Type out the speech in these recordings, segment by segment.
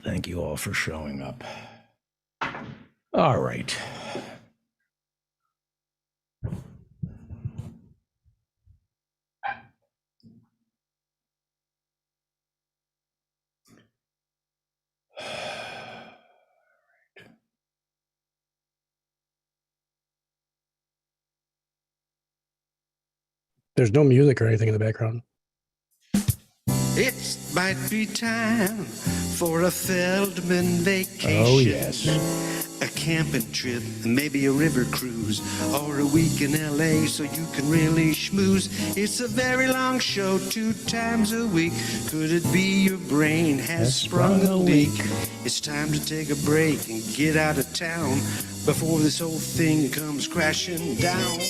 Thank you all for showing up. All right. There's no music or anything in the background. It might be time for a Feldman vacation. Oh, yes. A camping trip, maybe a river cruise, or a week in LA so you can really schmooze. It's a very long show, 2 times a week. Could it be your brain has sprung a leak? It's time to take a break and get out of town before this whole thing comes crashing down.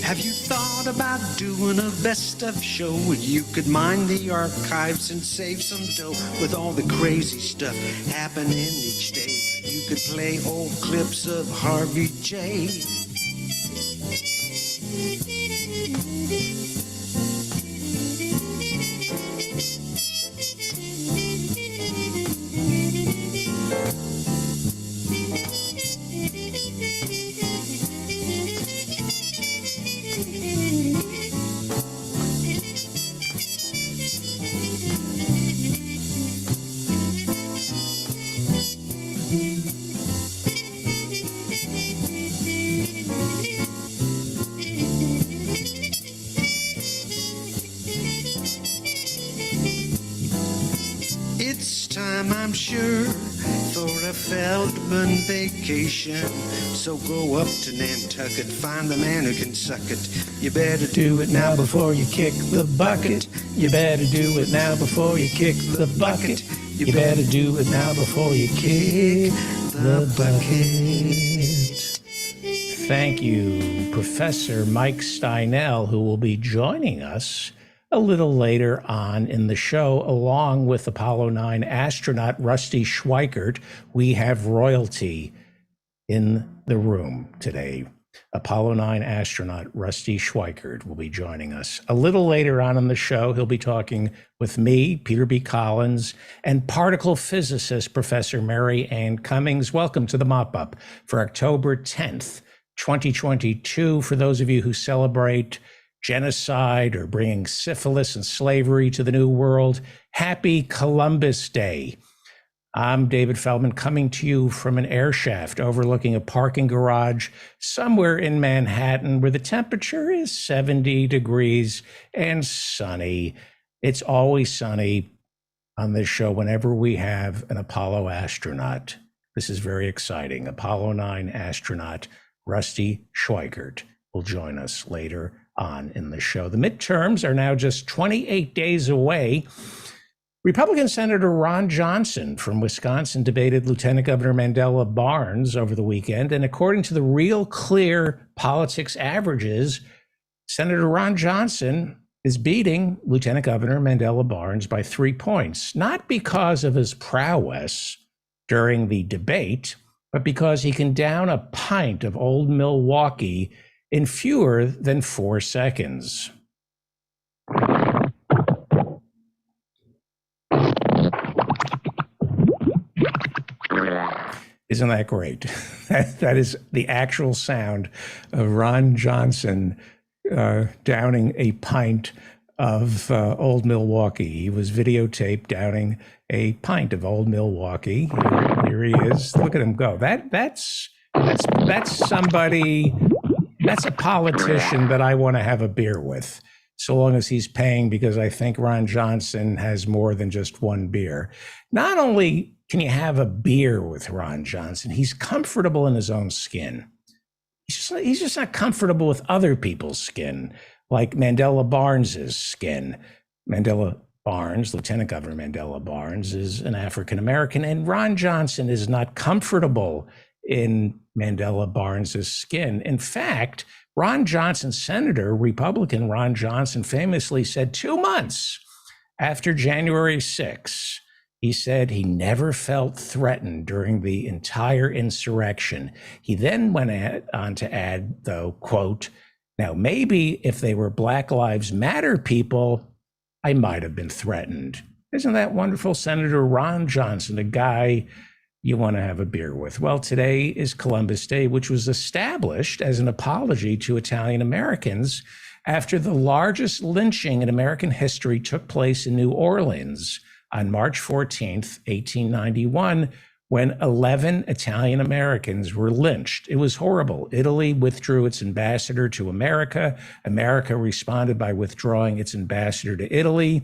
Have you thought about doing a best of show? You could mine the archives and save some dough with all the crazy stuff happening each day. You could play old clips of Harvey J. It's time, I'm sure, for a Feldman vacation. So go up to Nantucket, find the man who can suck it. You better do it now before you kick the bucket. You better do it now before you kick the bucket. You better do it now before you kick the bucket. Thank you, Professor Mike Steinel, who will be joining us a little later on in the show, along with Apollo 9 astronaut Rusty Schweickart. We have royalty in the room today. Apollo 9 astronaut Rusty Schweickart will be joining us. A little later on in the show, he'll be talking with me, Peter B. Collins, and particle physicist Professor Mary Ann Cummings. Welcome to the Mop-Up for October 10th, 2022. For those of you who celebrate genocide or bringing syphilis and slavery to the New World, happy Columbus Day. I'm David Feldman, coming to you from an air shaft overlooking a parking garage somewhere in Manhattan where the temperature is 70 degrees and sunny. It's always sunny on this show whenever we have an Apollo astronaut. This is very exciting. Apollo 9 astronaut Rusty Schweickart will join us later on in the show. The midterms are now just 28 days away. Republican Senator Ron Johnson from Wisconsin debated Lieutenant Governor Mandela Barnes over the weekend, and according to the Real Clear Politics averages, Senator Ron Johnson is beating Lieutenant Governor Mandela Barnes by 3 points, not because of his prowess during the debate, but because he can down a pint of Old Milwaukee in fewer than 4 seconds. Isn't that great? That is the actual sound of Ron Johnson downing a pint of Old Milwaukee. He was videotaped downing a pint of Old Milwaukee. Here he is. Look at him go. That's somebody. That's a politician that I want to have a beer with, so long as he's paying, because I think Ron Johnson has more than just one beer. Not only can you have a beer with Ron Johnson, he's comfortable in his own skin. He's just not comfortable with other people's skin, like Mandela Barnes's skin. Mandela Barnes, Lieutenant Governor Mandela Barnes, is an African-American, and Ron Johnson is not comfortable in Mandela Barnes's skin. In fact, Ron Johnson, Senator, Republican Ron Johnson, famously said 2 months after January 6th He said he never felt threatened during the entire insurrection. He then went on to add, though, quote, now maybe if they were Black Lives Matter people, I might have been threatened. Isn't that wonderful? Senator Ron Johnson, a guy you want to have a beer with. Well, today is Columbus Day, which was established as an apology to Italian Americans after the largest lynching in American history took place in New Orleans on March 14th, 1891, when 11 Italian Americans were lynched. It was horrible. Italy withdrew its ambassador to America. America responded by withdrawing its ambassador to Italy.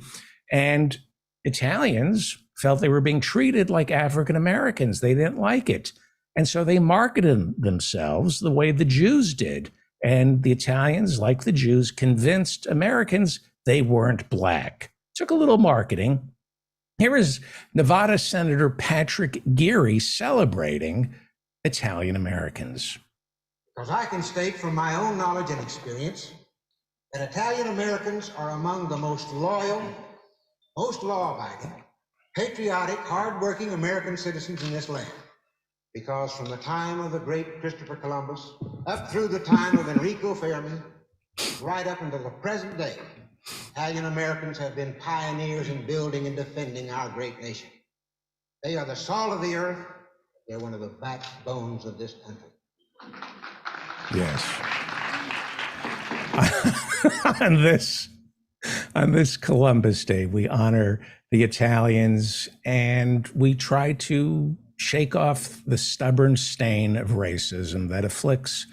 And Italians felt they were being treated like African Americans. They didn't like it. And so they marketed themselves the way the Jews did. And the Italians, like the Jews, convinced Americans they weren't Black. Took a little marketing. Here is Nevada Senator Patrick Geary celebrating Italian Americans. Because I can state from my own knowledge and experience that Italian Americans are among the most loyal, most law-abiding, patriotic, hard-working American citizens in this land. Because from the time of the great Christopher Columbus up through the time of Enrico Fermi, right up until the present day, Italian Americans have been pioneers in building and defending our great nation. They are the salt of the earth. They're one of the backbones of this country. Yes. On this Columbus Day, we honor the Italians and we try to shake off the stubborn stain of racism that afflicts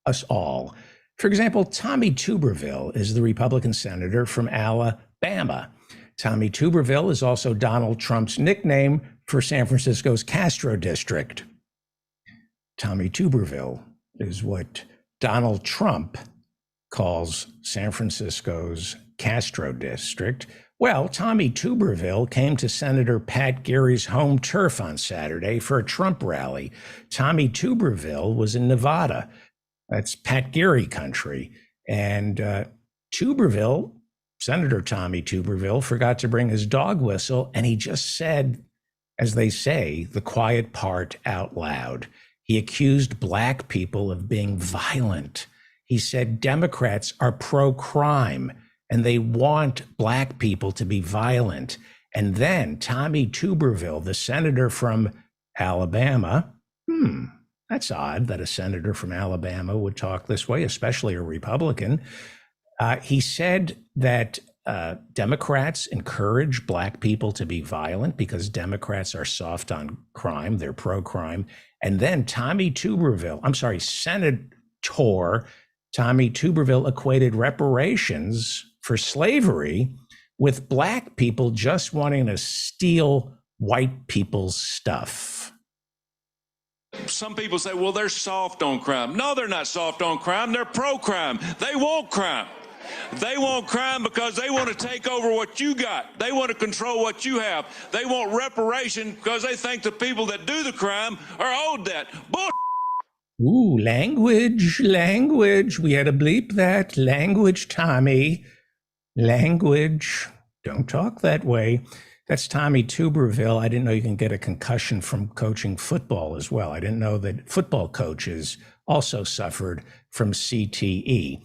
us all. For example, Tommy Tuberville is the Republican senator from Alabama. Tommy Tuberville is also Donald Trump's nickname for San Francisco's Castro District. Tommy Tuberville is what Donald Trump calls San Francisco's Castro District. Well, Tommy Tuberville came to Senator Pat Geary's home turf on Saturday for a Trump rally. Tommy Tuberville was in Nevada. That's Pat Geary country. And Tuberville, Senator Tommy Tuberville, forgot to bring his dog whistle, and he just said, as they say, the quiet part out loud. He accused Black people of being violent. He said Democrats are pro-crime, and they want Black people to be violent. And then Tommy Tuberville, the senator from Alabama, that's odd that a senator from Alabama would talk this way, especially a Republican. He said that Democrats encourage Black people to be violent because Democrats are soft on crime, they're pro-crime. And then Senator Tommy Tuberville equated reparations for slavery with Black people just wanting to steal white people's stuff. Some people say, well, they're soft on crime. No, they're not soft on crime. They're pro-crime. They want crime. They want crime because they want to take over what you got. They want to control what you have. They want reparation because they think the people that do the crime are owed that. Bull. Ooh, language. We had to bleep that. Language, Tommy. Language. Don't talk that way. That's Tommy Tuberville. I didn't know you can get a concussion from coaching football as well. I didn't know that football coaches also suffered from CTE.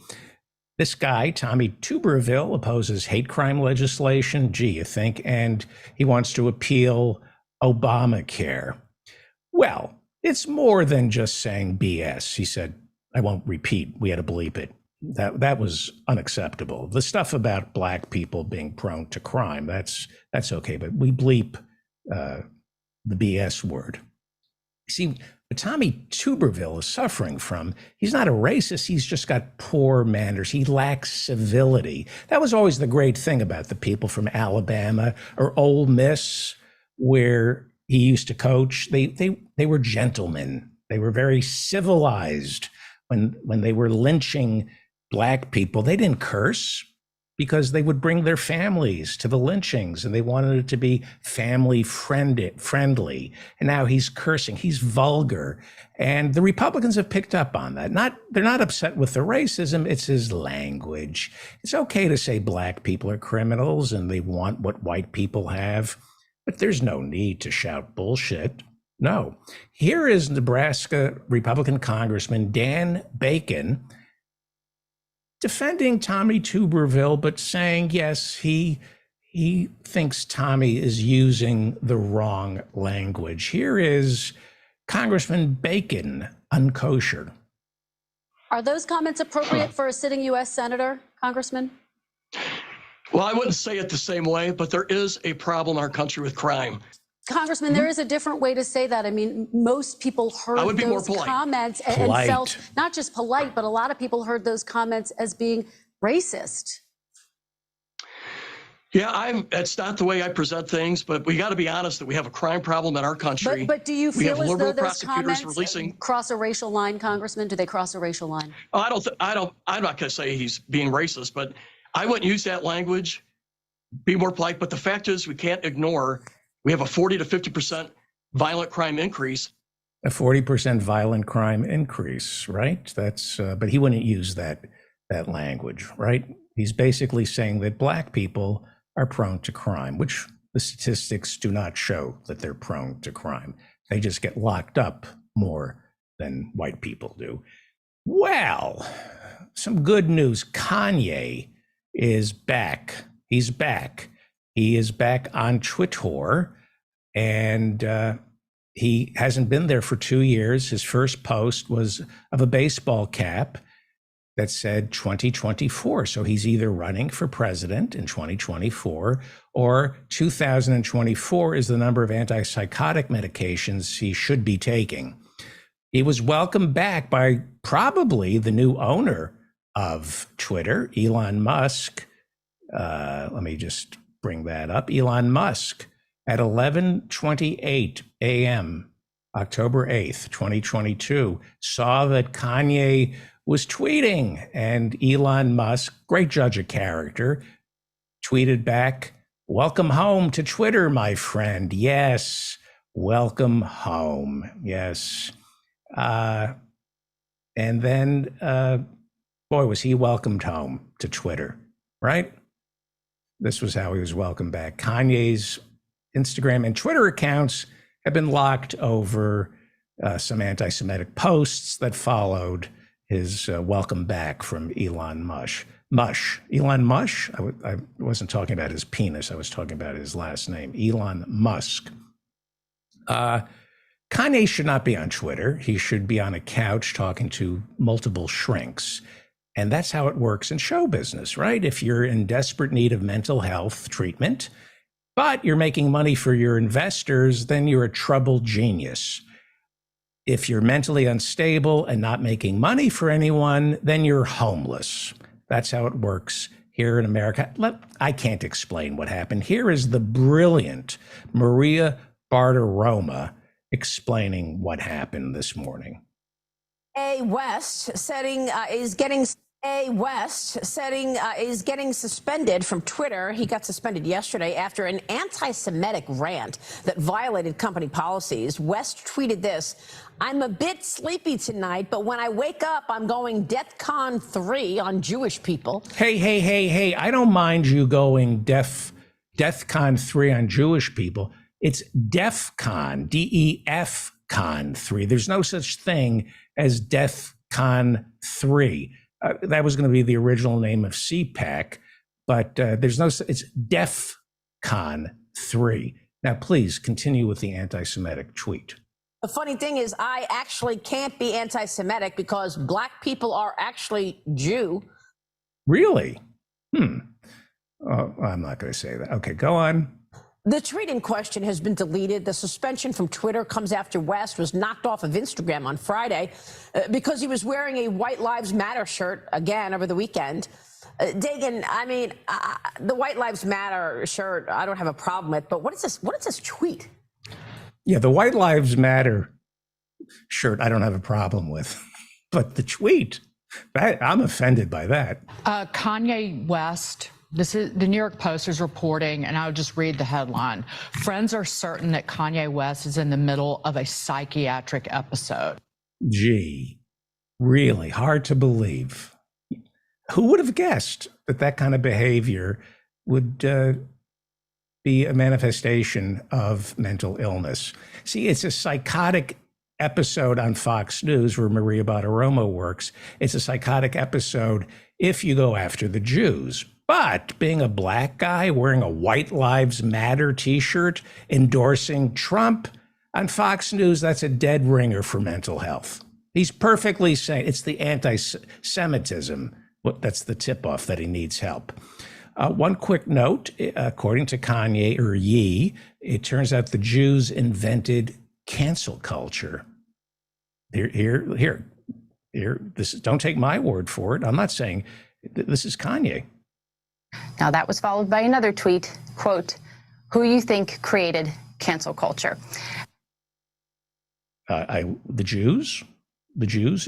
This guy, Tommy Tuberville, opposes hate crime legislation, you think, and he wants to appeal Obamacare. Well, it's more than just saying BS. He said, I won't repeat, we had to bleep it. That was unacceptable. The stuff about Black people being prone to crime, that's okay, but we bleep the BS word. See, what Tommy Tuberville is suffering from, he's not a racist, he's just got poor manners. He lacks civility. That was always the great thing about the people from Alabama or Ole Miss, where he used to coach. They were gentlemen. They were very civilized. When they were lynching Black people, they didn't curse because they would bring their families to the lynchings and they wanted it to be family friendly. And now he's cursing, he's vulgar. And the Republicans have picked up on that. They're not upset with the racism, it's his language. It's okay to say Black people are criminals and they want what white people have. But there's no need to shout bullshit. No. Here is Nebraska Republican Congressman Dan Bacon defending Tommy Tuberville, but saying, yes, he thinks Tommy is using the wrong language. Here is Congressman Bacon, unkosher. Are those comments appropriate for a sitting U.S. Senator, Congressman? Well, I wouldn't say it the same way, but there is a problem in our country with crime. Congressman, there is a different way to say that. I mean, most people heard I would be more those polite. comments and felt not just polite, but a lot of people heard those comments as being racist. Yeah, that's not the way I present things, but we got to be honest that we have a crime problem in our country. But do you We have feel as though liberal those prosecutors comments releasing. cross a racial line, Congressman? Do they cross a racial line? I'm not going to say he's being racist, but I wouldn't use that language. Be more polite. But the fact is, we can't ignore we have a 40 to 50% violent crime increase. A 40% violent crime increase, right? That's but he wouldn't use that language, right? He's basically saying that black people are prone to crime, which the statistics do not show that they're prone to crime. They just get locked up more than white people do. Well, some good news. Kanye is back. He's back. He is back on Twitter, and he hasn't been there for 2 years. His first post was of a baseball cap that said 2024. So he's either running for president in 2024 or 2024 is the number of antipsychotic medications he should be taking. He was welcomed back by probably the new owner of Twitter, Elon Musk. Let me just bring that up. Elon Musk at 11:28 a.m., October 8th, 2022, saw that Kanye was tweeting, and Elon Musk, great judge of character, tweeted back, "Welcome home to Twitter, my friend. Yes, welcome home. Yes." And then, boy, was he welcomed home to Twitter, right? This was how he was welcomed back. Kanye's Instagram and Twitter accounts have been locked over some anti-Semitic posts that followed his welcome back from Elon Musk. Elon Musk? I wasn't talking about his penis. I was talking about his last name, Elon Musk. Kanye should not be on Twitter. He should be on a couch talking to multiple shrinks. And that's how it works in show business, right? If you're in desperate need of mental health treatment, but you're making money for your investors, then you're a troubled genius. If you're mentally unstable and not making money for anyone, then you're homeless. That's how it works here in America. I can't explain what happened. Here is the brilliant Maria Bartiromo explaining what happened this morning. West is getting suspended from Twitter. He got suspended yesterday after an anti-Semitic rant that violated company policies. West tweeted this: "I'm a bit sleepy tonight, but when I wake up, I'm going DEFCON 3 on Jewish people." Hey, I don't mind you going DEFCON 3 on Jewish people. It's DEFCON, DEF-CON 3. There's no such thing as DEFCON 3. That was going to be the original name of CPAC, but it's DEFCON 3. Now, please continue with the anti-Semitic tweet. The funny thing is, I actually can't be anti-Semitic because black people are actually Jew. Really? Oh, I'm not going to say that. Okay, go on. The tweet in question has been deleted. The suspension from Twitter comes after West was knocked off of Instagram on Friday because he was wearing a White Lives Matter shirt again over the weekend. Dagan, I mean, the White Lives Matter shirt, I don't have a problem with, but what is this? What is this tweet? Yeah, the White Lives Matter shirt, I don't have a problem with, but the tweet, I'm offended by that. Kanye West. This is the New York Post is reporting, and I'll just read the headline. Friends are certain that Kanye West is in the middle of a psychiatric episode. Gee, really hard to believe. Who would have guessed that kind of behavior would be a manifestation of mental illness. See, it's a psychotic episode on Fox News where Maria Bartiromo works. It's a psychotic episode if you go after the Jews. But being a black guy wearing a White Lives Matter t-shirt, endorsing Trump on Fox News, that's a dead ringer for mental health. He's perfectly sane. It's the anti-Semitism. That's the tip-off that he needs help. One quick note, according to Kanye or Ye, it turns out the Jews invented cancel culture. Here. Don't take my word for it. I'm not saying this is Kanye. Now that was followed by another tweet, quote, "Who you think created cancel culture?" The Jews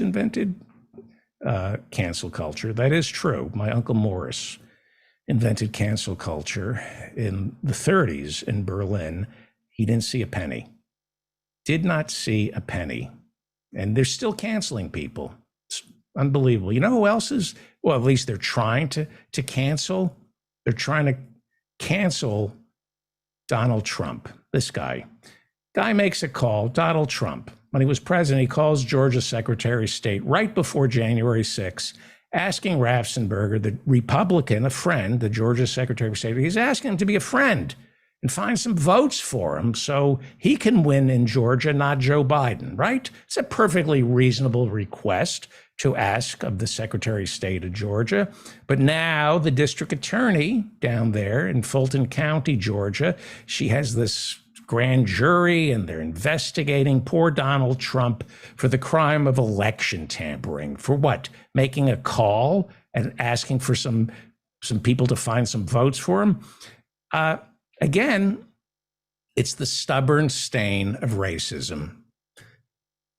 invented cancel culture. That is true. My Uncle Morris invented cancel culture in the 30s in Berlin. He didn't see a penny. Did not see a penny. And they're still canceling people. It's unbelievable. You know who else is, well, at least they're trying to cancel? They're trying to cancel Donald Trump. This guy makes a call, Donald Trump. When he was president, he calls Georgia Secretary of State right before January 6th, asking Raffensperger, the Republican, a friend, the Georgia Secretary of State, he's asking him to be a friend and find some votes for him so he can win in Georgia, not Joe Biden, right? It's a perfectly reasonable request to ask of the Secretary of State of Georgia. But now the district attorney down there in Fulton County, Georgia, she has this grand jury and they're investigating poor Donald Trump for the crime of election tampering. For what? Making a call and asking for some people to find some votes for him. Again, it's the stubborn stain of racism.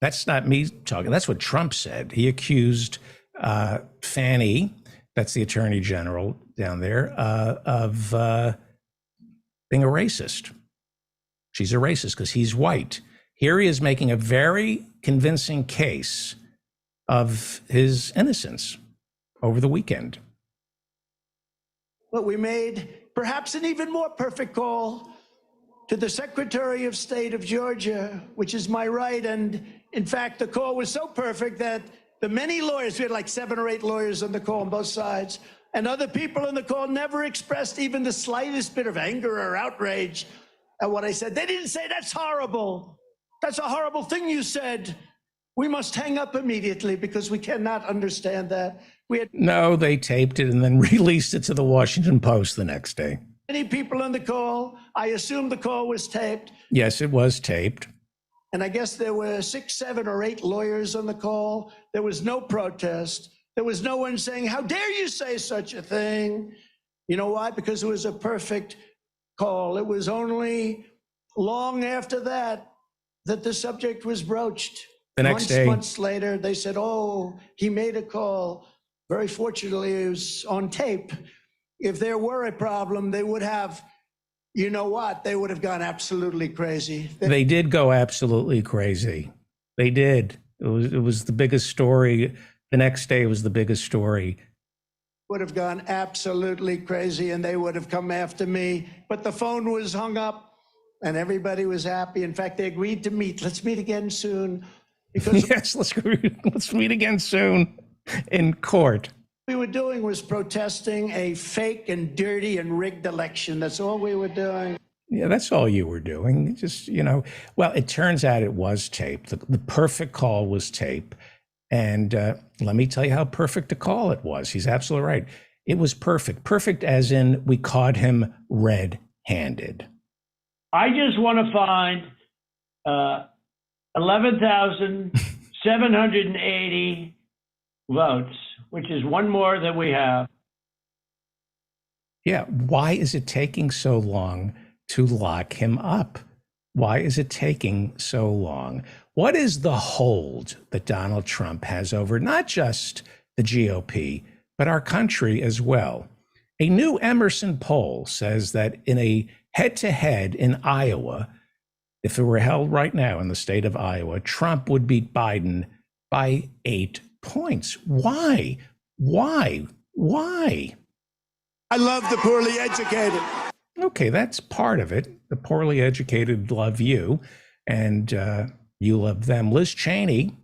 That's not me talking. That's what Trump said. He accused Fannie, that's the attorney general down there, of being a racist. She's a racist because he's white. Here he is making a very convincing case of his innocence over the weekend. But we made perhaps an even more perfect call to the Secretary of State of Georgia, which is my right. And in fact, the call was so perfect that the many lawyers, we had like 7 or 8 lawyers on the call on both sides, and other people on the call never expressed even the slightest bit of anger or outrage at what I said. They didn't say, "That's horrible. That's a horrible thing you said. We must hang up immediately because we cannot understand that." No, they taped it and then released it to the Washington Post the next day. Many people on the call. I assume the call was taped. Yes, it was taped. And I guess there were 6, 7, or 8 lawyers on the call. There was no protest. There was no one saying, "How dare you say such a thing?" You know why? Because it was a perfect call. It was only long after that the subject was broached. The next day. Months later, they said, "Oh, he made a call." Very fortunately, it was on tape. If there were a problem, they would have, you know what? They would have gone absolutely crazy. They did go absolutely crazy. They did. It was the biggest story. The next day was the biggest story. Would have gone absolutely crazy and they would have come after me. But the phone was hung up and everybody was happy. In fact, they agreed to meet. Let's meet again soon. Because yes, let's meet again soon in court. What we were doing was protesting a fake and dirty and rigged election. That's all we were doing. Yeah, that's all you were doing. Just, well, it turns out it was taped. The perfect call was taped. And let me tell you how perfect a call it was. He's absolutely right. It was perfect. Perfect as in we caught him red-handed. I just want to find 11,780 votes, which is one more than we have. Yeah, why is it taking so long to lock him up? Why is it taking so long? What is the hold that Donald Trump has over not just the GOP, but our country as well? A new Emerson poll says that in a head-to-head in Iowa, if it were held right now in the state of Iowa, Trump would beat Biden by 8 points. Why? Why? Why? I love the poorly educated. Okay, that's part of it. The poorly educated love you, and you love them. Liz Cheney,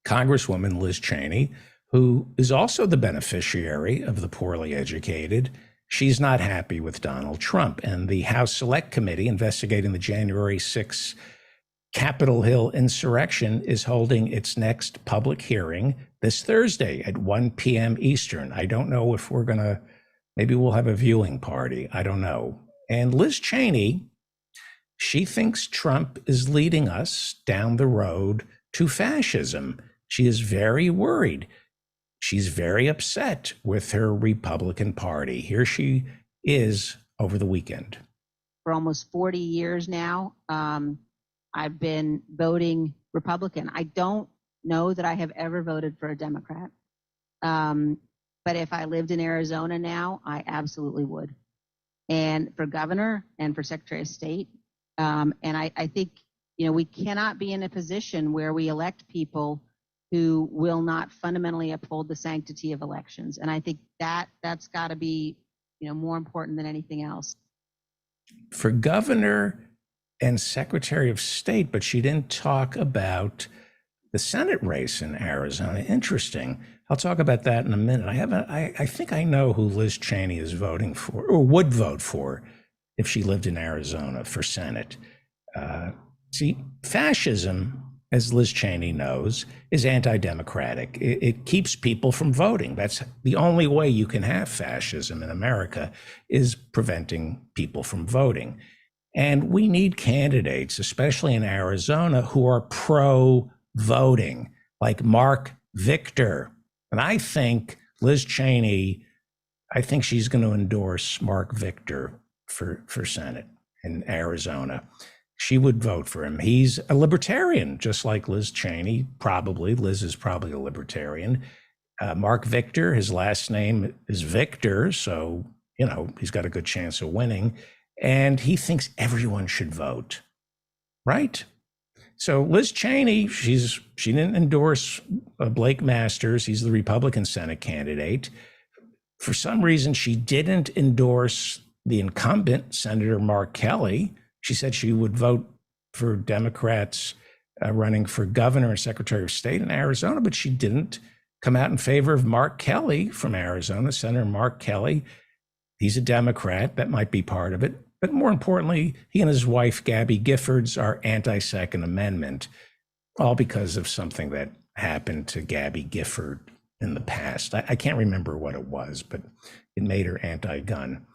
Congresswoman Liz Cheney, who is also the beneficiary of the poorly educated, she's not happy with Donald Trump. And the House Select Committee investigating the January 6th Capitol Hill insurrection is holding its next public hearing this Thursday at 1 p.m. Eastern. I don't know if we're going to, maybe we'll have a viewing party. I don't know. And Liz Cheney, she thinks Trump is leading us down the road to fascism. She is very worried. She's very upset with her Republican Party. Here she is over the weekend. For almost 40 years now, I've been voting Republican. I don't know that I have ever voted for a Democrat. But if I lived in Arizona now, I absolutely would. And for governor and for Secretary of State. And I think, we cannot be in a position where we elect people who will not fundamentally uphold the sanctity of elections. And I think that's got to be, more important than anything else. For governor and Secretary of State, but she didn't talk about the Senate race in Arizona. Interesting. I'll talk about that in a minute. I think I know who Liz Cheney is voting for, or would vote for, if she lived in Arizona for Senate. See, fascism, as Liz Cheney knows, is anti-democratic. It keeps people from voting. That's the only way you can have fascism in America, is preventing people from voting. And we need candidates, especially in Arizona, who are pro-voting, like Mark Victor. And I think Liz Cheney, I think she's going to endorse Mark Victor for Senate in Arizona. She would vote for him. He's a libertarian, just like Liz Cheney, probably. Liz is probably a libertarian. Mark Victor, his last name is Victor, so, he's got a good chance of winning. And he thinks everyone should vote, right? So Liz Cheney, she didn't endorse Blake Masters. He's the Republican Senate candidate. For some reason, she didn't endorse the incumbent, Senator Mark Kelly. She said she would vote for Democrats running for governor and Secretary of State in Arizona, but she didn't come out in favor of Mark Kelly from Arizona, Senator Mark Kelly. He's a Democrat. That might be part of it. But more importantly, he and his wife, Gabby Giffords, are anti-Second Amendment, all because of something that happened to Gabby Gifford in the past. I can't remember what it was, but it made her anti-gun.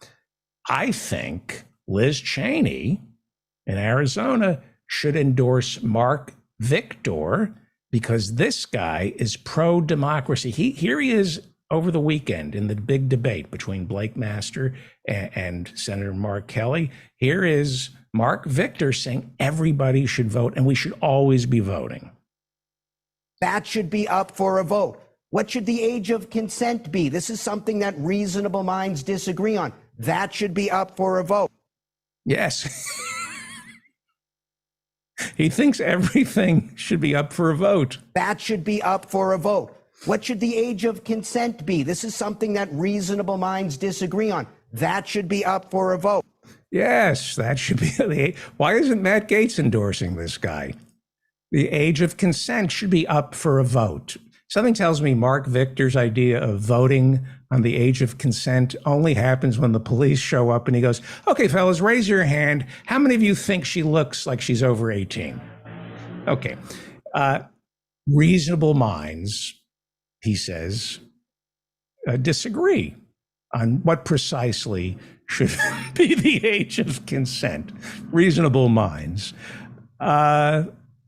I think Liz Cheney in Arizona should endorse Mark Victor, because this guy is pro-democracy. Here he is over the weekend in the big debate between Blake Master and Senator Mark Kelly. Here is Mark Victor saying everybody should vote and we should always be voting. That should be up for a vote. What should the age of consent be? This is something that reasonable minds disagree on. That should be up for a vote. Yes. He thinks everything should be up for a vote. That should be up for a vote. What should the age of consent be? This is something that reasonable minds disagree on. That should be up for a vote. Yes, that should be the age. Why isn't Matt Gaetz endorsing this guy? The age of consent should be up for a vote. Something tells me Mark Victor's idea of voting on the age of consent only happens when the police show up and he goes, okay, fellas, raise your hand. How many of you think she looks like she's over 18? Okay. Reasonable minds, he says, disagree on what precisely should be the age of consent. Reasonable minds.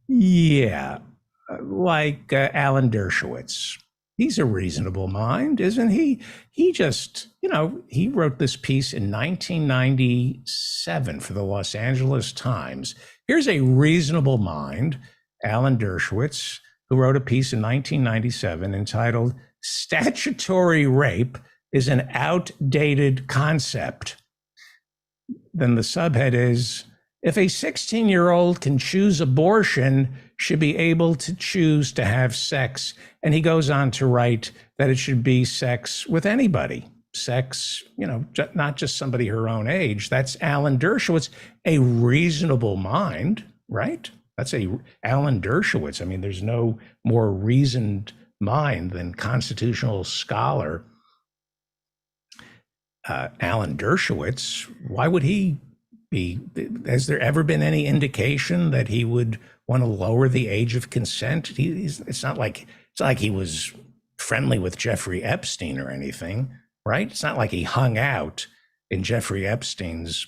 Yeah, like Alan Dershowitz. He's a reasonable mind, isn't he? He just, he wrote this piece in 1997 for the Los Angeles Times. Here's a reasonable mind, Alan Dershowitz, who wrote a piece in 1997 entitled "Statutory Rape is an Outdated Concept." Then the subhead is, if a 16-year-old can choose abortion, should be able to choose to have sex. And he goes on to write that it should be sex with anybody. sex, not just somebody her own age. That's Alan Dershowitz, a reasonable mind, right? That's Alan Dershowitz. I mean, there's no more reasoned mind than constitutional scholar Alan Dershowitz. Why would he be? Has there ever been any indication that he would want to lower the age of consent? It's not like he was friendly with Jeffrey Epstein or anything, right? It's not like he hung out in Jeffrey Epstein's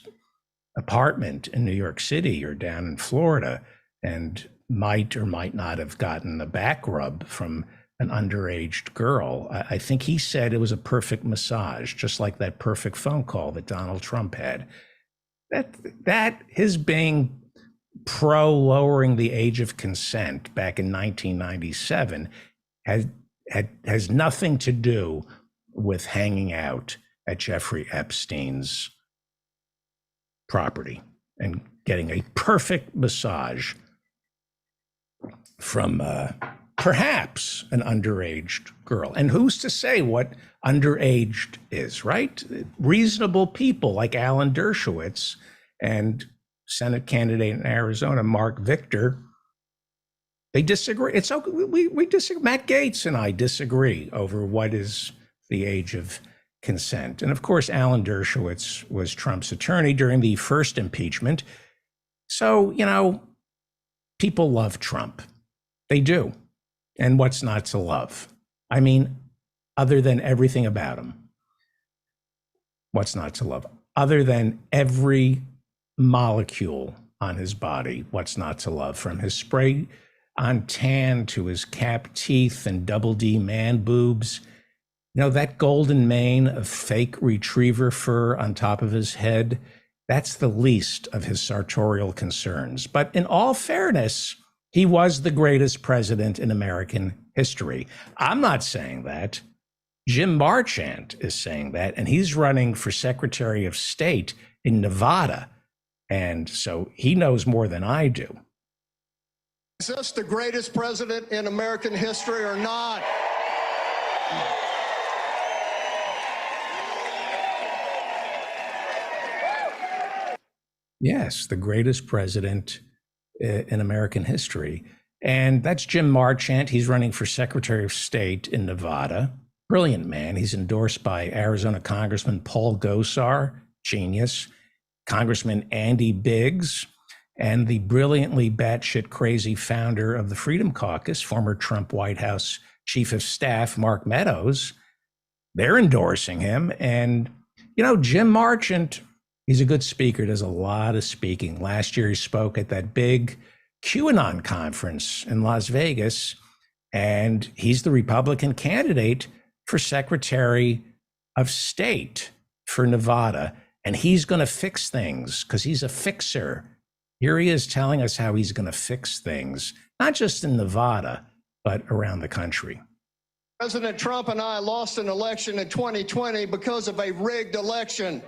apartment in New York City or down in Florida and might or might not have gotten a back rub from an underage girl. I think he said it was a perfect massage, just like that perfect phone call that Donald Trump had. That his being pro lowering the age of consent back in 1997 has nothing to do with hanging out at Jeffrey Epstein's property and getting a perfect massage from perhaps an underage girl. And who's to say what underaged is, right? Reasonable people like Alan Dershowitz and Senate candidate in Arizona, Mark Victor, they disagree. It's okay. We disagree. Matt Gaetz and I disagree over what is the age of consent. And of course, Alan Dershowitz was Trump's attorney during the first impeachment. So, people love Trump. They do. And what's not to love? I mean, other than everything about him, what's not to love? Other than every molecule on his body, what's not to love? From his spray on tan to his cap teeth and double D man boobs. That golden mane of fake retriever fur on top of his head, that's the least of his sartorial concerns. But in all fairness, he was the greatest president in American history. I'm not saying that. Jim Marchant is saying that, and he's running for Secretary of State in Nevada. And so he knows more than I do. Is this the greatest president in American history or not? Yes, the greatest president in American history. And that's Jim Marchant. He's running for Secretary of State in Nevada. Brilliant man. He's endorsed by Arizona Congressman Paul Gosar, genius, Congressman Andy Biggs, and the brilliantly batshit crazy founder of the Freedom Caucus, former Trump White House Chief of Staff Mark Meadows. They're endorsing him. And, Jim Marchant, he's a good speaker, does a lot of speaking. Last year, he spoke at that big QAnon conference in Las Vegas, and he's the Republican candidate for Secretary of State for Nevada. And he's going to fix things because he's a fixer. Here he is telling us how he's going to fix things, not just in Nevada, but around the country. President Trump and I lost an election in 2020 because of a rigged election.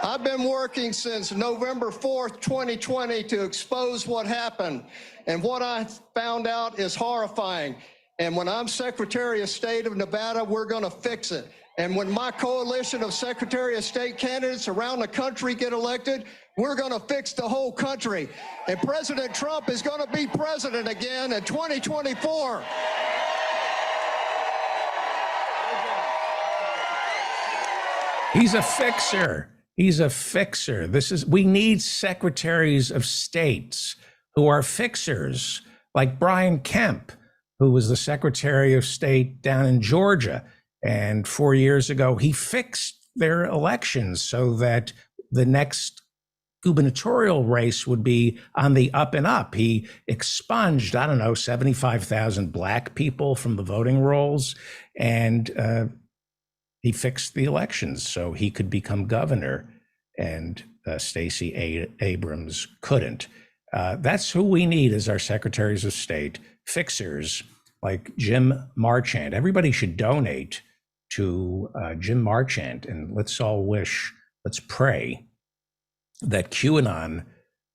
I've been working since November 4th, 2020 to expose what happened. And what I found out is horrifying. And when I'm Secretary of State of Nevada, we're going to fix it. And when my coalition of Secretary of State candidates around the country get elected, we're going to fix the whole country. And President Trump is going to be president again in 2024. He's a fixer. He's a fixer. We need secretaries of states who are fixers, like Brian Kemp, who was the Secretary of State down in Georgia. And 4 years ago, he fixed their elections so that the next gubernatorial race would be on the up and up. He expunged, 75,000 black people from the voting rolls, and he fixed the elections so he could become governor, and Stacey Abrams couldn't. That's who we need as our secretaries of state, fixers like Jim Marchant. Everybody should donate to Jim Marchant, and let's pray that QAnon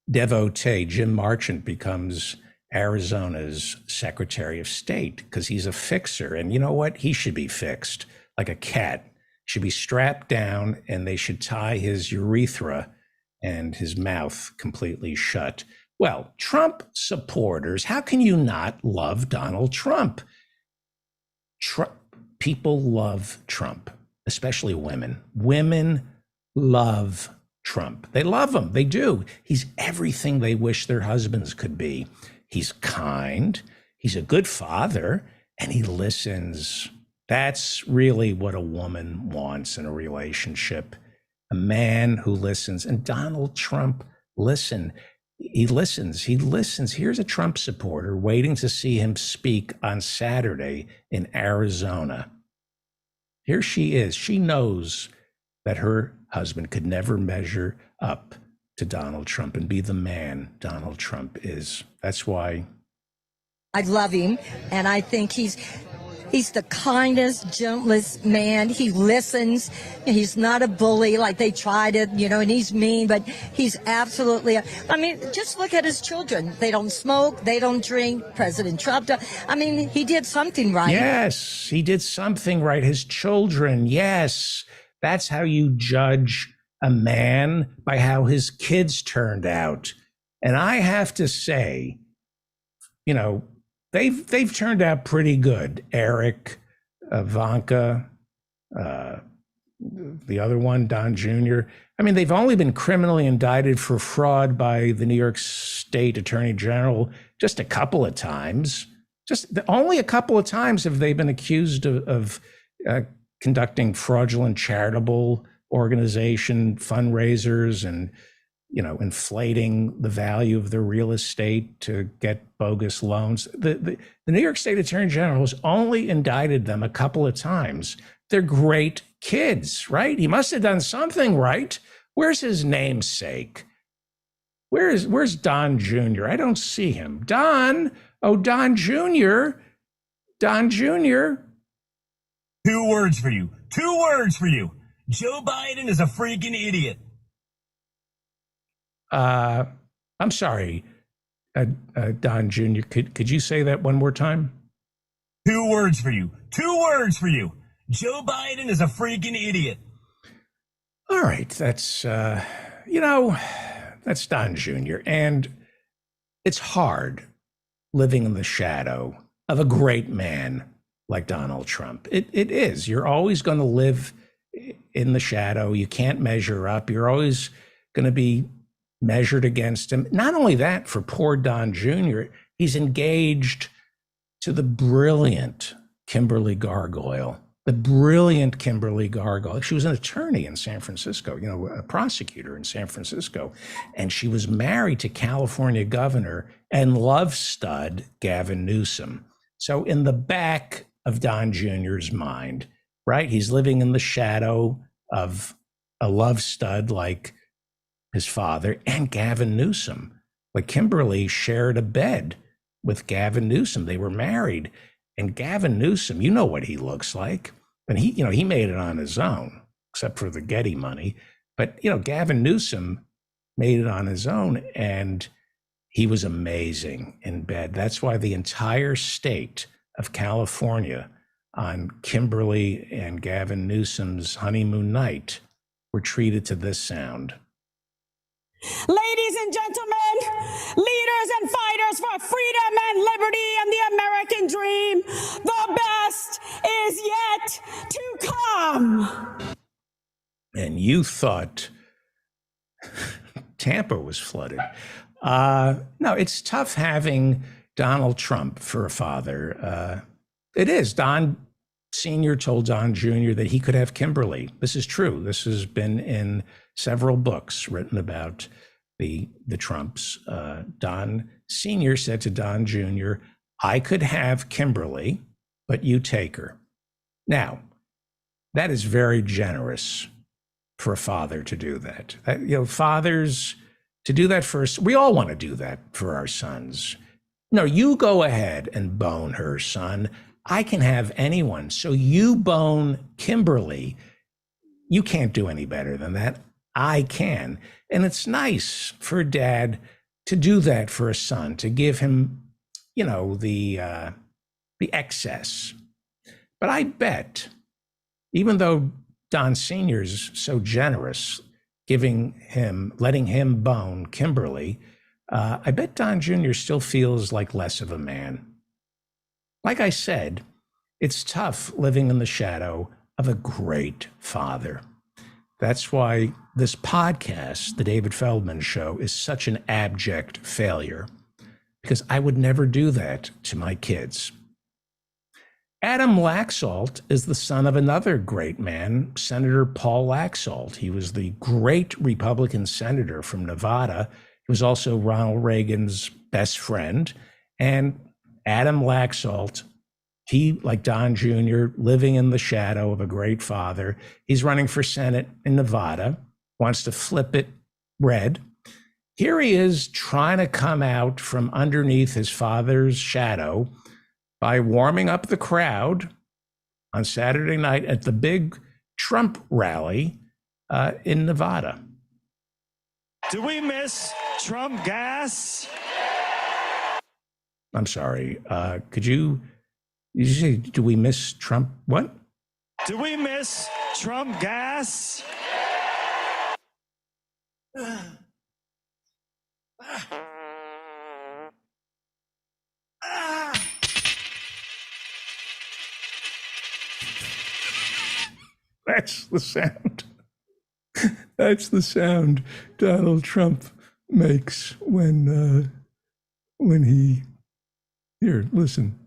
devotee Jim Marchant becomes Arizona's Secretary of State, because he's a fixer. And you know what? He should be fixed. like a cat. Should be strapped down, and they should tie his urethra and his mouth completely shut. Well, Trump supporters, how can you not love Donald Trump? People love Trump, especially women. Women love Trump. They love him. They do. He's everything they wish their husbands could be. He's kind. He's a good father, and he listens. That's really what a woman wants in a relationship. A man who listens. And Donald Trump He listens. Here's a Trump supporter waiting to see him speak on Saturday in Arizona. Here she is. She knows that her husband could never measure up to Donald Trump and be the man Donald Trump is. That's why I love him, and I think he's the kindest, gentlest man. He listens. He's not a bully like they try to, and he's mean, but he's absolutely, just look at his children. They don't smoke. They don't drink. President Trump, he did something right. Yes, he did something right. His children, yes. That's how you judge a man, by how his kids turned out. And I have to say, they've turned out pretty good. Eric, Ivanka, the other one, Don Jr. They've only been criminally indicted for fraud by the New York State Attorney General just a couple of times. Only a couple of times have they been accused of conducting fraudulent charitable organization fundraisers and inflating the value of their real estate to get bogus loans. The New York State Attorney General has only indicted them a couple of times. They're great kids, right? He must have done something right. Where's his namesake? Where's Don Jr.? I don't see him. Don Jr. Don Jr. 2 words for you. 2 words for you. Joe Biden is a freaking idiot. I'm sorry, Don Jr. Could you say that one more time? 2 words for you. 2 words for you. Joe Biden is a freaking idiot. All right, that's that's Don Jr. And it's hard living in the shadow of a great man like Donald Trump. It is. You're always going to live in the shadow. You can't measure up. You're always going to be measured against him. Not only that, for poor Don Jr., he's engaged to the brilliant Kimberly Gargoyle. The brilliant Kimberly Gargoyle. She was an attorney in San Francisco, a prosecutor in San Francisco. And she was married to California governor and love stud Gavin Newsom. So in the back of Don Jr.'s mind, right, he's living in the shadow of a love stud like his father and Gavin Newsom. Like Kimberly shared a bed with Gavin Newsom. They were married. And Gavin Newsom, you know what he looks like. And he made it on his own, except for the Getty money. But, Gavin Newsom made it on his own, and he was amazing in bed. That's why the entire state of California on Kimberly and Gavin Newsom's honeymoon night were treated to this sound. Ladies and gentlemen, leaders and fighters for freedom and liberty and the American dream, the best is yet to come. And you thought Tampa was flooded. No, it's tough having Donald Trump for a father. It is. Don Sr. told Don Jr. that he could have Kimberly. This is true. This has been in several books written about the Trumps. Don Sr. said to Don Jr., I could have Kimberly, but you take her. Now, that is very generous for a father to do that. Fathers to do that first. We all want to do that for our sons. No, you go ahead and bone her, son. I can have anyone. So you bone Kimberly. You can't do any better than that. I can. And it's nice for a dad to do that for a son, to give him, the excess. But I bet even though Don Sr.'s so generous, letting him bone Kimberly, I bet Don Jr. still feels like less of a man. Like I said, it's tough living in the shadow of a great father. That's why this podcast, The David Feldman Show, is such an abject failure, because I would never do that to my kids. Adam Laxalt is the son of another great man, Senator Paul Laxalt. He was the great Republican senator from Nevada. He was also Ronald Reagan's best friend. And Adam Laxalt, he, like Don Jr., living in the shadow of a great father, he's running for Senate in Nevada, wants to flip it red. Here he is trying to come out from underneath his father's shadow by warming up the crowd on Saturday night at the big Trump rally in Nevada. Do we miss Trump gas? I'm sorry. Did you say, do we miss Trump? What? Do we miss Trump gas? That's the sound. That's the sound Donald Trump makes when he. Here, listen.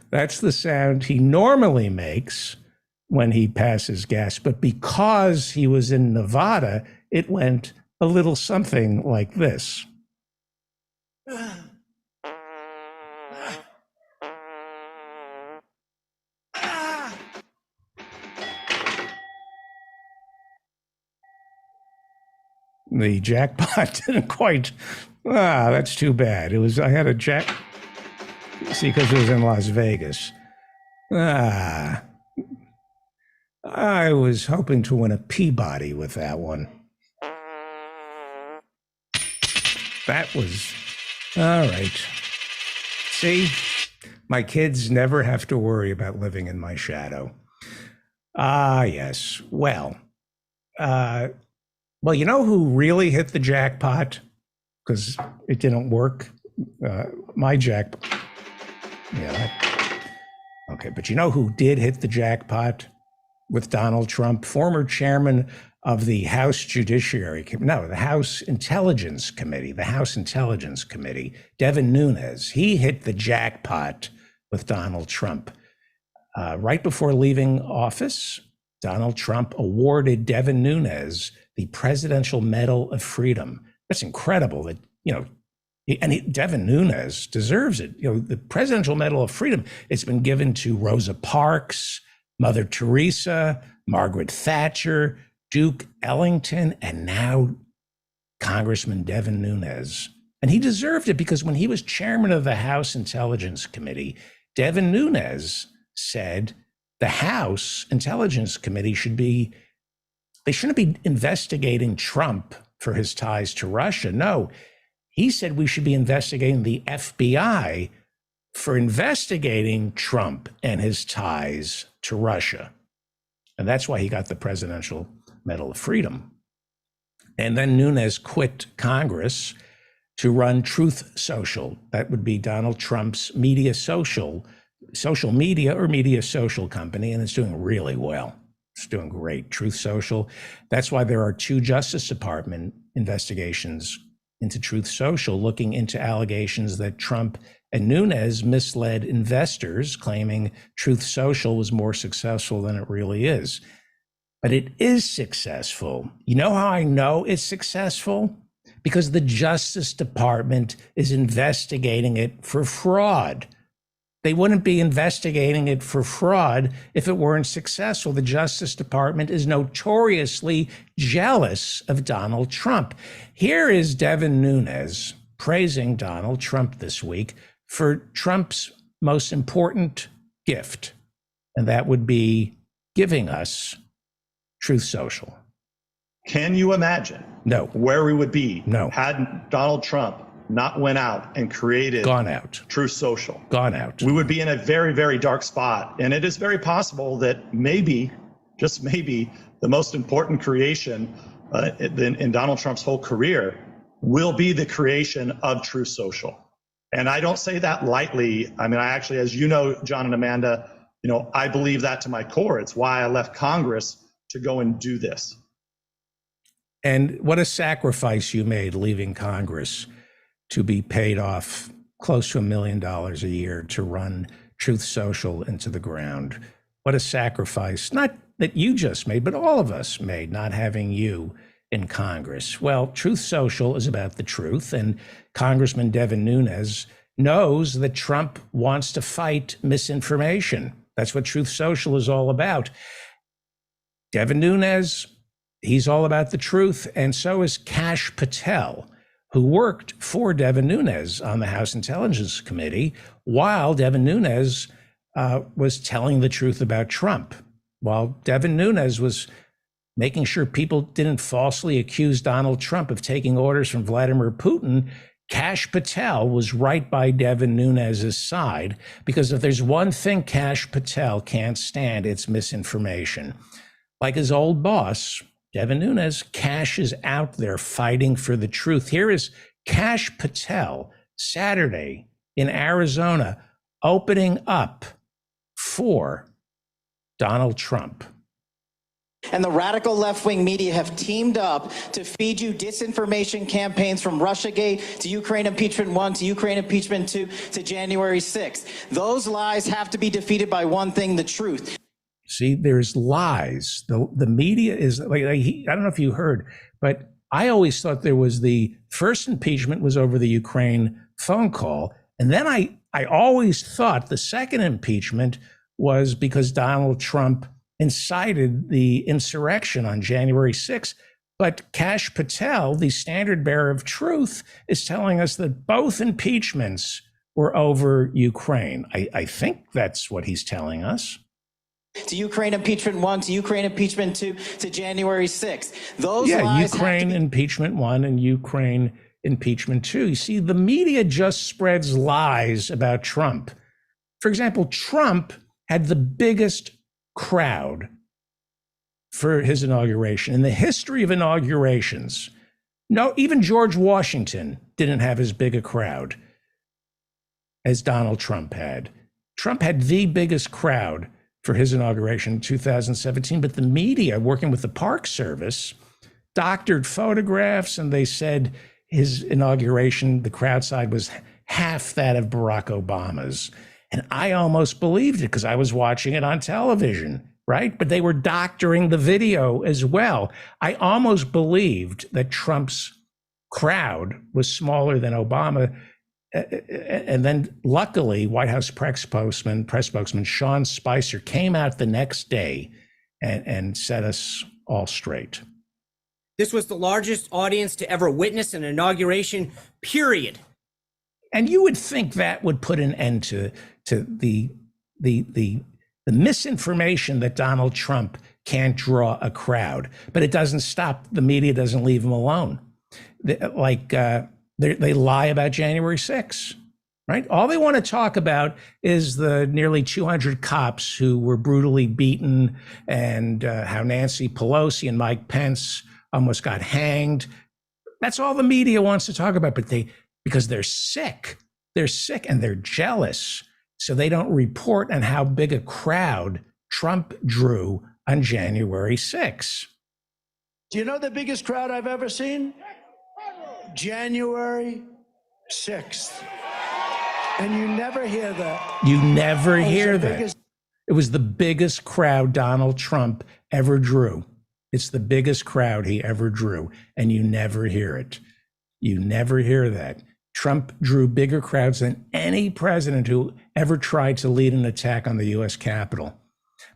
That's the sound he normally makes when he passes gas, but because he was in Nevada, it went a little something like this. The jackpot didn't quite, that's too bad. I had a see, because it was in Las Vegas. I was hoping to win a Peabody with that one. That was, all right. See, my kids never have to worry about living in my shadow. Yes. Well, you know who really hit the jackpot? Because it didn't work. My jackpot. Yeah. Okay, but you know who did hit the jackpot with Donald Trump? Former chairman of the House the House Intelligence Committee, Devin Nunes. He hit the jackpot with Donald Trump. Right before leaving office, Donald Trump awarded Devin Nunes the Presidential Medal of Freedom. That's incredible that, Devin Nunes deserves it. The Presidential Medal of Freedom, it's been given to Rosa Parks, Mother Teresa, Margaret Thatcher, Duke Ellington, and now Congressman Devin Nunes. And he deserved it because when he was chairman of the House Intelligence Committee, Devin Nunes said the House Intelligence Committee shouldn't be investigating Trump for his ties to Russia. No, he said we should be investigating the FBI for investigating Trump and his ties to Russia. And that's why he got the Presidential Medal of Freedom. And then Nunes quit Congress to run Truth Social. That would be Donald Trump's social media or media social company, and it's doing really well. It's doing great. Truth Social. That's why there are 2 Justice Department investigations into Truth Social looking into allegations that Trump and Nunes misled investors, claiming Truth Social was more successful than it really is. But it is successful. You know how I know it's successful? Because the Justice Department is investigating it for fraud. They wouldn't be investigating it for fraud if it weren't successful. The Justice Department is notoriously jealous of Donald Trump. Here is Devin Nunes praising Donald Trump this week for Trump's most important gift, and that would be giving us Truth Social. Can you imagine where we would be had Donald Trump not went out and created Truth Social? We would be in a very, very dark spot. And it is very possible that maybe, just maybe, the most important creation in Donald Trump's whole career will be the creation of Truth Social. And I don't say that lightly. I mean, I actually, as you know, John and Amanda, I believe that to my core. It's why I left Congress to go and do this. And what a sacrifice you made leaving Congress to be paid off close to $1 million a year to run Truth Social into the ground. What a sacrifice, not that you just made, but all of us made, not having you in Congress. Well, Truth Social is about the truth, and Congressman Devin Nunes knows that Trump wants to fight misinformation. That's what Truth Social is all about. Devin Nunes, he's all about the truth, and so is Kash Patel, who worked for Devin Nunes on the House Intelligence Committee while Devin Nunes was telling the truth about Trump. While Devin Nunes was making sure people didn't falsely accuse Donald Trump of taking orders from Vladimir Putin, Kash Patel was right by Devin Nunes' side, because if there's one thing Kash Patel can't stand, it's misinformation. Like his old boss, Devin Nunes, Kash is out there fighting for the truth. Here is Kash Patel Saturday in Arizona opening up for Donald Trump. And the radical left-wing media have teamed up to feed you disinformation campaigns from Russiagate to Ukraine impeachment 1 to Ukraine impeachment 2 to January 6th. Those lies have to be defeated by one thing, the truth. See, there's lies. The media is like I don't know if you heard, but I always thought there was the first impeachment was over the Ukraine phone call. And then I always thought the second impeachment was because Donald Trump incited the insurrection on January 6th. But Kash Patel, the standard bearer of truth, is telling us that both impeachments were over Ukraine. I think that's what he's telling us. To Ukraine impeachment 1 to Ukraine impeachment 2 to January 6th. Those lies Ukraine impeachment 1 and Ukraine impeachment 2. You see, the media just spreads lies about Trump. For example, Trump had the biggest crowd for his inauguration. In the history of inaugurations, no, even George Washington didn't have as big a crowd as Donald Trump had. Trump had the biggest crowd for his inauguration in 2017, but the media, working with the Park Service, doctored photographs, and they said his inauguration, the crowd side was half that of Barack Obama's. And I almost believed it because I was watching it on television, right? But they were doctoring the video as well. I almost believed that Trump's crowd was smaller than Obama. And then luckily, White House press spokesman Sean Spicer came out the next day and set us all straight. This was the largest audience to ever witness an inauguration, period. And you would think that would put an end to the misinformation that Donald Trump can't draw a crowd, but it doesn't stop. The media doesn't leave him alone. They lie about January 6th, right? All they want to talk about is the nearly 200 cops who were brutally beaten and how Nancy Pelosi and Mike Pence almost got hanged. That's all the media wants to talk about, but because they're sick and they're jealous. So they don't report on how big a crowd Trump drew on January 6th. Do you know the biggest crowd I've ever seen? January 6th. And you never hear that. You never hear that. It was the biggest crowd Donald Trump ever drew. It's the biggest crowd he ever drew, and you never hear it. You never hear that. Trump drew bigger crowds than any president who ever tried to lead an attack on the U.S. Capitol.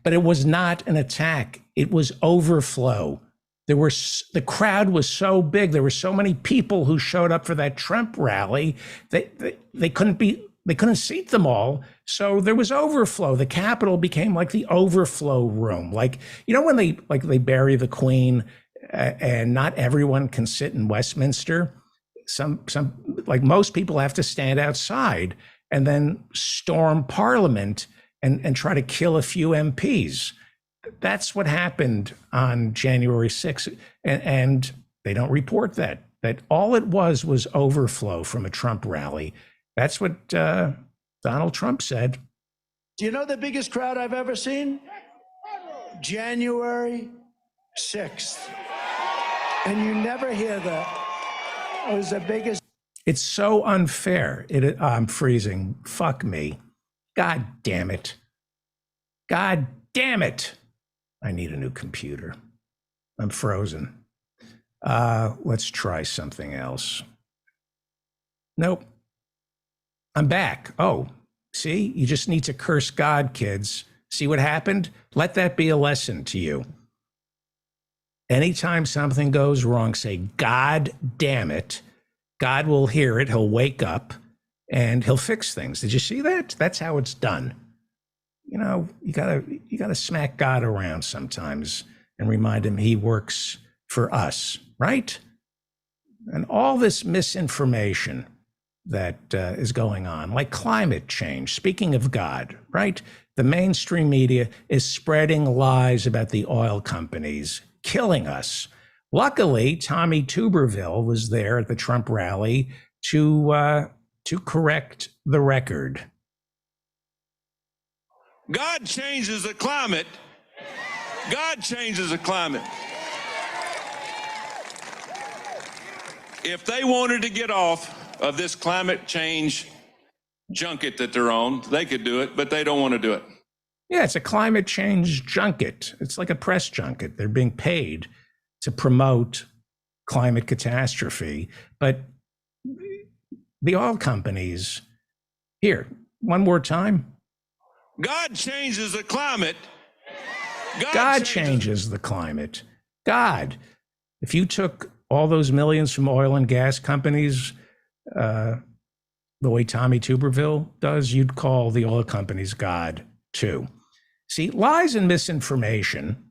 But it was not an attack. It was overflow. The crowd was so big. There were so many people who showed up for that Trump rally. They couldn't seat them all. So there was overflow. The Capitol became like the overflow room. Like, you know, when they bury the Queen and not everyone can sit in Westminster. Some, like most people have to stand outside and then storm Parliament and try to kill a few MPs. That's what happened on January 6th. And they don't report that all it was overflow from a Trump rally. That's what Donald Trump said. Do you know the biggest crowd I've ever seen? January 6th. And you never hear that. It was the biggest. It's so unfair. I'm freezing. Fuck me. God damn it. God damn it. I need a new computer. I'm frozen. Let's try something else. Nope. I'm back. Oh, see, you just need to curse God, kids. See what happened? Let that be a lesson to you. Anytime something goes wrong, say, God damn it. God will hear it. He'll wake up and he'll fix things. Did you see that? That's how it's done. You know, you gotta smack God around sometimes and remind him he works for us, right? And all this misinformation that is going on, like climate change, speaking of God, right? The mainstream media is spreading lies about the oil companies killing us. Luckily, Tommy Tuberville was there at the Trump rally to correct the record. God changes the climate. God changes the climate. If they wanted to get off of this climate change junket that they're on, they could do it, but they don't want to do it. Yeah, it's a climate change junket. It's like a press junket. They're being paid to promote climate catastrophe. But the oil companies, here, one more time. God changes the climate. God changes the climate. God, if you took all those millions from oil and gas companies, the way Tommy Tuberville does, you'd call the oil companies God too. See, lies and misinformation.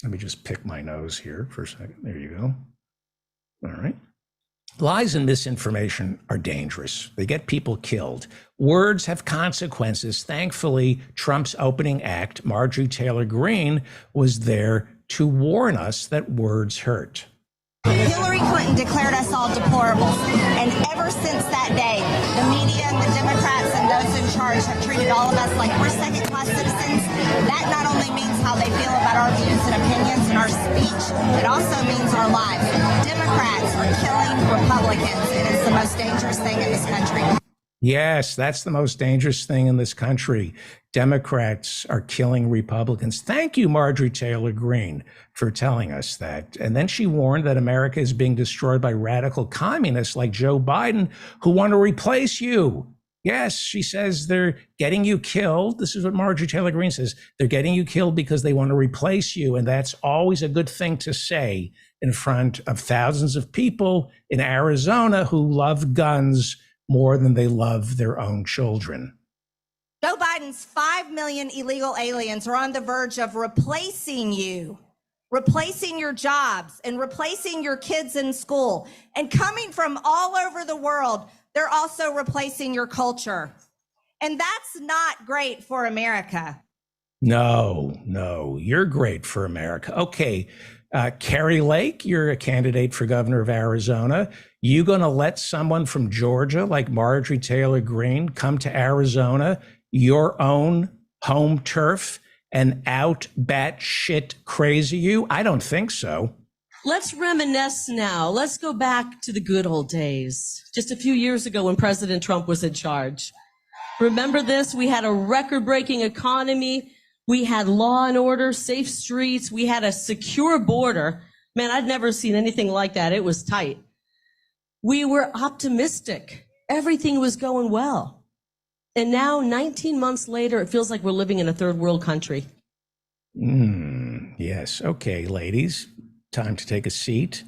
Let me just pick my nose here for a second. There you go. All right. Lies and misinformation are dangerous. They get people killed. Words have consequences. Thankfully, Trump's opening act, Marjorie Taylor Greene, was there to warn us that words hurt. Hillary Clinton declared us all deplorables, and ever since that day, the media and the Democrats and those in charge have treated all of us like we're second-class citizens. That not only means how they feel about our views and opinions and our speech, it also means our lives. Democrats are killing Republicans, and it's the most dangerous thing in this country. Yes, that's the most dangerous thing in this country. Democrats are killing Republicans. Thank you, Marjorie Taylor Greene, for telling us that. And then she warned that America is being destroyed by radical communists like Joe Biden, who want to replace you. Yes, she says they're getting you killed. This is what Marjorie Taylor Greene says. They're getting you killed because they want to replace you. And that's always a good thing to say in front of thousands of people in Arizona who love guns more than they love their own children. Joe Biden's 5 million illegal aliens are on the verge of replacing you, replacing your jobs, and replacing your kids in school. And coming from all over the world, they're also replacing your culture. And that's not great for America. No, you're great for America. Okay, Kari Lake, you're a candidate for governor of Arizona. You gonna let someone from Georgia like Marjorie Taylor Greene come to Arizona, your own home turf, and out batshit crazy you? I don't think so. Let's reminisce now. Let's go back to the good old days, just a few years ago when President Trump was in charge. Remember this? We had a record-breaking economy. We had law and order, safe streets. We had a secure border. Man, I'd never seen anything like that. It was tight. We were optimistic. Everything was going well. And now, 19 months later, it feels like we're living in a third world country. Yes. Okay, ladies, time to take a seat.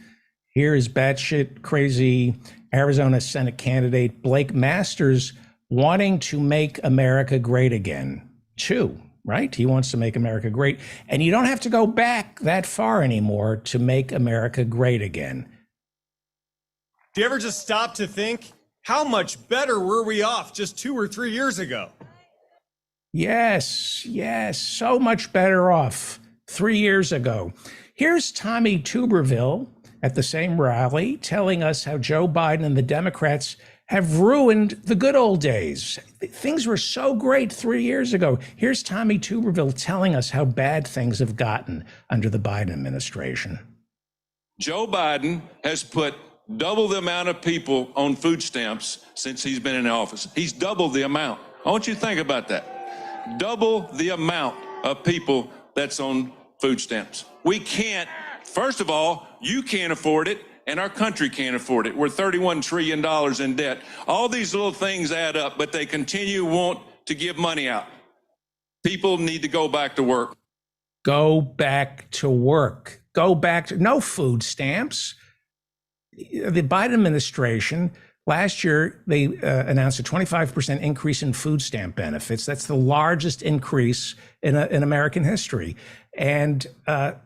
Here is batshit crazy Arizona Senate candidate Blake Masters wanting to make America great again. 2. right? He wants to make America great. And you don't have to go back that far anymore to make America great again. Do you ever just stop to think, how much better were we off just 2 or 3 years ago? Yes, so much better off 3 years ago. Here's Tommy Tuberville at the same rally telling us how Joe Biden and the Democrats have ruined the good old days. Things were so great 3 years ago. Here's Tommy Tuberville telling us how bad things have gotten under the Biden administration. Joe Biden has put double the amount of people on food stamps since he's been in office. He's doubled the amount. I want you to think about that. Double the amount of people that's on food stamps. We can't, first of all, you can't afford it, and our country can't afford it. We're $31 trillion in debt. All these little things add up, but they continue want to give money out. People need to go back to work. Go back to work. Go back to no food stamps. The Biden administration, last year, they announced a 25% increase in food stamp benefits. That's the largest increase in American history. And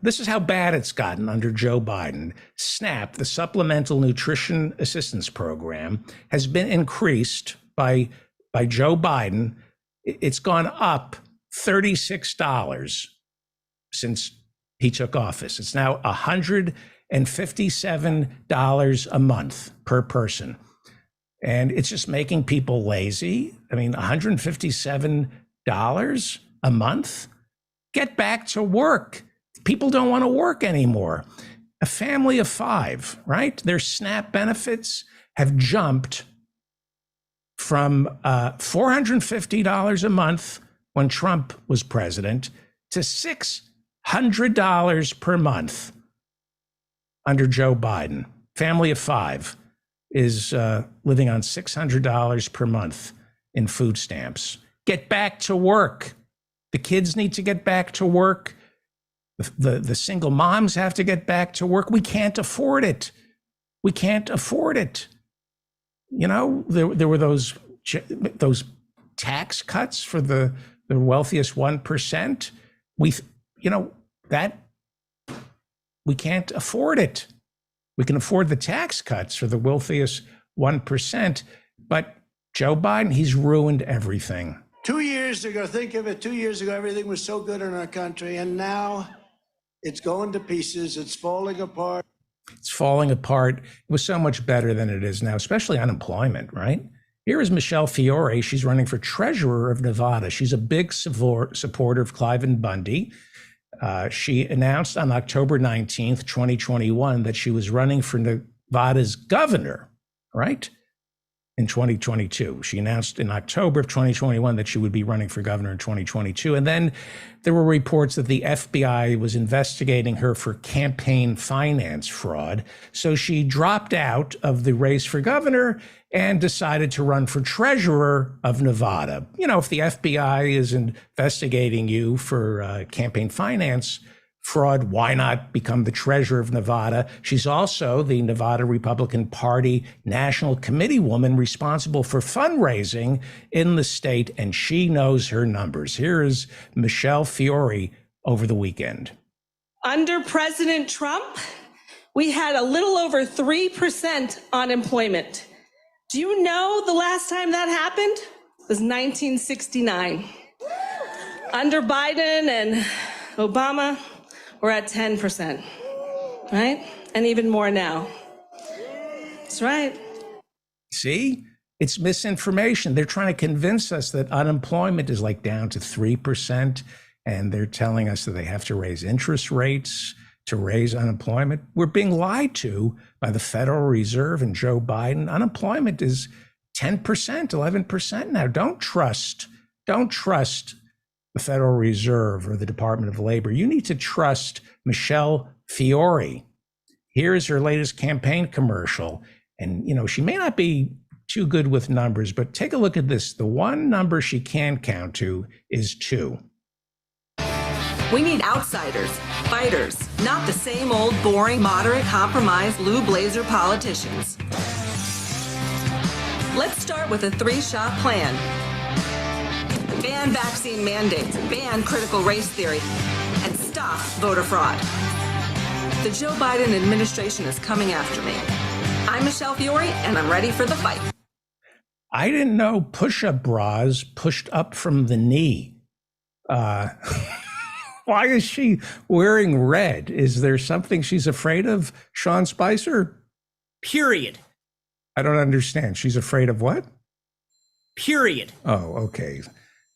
this is how bad it's gotten under Joe Biden. SNAP, the Supplemental Nutrition Assistance Program, has been increased by Joe Biden. It's gone up $36 since he took office. It's now $157 a month per person. And it's just making people lazy. I mean, $157 a month? Get back to work. People don't want to work anymore. A family of 5, right? Their SNAP benefits have jumped from $450 a month when Trump was president to $600 per month under Joe Biden. Family of 5 is living on $600 per month in food stamps. Get back to work. The kids need to get back to work. The single moms have to get back to work. We can't afford it. We can't afford it. You know, there were those tax cuts for the wealthiest 1%. We can't afford it. We can afford the tax cuts for the wealthiest 1%, but Joe Biden, he's ruined everything. 2 years ago, think of it, 2 years ago, everything was so good in our country, and now it's going to pieces. It's falling apart. It's falling apart. It was so much better than it is now, especially unemployment, right? Here is Michelle Fiore. She's running for treasurer of Nevada. She's a big supporter of Cliven Bundy. She announced on October 19th, 2021, that she was running for Nevada's governor, right? In 2022. She announced in October of 2021 that she would be running for governor in 2022. And then there were reports that the FBI was investigating her for campaign finance fraud. So she dropped out of the race for governor and decided to run for treasurer of Nevada. You know, if the FBI is investigating you for campaign finance fraud, why not become the treasurer of Nevada? She's also the Nevada Republican Party National Committee woman responsible for fundraising in the state, and she knows her numbers. Here is Michelle Fiore over the weekend. Under President Trump, we had a little over 3% unemployment. Do you know the last time that happened? It was 1969. Under Biden and Obama, we're at 10%, right? And even more now. That's right. See, it's misinformation. They're trying to convince us that unemployment is like down to 3%, and they're telling us that they have to raise interest rates to raise unemployment. We're being lied to by the Federal Reserve and Joe Biden. Unemployment is 10%, 11% now. Don't trust the Federal Reserve or the Department of Labor. You need to trust Michelle Fiore. Here is her latest campaign commercial. And, you know, she may not be too good with numbers, but take a look at this. The one number she can count to is 2. We need outsiders, fighters, not the same old boring, moderate, compromise, blue blazer politicians. Let's start with a 3-shot plan. ban vaccine mandates, ban critical race theory, and stop voter fraud. The Joe Biden administration is coming after me. I'm Michelle Fiore, and I'm ready for the fight. I didn't know push-up bras pushed up from the knee. Why is she wearing red? Is there something she's afraid of, Sean Spicer? Period. I don't understand. She's afraid of what? Period. Oh, okay.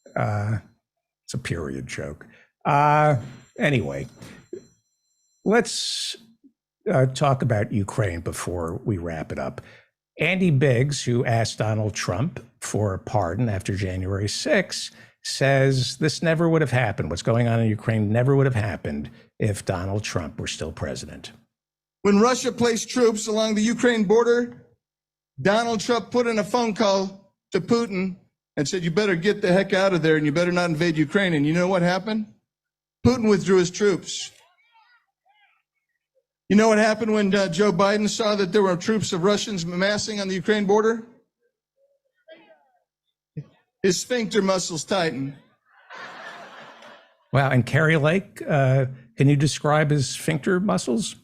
It's a period joke. Anyway, let's talk about Ukraine before we wrap it up. Andy Biggs, who asked Donald Trump for a pardon after January 6th, says this never would have happened. What's going on in Ukraine never would have happened if Donald Trump were still president. When Russia placed troops along the Ukraine border, Donald Trump put in a phone call to Putin and said, you better get the heck out of there and you better not invade Ukraine. And you know what happened? Putin withdrew his troops. You know what happened when Joe Biden saw that there were troops of Russians amassing on the Ukraine border? His sphincter muscles tightened. Wow. And Carrie Lake, can you describe his sphincter muscles?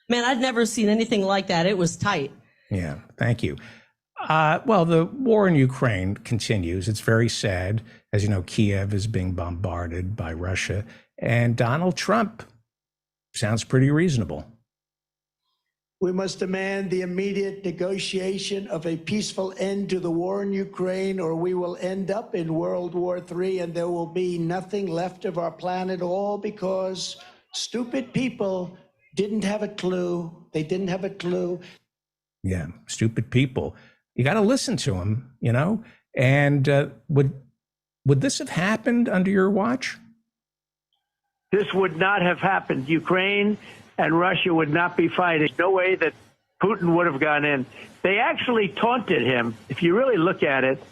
Man, I'd never seen anything like that. It was tight. Yeah, thank you. Well, the war in Ukraine continues. It's very sad. As you know, Kiev is being bombarded by Russia. And Donald Trump sounds pretty reasonable. We must demand the immediate negotiation of a peaceful end to the war in Ukraine, or we will end up in World War III, and there will be nothing left of our planet, all because stupid people didn't have a clue. They didn't have a clue. Yeah, stupid people. You got to listen to them, you know? And would this have happened under your watch? This would not have happened. Ukraine and Russia would not be fighting. No way that Putin would have gone in. They actually taunted him. If you really look at it,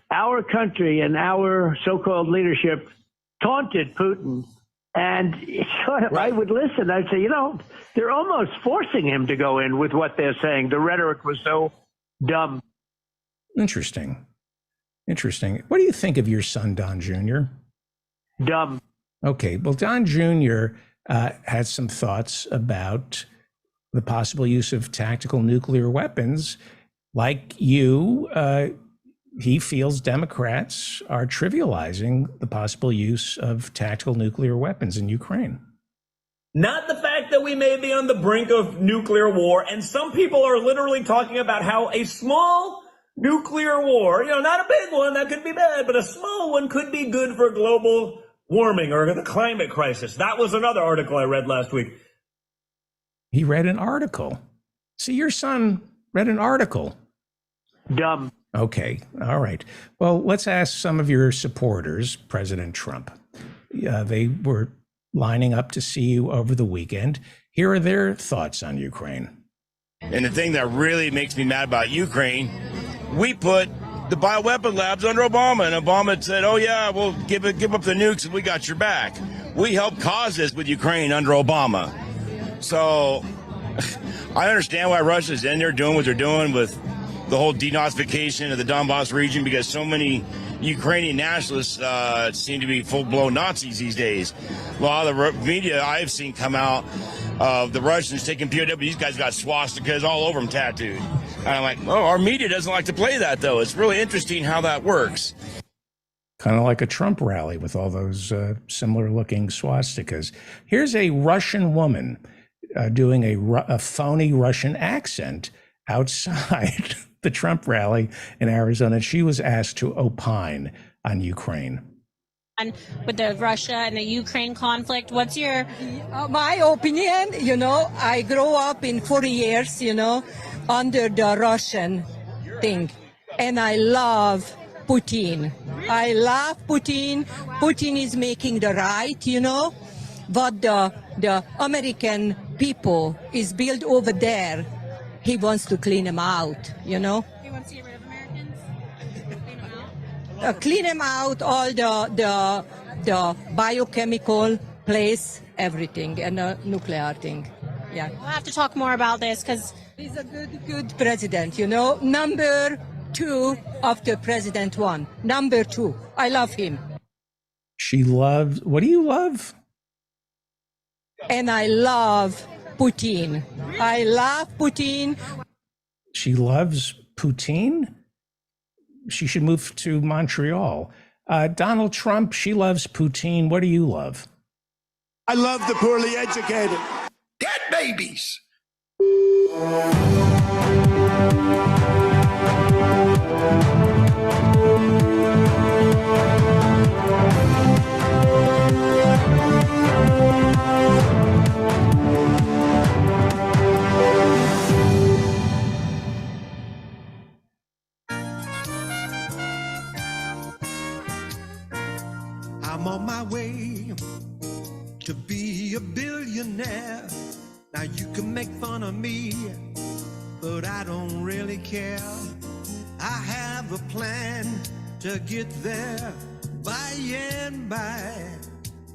our country and our so-called leadership taunted Putin. And sort of, I would listen. I'd say, you know, they're almost forcing him to go in with what they're saying. The rhetoric was so dumb. Interesting. What do you think of your son, Don Jr.? Dumb. Okay, well, Don Jr. Had some thoughts about the possible use of tactical nuclear weapons. Like you, he feels Democrats are trivializing the possible use of tactical nuclear weapons in Ukraine. Not the fact that we may be on the brink of nuclear war, and some people are literally talking about how a small nuclear war, you know, not a big one, that could be bad, but a small one could be good for global warming or the climate crisis. That was another article I read last week. He read an article. See, your son read an article. Dumb. Okay, all right. Well, let's ask some of your supporters, President Trump. They were lining up to see you over the weekend. Here are their thoughts on Ukraine. And the thing that really makes me mad about Ukraine, we put the bioweapon labs under Obama, and Obama said, oh yeah, we'll give up the nukes and we got your back. We helped cause this with Ukraine under Obama. So I understand why Russia's in there doing what they're doing with the whole denazification of the Donbass region, because so many Ukrainian nationalists seem to be full-blown Nazis these days. A lot of the media I've seen come out of the Russians taking POW, these guys got swastikas all over them tattooed. And I'm like, oh, our media doesn't like to play that, though. It's really interesting how that works. Kind of like a Trump rally with all those similar-looking swastikas. Here's a Russian woman doing a phony Russian accent outside the Trump rally in Arizona. She was asked to opine on Ukraine. With the Russia and the Ukraine conflict, what's your... My opinion, you know, I grew up in 40 years, you know, under the Russian thing. And I love Putin. I love Putin. Putin is making the right, you know, but the American people is built over there. He wants to clean them out, you know. He wants to get rid of Americans? Clean them out, all the biochemical place, everything, and the nuclear thing. Yeah. We'll have to talk more about this because he's a good president, you know. Number two of the President one. Number two. I love him. She loves, what do you love? And I love Putin. I love Putin. She loves Putin? She should move to Montreal. Donald Trump, she loves Putin. What do you love? I love the poorly educated. Dead babies. I'm on my way to be a billionaire. Now you can make fun of me, but I don't really care. I have a plan to get there by and by,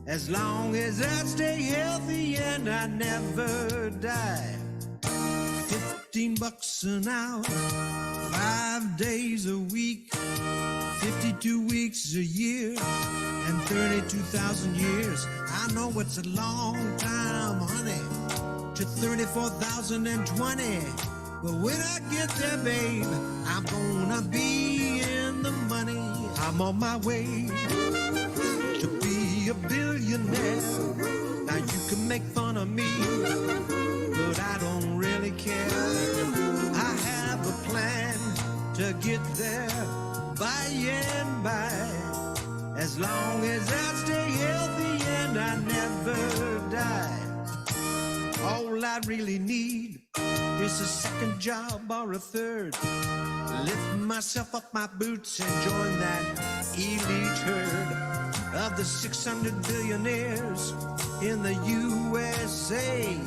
as long as I stay healthy and I never die. $15 an hour, 5 days a week, 52 weeks a year, and 32,000 years. I know it's a long time, honey, to 34,020. But when I get there, babe, I'm gonna be in the money. I'm on my way to be a billionaire. Now you can make fun of me, but I don't really care. I have a plan to get there by and by, as long as I stay healthy and I never die. All I really need is a second job or a third. Lift myself up my boots and join that elite herd of the 600 billionaires in the USA,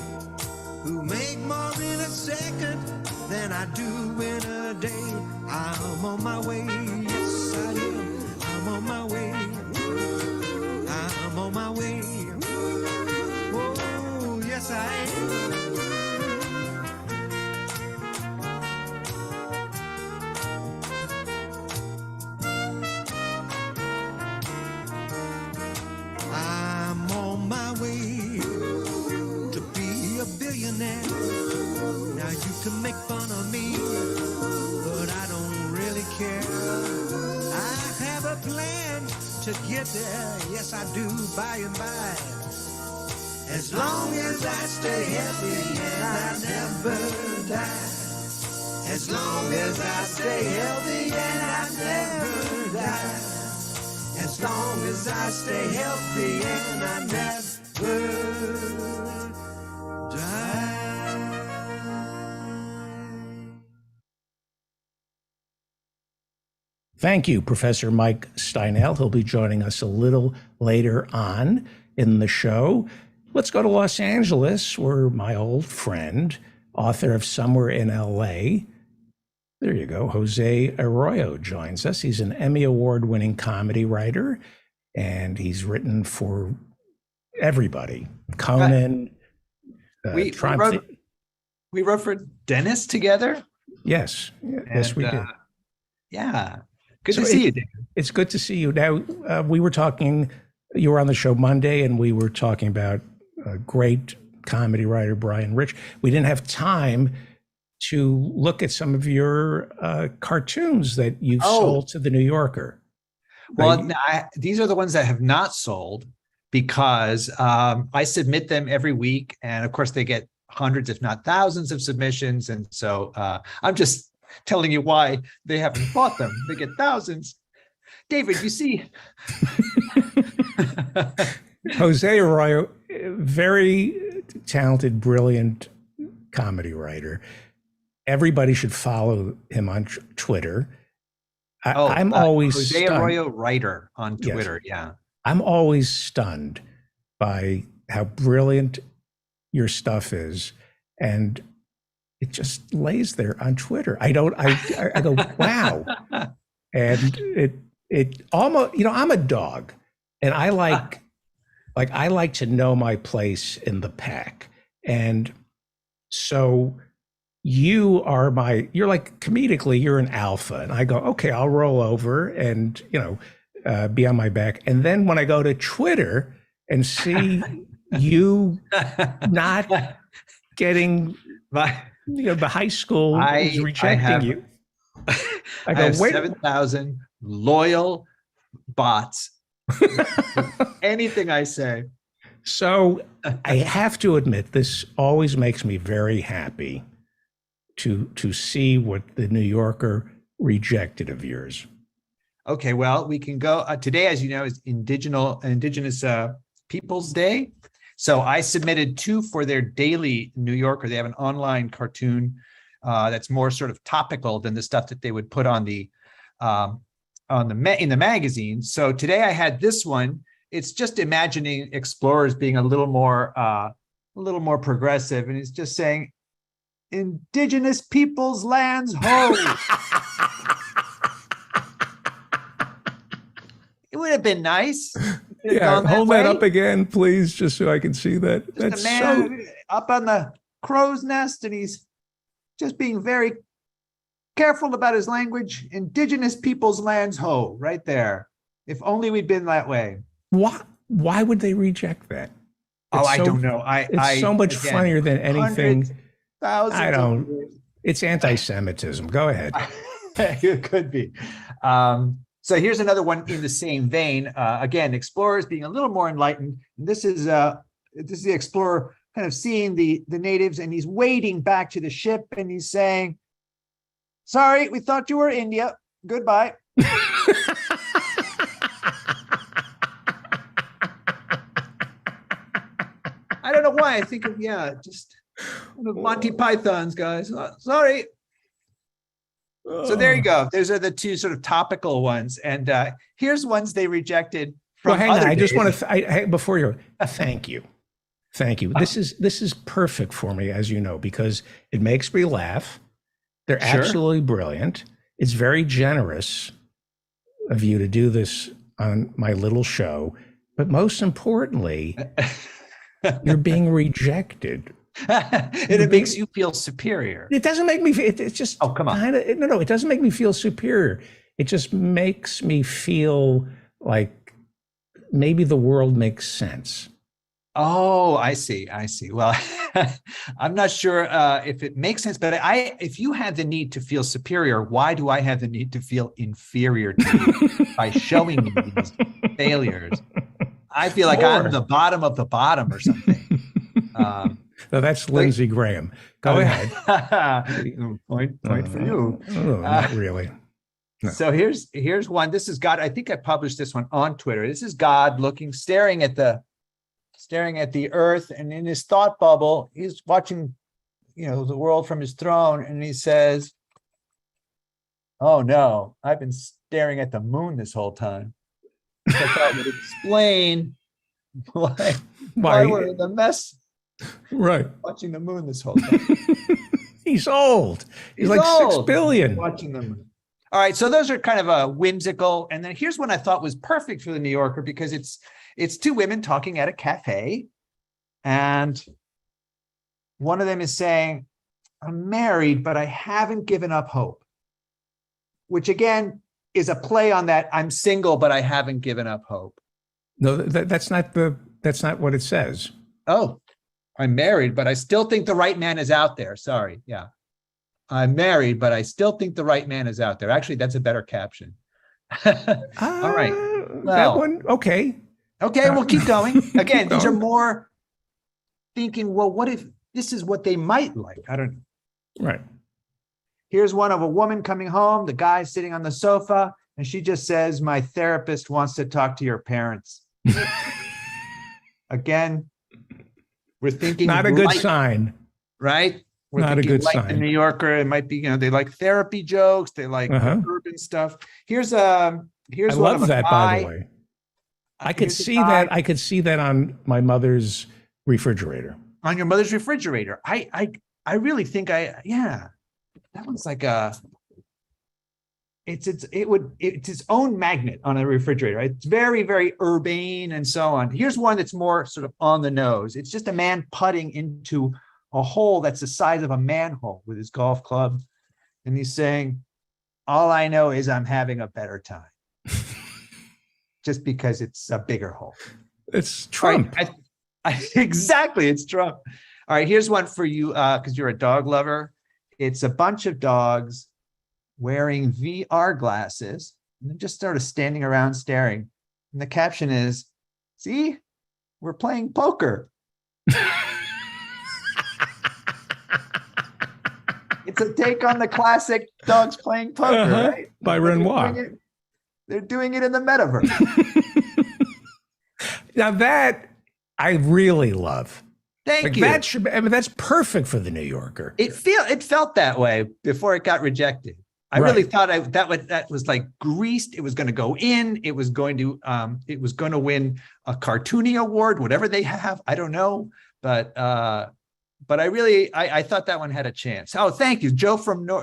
who make more in a second than I do in a day. I'm on my way, yes I am. I'm on my way. I'm on my way. Oh, yes I am. I'm on my way to be a billionaire. Now you can make fun of me, but I don't really care. I have a plan to get there, yes I do, by and by, as long as I stay healthy and I never die. As long as I stay healthy and I never die. As long as I stay healthy and I never die. Thank you, Professor Mike Steinel. He'll be joining us a little later on in the show. Let's go to Los Angeles, where my old friend, author of Somewhere in L.A., there you go, Jose Arroyo joins us. He's an Emmy Award-winning comedy writer, and he's written for everybody. Conan, we wrote for Dennis together? Yes. Yes, we did. Yeah. Good to see you, David. It's good to see you. Now, we were talking, you were on the show Monday, and we were talking about a great comedy writer, Brian Rich. We didn't have time to look at some of your cartoons that you've sold to The New Yorker. Well, these are the ones that have not sold, because I submit them every week. And of course, they get hundreds, if not thousands of submissions. And so I'm just telling you why they haven't bought them. They get thousands. David, you see. Jose Arroyo, very talented, brilliant comedy writer. Everybody should follow him on Twitter. I'm always Jose stunned. Arroyo writer on Twitter. Yes. Yeah. I'm always stunned by how brilliant your stuff is. And it just lays there on Twitter. I go, wow. And it almost, I'm a dog, and I like to know my place in the pack. And so you're like comedically, you're an alpha. And I go, okay, I'll roll over and, be on my back. And then when I go to Twitter and see you not getting, the high school is rejecting you. I have 7,000 loyal bots. Anything I say. So I have to admit, this always makes me very happy to see what the New Yorker rejected of yours. Okay, well, we can go. Today, as you know, is Indigenous Peoples Day. So I submitted 2 for their daily New Yorker. They have an online cartoon that's more sort of topical than the stuff that they would put on the in the magazine. So today I had this one. It's just imagining explorers being a little more progressive, and it's just saying, "Indigenous peoples' lands, ho!" It would have been nice. Yeah, hold that up again, please, just so I can see that. Just That's a man up on the crow's nest, and he's just being very careful about his language. Indigenous peoples' lands, ho, right there. If only we'd been that way. Why would they reject that? I don't know. It's so much funnier than anything. Thousands. I don't. It's anti-Semitism. Go ahead. It could be. So here's another one in the same vein. Again, explorers being a little more enlightened. And this is the explorer kind of seeing the natives, and he's wading back to the ship, and he's saying, "Sorry, we thought you were India. Goodbye." I don't know why I think of just one of Monty Python's guys. Sorry. So there you go. Those are the 2 sort of topical ones, and here's ones they rejected. Well, hang on. I just want to before you go, thank you. This is perfect for me, as you know, because it makes me laugh. They're absolutely brilliant. It's very generous of you to do this on my little show, but most importantly, you're being rejected. And it makes you feel superior. It doesn't make me. It's just. Oh, come on. No. It doesn't make me feel superior. It just makes me feel like maybe the world makes sense. Oh, I see. Well, I'm not sure if it makes sense, but if you had the need to feel superior, why do I have the need to feel inferior to you by showing me these failures? I feel like I'm the bottom of the bottom or something. No, that's Lindsey Graham. Go ahead. Point for you. Oh, not really. No. So here's one. This is God. I think I published this one on Twitter. This is God staring at the earth, and in his thought bubble, he's watching, the world from his throne, and he says, "Oh no, I've been staring at the moon this whole time." Which I thought would explain why we're in the mess. Right. Watching the moon this whole time. He's old. He's like old. 6 billion. Watching the moon. All right. So those are kind of a whimsical. And then here's one I thought was perfect for the New Yorker, because it's 2 women talking at a cafe. And one of them is saying, "I'm married, but I haven't given up hope." Which again is a play on that I'm single, but I haven't given up hope. No, that's not what it says. Oh. I'm married, but I still think the right man is out there. Sorry. Yeah. I'm married, but I still think the right man is out there. Actually, that's a better caption. All right. Well, that one. Okay. Okay. We'll keep going. Again, these are more thinking, well, what if this is what they might like? I don't know. Right. Here's one of a woman coming home. The guy's sitting on the sofa, and she just says, "My therapist wants to talk to your parents." Again, we're thinking not a good sign, right? We're not a good like sign. The New Yorker, it might be, they like therapy jokes, they like urban stuff. Here's I love that, by the way. I could see that. I could see that on my mother's refrigerator. On your mother's refrigerator, I really think that one's like it's its own magnet on a refrigerator. It's very, very urbane and so on. Here's one that's more sort of on the nose. It's just a man putting into a hole that's the size of a manhole with his golf club. And he's saying, all I know is I'm having a better time. Just because it's a bigger hole. It's Trump. Exactly, it's Trump. All right, here's one for you because you're a dog lover. It's a bunch of dogs wearing VR glasses and they're just sort of standing around staring. And the caption is, see, we're playing poker. It's a take on the classic dogs playing poker, right? By Renoir. They're doing it in the metaverse. Now that I really love. Thank you. That should, I mean, that's perfect for the New Yorker. It felt that way before it got rejected. I really thought that was like greased. It was going to go in. It was going to win a Cartooning Award, whatever they have. I don't know, but I thought that one had a chance. Oh, thank you, Joe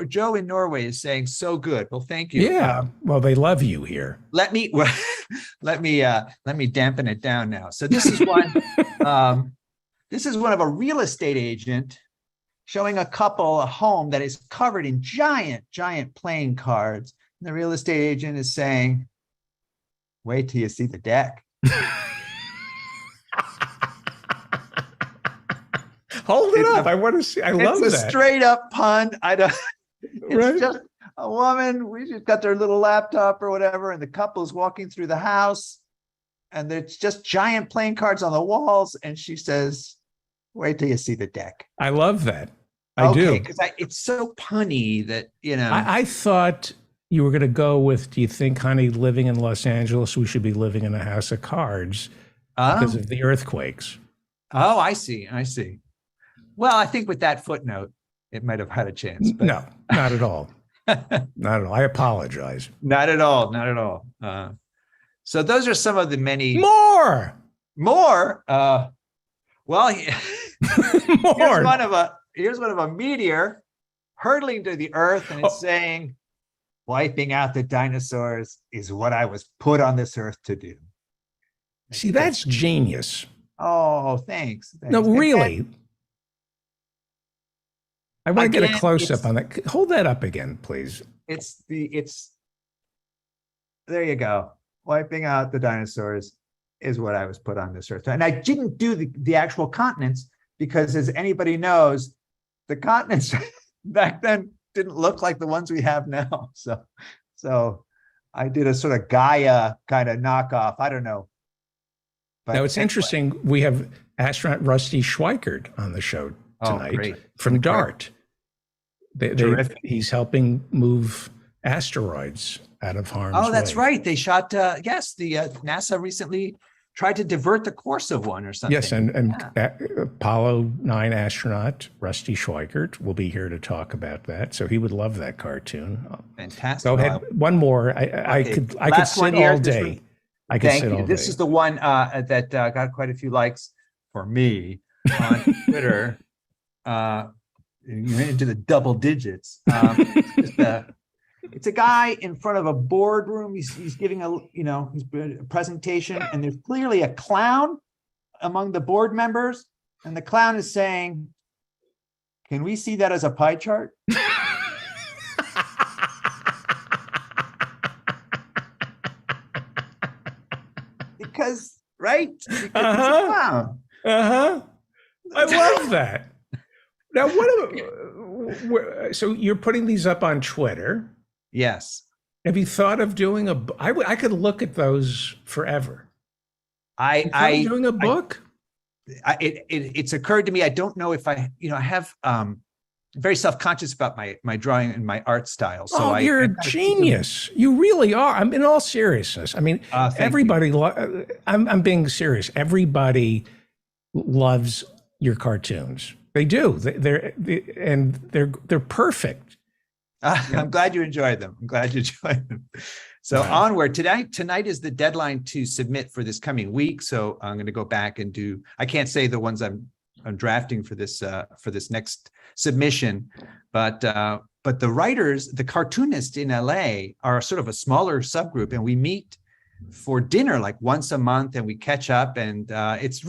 Joe in Norway is saying so good. Well, thank you. Yeah, well, they love you here. Let me dampen it down now. So this is one. This is one of a real estate agent showing a couple a home that is covered in giant playing cards. And the real estate agent is saying, "Wait till you see the deck." Hold it up. I want to see. I love that. It's a straight up pun. It's just a woman. We just got their little laptop or whatever, and the couple's walking through the house, and there's just giant playing cards on the walls. And she says, "Wait till you see the deck." I love that. I do. Because it's so punny that, you know. I thought you were going to go with, do you think, honey, living in Los Angeles, we should be living in a house of cards because of the earthquakes? Oh, I see. Well, I think with that footnote, it might have had a chance. But... No, not at all. Not at all. I apologize. Not at all. So those are some of the many more. Well, more. Here's one of a meteor hurtling to the earth, and it's saying, "Wiping out the dinosaurs is what I was put on this earth to do." See, that's genius. Oh, thanks. No, really. I want to get a close up on that. Hold that up again, please. There you go. Wiping out the dinosaurs is what I was put on this earth. And I didn't do the actual continents because, as anybody knows, the continents back then didn't look like the ones we have now. So I did a sort of Gaia kind of knockoff. I don't know. But now it's interesting. We have astronaut Rusty Schweickart on the show tonight from DART. He's helping move asteroids out of harm's way. Oh, that's right. They shot, NASA recently tried to divert the course of one or something. Yes, and Apollo 9 astronaut Rusty Schweickart will be here to talk about that. So he would love that cartoon. Fantastic. Go ahead. One more. I could sit all day. Thank you. This is the one that got quite a few likes for me on Twitter. Into the double digits. It's a guy in front of a boardroom. He's giving a presentation, and there's clearly a clown among the board members, and the clown is saying, "Can we see that as a pie chart?" Because it's a clown. I love that. Now, so you're putting these up on Twitter? Yes. Have you thought of doing I could look at those forever. Doing a book? It's occurred to me. I don't know if I have very self-conscious about my drawing and my art style. So you're a genius. You really are. I'm in all seriousness. I mean, everybody. I'm being serious. Everybody loves your cartoons. They do. They're perfect. I'm glad you enjoyed them. So onward. Tonight is the deadline to submit for this coming week. So I'm going to go back and do. I can't say the ones I'm drafting for this next submission, but the writers, the cartoonists in LA are sort of a smaller subgroup, and we meet for dinner like once a month, and we catch up, and it's.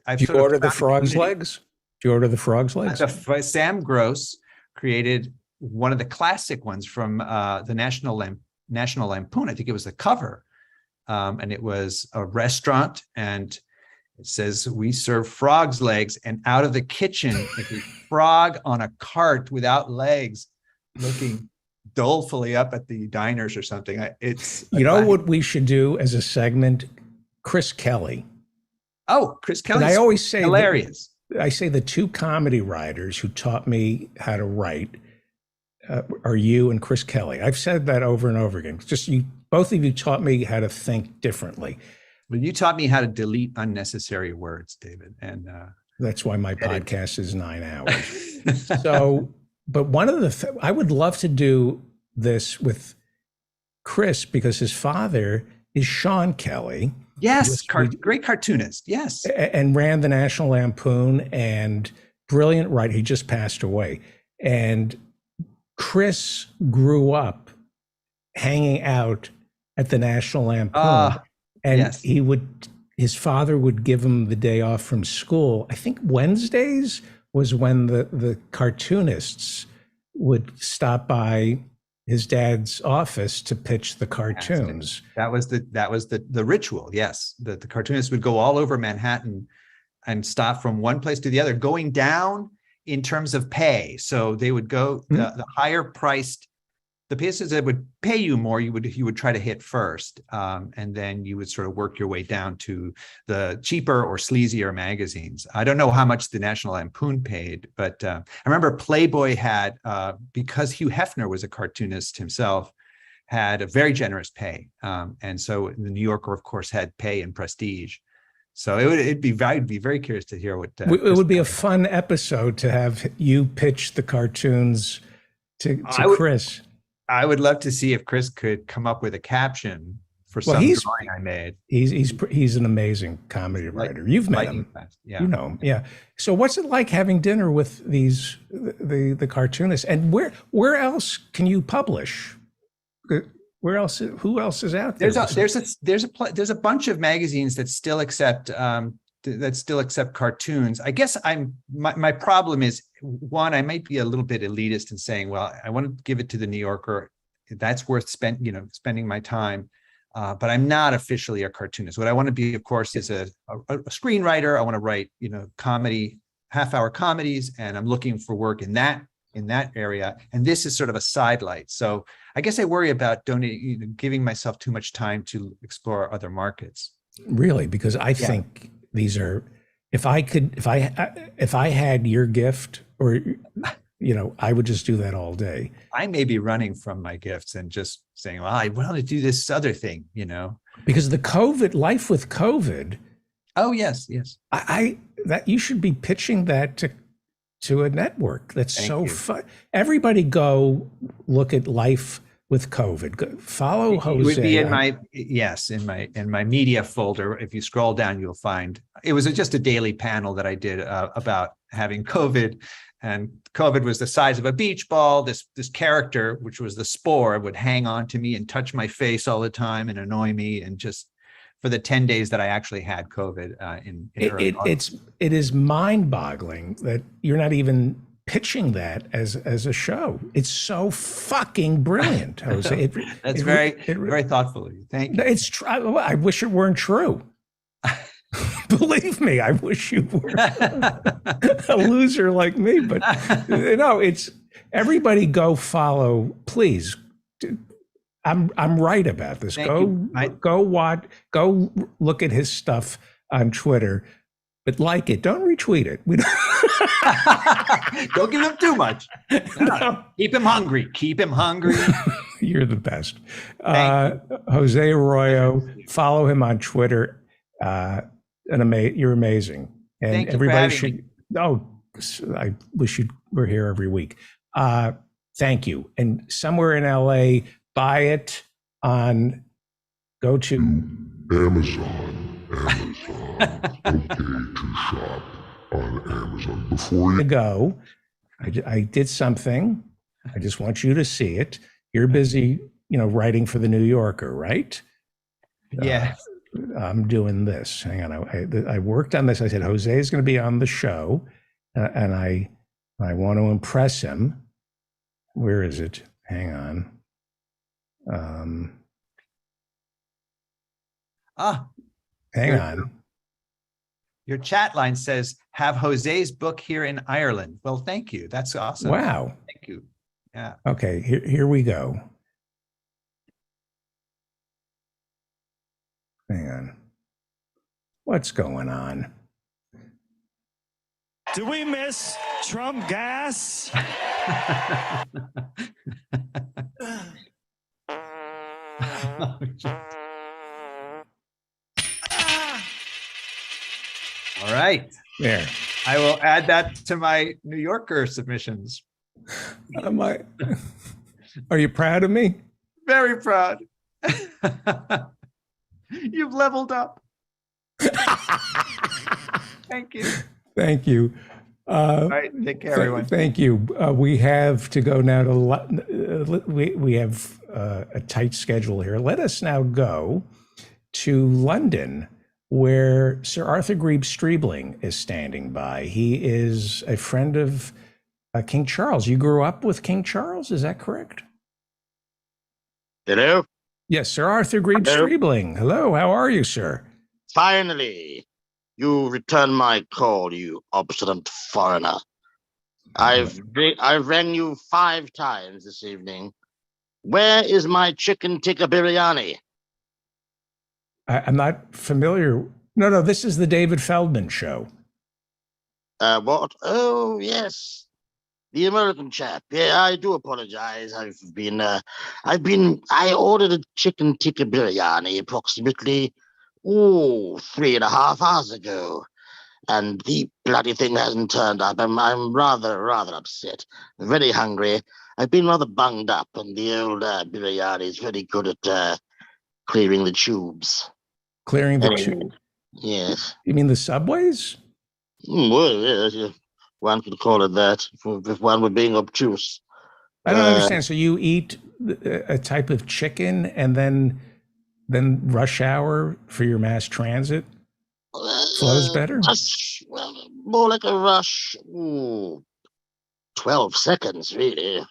I've ordered the frog's legs. you order the frog's legs? Sam Gross created one of the classic ones from the National Lampoon. I think it was the cover. And it was a restaurant, and it says, "We serve frog's legs," and out of the kitchen, like a frog on a cart without legs, looking dolefully up at the diners or something. What we should do as a segment? Chris Kelly. Oh, Chris Kelly. And I always say hilarious. I say the two comedy writers who taught me how to write are you and Chris Kelly. I've said that over and over again. Just you, both of you taught me how to think differently. Well, you taught me how to delete unnecessary words, David, and that's why my podcast is 9 hours. So, but one of the I would love to do this with Chris because his father is Sean Kelly. Yes, great cartoonist. Yes, and ran the National Lampoon and brilliant writer. He just passed away, and Chris grew up hanging out at the National Lampoon, and yes. his father would give him the day off from school. I think Wednesdays was when the cartoonists would stop by his dad's office to pitch the cartoons. That was the ritual. Yes, the cartoonists would go all over Manhattan and stop from one place to the other, going down in terms of pay. So they would go the higher priced, the places that would pay you more, you would try to hit first, and then you would sort of work your way down to the cheaper or sleazier magazines. I don't know how much the National Lampoon paid, but I remember Playboy had, because Hugh Hefner was a cartoonist himself, had a very generous pay, and so the New Yorker, of course, had pay and prestige. So I'd be very curious to hear what. It would be a fun episode to have you pitch the cartoons to Chris. I would love to see if Chris could come up with a caption for some drawing I made. He's an amazing comedy writer. You've met him. Yeah. You know him. Yeah. So what's it like having dinner with the cartoonists? And where else can you publish? Where else? Who else is out there? There's a bunch of magazines that still accept cartoons. I guess my problem is, one, I might be a little bit elitist in saying, well, I want to give it to the New Yorker. That's worth spending my time. But I'm not officially a cartoonist. What I want to be, of course, is a screenwriter. I want to write, comedy, half-hour comedies, and I'm looking for work in that area. And this is sort of a sidelight. So I guess I worry about giving myself too much time to explore other markets. Really, because I think these are, if I had your gift, or, I would just do that all day. I may be running from my gifts and just saying, well, I want to do this other thing, Because the life with COVID. Oh, yes. That you should be pitching that to a network. That's so fun. Everybody go look at life with COVID. Follow Jose. It would be in my media folder. If you scroll down, you'll find it was just a daily panel that I did about having COVID, and COVID was the size of a beach ball. This character, which was the spore, would hang on to me and touch my face all the time and annoy me, and just for the 10 days that I actually had COVID it is mind-boggling that you're not even pitching that as a show. It's so fucking brilliant, Jose. That's very thoughtful of you. Thank you. It's I wish it weren't true. Believe me, I wish you were a loser like me. But it's everybody go follow, please. I'm right about this. Go look at his stuff on Twitter, but like it. Don't retweet it. We don't give him too much. No. Keep him hungry. You're the best. Jose Arroyo, follow him on Twitter. You're amazing. And thank you everybody for having me. I wish you were here every week. Thank you. And somewhere in LA, buy it go to Amazon. Okay to shop on Amazon. Before you go, I did something. I just want you to see it. You're busy, writing for the New Yorker, right? Yeah. I'm doing this. Hang on. I worked on this. I said, Jose is going to be on the show. and I want to impress him. Where is it? Hang on. Hang on. Your chat line says, have Jose's book here in Ireland. Well, thank you. That's awesome. Wow. Thank you. Yeah. Okay, here we go. Hang on. What's going on? Do we miss Trump gas? All right. There. I will add that to my New Yorker submissions. Are you proud of me? Very proud. You've leveled up. Thank you. Thank you. All right, take care, everyone. Thank you. We have to go now to, we have a tight schedule here. Let us now go to London, where Sir Arthur Grebe Streebling is standing by. He is a friend of King Charles. You grew up with King Charles, is that correct? Hello? Yes, Sir Arthur Grebe Streebling. Hello, how are you, sir? Finally, you returned my call, you obstinate foreigner. I've rang you 5 times this evening. Where is my chicken tikka biryani? I'm not familiar. No, this is the David Feldman show. What? Oh, yes. The American chap. Yeah, I do apologize. I ordered a chicken tikka biryani approximately, 3.5 hours ago. And the bloody thing hasn't turned up. I'm rather upset. Very hungry. I've been rather bunged up, and the old biryani is very good at clearing the tubes. Clearing the tube? Yes. You mean the subways? Well, yes, one could call it that, if one were being obtuse. I don't understand. So you eat a type of chicken and then rush hour for your mass transit flows better? More like a rush. 12 seconds, really.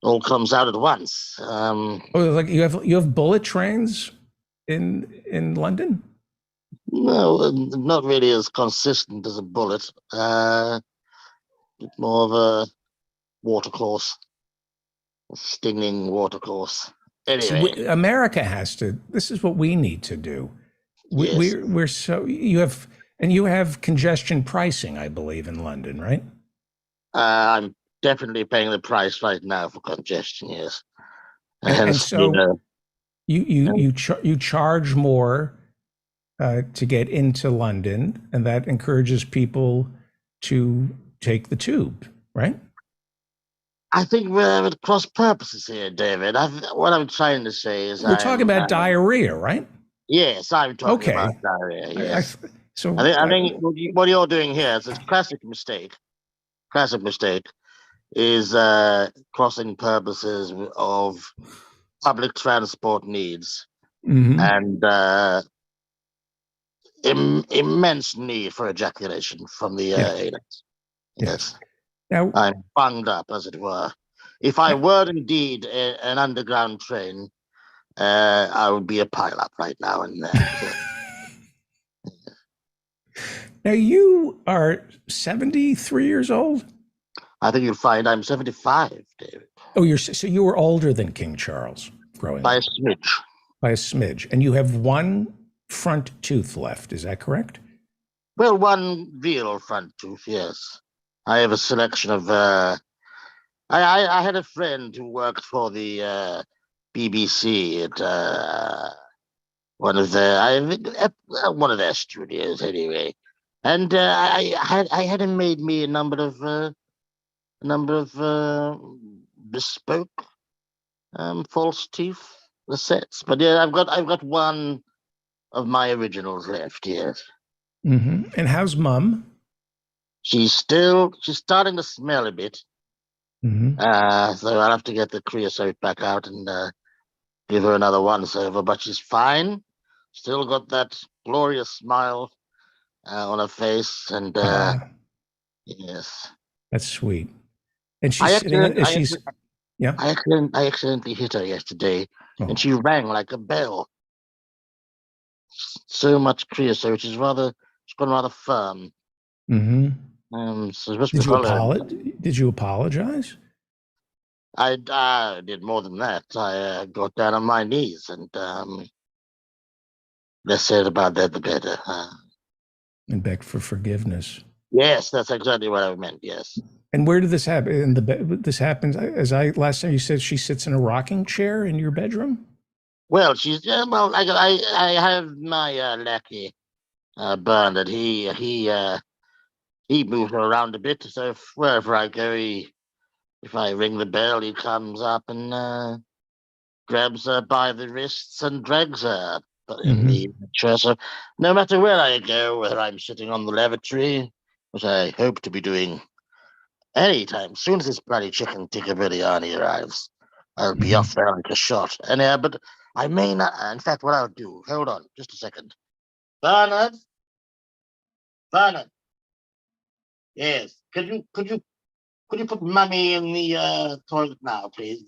All comes out at once. Like you have bullet trains in London? No, not really as consistent as a bullet. More of a watercourse, a stinging watercourse. Anyway, So America has to. This is what we need to do. We're so you have congestion pricing, I believe, in London, right? I'm definitely paying the price right now for congestion. Yes, And so you charge more to get into London, and that encourages people to take the tube, right? I think we're at cross purposes here, David. What I'm trying to say is We're talking about diarrhea, right? Yes, I'm talking about diarrhea. Yes. I think what you're doing here is a classic mistake. Classic mistake is crossing purposes of public transport needs and immense need for ejaculation from the anus. Yes. Now I'm bunged up, as it were. If I were indeed an underground train, I would be a pileup right now and there. Now you are 73 years old? I think you'll find I'm 75, David. Oh, so you were older than King Charles growing up? By a smidge. By a smidge. And you have one front tooth left, is that correct? Well, one real front tooth, yes. I have a selection of... I had a friend who worked for the BBC at one of their studios, anyway. And I had him made me a number of bespoke false teeth sets. But yeah, I've got one of my originals left. Yes. Mm-hmm. And how's Mum? She's starting to smell a bit. Mm-hmm. So I'll have to get the creosote back out and give her another once over. But she's fine. Still got that glorious smile on her face, and Yes. That's sweet. And I she's sitting. Yeah. I accidentally hit her yesterday, Oh. and she rang like a bell. So much creosote. She's gone rather firm. Mm-hmm. So supposed to Did be you followed. Did you apologize? I did more than that. I got down on my knees and less said about that, the better. And begged for forgiveness. Yes, that's exactly what I meant. Yes. And where did this happen? This happens last time you said she sits in a rocking chair in your bedroom. Well, I have my lackey Bernard. He moves her around a bit. So wherever I go, if I ring the bell, he comes up and grabs her by the wrists and drags her in the chair. So no matter where I go, whether I'm sitting on the lavatory, which I hope to be doing anytime, soon as this bloody chicken tikka biryani arrives, I'll be off there like a shot. And but I may not. In fact, what I'll do. Hold on, just a second. Bernard. Yes. Could you put Mummy in the toilet now, please?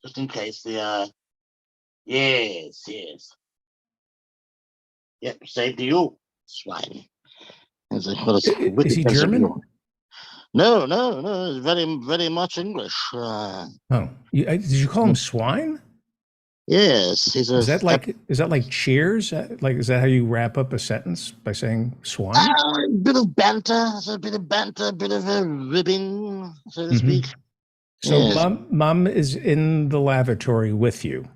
Just in case the Yes. Yep. Same to you, swine. Is he German? No. It's very, very much English. Did you call him swine? Yes, is that like cheers? Is that how you wrap up a sentence by saying swine? A bit of banter, a bit of ribbing, so to speak. So yes. Mum is in the lavatory with you.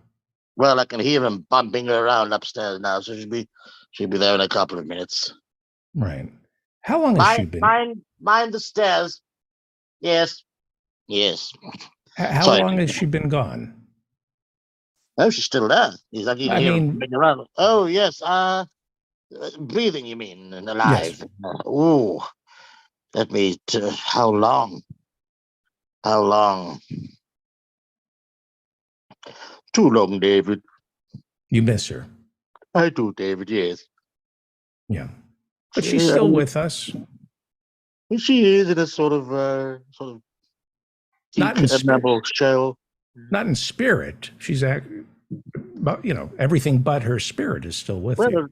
Well, I can hear him bumping her around upstairs now, so she'll be there in a couple of minutes. Right. How long has she been? Mind the stairs. Yes. How long has she been gone? Oh, she's still there. He's like around. Oh, yes. Breathing, you mean, and alive? Yes. Oh, that means how long? How long? Too long, David. You miss her. I do, David. Yes. Yeah, but she's still with us. She is in a sort of not in spirit. Shell. Not in spirit. She's but everything but her spirit is still with you.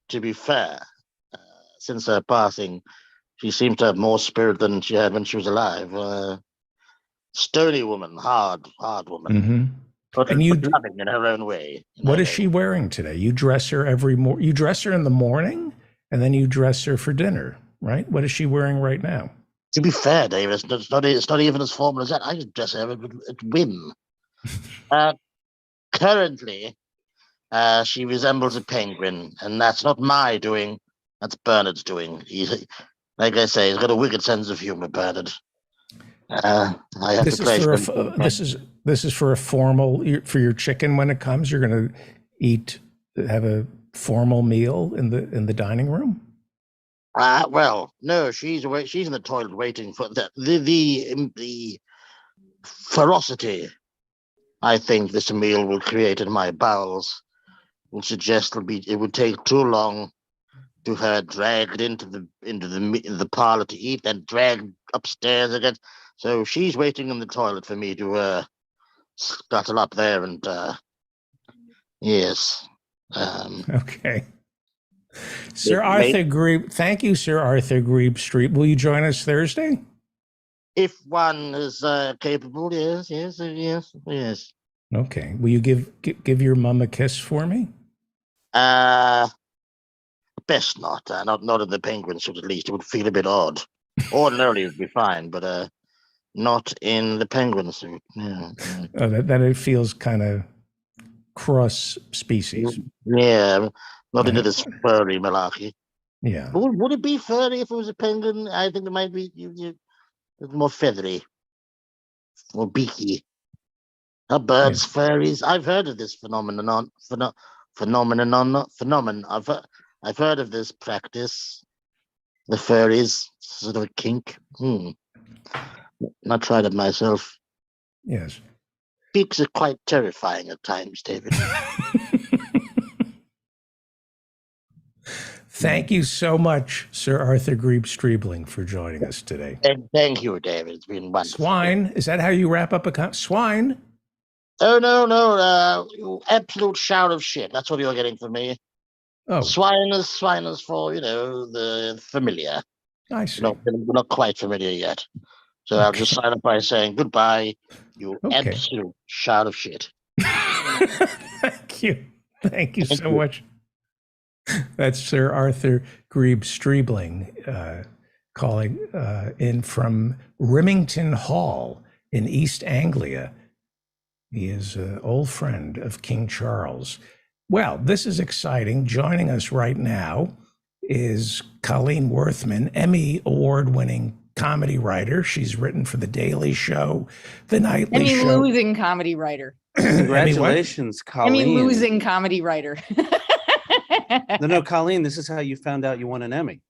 To be fair, since her passing, she seems to have more spirit than she had when she was alive. Stony woman, hard woman, but loving in her own way. What is she wearing today? You dress her you dress her in the morning, and then you dress her for dinner, right? What is she wearing right now? To be fair, David, it's not even as formal as that. I just dress her at whim. Currently, she resembles a penguin, and that's not my doing. That's Bernard's doing. He's, like I say, he's got a wicked sense of humor, Bernard. I have this is for a formal for your chicken when it comes. You're going to have a formal meal in the dining room. Well, no, she's in the toilet waiting for the ferocity. I think this meal will create in my bowels will suggest it would take too long to her dragged into the parlor to eat, then dragged upstairs again. So she's waiting in the toilet for me to scuttle up there and yes. Okay. Sir Arthur Grebe, thank you, Sir Arthur Grebe Street. Will you join us Thursday? If one is capable, yes. Okay. Will you give your mum a kiss for me? Best not. Not in the penguin suit, at least. It would feel a bit odd. Ordinarily, it would be fine, but not in the penguin suit. Yeah. Oh, that it feels kind of cross species. Yeah. Not into this furry malarkey. Yeah. Would it be furry if it was a penguin? I think it might be more feathery, more beaky. Are birds furries? I've heard of this phenomenon. I've heard of this practice. The furries, sort of a kink. Not tried it myself. Yes. Beaks are quite terrifying at times, David. Thank you so much, Sir Arthur Grebe-Striebling, for joining us today. And thank you, David. It's been wonderful. Swine, is that how you wrap up a swine? Oh, no. Absolute shout of shit. That's what you're getting from me. Oh. Swine is for, the familiar. I see. We're not quite familiar yet. So I'll just sign up by saying goodbye, you absolute shout of shit. Thank you. Thank you so much. That's Sir Arthur Grebe-Striebling calling in from Rimington Hall in East Anglia. He is an old friend of King Charles. Well, this is exciting. Joining us right now is Colleen Worthman, Emmy Award-winning comedy writer. She's written for The Daily Show, The Nightly Show. Emmy-losing comedy writer. Congratulations, Colleen. Emmy-losing comedy writer. No, Colleen, this is how you found out you won an Emmy.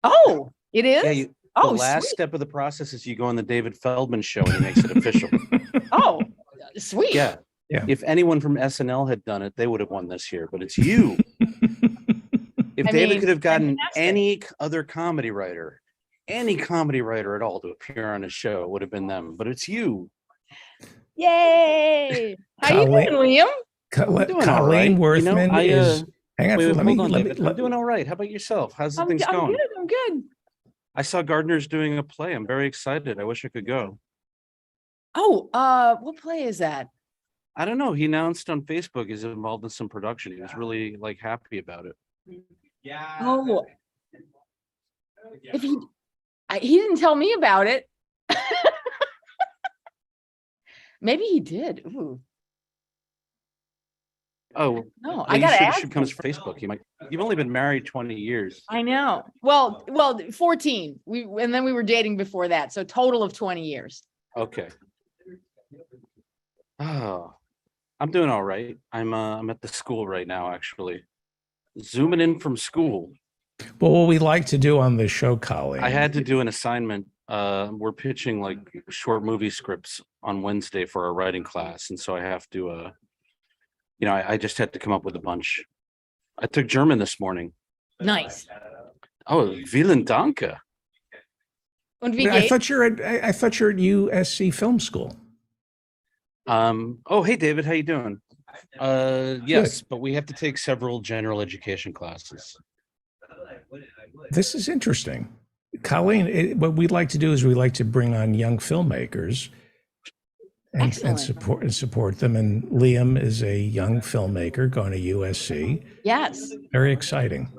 Oh, it is? Yeah, the last step of the process is you go on the David Feldman show and he makes it official. Oh, sweet. Yeah. If anyone from SNL had done it, they would have won this year, but it's you. If David could have gotten any other comedy writer at all to appear on his show, it would have been them, but it's you. Yay! How you doing, Liam? Colleen Worthman is. Hang on, I'm doing all right. How about yourself? How's things going? I'm good. I saw Gardner's doing a play. I'm very excited. I wish I could go. Oh, what play is that? I don't know. He announced on Facebook he's involved in some production. He was really happy about it. Yeah. Oh, if he didn't tell me about it. Maybe he did. Ooh. Oh no! I gotta ask. Should come to Facebook. You've only been married 20 years. I know. Well, 14. And then we were dating before that, so total of 20 years. Okay. Oh, I'm doing all right. I'm at the school right now, actually, zooming in from school. But what we like to do on this show, Colleen, I had to do an assignment. We're pitching short movie scripts on Wednesday for our writing class, and so I have to. I just had to come up with a bunch. I took German this morning. Nice. Oh, vielen Dank. Und wie I thought you're at USC Film School. Oh, hey David, how you doing? Yes, but we have to take several general education classes. This is interesting. Colleen, what we'd like to do is we like to bring on young filmmakers and support them. And Liam is a young filmmaker going to USC. Yes. Very exciting.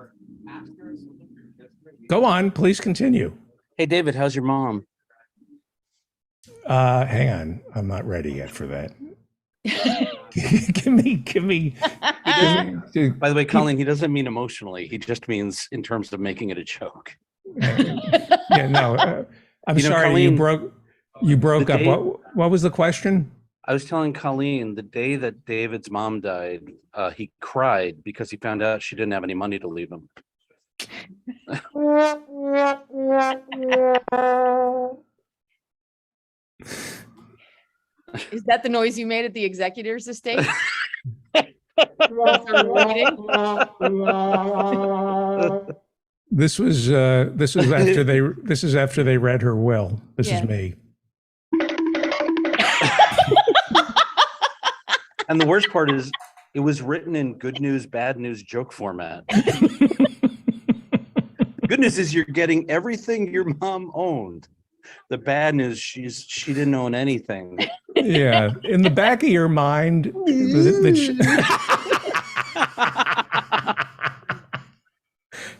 Go on, please continue. Hey David, how's your mom? Hang on, I'm not ready yet for that. give me. By the way, Colleen, he doesn't mean emotionally. He just means in terms of making it a joke. I'm sorry. Colleen, you broke up. What was the question? I was telling Colleen the day that David's mom died, he cried because he found out she didn't have any money to leave him. Is that the noise you made at the executor's estate? This was after they read her will. This is me. And the worst part is it was written in good news, bad news joke format. Good news is you're getting everything your mom owned. The bad news, she didn't own anything. Yeah, in the back of your mind.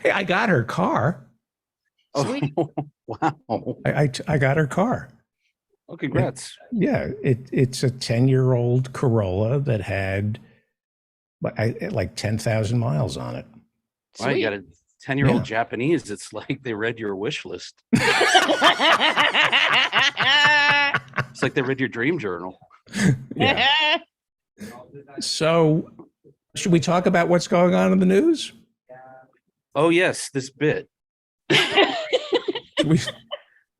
Hey, I got her car. Sweet. Oh, wow. I got her car. Oh, congrats. It's a 10-year-old Corolla that had like 10,000 miles on it. Wow, you got a 10-year-old Japanese. It's like they read your wish list. It's like they read your dream journal. Yeah. So, should we talk about what's going on in the news? Oh yes, this bit.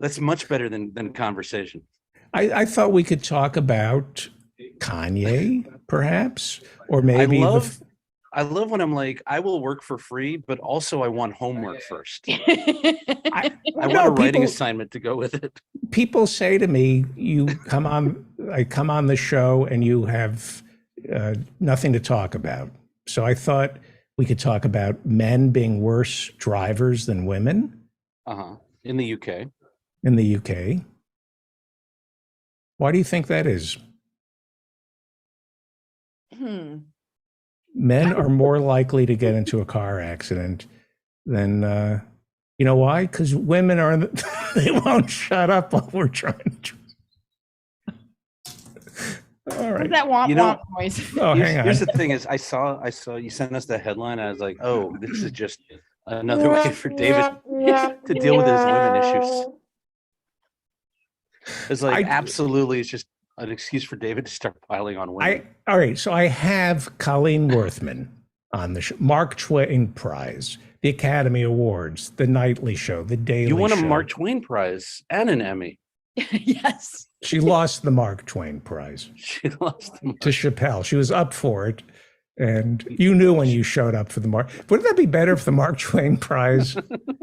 That's much better than conversation. I thought we could talk about Kanye, perhaps, or maybe I love when I'm like, I will work for free, but also I want homework first. I want a writing assignment to go with it. People say to me, I come on the show and you have nothing to talk about. So I thought we could talk about men being worse drivers than women. In the UK. In the UK. Why do you think that is? Men are more likely to get into a car accident than, you know why? Because women are, they won't shut up while we're trying to. All right. That womp womp noise. Oh, hang on. Here's the thing is I saw you sent us the headline. I was like, oh, this is just another way for David to deal with his women issues. It's like, absolutely, it's just an excuse for David to start piling on women. All right, so I have Colleen Worthman on the show, Mark Twain Prize, the Academy Awards, the Nightly Show, the Daily Show. You won a Mark Twain Prize and an Emmy. Yes. She lost the Mark Twain Prize. She lost to Chappelle. She was up for it. And you knew when you showed up for the Mark. Wouldn't that be better if the Mark Twain Prize,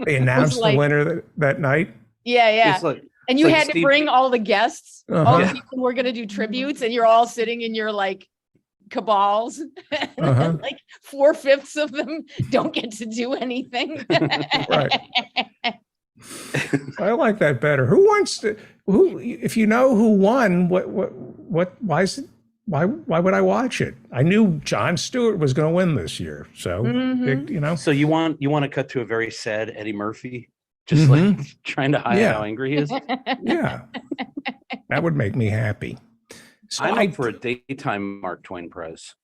they announced the winner that night? Yeah. Like, and you had to bring all the guests, all the people who were going to do tributes, and you're all sitting in your like cabals. Like 4/5 of them don't get to do anything. Right. I like that better. Who wants to? Who? If you know who won, what? Why is it? Why would I watch it? I knew Jon Stewart was going to win this year, so you know. So you want to cut to a very sad Eddie Murphy, just like trying to hide how angry he is. Yeah, that would make me happy. So I'm up for a daytime Mark Twain Prize.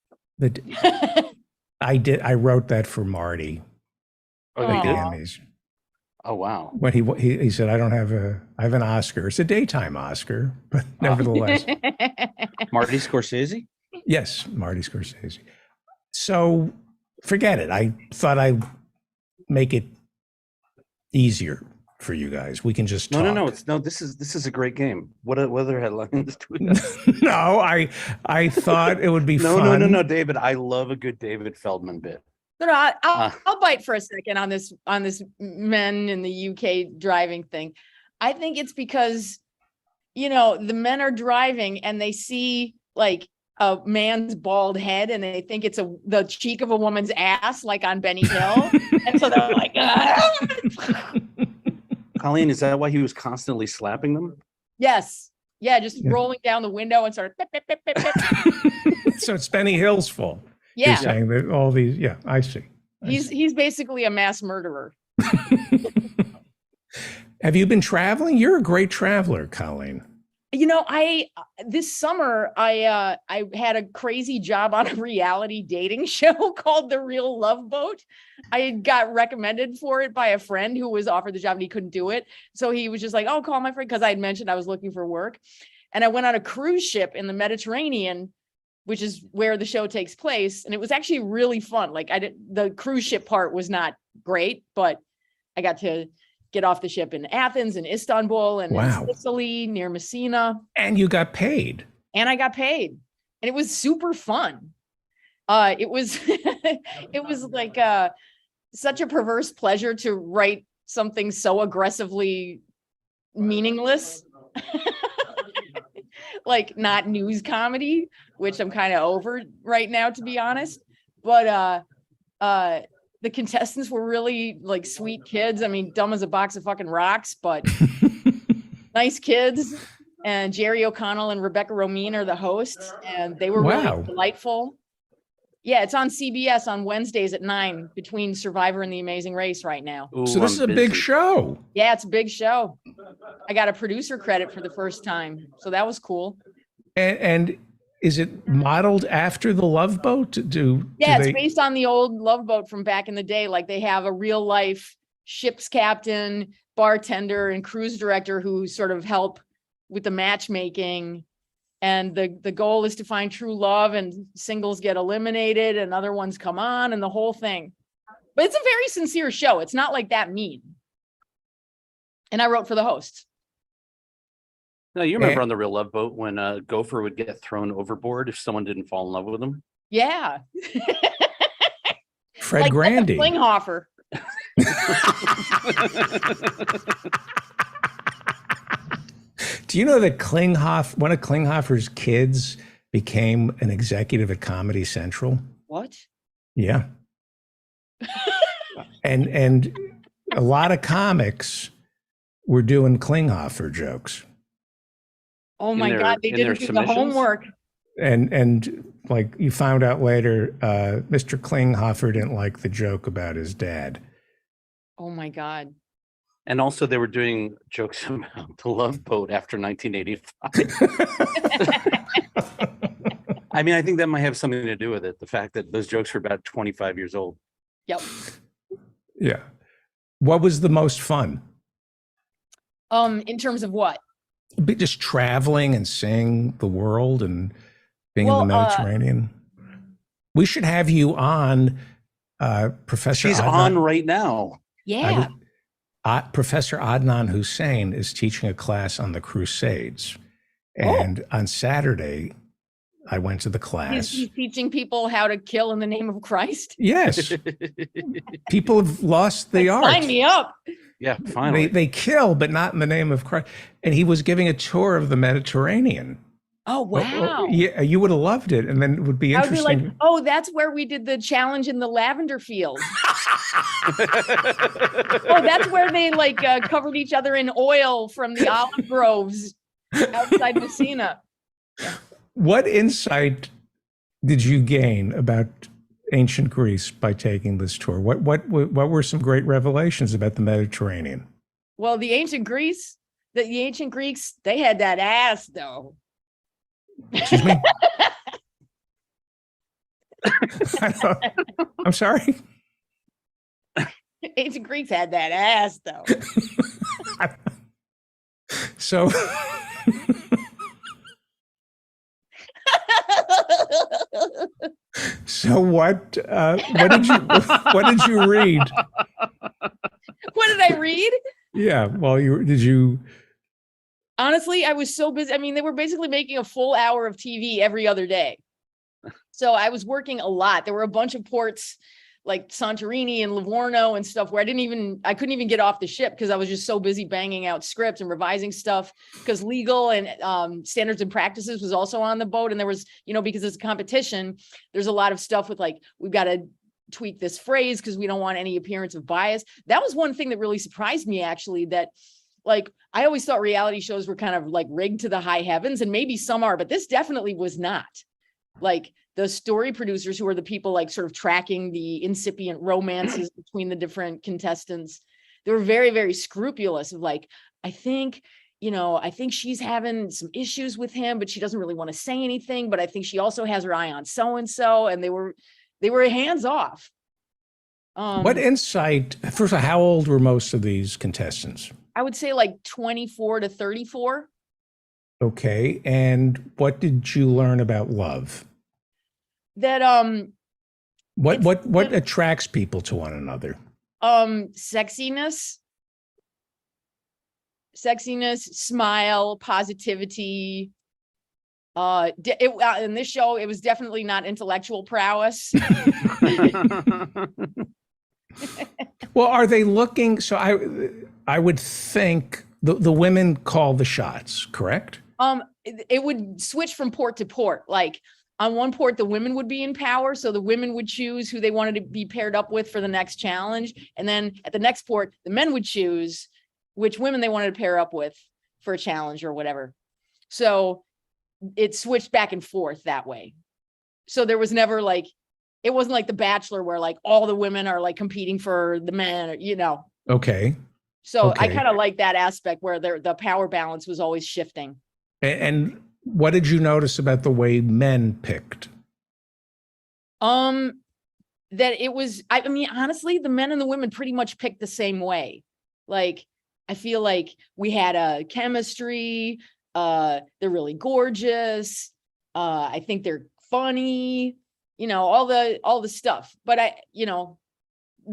I wrote that for Marty. Oh, they did? Emmys. Oh wow! When he said, I have an Oscar. It's a daytime Oscar, but nevertheless. Marty Scorsese? Yes, Marty Scorsese. So forget it. I thought I'd make it easier for you guys. We can just talk. No. This is a great game. What other headlines do we have? No, I thought it would be fun. No, David. I love a good David Feldman bit. No, I'll bite for a second on this men in the UK driving thing. I think it's because, the men are driving and they see like a man's bald head and they think it's the cheek of a woman's ass, like on Benny Hill. And so they're like, Colleen, is that why he was constantly slapping them? Yes. Yeah, just rolling down the window and sort of. So it's Benny Hill's fault. Yeah. You're saying that all these, I see. He's basically a mass murderer. Have you been traveling? You're a great traveler, Colleen. This summer I had a crazy job on a reality dating show called The Real Love Boat. I got recommended for it by a friend who was offered the job and he couldn't do it. So he was just like, oh, call my friend, because I had mentioned I was looking for work. And I went on a cruise ship in the Mediterranean, which is where the show takes place. And it was actually really fun. Like the cruise ship part was not great, but I got to get off the ship in Athens and Istanbul and in Sicily near Messina. And you got paid. And I got paid. And it was super fun. It was it was like such a perverse pleasure to write something so aggressively meaningless. Like not news comedy, which I'm kind of over right now, to be honest. But the contestants were really like sweet kids. I mean, dumb as a box of fucking rocks, but nice kids. And Jerry O'Connell and Rebecca Romijn are the hosts, and they were really delightful. Yeah, it's on CBS on Wednesdays at 9 between Survivor and The Amazing Race right now. Ooh, so this is a big show. Yeah, it's a big show. I got a producer credit for the first time, so that was cool. And is it modeled after The Love Boat? It's based on the old Love Boat from back in the day. Like they have a real life ship's captain, bartender, and cruise director who sort of help with the matchmaking. And the goal is to find true love, and singles get eliminated and other ones come on and the whole thing. But it's a very sincere show. It's not like that mean. And I wrote for the hosts. No, you remember on The Real Love Boat when Gopher would get thrown overboard if someone didn't fall in love with him? Yeah. Fred like Grandy. Klinghoffer. Do you know that one of Klinghoffer's kids became an executive at Comedy Central? What? Yeah. and a lot of comics were doing Klinghoffer jokes. Oh my God, they didn't do the homework. And like you found out later, Mr. Klinghoffer didn't like the joke about his dad. Oh my God. And also they were doing jokes about the Love Boat after 1985. I mean, I think that might have something to do with it. The fact that those jokes were about 25 years old. Yep. Yeah. What was the most fun? In terms of what? Just traveling and seeing the world and being in the Mediterranean. We should have you on, Professor. She's Adnan. on right now. Yeah. Professor Adnan Hussein is teaching a class on the Crusades. And on Saturday, I went to the class. He's teaching people how to kill in the name of Christ. Yes. People have lost the art. Sign me up. Yeah, finally. They kill, but not in the name of Christ. And he was giving a tour of the Mediterranean. Oh, wow. Yeah, you would have loved it. And then it would be I would be interesting. like, oh, that's where we did the challenge in the lavender field. Oh, that's where they like covered each other in oil from the olive groves outside Messina. What insight did you gain about ancient Greece by taking this tour? What were some great revelations about the Mediterranean? Well, the ancient Greeks, they had that ass though. Excuse me? I'm sorry? Ancient Greeks had that ass though. So So what did you read? What did I read? Yeah, well, did you? Honestly, I was so busy. I mean, they were basically making a full hour of TV every other day. So I was working a lot. There were a bunch of ports like Santorini and Livorno and stuff where I couldn't even get off the ship because I was just so busy banging out scripts and revising stuff because legal and standards and practices was also on the boat. And there was, because it's a competition, there's a lot of stuff with like, we've got to tweak this phrase because we don't want any appearance of bias. That was one thing that really surprised me, actually, that like, I always thought reality shows were kind of like rigged to the high heavens, and maybe some are, but this definitely was not. Like the story producers, who are the people like sort of tracking the incipient romances between the different contestants, they were very, very scrupulous of like, I think she's having some issues with him, but she doesn't really want to say anything, but I think she also has her eye on so-and-so. And they were hands off. What insight, first of all, how old were most of these contestants? I would say like 24 to 34. Okay. And what did you learn about love? That what attracts people to one another? Sexiness, smile, positivity. In this show, it was definitely not intellectual prowess. Well, are they looking? So I would think the women call the shots, correct? It would switch from port to port. Like on one port, the women would be in power. So the women would choose who they wanted to be paired up with for the next challenge. And then at the next port, the men would choose which women they wanted to pair up with for a challenge or whatever. So it switched back and forth that way. So there was never like, it wasn't like The Bachelor where like all the women are like competing for the men, Okay. So okay. I kind of like that aspect where the power balance was always shifting. And what did you notice about the way men picked? That it was, I mean, honestly, the men and the women pretty much picked the same way. Like, I feel like we had a chemistry. They're really gorgeous. I think they're funny, all the stuff. But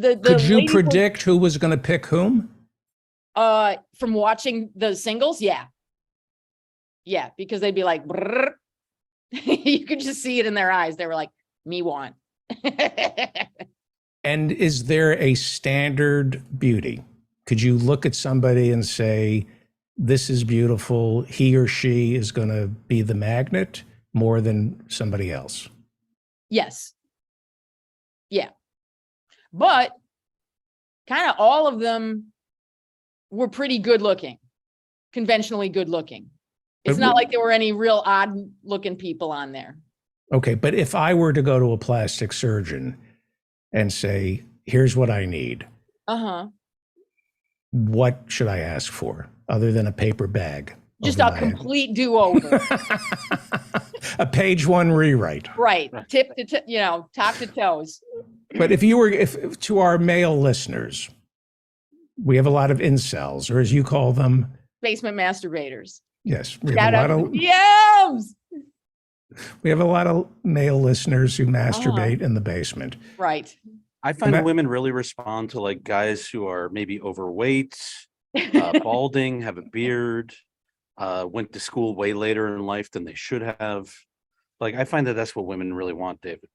could you predict who was going to pick whom? From watching the singles, yeah. Yeah, because they'd be like, you could just see it in their eyes. They were like, me want. And is there a standard beauty? Could you look at somebody and say, this is beautiful, he or she is going to be the magnet more than somebody else? Yes. Yeah. But kind of all of them were pretty good looking, conventionally good looking. It's not like there were any real odd looking people on there. Okay, but if I were to go to a plastic surgeon and say, here's what I need, Uh-huh. what should I ask for other than a paper bag? Just a complete do-over. A page one rewrite. Right. Tip to tip, top to toes. But if to our male listeners, we have a lot of incels, or as you call them, Basement masturbators. yes, Shout out to the DMs. we have a lot of male listeners who masturbate in the basement. Right. I find women really respond to like guys who are maybe overweight, balding, have a beard, went to school way later in life than they should have. Like, I find that that's what women really want, David.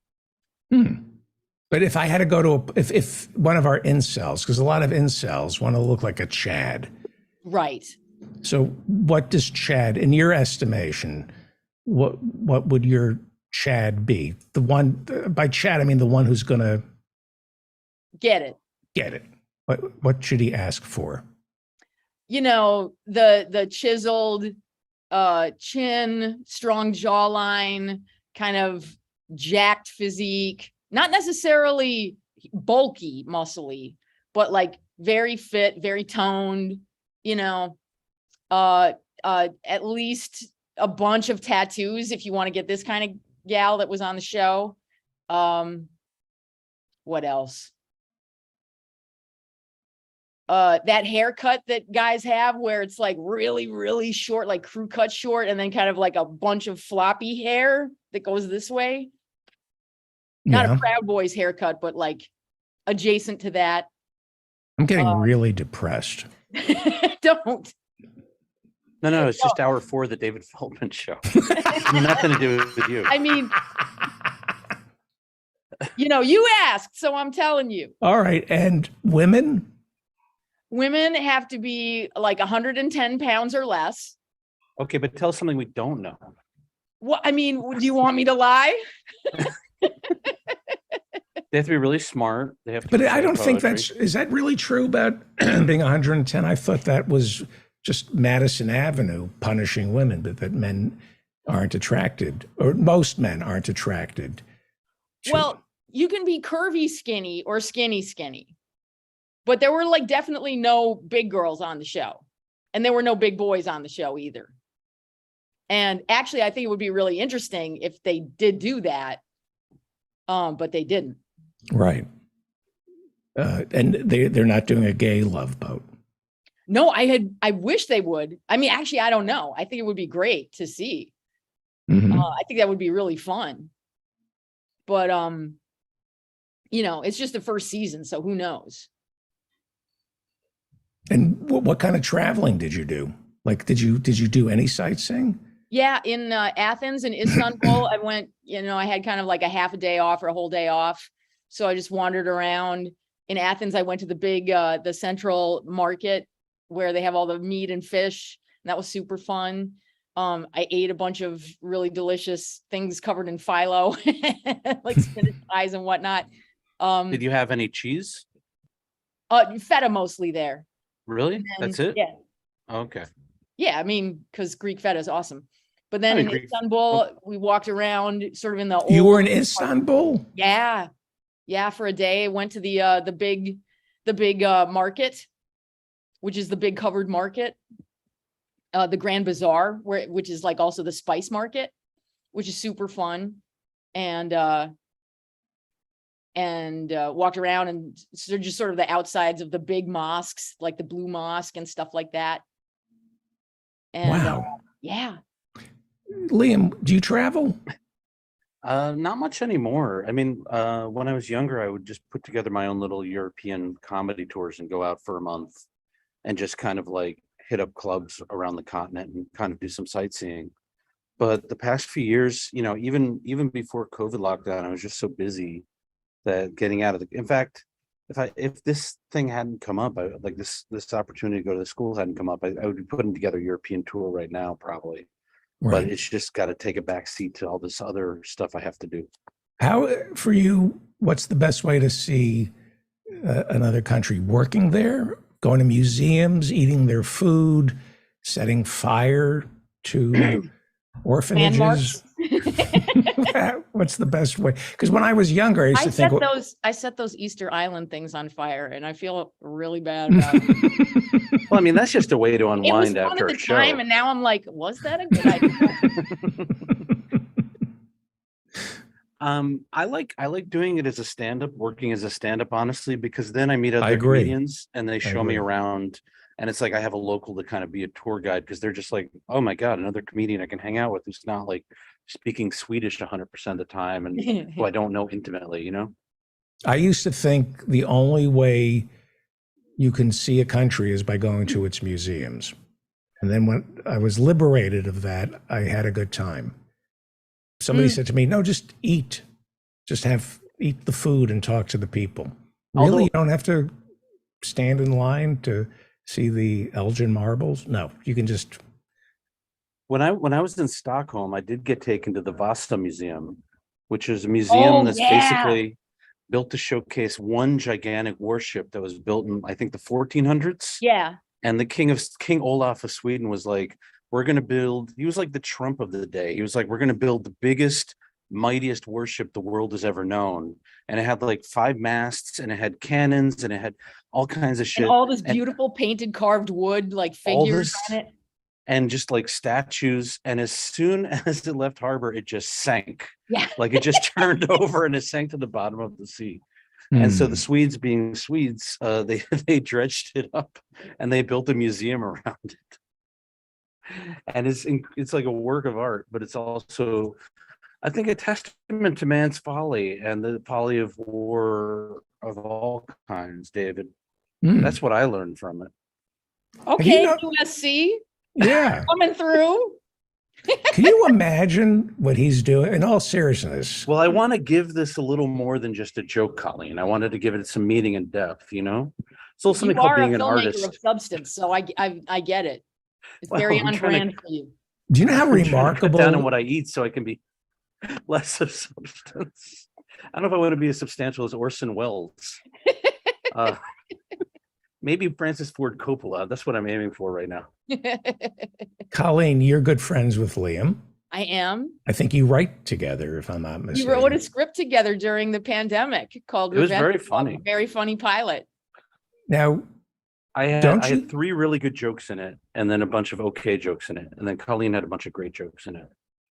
But if I had to go to if one of our incels, because a lot of incels want to look like a Chad. Right. So what does Chad, in your estimation, what would your Chad be? The one, by Chad, I mean the one who's going to Get it. get it. What should he ask for? The chiseled chin, strong jawline, kind of jacked physique, not necessarily bulky, muscly, but like very fit, very toned, at least a bunch of tattoos if you want to get this kind of gal that was on the show. What else? That haircut that guys have where it's like really, really short, like crew cut short, and then kind of like a bunch of floppy hair that goes this way. Not a Proud Boys haircut, but like adjacent to that. I'm getting really depressed. Don't. No, it's just hour 4 of the David Feldman show. Nothing to do with you. I mean, you asked, so I'm telling you. All right. And women? Women have to be like 110 pounds or less. Okay, but tell us something we don't know. What? I mean, do you want me to lie? They have to be really smart. They have to. But I don't think is that really true about being 110? I thought that was just Madison Avenue punishing women, but that men aren't attracted, or most men aren't attracted. Well, you can be curvy skinny or skinny skinny. But there were like definitely no big girls on the show, and there were no big boys on the show either. And actually, I think it would be really interesting if they did do that, but they didn't. Right. And they're not doing a gay Love Boat. No, I wish they would. I mean, actually, I don't know. I think it would be great to see. Mm-hmm. I think that would be really fun. But it's just the first season, so who knows? And what kind of traveling did you do? Like, did you do any sightseeing? Yeah, in Athens and Istanbul, I went, I had kind of like a half a day off or a whole day off. So I just wandered around. In Athens, I went to the big, the central market where they have all the meat and fish. And that was super fun. I ate a bunch of really delicious things covered in phyllo, like spinach pies and whatnot. Did you have any cheese? Feta mostly there. Really? That's it? Yeah. Okay. Yeah, I mean, because Greek feta is awesome. But then in Istanbul, we walked around sort of in the old. You were in Istanbul? Yeah. Yeah, for a day. I went to the big market, which is the big covered market. The Grand Bazaar, which is like also the spice market, which is super fun. And walked around and just sort of the outsides of the big mosques, like the Blue Mosque and stuff like that. And, wow. Yeah. Liam, do you travel? Not much anymore. I mean, when I was younger, I would just put together my own little European comedy tours and go out for a month and just kind of like hit up clubs around the continent and kind of do some sightseeing. But the past few years, even before COVID lockdown, I was just so busy that getting out of the. In fact, if this thing hadn't come up, like this opportunity to go to the schools hadn't come up, I would be putting together a European tour right now probably. Right. But it's just got to take a back seat to all this other stuff I have to do. How, for you, what's the best way to see another country? Working there, going to museums, eating their food, setting fire to orphanages? What's the best way? Because when I was younger, I used to think I set those Easter Island things on fire, and I feel really bad about it. Well, I mean, that's just a way to It was unwind fun after at a the show. time, and now I'm like, was that a good idea? I like doing it as a stand-up, working as a stand-up, honestly, because then I meet I other agree. comedians and they show me around, and it's like I have a local to kind of be a tour guide because they're just like, oh my God, another comedian I can hang out with who's not like speaking Swedish 100% of the time and who I don't know intimately, you know? I used to think the only way you can see a country is by going to its museums. And then when I was liberated of that, I had a good time. Somebody said to me, no, just eat. Just eat the food and talk to the people. Really? You don't have to stand in line to see the Elgin marbles? No, you can just. When I was in Stockholm, I did get taken to the Vasa Museum, which is a museum that's basically built to showcase one gigantic warship that was built in, I think, the 1400s. Yeah. And the King Olaf of Sweden was like, we're going to build, he was like the Trump of the day. He was like, we're going to build the biggest, mightiest warship the world has ever known. And it had like 5 masts and it had cannons and it had all kinds of shit. And all this beautiful painted carved wood, like figures on it. And just like statues. And as soon as it left harbor, it just sank. Yeah. Like it just turned over and it sank to the bottom of the sea. And so the Swedes, being Swedes, they dredged it up and they built a museum around it. And it's like a work of art, but it's also, I think, a testament to man's folly and the folly of war of all kinds, David. That's what I learned from it. Okay, USC. Yeah. Coming through. Can you imagine what he's doing? In all seriousness. Well, I want to give this a little more than just a joke, Colleen. I wanted to give it some meaning and depth, you know? It's also something called being an artist. Of substance, so I get it. It's very on brand for you. Do you know how remarkable? Cut down on what I eat so I can be less of substance. I don't know if I want to be as substantial as Orson Welles. Maybe Francis Ford Coppola. That's what I'm aiming for right now. Colleen, you're good friends with Liam. I am. I think you write together, if I'm not mistaken. We wrote a script together during the pandemic called It was Revenge very of the funny. Very funny pilot. Now, I had 3 really good jokes in it, and then a bunch of okay jokes in it, and then Colleen had a bunch of great jokes in it.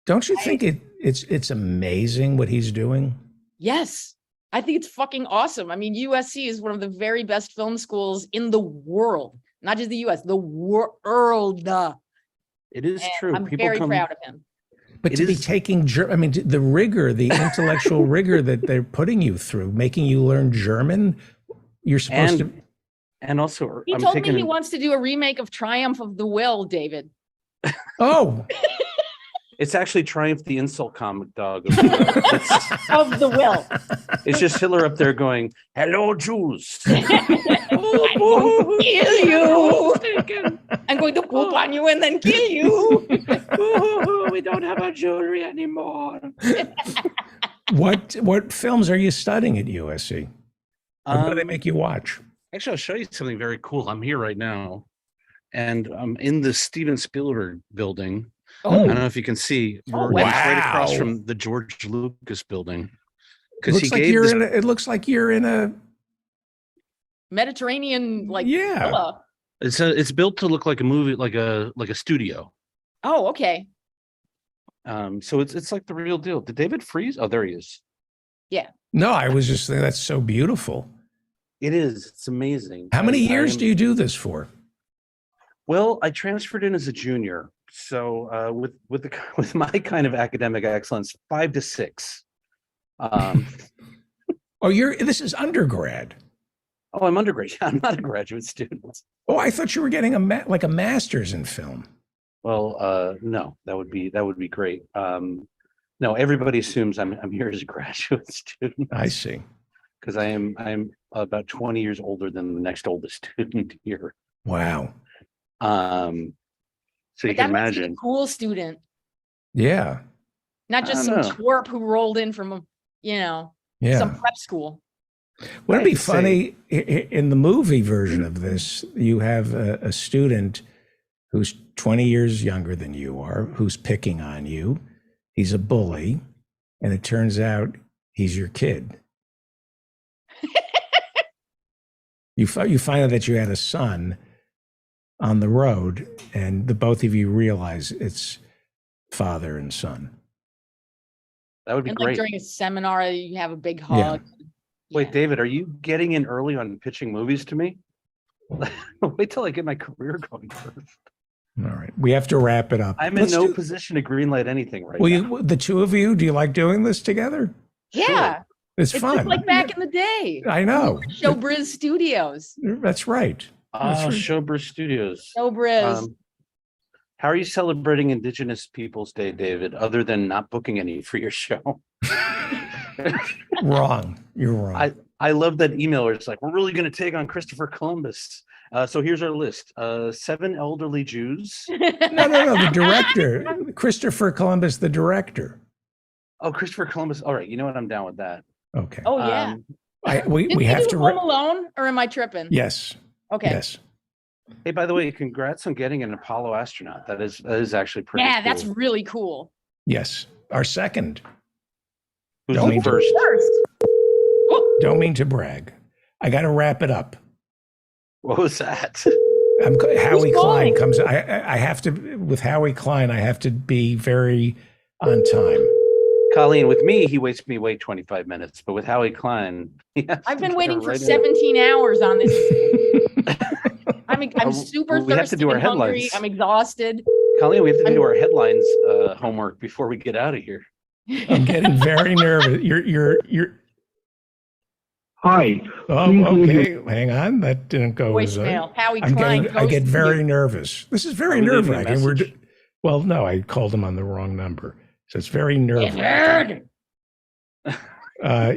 Don't you think it's amazing what he's doing? Yes. I think it's fucking awesome. I mean, USC is one of the very best film schools in the world, not just the US, the world. It is true. I'm very proud of him. But to be taking, I mean, the rigor, the intellectual rigor that they're putting you through, making you learn German, you're supposed to. And also, He told me he wants to do a remake of Triumph of the Will, David. Oh. It's actually Triumph the Insult Comic Dog Of the Will. It's just Hitler up there going, hello, Jews. I'm going to kill you. I'm going to poop on you and then kill you. We don't have our jewelry anymore. What films are you studying at USC? What do they make you watch? Actually, I'll show you something very cool. I'm here right now, and I'm in the Steven Spielberg building. I don't know if you can see. We're right across from the George Lucas building. It looks like you're in a Mediterranean, villa. It's built to look like a movie, like a studio. Oh, okay. So it's like the real deal. Did David freeze? Oh, there he is. Yeah. No, I was just thinking that's so beautiful. It is. It's amazing. How many years do you do this for? Well, I transferred in as a junior. So with my kind of academic excellence, 5 to 6. This is undergrad. Oh, I'm undergrad. I'm not a graduate student. Oh, I thought you were getting a master's in film. Well, no, that would be great. No, everybody assumes I'm here as a graduate student. I see. because I'm about 20 years older than the next oldest student here. Wow. So you But can that makes you a imagine. cool student, Yeah. not just some I don't know. twerp who rolled in from, Yeah. some prep school. Wouldn't it be I'd say- funny in the movie version of this? You have a student who's 20 years younger than you are, who's picking on you. He's a bully, and it turns out he's your kid. You find out that you had a son on the road, and the both of you realize it's father and son. That would be And like great. during a seminar, you have a big Yeah. hug. Wait, David, are you getting in early on pitching movies to me? Wait till I get my career going first. All right, we have to wrap it up. I'm in no position to greenlight anything right now. The two of you, do you like doing this together? Yeah. It's It's fun. just like back in the day. I know. Showbiz Studios. That's right. Oh, Showbiz Studios. Showbiz. How are you celebrating Indigenous Peoples Day, David, other than not booking any for your show? Wrong. You're wrong. I love that email where it's like, we're really going to take on Christopher Columbus. So here's our list. 7 elderly Jews. No, the director, Christopher Columbus, the director. Oh, Christopher Columbus. All right, you know what? I'm down with that. Okay. Oh yeah. We Didn't they have do to. Home Alone, or am I tripping? Yes. Okay. Yes. Hey, by the way, congrats on getting an Apollo astronaut. That is actually pretty Yeah, cool. that's really cool. Yes. Our second. Who's Don't the mean to- first? Don't mean to brag. I got to wrap it up. What was that? Howie Who's Klein calling? comes. I have to, with Howie Klein, I have to be very on time. Colleen, with me, he waits me wait 25 minutes, but with Howie Klein, I've been waiting for right 17 hours on this. I'm super we have to thirsty do our and hungry. headlines. I'm exhausted. Colleen, we have to do our headlines homework before we get out of here. I'm getting very nervous. You're. Hi. Oh, okay. Hang on. That didn't go as Voicemail. Howie I'm Klein. getting, I get ghosted very you. nervous. This is very Are we leaving a nerve-wracking. message? Well, no, I called him on the wrong number. So it's very nerve-wracking.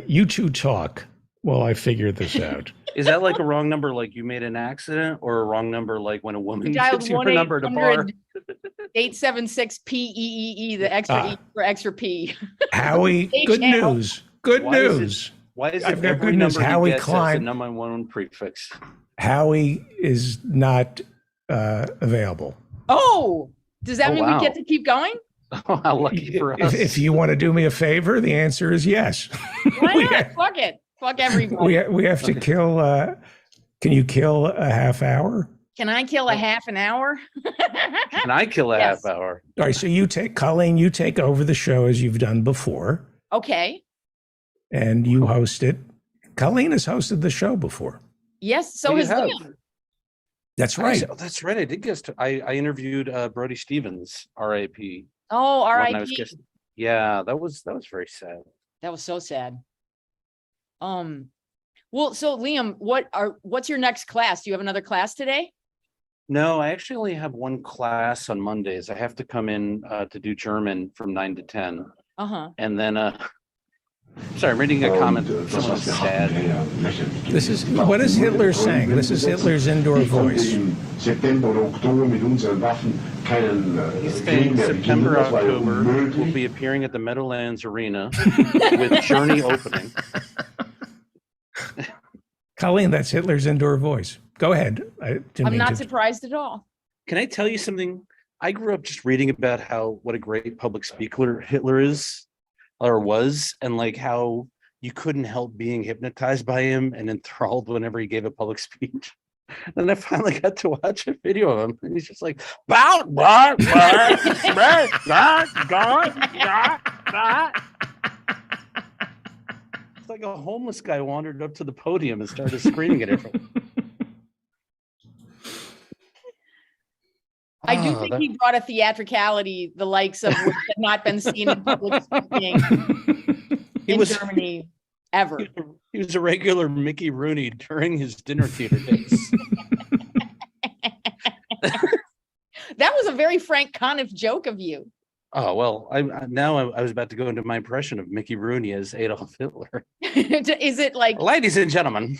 You two talk while I figure this out. Is that like a wrong number, like you made an accident, or a wrong number, like when a woman You dialed gives you her number at a bar? 876 PEEE, the extra E for extra P. Howie, good HL. news. Good Why is it- news. Why is I've it got every good news. number Howie he gets has a Klein. number one prefix? Howie is not available. Oh, does that Oh, mean wow. we get to keep going? Oh, how lucky for us. If you want to do me a favor, the answer is yes. Why not? Fuck it. Fuck everybody. we have to kill. Can you kill a half hour? Can I kill a half an hour? Can I kill a Yes. half hour? All right. So you take Colleen. You take over the show as you've done before, Okay. and you host it. Colleen has hosted the show before. Yes. So Oh, you has have. Liam. That's right. That's right. I did guest. I interviewed Brody Stevens, R.I.P. Oh, when I was R.I.P. guest- Yeah, that was very sad. That was so sad. Well, so Liam, what's your next class? Do you have another class today? No, I actually only have one class on Mondays. I have to come in to do German from 9 to 10, Uh-huh. and then sorry, I'm reading a comment. Someone's sad. This is what is Hitler saying? This is Hitler's indoor voice. He's saying September, October will be appearing at the Meadowlands Arena with Journey opening. Colleen, that's Hitler's indoor voice. Go ahead. I didn't I'm mean not to- surprised at all. Can I tell you something? I grew up just reading about what a great public speaker Hitler is or was, and like how you couldn't help being hypnotized by him and enthralled whenever he gave a public speech. And I finally got to watch a video of him, and he's just like, it's like a homeless guy wandered up to the podium and started screaming at everyone. I do Ah, think that- he brought a theatricality, the likes of which had not been seen in public speaking in Germany ever. He was a regular Mickey Rooney during his dinner theater days. That was a very Frank Conniff joke of you. Oh, well, I was about to go into my impression of Mickey Rooney as Adolf Hitler. Is it like, Ladies and gentlemen.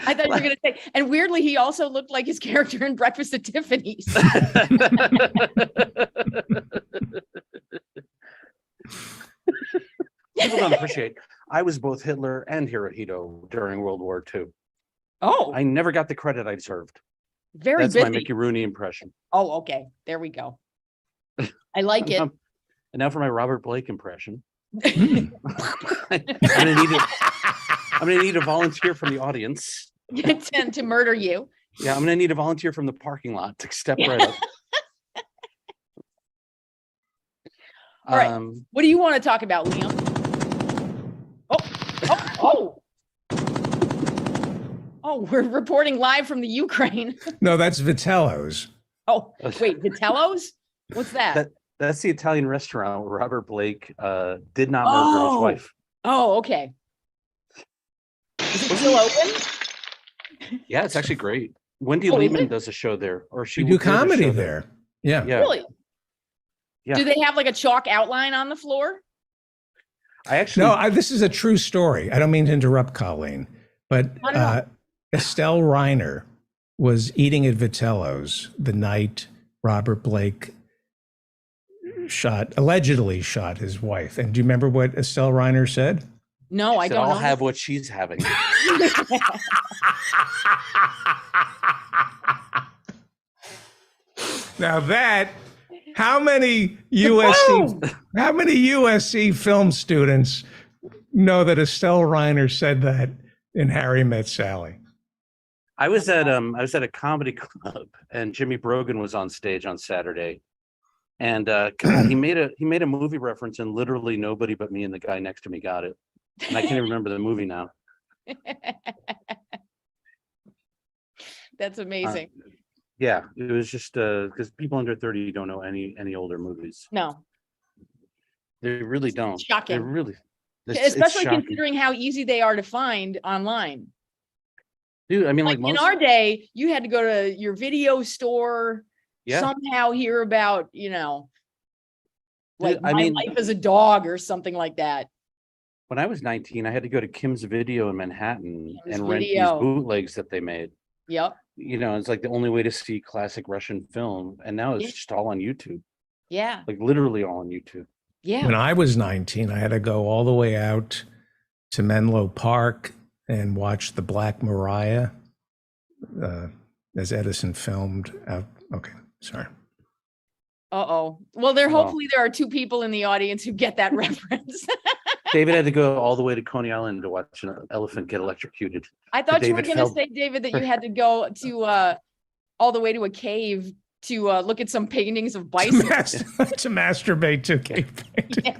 I thought you were going to say, and weirdly, he also looked like his character in Breakfast at Tiffany's. People don't appreciate. I was both Hitler and Hirohito during World War II. Oh, I never got the credit I deserved. very That's busy. my Mickey Rooney impression. Oh, okay. There we go. I like it. And now for my Robert Blake impression. I'm gonna need a volunteer from the audience. to murder you. Yeah, I'm gonna need a volunteer from the parking lot to step right up. All right. What do you want to talk about, Liam? Oh, we're reporting live from the Ukraine. No, that's Vitello's. Oh, wait, Vitello's? What's that? That's the Italian restaurant where Robert Blake did not murder his wife. Oh, okay. Is it still open? Yeah, it's actually great. Wendy Oh, is Lehman it? does a show there, or she We do did a show comedy there. Yeah. Yeah. Really? Yeah. Do they have like a chalk outline on the floor? I actually No, this is a true story. I don't mean to interrupt, Colleen, but Estelle Reiner was eating at Vitello's the night Robert Blake allegedly shot his wife. And do you remember what Estelle Reiner said? No, I said, don't I'll know. have what she's having. Now how many USC film students know that Estelle Reiner said that in Harry Met Sally? I was at a comedy club and Jimmy Brogan was on stage on Saturday. And he made a movie reference and literally nobody but me and the guy next to me got it. And I can't even remember the movie now. That's amazing. Yeah, it was just because people under 30 don't know any older movies. No, They really don't. shocking. They really, especially shocking. considering how easy they are to find online. Dude, I mean, like In most, our day, you had to go to your video store, yeah. somehow hear about, like Dude, I My mean- Life as a Dog or something like that. When I was 19, I had to go to Kim's Video in Manhattan Kim's and rent Video. these bootlegs that they made. Yep. It's like the only way to see classic Russian film. And now it's Yeah. just all on YouTube, Yeah. like literally all on YouTube. Yeah. When I was 19, I had to go all the way out to Menlo Park and watch The Black Mariah as Edison filmed out. Okay, sorry. Uh-oh. Well, hopefully there are two people in the audience who get that reference. David had to go all the way to Coney Island to watch an elephant get electrocuted. I thought you were David going to Feld- say, David, that you had to go to all the way to a cave to look at some paintings of bison. To masturbate to cave paintings.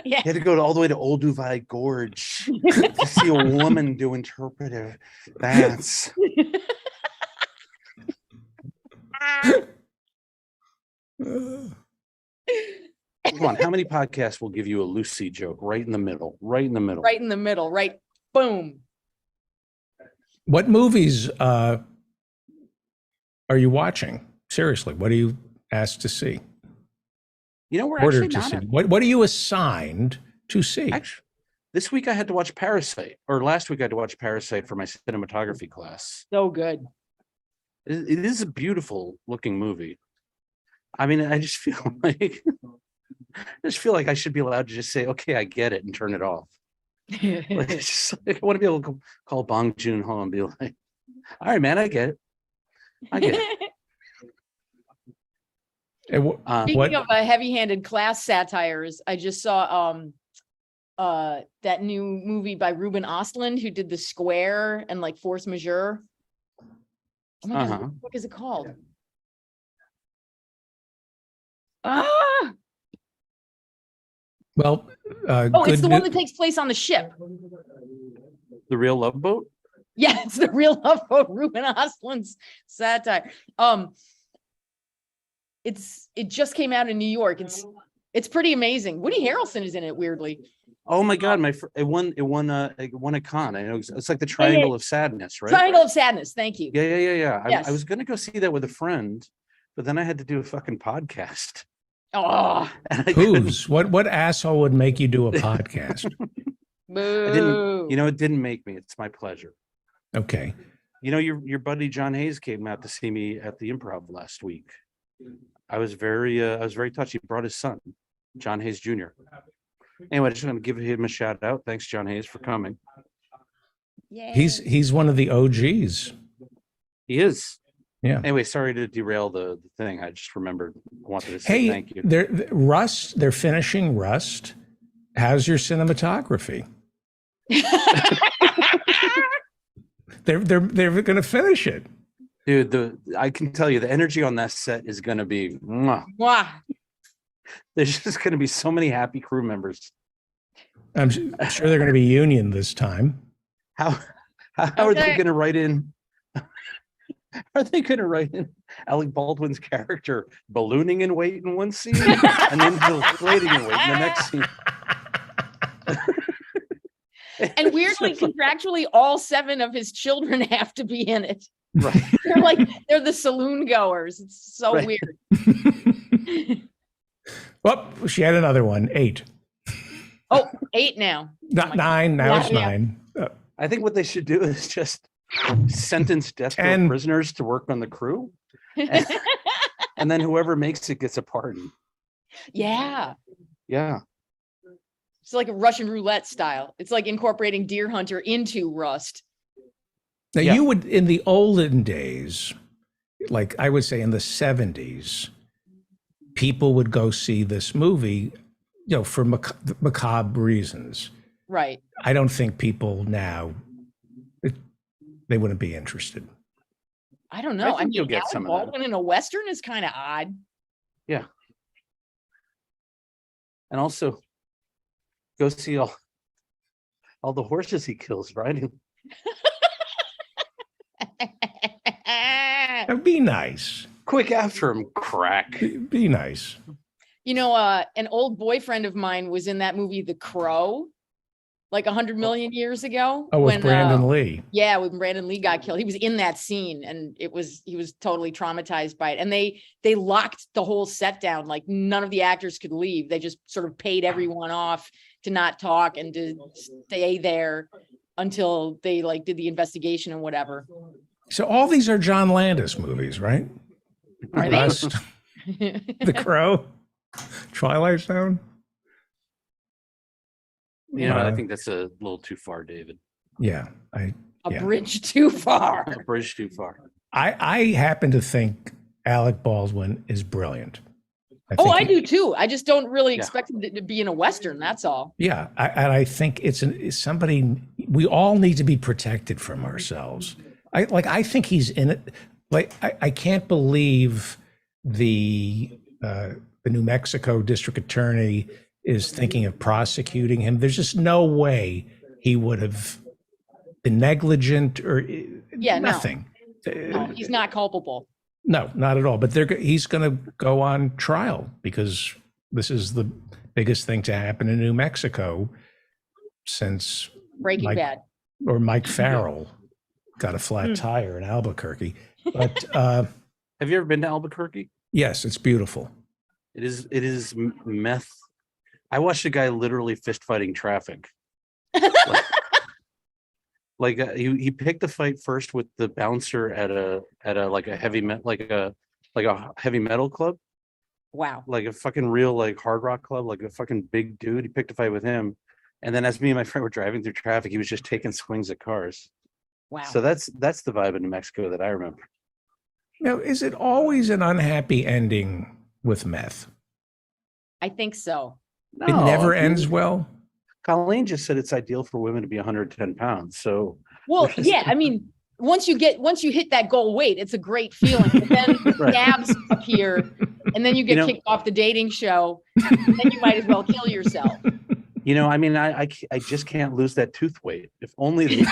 Yeah. He had to go all the way to Old Duvai Gorge to see a woman do interpretive dance. Come on, how many podcasts will give you a Lucy joke right in the middle? Right in the middle. Right in the middle, right? Boom. What movies are you watching? Seriously, what are you asked to see? We're Ordered actually to not. see. What are you assigned to see? Actually, this week I had to watch Parasite, or last week I had to watch Parasite for my cinematography class. So good. It is a beautiful looking movie. I mean, I just feel like I should be allowed to just say, okay, I get it, and turn it off. Like, it's just like, I want to be able to call Bong Joon-ho and be like, all right, man, I get it. I get it. Speaking of heavy-handed class satires, I just saw that new movie by Ruben Ostlund, who did The Square and like Force Majeure. Oh my God, what is it called? Well, it's the one that takes place on the ship. The Real Love Boat? Yeah, it's The Real Love Boat, Ruben Ostlund's satire. It just came out in New York. It's pretty amazing. Woody Harrelson is in it, weirdly. Oh my God, it won a con. I know it's like the Triangle of Sadness, right? Triangle of Sadness. Thank you. Yeah. Yes. I was gonna go see that with a friend, but then I had to do a fucking podcast. Oh, And I couldn't- Whose? What asshole would make you do a podcast? boo. it didn't make me. It's my pleasure. Okay. Your buddy John Hayes came out to see me at the Improv last week. I was very touched. He brought his son, John Hayes Jr. Anyway, I just want to give him a shout out. Thanks, John Hayes, for coming. Yeah. He's one of the OGs. He is. Yeah. Anyway, sorry to derail the thing. I just remembered. I wanted to say Hey, thank you. they're finishing Rust. How's your cinematography? They're going to finish it. Dude, I can tell you the energy on that set is going to be mwah. Wow. There's just going to be so many happy crew members. I'm sure they're going to be union this time. How are they going to write in? Are they going to write in Alec Baldwin's character ballooning in weight in one scene and then deflating in weight in the next scene? And weirdly, contractually, all 7 of his children have to be in it. Right. They're the saloon goers. It's so Right. weird. Well, she had another one. 8. Oh, 8 now. Not 9. Now it's Yeah. 9. I think what they should do is just sentence death row prisoners to work on the crew. And then whoever makes it gets a pardon. Yeah. Yeah. It's like a Russian roulette style. It's like incorporating Deer Hunter into Rust. Now, Yeah. you would, in the olden days, like I would say in the 70s, people would go see this movie, for macabre reasons. Right. I don't think people now, they wouldn't be interested. I don't know. I think you'll get Alec some of that. Baldwin in a Western is kind of odd. Yeah. And also go see all the horses he kills, right? That'd be nice. Quick after him, crack. Be nice. An old boyfriend of mine was in that movie, The Crow, like 100 million years ago. Oh, with Brandon Lee. Yeah, when Brandon Lee got killed. He was in that scene and he was totally traumatized by it. And they locked the whole set down. Like none of the actors could leave. They just sort of paid everyone off to not talk and to stay there until they did the investigation and whatever. So all these are John Landis movies, right? Are they? Rust, The Crow, Twilight Zone. I think that's a little too far, David. Yeah. A bridge too far. A bridge too far. I happen to think Alec Baldwin is brilliant. I do too. I just don't really expect him to be in a Western. That's all. Yeah. I think it's somebody, we all need to be protected from ourselves. I think he's in it. I can't believe the New Mexico district attorney is thinking of prosecuting him. There's just no way he would have been negligent or nothing. No, he's not culpable. No, not at all. But he's going to go on trial because this is the biggest thing to happen in New Mexico since Breaking Bad. Or Mike Farrell got a flat tire in Albuquerque. But have you ever been to Albuquerque? Yes, it's beautiful. It is meth. I watched a guy literally fist fighting traffic. He picked a fight first with the bouncer at a heavy metal club. Wow. Like a fucking real hard rock club, like a fucking big dude. He picked a fight with him. And then as me and my friend were driving through traffic, he was just taking swings at cars. Wow. So that's the vibe in New Mexico that I remember. Now, is it always an unhappy ending with meth? I think so. It never ends well. Colleen just said it's ideal for women to be 110 pounds. So, well, yeah, I mean, once you hit that goal weight, it's a great feeling. But then Right. abs appear, and then you get kicked off the dating show. And then you might as well kill yourself. I mean, I just can't lose that tooth weight. If only the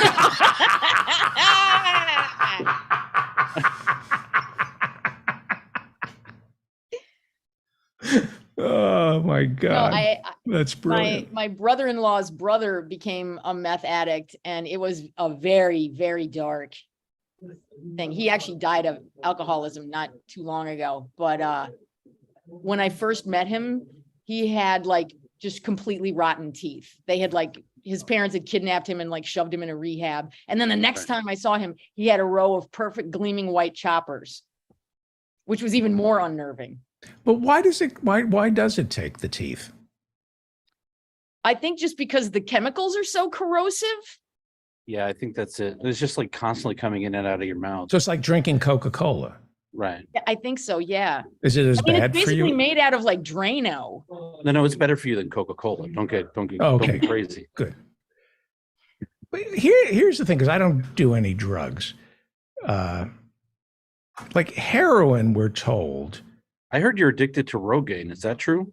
Oh my God. That's brilliant. My brother-in-law's brother became a meth addict, and it was a very, very dark thing. He actually died of alcoholism not too long ago. But when I first met him, he had like just completely rotten teeth. They had like, his parents had kidnapped him and like shoved him in a rehab. And then the next time I saw him, he had a row of perfect gleaming white choppers, which was even more unnerving. But why does it take the teeth? I think just because the chemicals are so corrosive. Yeah, I think that's it. It's just like constantly coming in and out of your mouth. So it's like drinking Coca-Cola. Right. Yeah, I think so. Yeah. Is it as I mean, bad it's for basically you? made out of like Drano. No, it's better for you than Coca-Cola. Don't Okay. be crazy. Good. But here's the thing, because I don't do any drugs. Like heroin, we're told. I heard you're addicted to Rogaine. Is that true?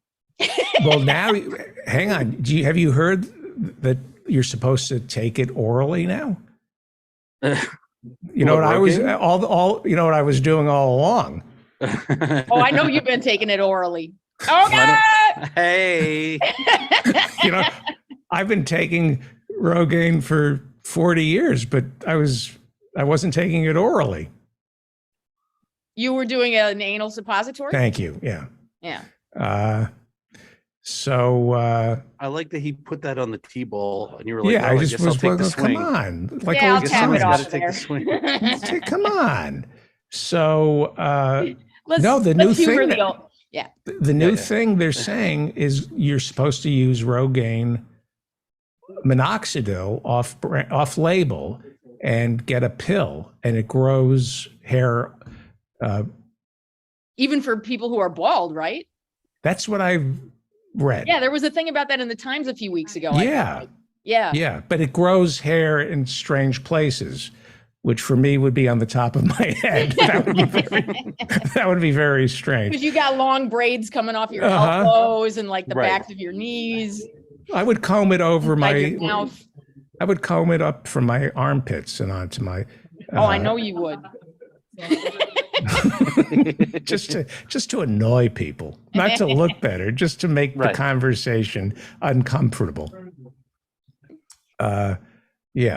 Well, now, hang on. Have you heard that you're supposed to take it orally now? You know what I was you know what I was doing all along. Oh, I know you've been taking it orally. Oh God! Hey. You know, I've been taking Rogaine for 40 years, but I wasn't taking it orally. You were doing an anal suppository? Thank you. Yeah. Yeah. So I like that he put that on the T-ball, and you were like, yeah, oh, I just guess I'll was take the well, swing. come on. Like Yeah, all I'll the tap it time. off Gotta take there. the swing. Come on. So Let's, no, the let's new humor thing. the old, yeah. The new thing they're saying is you're supposed to use Rogaine minoxidil off label and get a pill, and it grows hair. Even for people who are bald, right? That's what I've read. Yeah, there was a thing about that in the Times a few weeks ago. I Yeah. think. Yeah. Yeah, but it grows hair in strange places, which for me would be on the top of my head. That would be very strange. Because you got long braids coming off your Uh-huh. elbows and like the Right. backs of your knees. I would comb it over inside your mouth. I would comb it up from my armpits and onto my. Oh, I know you would. just to annoy people, not to look better, just to make the conversation uncomfortable. Yeah.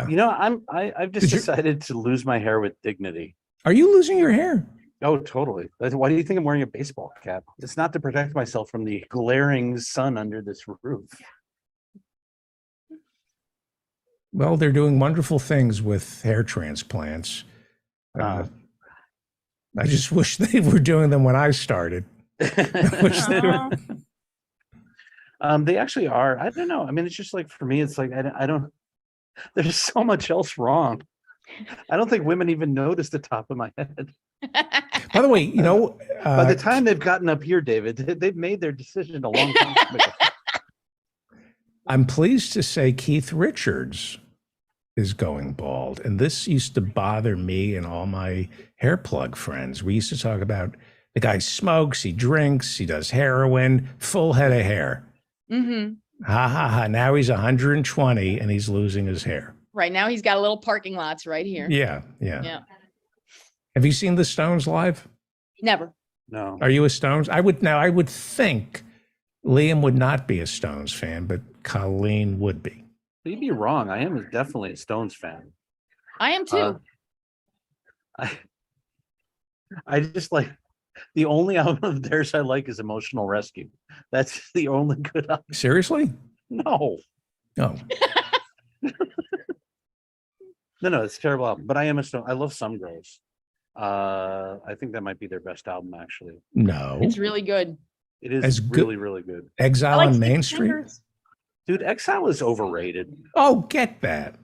You know, I've just decided to lose my hair with dignity. Are you losing your hair? Oh, totally. Why do you think I'm wearing a baseball cap? It's not to protect myself from the glaring sun under this roof. Well, they're doing wonderful things with hair transplants. I just wish they were doing them when I started. I wish they were. They actually are. I don't know. I mean, it's just like, for me, it's like, I don't, there's so much else wrong. I don't think women even notice the top of my head. By the way, you know, by the time they've gotten up here, David, they've made their decision a long time ago. I'm pleased to say Keith Richards is going bald. And this used to bother me and all my hair plug friends. We used to talk about the guy smokes, he drinks, he does heroin, full head of hair. Mm-hmm. Ha ha ha. Now he's 120 and he's losing his hair. Right now he's got a little parking lots right here. Yeah. Have you seen the Stones live? Never. No. Are you a Stones? I would think Liam would not be a Stones fan, but Colleen would be. You'd be wrong. I am definitely a Stones fan. I am too. I just like, the only album of theirs I like is Emotional Rescue. That's the only good album. Seriously? No. No. No, it's a terrible album. But I am a Stone. I love Some Girls. I think that might be their best album, actually. No. It's really good. It is As good- really, really good. Exile on Main Street? Dude, Exile is overrated. Oh, get that.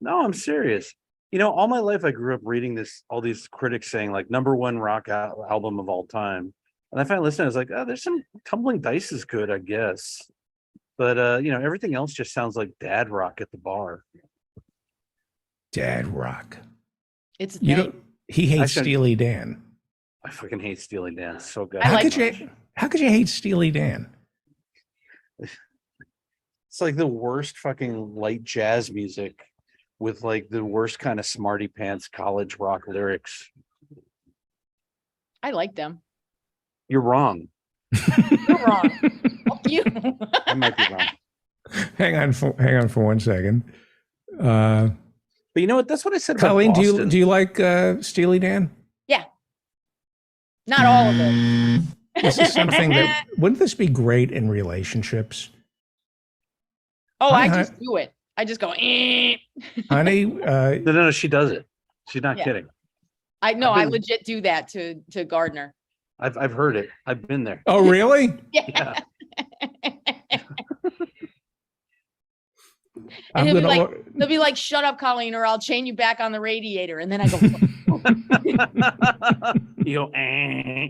No, I'm serious. You know, all my life I grew up reading all these critics saying like #1 rock album of all time. And I finally listened, I was like, oh, there's some Tumbling Dice is good, I guess. But you know, everything else just sounds like dad rock at the bar. Dad rock. It's You know, he hates Steely Dan. I fucking hate Steely Dan. It's so good. How could you hate Steely Dan? It's like the worst fucking light jazz music with like the worst kind of smarty pants college rock lyrics. I like them. You're wrong. You're wrong. Fuck you. I might be wrong. Hang on for 1 second. But you know what? That's what I said about Colleen, Boston. do you like Steely Dan? Yeah. Not all of it. This is something that wouldn't this be great in relationships? Oh, Hi, I hi. just do it. I just go, eh. Honey, No, she does it. She's not Yeah. kidding. I know, I've I been- legit do that to Gardner. I've heard it. I've been there. oh really? Yeah. I'm And gonna he'll be like, shut up, Colleen, or I'll chain you back on the radiator. And then I go, You go, eh.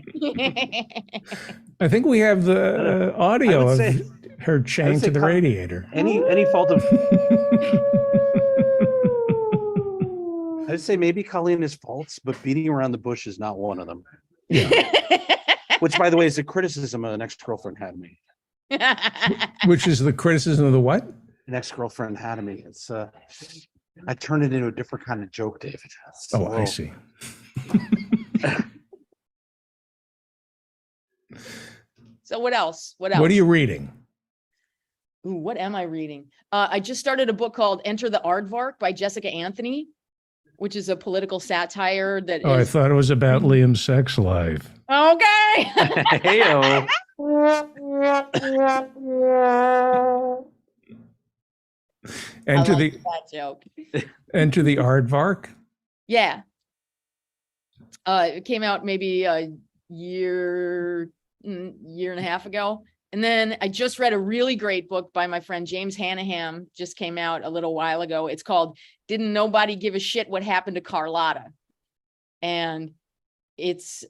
I think we have the audio would of say- her chained say to the Col- radiator. Any fault of I'd say maybe Colleen has faults, but beating around the bush is not one of them. Which, by the way, is a criticism an ex-girlfriend had of me. Which is the criticism of the what? An ex-girlfriend had of me. It's I turned it into a different kind of joke, David. It's a Oh, I little- see. so what else? What else? What are you reading? Ooh, what am I reading? I just started a book called Enter the Aardvark by Jessica Anthony, which is a political satire that Oh, I is thought it was about Liam's sex life. okay. Heyo. Enter I like the that joke. Enter the Aardvark. Yeah. It came out maybe a year and a half ago. And then I just read a really great book by my friend James Hannaham, just came out a little while ago. It's called Didn't Nobody Give a Shit What Happened to Carlotta? And it's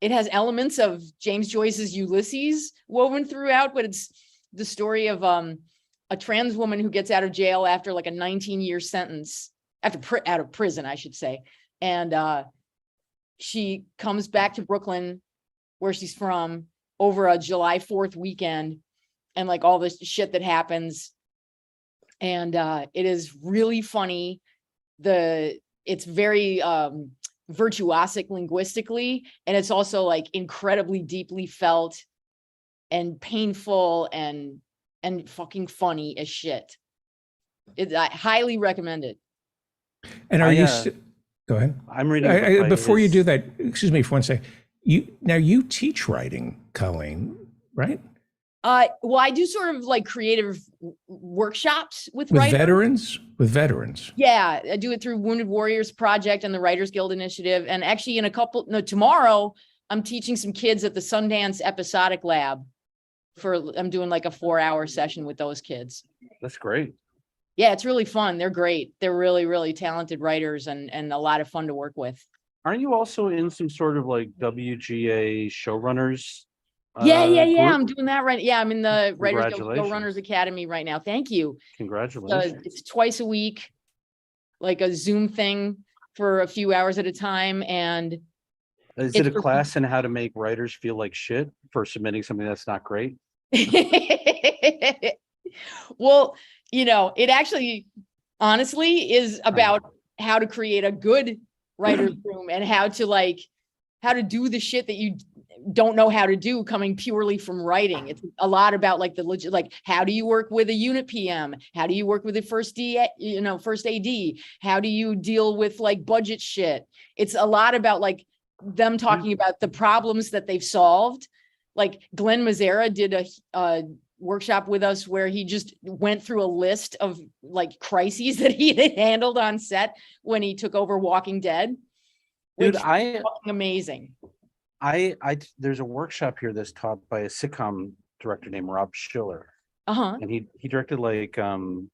it has elements of James Joyce's Ulysses woven throughout, but it's the story of a trans woman who gets out of jail after like a 19-year sentence, out of prison, I should say. And she comes back to Brooklyn, where she's from, over a July 4th weekend, and like all this shit that happens. And it is really funny. It's very virtuosic linguistically, and it's also like incredibly deeply felt and painful and fucking funny as shit. I highly recommend it. And are you? Go ahead. I'm reading. Before you do that, excuse me for one second. You teach writing, Colleen, right? Well, I do sort of like creative workshops with With writers. veterans. With veterans. Yeah, I do it through Wounded Warriors Project and the Writers Guild Initiative. And actually tomorrow I'm teaching some kids at the Sundance Episodic Lab I'm doing like a 4-hour session with those kids. That's great. Yeah, it's really fun. They're great. They're really, really talented writers and a lot of fun to work with. Aren't you also in some sort of like WGA showrunners? Yeah. group? I'm doing that right. Yeah, I'm in the Writers Guild Congratulations. Showrunners Academy right now. Thank you. Congratulations. It's twice a week, like a Zoom thing for a few hours at a time. And Is it a for- class in how to make writers feel like shit for submitting something that's not great? well, it actually honestly is about how to create a good writer's room and how to do the shit that you don't know how to do coming purely from writing. It's a lot about like how do you work with a unit PM? How do you work with the first AD? How do you deal with like budget shit? It's a lot about like them talking about the problems that they've solved. Like Glenn Mazzara did a workshop with us where he just went through a list of like crises that he had handled on set when he took over Walking Dead. Dude, which was fucking amazing. There's a workshop here that's taught by a sitcom director named Rob Schiller. Uh-huh. And he directed like King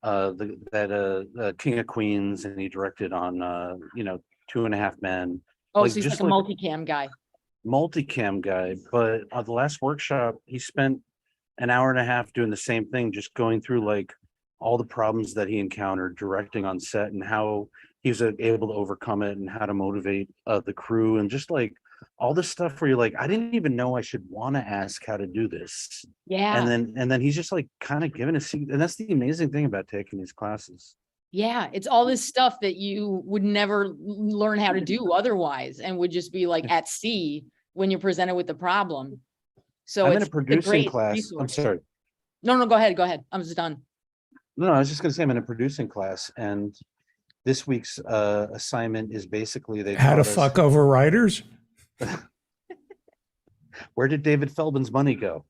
of Queens, and he directed on 2.5 Men. Oh, so he's like a multicam guy. But on the last workshop he spent an hour and a half doing the same thing, just going through like all the problems that he encountered directing on set and how he was able to overcome it and how to motivate the crew and just like all this stuff where you're like, I didn't even know I should want to ask how to do this. Yeah. And then he's just like kind of giving us, and that's the amazing thing about taking these classes. Yeah, it's all this stuff that you would never learn how to do otherwise and would just be like at sea when you're presented with the problem. So I'm it's in a producing great class. resource. I'm sorry. No, go ahead. I'm just done. No, I was just gonna say I'm in a producing class, and this week's assignment is basically they How to taught us- fuck over writers? Where did David Feldman's money go?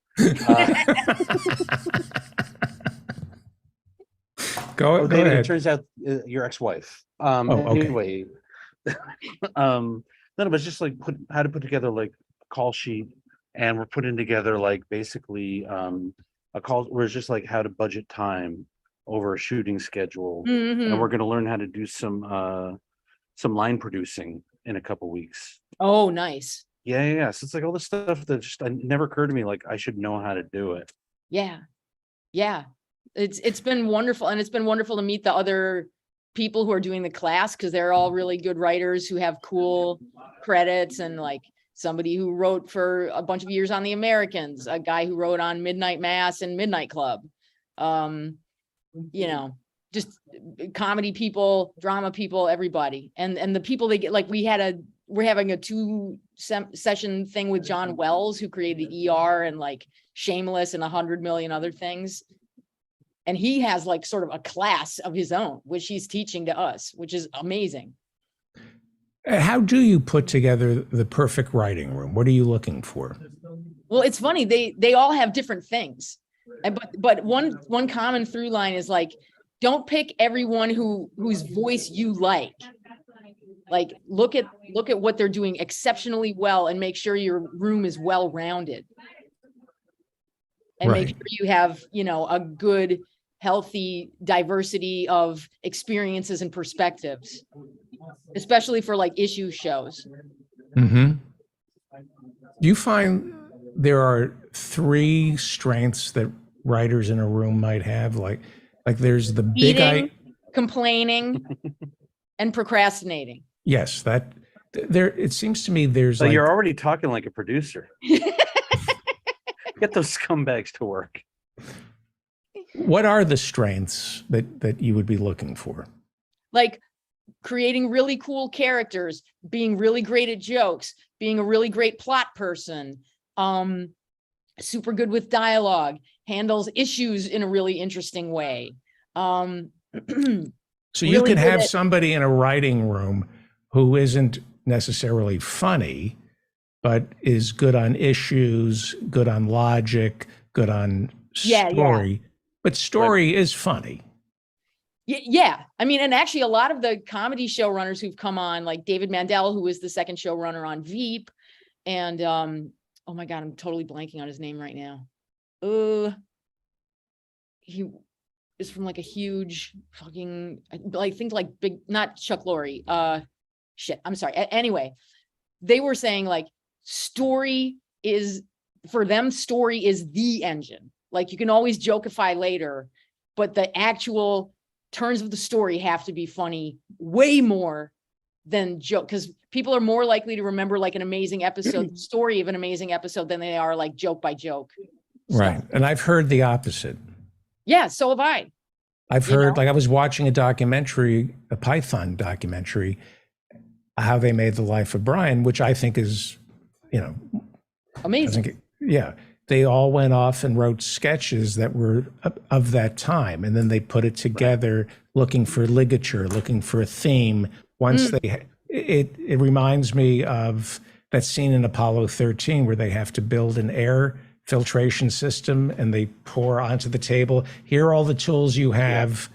Go David, ahead. it turns out your ex-wife. okay. Anyway, no, but it's just like how to put together like a call sheet, and we're putting together like basically a call where it's just like how to budget time over a shooting schedule, and we're going to learn how to do some line producing in a couple weeks. Oh, nice. Yeah. So it's like all this stuff that just never occurred to me. Like I should know how to do it. Yeah. It's been wonderful, and it's been wonderful to meet the other people who are doing the class, because they're all really good writers who have cool credits, and like somebody who wrote for a bunch of years on The Americans, a guy who wrote on Midnight Mass and Midnight Club. You know, just comedy people, drama people, everybody, and the people they get. Like we're having a 2-session thing with John Wells, who created ER and like Shameless and 100 million other things. And he has like sort of a class of his own, which he's teaching to us, which is amazing. How do you put together the perfect writing room? What are you looking for? Well, it's funny. They all have different things. But one common through line is like, don't pick everyone whose voice you like. Like look at what they're doing exceptionally well, and make sure your room is well-rounded. And make sure you have, a good, healthy diversity of experiences and perspectives, especially for like issue shows. Mm-hmm. Do you find there are 3 strengths that writers in a room might have? Like there's the big Eating, complaining, and procrastinating. Yes, that there. It seems to me there's. So like, you're already talking like a producer. Get those scumbags to work. What are the strengths that you would be looking for? Like creating really cool characters, being really great at jokes, being a really great plot person, super good with dialogue, handles issues in a really interesting way. So you really can have good at- somebody in a writing room who isn't necessarily funny, but is good on issues, good on logic, good on story. But story is funny. Yeah. I mean, and actually a lot of the comedy showrunners who've come on, like David Mandel, who was the second showrunner on Veep, and oh my God, I'm totally blanking on his name right now. He is from like a huge fucking, like think like big, not Chuck Lorre. Shit, I'm sorry. Anyway, they were saying like story is, for them, story is the engine. Like you can always jokeify later, but the actual turns of the story have to be funny way more than joke, because people are more likely to remember like an amazing episode, story of an amazing episode, than they are like joke by joke. Right. And I've heard the opposite. Yeah, so have I. I've heard, like I was watching a documentary, a Python documentary, how they made the life of Brian, which I think is, amazing. They all went off and wrote sketches that were of that time. And then they put it together looking for ligature, looking for a theme. Once it reminds me of that scene in Apollo 13 where they have to build an air filtration system and they pour onto the table. Here are all the tools you have,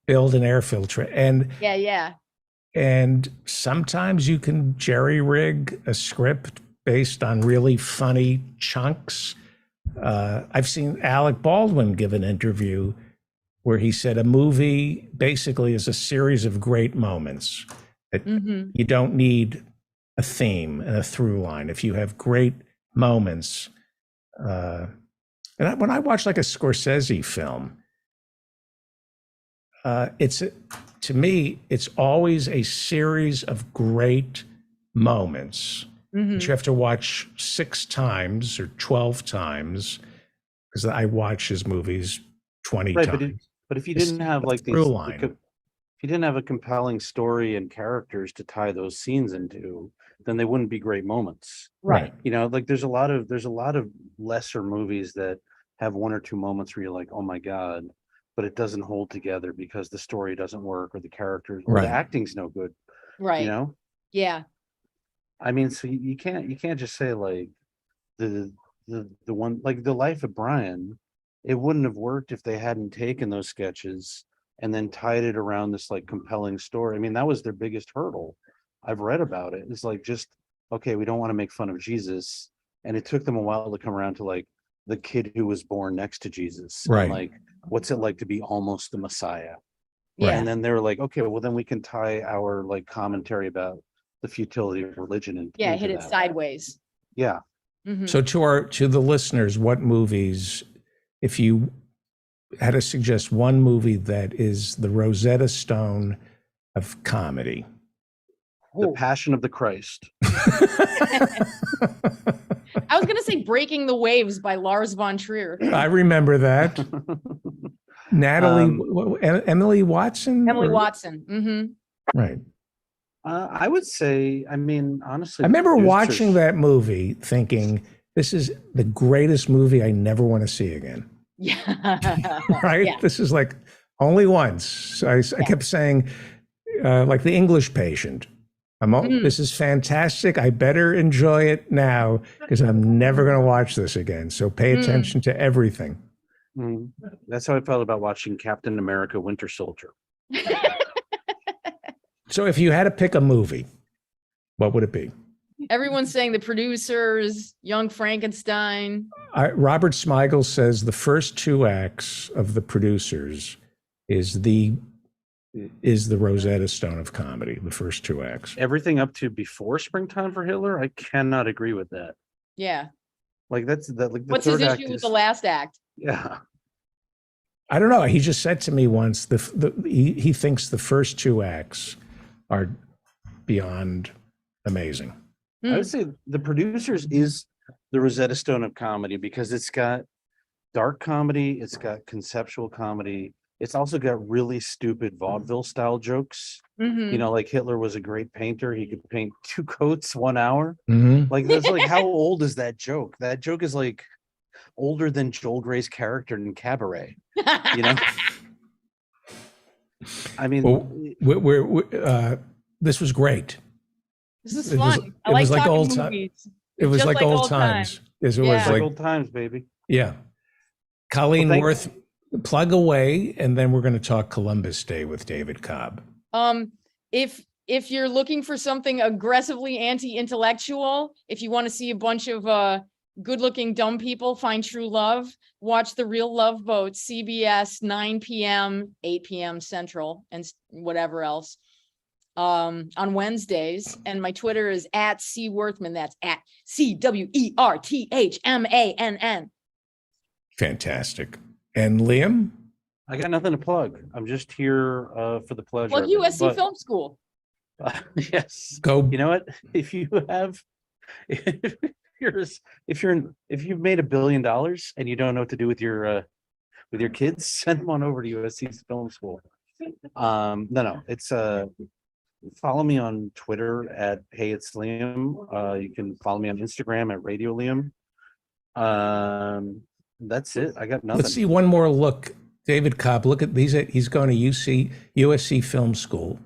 build an air filter. And and sometimes you can jerry rig a script based on really funny chunks. I've seen Alec Baldwin give an interview where he said a movie basically is a series of great moments. That you don't need a theme and a through line. If you have great moments, when I watch like a Scorsese film, to me, it's always a series of great moments that you have to watch 6 times or 12 times, because I watch his movies 20 times. But if you didn't have like these, through line. if you didn't have a compelling story and characters to tie those scenes into, then they wouldn't be great moments. Right. Like there's a lot of lesser movies that have 1 or 2 moments where you're like, oh my God, but it doesn't hold together because the story doesn't work or the characters or Right. the acting's no good. Right. You know? Yeah. I mean, so you can't just say like the one like The Life of Brian, it wouldn't have worked if they hadn't taken those sketches and then tied it around this like compelling story. I mean, that was their biggest hurdle. I've read about it. It's like, just okay, we don't want to make fun of Jesus. And it took them a while to come around to like the kid who was born next to Jesus. Right. And like, what's it like to be almost the Messiah? Yeah. And then they were like, okay, well then we can tie our like commentary about the futility of religion and Yeah. Hit it sideways. Yeah. Mhm. So to the listeners, what movies, if you had to suggest one movie that is the Rosetta Stone of comedy? The Passion of the Christ. I was gonna say Breaking the Waves by Lars von Trier. I remember that. Natalie, Emily Watson? Emily Or- Watson. Mm-hmm. Right. I would say, I mean, honestly, I remember Producers- watching that movie thinking, this is the greatest movie I never want to see again. Yeah. Right? Yeah. This is like only once. I kept saying, like The English Patient. This is fantastic. I better enjoy it now because I'm never going to watch this again. So pay attention to everything. That's how I felt about watching Captain America: Winter Soldier. So if you had to pick a movie, what would it be? Everyone's saying The Producers, Young Frankenstein. Robert Smigel says the first two acts of The Producers is the Rosetta Stone of comedy, the first two acts. Everything up to Before Springtime for Hitler, I cannot agree with that. Yeah. Like that's that. Like the What's his third act issue with is- the last act? Yeah. I don't know. He just said to me once he thinks the first two acts are beyond amazing. I would say The Producers is the Rosetta Stone of comedy because it's got dark comedy, it's got conceptual comedy, it's also got really stupid vaudeville style jokes. Mhm. You know, like Hitler was a great painter; he could paint 2 coats 1 hour. Mhm. Like that's like how old is that joke? That joke is like older than Joel Grey's character in Cabaret. You know, I mean, Well, this was great. This is It was- fun. I it like was like talking old ti- movies. It was Just like old times. Yes, it was Yeah. like old times, baby. Yeah. Colleen Well, thank- Worth, plug away, and then we're going to talk Columbus Day with David Cobb. If you're looking for something aggressively anti-intellectual, if you want to see a bunch of good-looking dumb people find true love, watch The Real Love Boat, CBS, 9 p.m., 8 p.m. Central, and whatever else, on Wednesdays. And my Twitter is @CWorthman. That's @CWERTHMANN. Fantastic. And Liam? I got nothing to plug. I'm just here for the pleasure. Plug of it. USC But- Film School. Yes. Go. You know what? If you have, if you've made $1 billion and you don't know what to do with your kids, send them on over to USC's Film School. No, it's follow me on Twitter at Hey It's Liam. You can follow me on Instagram at Radio Liam. That's it. I got nothing. Let's see one more look. David Cobb, look at these. He's going to USC Film School.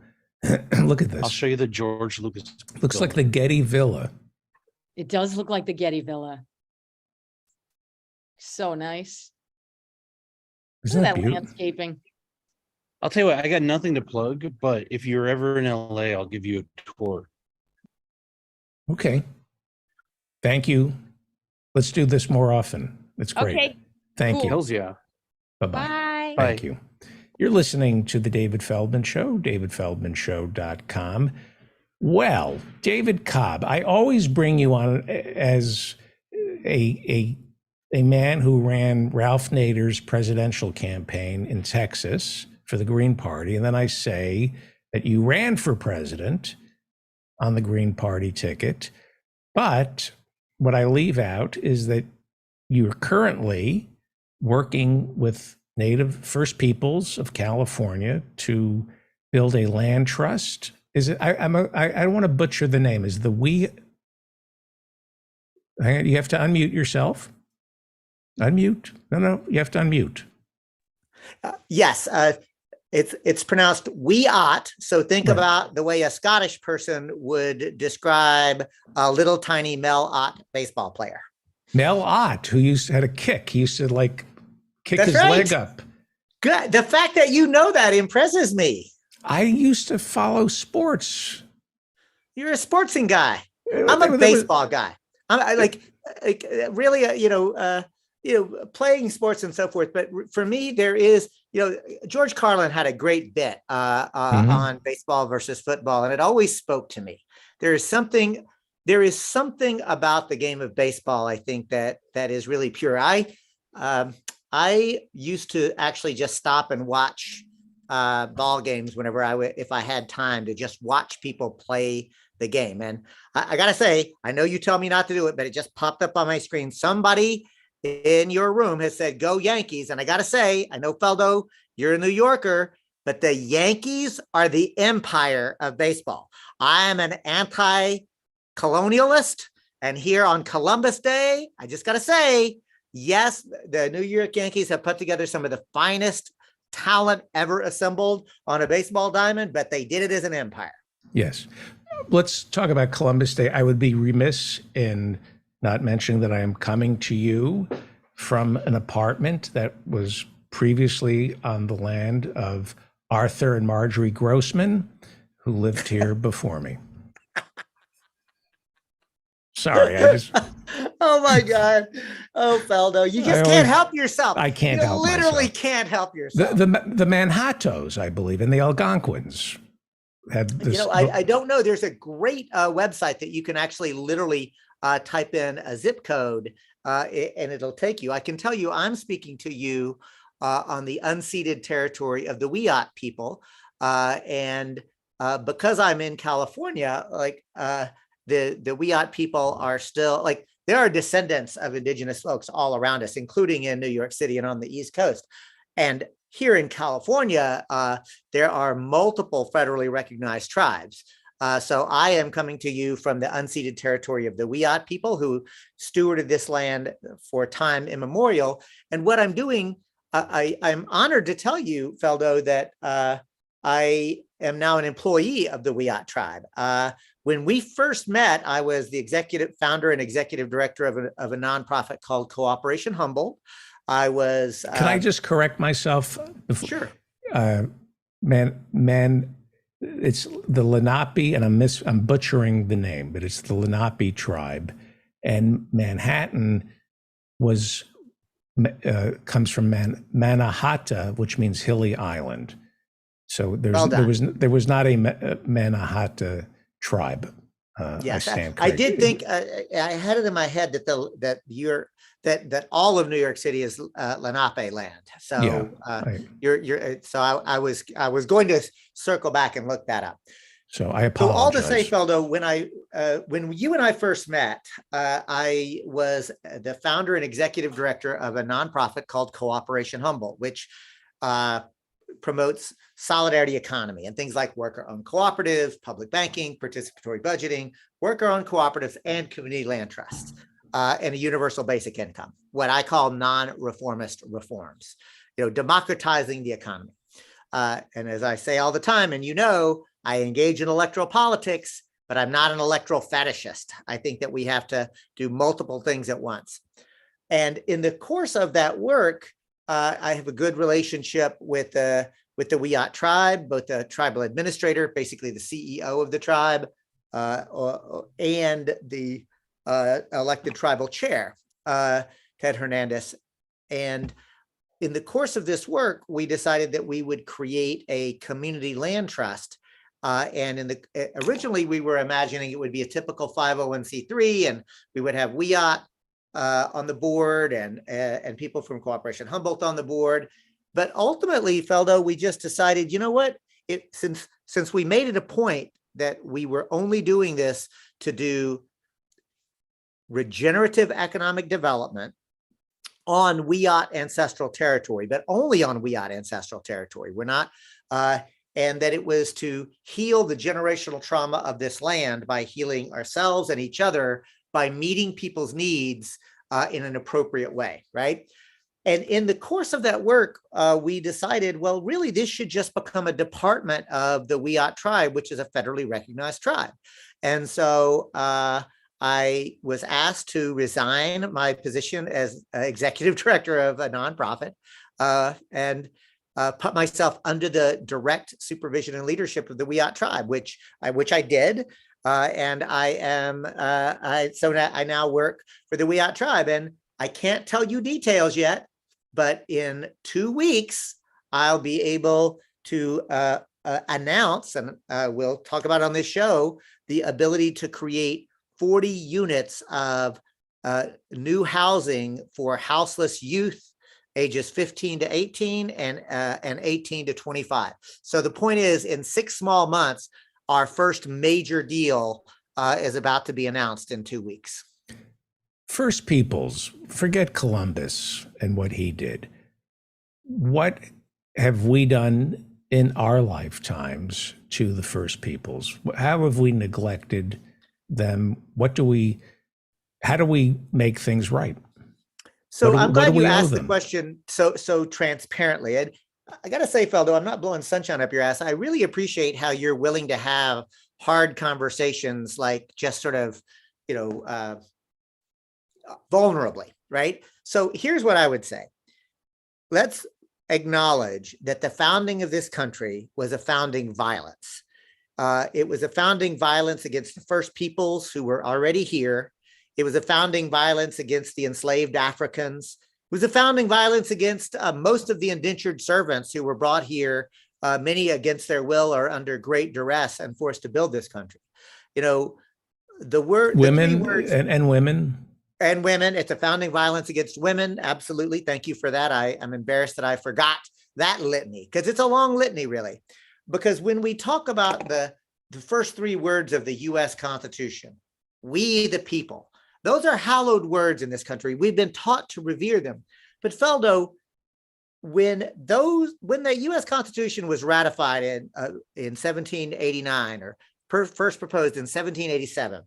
Look at this. I'll show you the George Lucas. Looks like the Getty Villa. It does look like the Getty Villa. So nice. Isn't Look that at that beautiful? landscaping. I'll tell you what, I got nothing to plug, but if you're ever in LA, I'll give you a tour. Okay. Thank you. Let's do this more often. It's great. Okay. Thank Cool. you. Hells yeah. Bye-bye. Bye. Thank you. You're listening to The David Feldman Show, davidfeldmanshow.com. Well, David Cobb, I always bring you on as a man who ran Ralph Nader's presidential campaign in Texas for the Green Party. And then I say that you ran for president on the Green Party ticket. But what I leave out is that you're currently working with Native First Peoples of California to build a land trust. Is it? I don't want to butcher the name. Is the we? Hang on, you have to unmute yourself. Unmute. No, you have to unmute. Yes, it's pronounced Wiat. So think about the way a Scottish person would describe a little tiny Mel Ott baseball player. Mel Ott, who had a kick. He used to kick That's his right. leg up. Good. The fact that you know that impresses me. I used to follow sports. You're a sportsing guy. I'm a baseball guy. I really, playing sports and so forth. But for me, there is, George Carlin had a great bit on baseball versus football, and it always spoke to me. There is something about the game of baseball, I think, that is really pure. I used to actually just stop and watch ball games whenever if I had time to just watch people play the game. And I gotta say, I know you tell me not to do it, but it just popped up on my screen. Somebody in your room has said, "Go Yankees." And I gotta say, I know, Feldo, you're a New Yorker, but the Yankees are the empire of baseball. I am an anti-colonialist. And here on Columbus Day, I just gotta say, yes, the New York Yankees have put together some of the finest talent ever assembled on a baseball diamond, but they did it as an empire. Yes. Let's talk about Columbus Day. I would be remiss in not mentioning that I am coming to you from an apartment that was previously on the land of Arthur and Marjorie Grossman, who lived here before me. Sorry, I just... Oh my God. Oh, Feldo, you just can't help yourself. I can't help myself. Literally can't help yourself. The Manhattoes, I believe, and the Algonquins had this. I don't know. There's a great website that you can actually literally type in a zip code and it'll take you. I can tell you, I'm speaking to you on the unceded territory of the Wiat people. And because I'm in California, the Wiat people are still there are descendants of indigenous folks all around us, including in New York City and on the East Coast. And here in California, there are multiple federally recognized tribes. So I am coming to you from the unceded territory of the Wiat people who stewarded this land for time immemorial. And what I'm doing, I'm honored to tell you, Feldo, that I am now an employee of the Wiat tribe. When we first met, I was the founder and executive director of a nonprofit called Cooperation Humboldt. I was. Can I just correct myself? Sure. It's the Lenape, and I'm butchering the name, but it's the Lenape tribe, and Manhattan comes from Mannahatta, which means hilly island. So there was not a Mannahatta tribe. Yes, I did think I had it in my head that all of New York City is Lenape land. So I was going to circle back and look that up. So I apologize. So all to say, Feldo, when you and I first met, I was the founder and executive director of a nonprofit called Cooperation Humboldt, which promotes solidarity economy and things like worker-owned cooperatives, public banking, participatory budgeting, worker-owned cooperatives, and community land trusts, and a universal basic income, what I call non-reformist reforms, democratizing the economy. And as I say all the time, and I engage in electoral politics, but I'm not an electoral fetishist. I think that we have to do multiple things at once. And in the course of that work, I have a good relationship with the Wiat tribe, both the tribal administrator, basically the CEO of the tribe, and the elected tribal chair, Ted Hernandez. And in the course of this work, we decided that we would create a community land trust. And originally we were imagining it would be a typical 501c3, and we would have Wiat on the board and people from Cooperation Humboldt on the board. But ultimately, Feldo, we just decided, since we made it a point that we were only doing this to do regenerative economic development on Wiat ancestral territory, but only on Wiat ancestral territory. We're not, and that it was to heal the generational trauma of this land by healing ourselves and each other, by meeting people's needs in an appropriate way, right? And in the course of that work, we decided, well, really, this should just become a department of the Wiyot tribe, which is a federally recognized tribe. And so I was asked to resign my position as executive director of a nonprofit and put myself under the direct supervision and leadership of the Wiyot tribe, which I did. And I now work for the Wiyot tribe, and I can't tell you details yet, but in 2 weeks, I'll be able to announce, and we'll talk about on this show, the ability to create 40 units of new housing for houseless youth ages 15 to 18 and 18 to 25. So the point is, in 6 small months, our first major deal is about to be announced in 2 weeks. First Peoples, forget Columbus and what he did. What have we done in our lifetimes to the First Peoples? How have we neglected them? How do we make things right? So I'm glad you asked the question so transparently. And I got to say, Feldo, I'm not blowing sunshine up your ass. I really appreciate how you're willing to have hard conversations, like just sort of, vulnerably, right? So here's what I would say. Let's acknowledge that the founding of this country was a founding violence. It was a founding violence against the First Peoples who were already here. It was a founding violence against the enslaved Africans. It was a founding violence against most of the indentured servants who were brought here, many against their will or under great duress, and forced to build this country. The word women and women. And women, it's a founding violence against women. Absolutely. Thank you for that. I am embarrassed that I forgot that litany, because it's a long litany, really. Because when we talk about the first 3 words of the US Constitution, we the people, those are hallowed words in this country. We've been taught to revere them. But Feldo, when the US Constitution was ratified in 1789 or first proposed in 1787,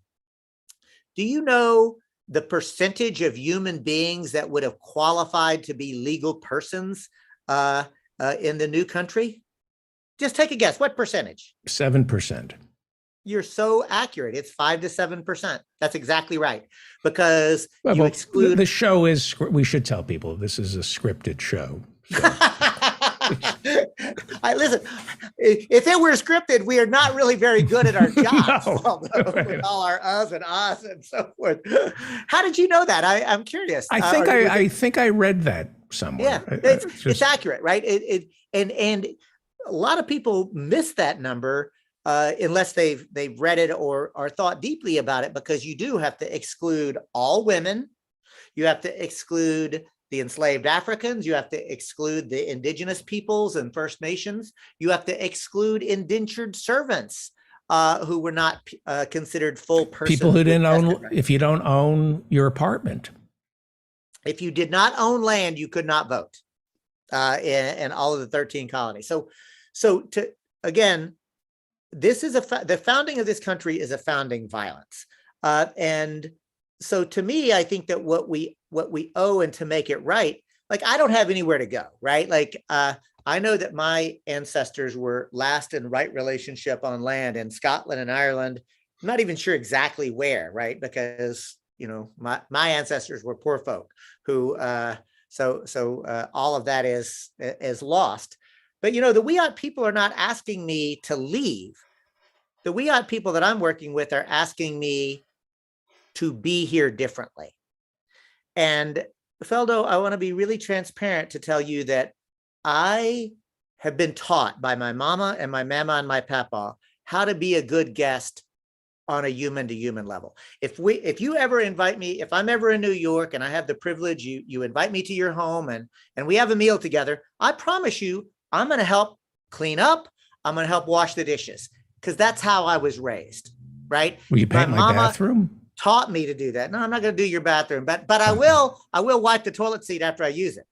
do you know the percentage of human beings that would have qualified to be legal persons in the new country? Just take a guess. What percentage? 7%. You're so accurate. It's 5 to 7%. That's exactly right. Because you exclude. The show is, we should tell people this is a scripted show. So. Listen, if it were scripted, we are not really very good at our jobs. With all our uhs and ahs and so forth. How did you know that? I'm curious. I think I read that somewhere. Yeah, it's accurate, right? And a lot of people miss that number unless they've read it or thought deeply about it, because you do have to exclude all women. You have to exclude the enslaved Africans. You have to exclude the indigenous peoples and First Nations. You have to exclude indentured servants who were not considered full persons. People who didn't own, if you don't own your apartment. If you did not own land, you could not vote in all of the 13 colonies. So again, this is the founding of this country is a founding violence. And so to me, I think that what we owe, and to make it right, like, I don't have anywhere to go, right? Like, I know that my ancestors were last in right relationship on land in Scotland and Ireland. I'm not even sure exactly where, right? Because, my ancestors were poor folk who, so all of that is lost. But, the Wiyot people are not asking me to leave. The Wiyot people that I'm working with are asking me to be here differently. And Feldo, I want to be really transparent to tell you that I have been taught by my mama and my my papa how to be a good guest on a human to human level. If you ever invite me, if I'm ever in New York and I have the privilege, you invite me to your home and we have a meal together, I promise you, I'm going to help clean up. I'm going to help wash the dishes, because that's how I was raised, right? Will you paint my bathroom? Taught me to do that. No, I'm not going to do your bathroom, but I will wipe the toilet seat after I use it.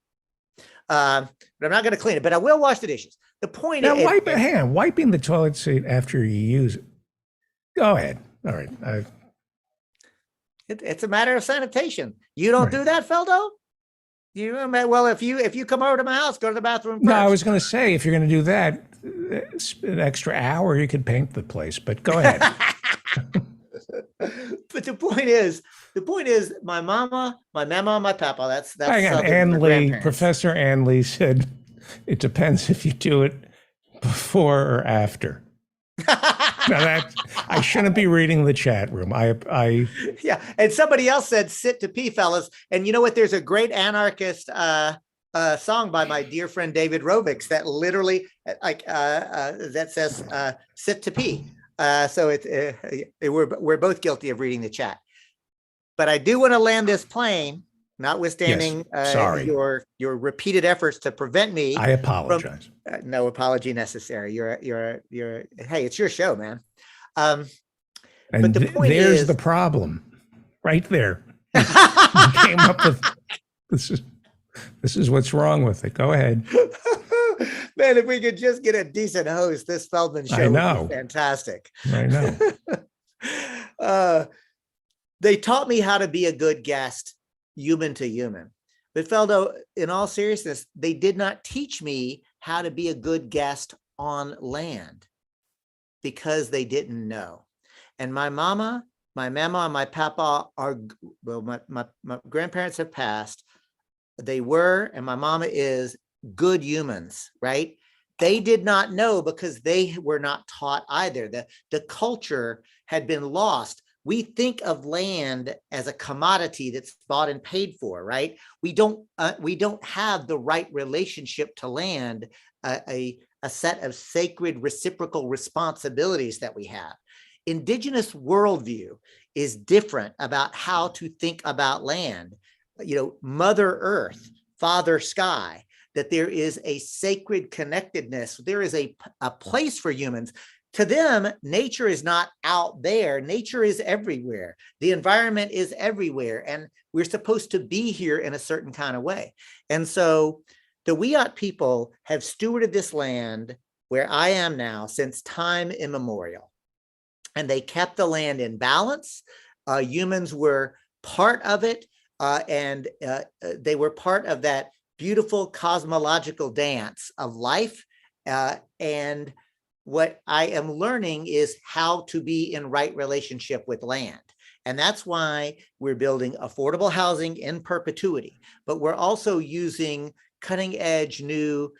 But I'm not going to clean it, but I will wash the dishes. The point now, is, wiping the toilet seat after you use it. Go ahead. All right. It's a matter of sanitation. You don't do that, Feldo? Well, if you come over to my house, go to the bathroom first. No, I was going to say, if you're going to do that, an extra hour, you could paint the place, but go ahead. But the point is, my mama, my papa, that's Hang on, Southern Ann Lee, grandparents. Professor Ann Lee said, it depends if you do it before or after. Now that I shouldn't be reading the chat room. I Yeah, and somebody else said, "Sit to pee, fellas." And you know what? There's a great anarchist song by my dear friend David Rovics that literally that says "sit to pee." So we're both guilty of reading the chat. But I do want to land this plane, notwithstanding sorry. your repeated efforts to prevent me. I apologize. No apology necessary. You're hey, it's your show, man. And but the point there's is the problem, right there. You came up with this is what's wrong with it. Go ahead. Man, if we could just get a decent host, this Feldman show would be fantastic. I know. They taught me how to be a good guest, human to human. But Feldo, in all seriousness, they did not teach me how to be a good guest on land because they didn't know. And my mama, and my papa are, well, my grandparents have passed. They were, and my mama is, good humans, right? They did not know because they were not taught either. The culture had been lost. We think of land as a commodity that's bought and paid for, right? We don't have the right relationship to land, a set of sacred reciprocal responsibilities that we have. Indigenous worldview is different about how to think about land. You know, Mother Earth, Father Sky, that there is a sacred connectedness. There is a place for humans. To them, nature is not out there. Nature is everywhere. The environment is everywhere. And we're supposed to be here in a certain kind of way. And so the Wiyot people have stewarded this land where I am now since time immemorial. And they kept the land in balance. Humans were part of it. And they were part of that beautiful cosmological dance of life. And what I am learning is how to be in right relationship with land. And that's why we're building affordable housing in perpetuity, but we're also using cutting edge new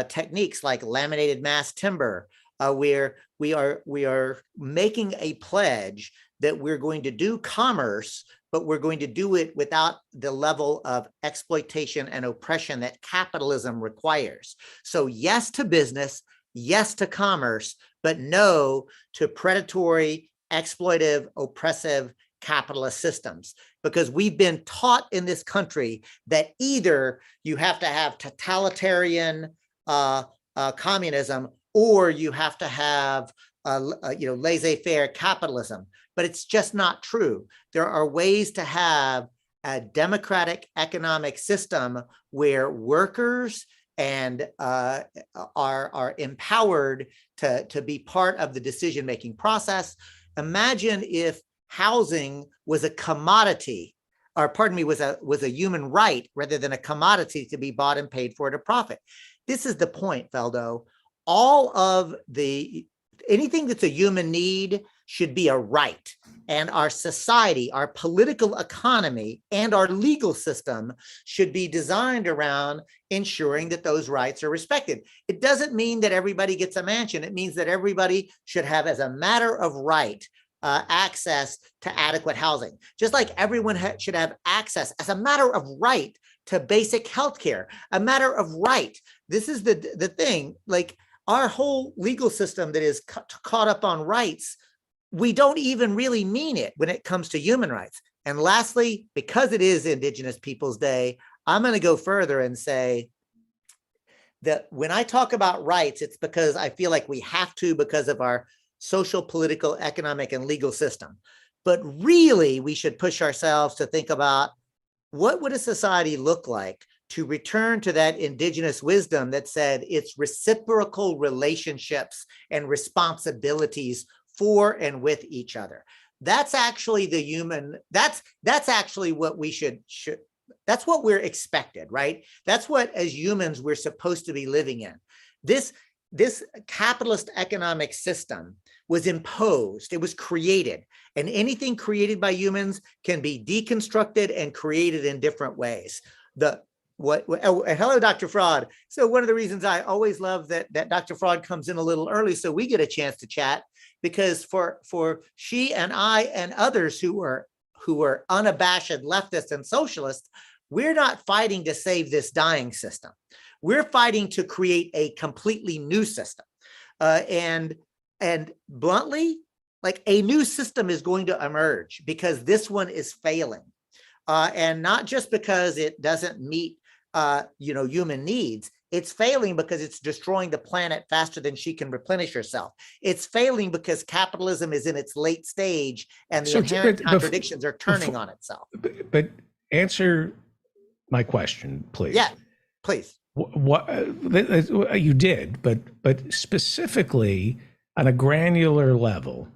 techniques like laminated mass timber, where we are making a pledge that we're going to do commerce, but we're going to do it without the level of exploitation and oppression that capitalism requires. So yes to business, yes to commerce, but no to predatory, exploitive, oppressive capitalist systems. Because we've been taught in this country that either you have to have totalitarian communism or you have to have laissez-faire capitalism. But it's just not true. There are ways to have a democratic economic system where workers and are empowered to be part of the decision-making process. Imagine if housing was a commodity, or pardon me, was a human right rather than a commodity to be bought and paid for at a profit. This is the point, Feldo. Anything that's a human need should be a right. And our society, our political economy, and our legal system should be designed around ensuring that those rights are respected. It doesn't mean that everybody gets a mansion. It means that everybody should have, as a matter of right, access to adequate housing. Just like everyone should have access, as a matter of right, to basic health care, a matter of right. This is the thing, like our whole legal system that is caught up on rights, we don't even really mean it when it comes to human rights. And lastly, because it is Indigenous Peoples Day, I'm going to go further and say that when I talk about rights, it's because I feel like we have to because of our social, political, economic, and legal system. But really, we should push ourselves to think about what would a society look like to return to that indigenous wisdom that said it's reciprocal relationships and responsibilities for and with each other. That's actually the human, that's actually what we should what we're expected, right? That's what, as humans, we're supposed to be living in. This capitalist economic system was imposed, it was created, and anything created by humans can be deconstructed and created in different ways. Hello, Dr. Fraud. So one of the reasons I always love that Dr. Fraud comes in a little early so we get a chance to chat, because for she and I and others who are unabashed leftists and socialists, we're not fighting to save this dying system. We're fighting to create a completely new system. And bluntly, like, a new system is going to emerge because this one is failing. And not just because it doesn't meet human needs. It's failing because it's destroying the planet faster than she can replenish herself. It's failing because capitalism is in its late stage and the inherent contradictions are turning on itself. But answer my question, please. Yeah, please. What you did, but specifically on a granular level,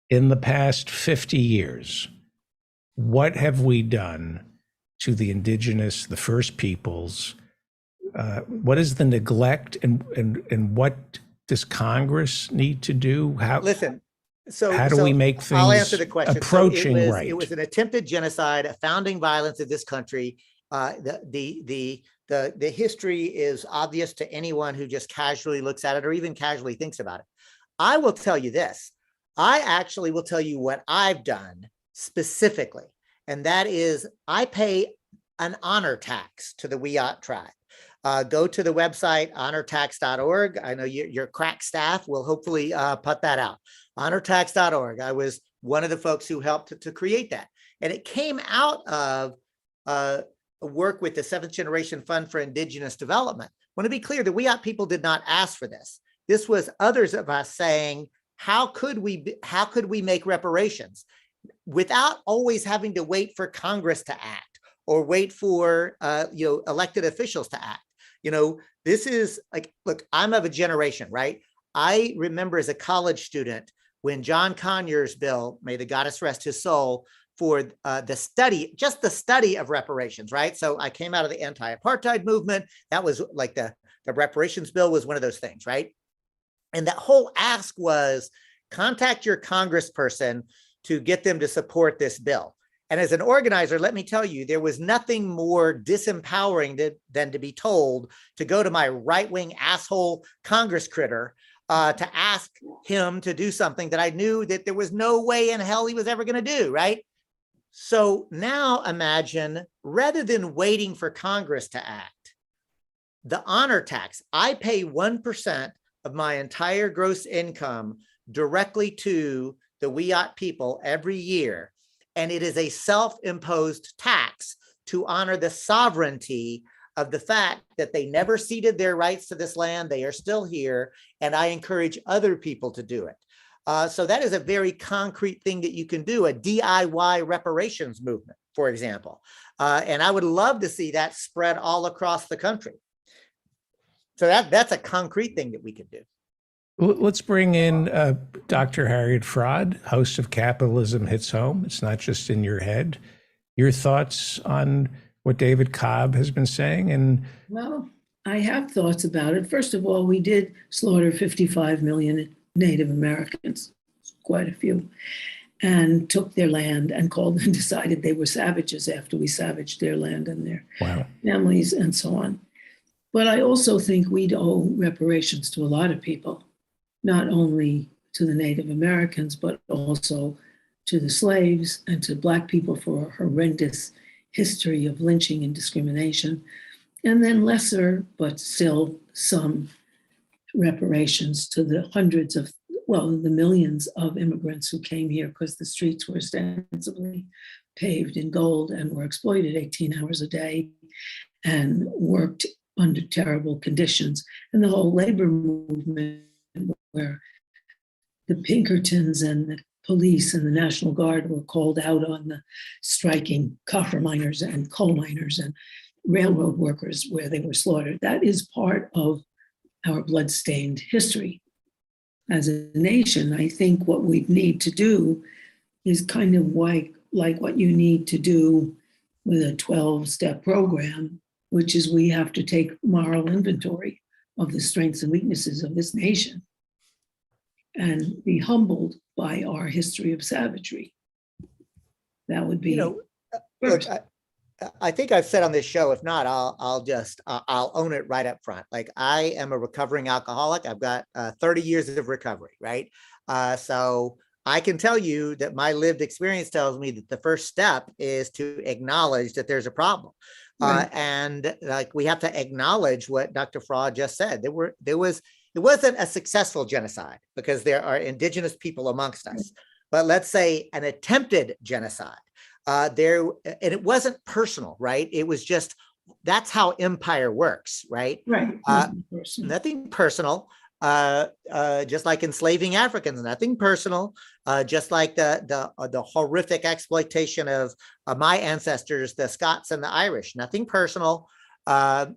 in the past 50 years, what have we done to the indigenous, the First Peoples? What is the neglect, and what does Congress need to do? How do we make things I'll answer the question. approaching right? It was an attempted genocide, a founding violence of this country. The history is obvious to anyone who just casually looks at it or even casually thinks about it. I will tell you this. I actually will tell you what I've done specifically, and that is I pay an honor tax to the Wiyot tribe. Go to the website honortax.org. I know your crack staff will hopefully put that out. Honortax.org. I was one of the folks who helped to create that, and it came out of work with the Seventh Generation Fund for Indigenous Development. I want to be clear, the Wiyot people did not ask for this. This was others of us saying, how could we make reparations without always having to wait for Congress to act or wait for elected officials to act? This is like, look, I'm of a generation, right? I remember as a college student when John Conyers' bill, may the goddess rest his soul, for the study of reparations, right? So I came out of the anti-apartheid movement. That was like the reparations bill was one of those things, right? And that whole ask was contact your congressperson to get them to support this bill. And as an organizer, let me tell you, there was nothing more disempowering than to be told to go to my right-wing asshole Congress critter to ask him to do something that I knew that there was no way in hell he was ever going to do, right? So now imagine, rather than waiting for Congress to act, the honor tax, I pay 1% of my entire gross income directly to the Wiyot people every year. And it is a self-imposed tax to honor the sovereignty of the fact that they never ceded their rights to this land. They are still here. And I encourage other people to do it. So that is a very concrete thing that you can do, a DIY reparations movement, for example. And I would love to see that spread all across the country. So that's a concrete thing that we could do. Let's bring in Dr. Harriet Fraad, host of Capitalism Hits Home. It's not just in your head. Your thoughts on what David Cobb has been saying? Well, I have thoughts about it. First of all, we did slaughter 55 million Native Americans, quite a few, and took their land and decided they were savages after we savaged their land and their families and so on. But I also think we'd owe reparations to a lot of people, not only to the Native Americans, but also to the slaves and to Black people for a horrendous history of lynching and discrimination. And then lesser, but still some reparations to the the millions of immigrants who came here because the streets were ostensibly paved in gold and were exploited 18 hours a day and worked under terrible conditions. And the whole labor movement where the Pinkertons and the police and the National Guard were called out on the striking copper miners and coal miners and railroad workers where they were slaughtered. That is part of our blood-stained history. As a nation, I think what we need to do is kind of like what you need to do with a 12-step program, which is we have to take moral inventory of the strengths and weaknesses of this nation and be humbled by our history of savagery. That would be. Look, I think I've said on this show, if not, I'll own it right up front. Like, I am a recovering alcoholic. I've got 30 years of recovery, right? So I can tell you that my lived experience tells me that the first step is to acknowledge that there's a problem. Right. And like, we have to acknowledge what Dr. Fraud just said. It wasn't a successful genocide because there are indigenous people amongst us, but let's say an attempted genocide. And it wasn't personal, right? It was just, that's how empire works, right? Right. Nothing personal. Just like enslaving Africans, nothing personal. Just like the horrific exploitation of my ancestors, the Scots and the Irish, nothing personal. But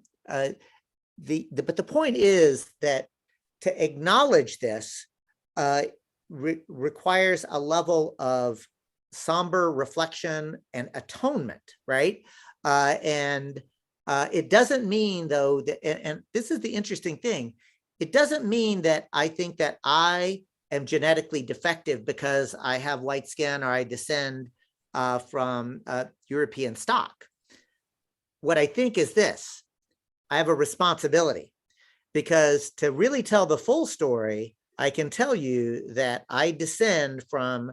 the point is that to acknowledge this requires a level of somber reflection and atonement, right? And it doesn't mean, though, that, and this is the interesting thing, it doesn't mean that I think that I am genetically defective because I have white skin or I descend from European stock. What I think is this: I have a responsibility, because to really tell the full story, I can tell you that I descend from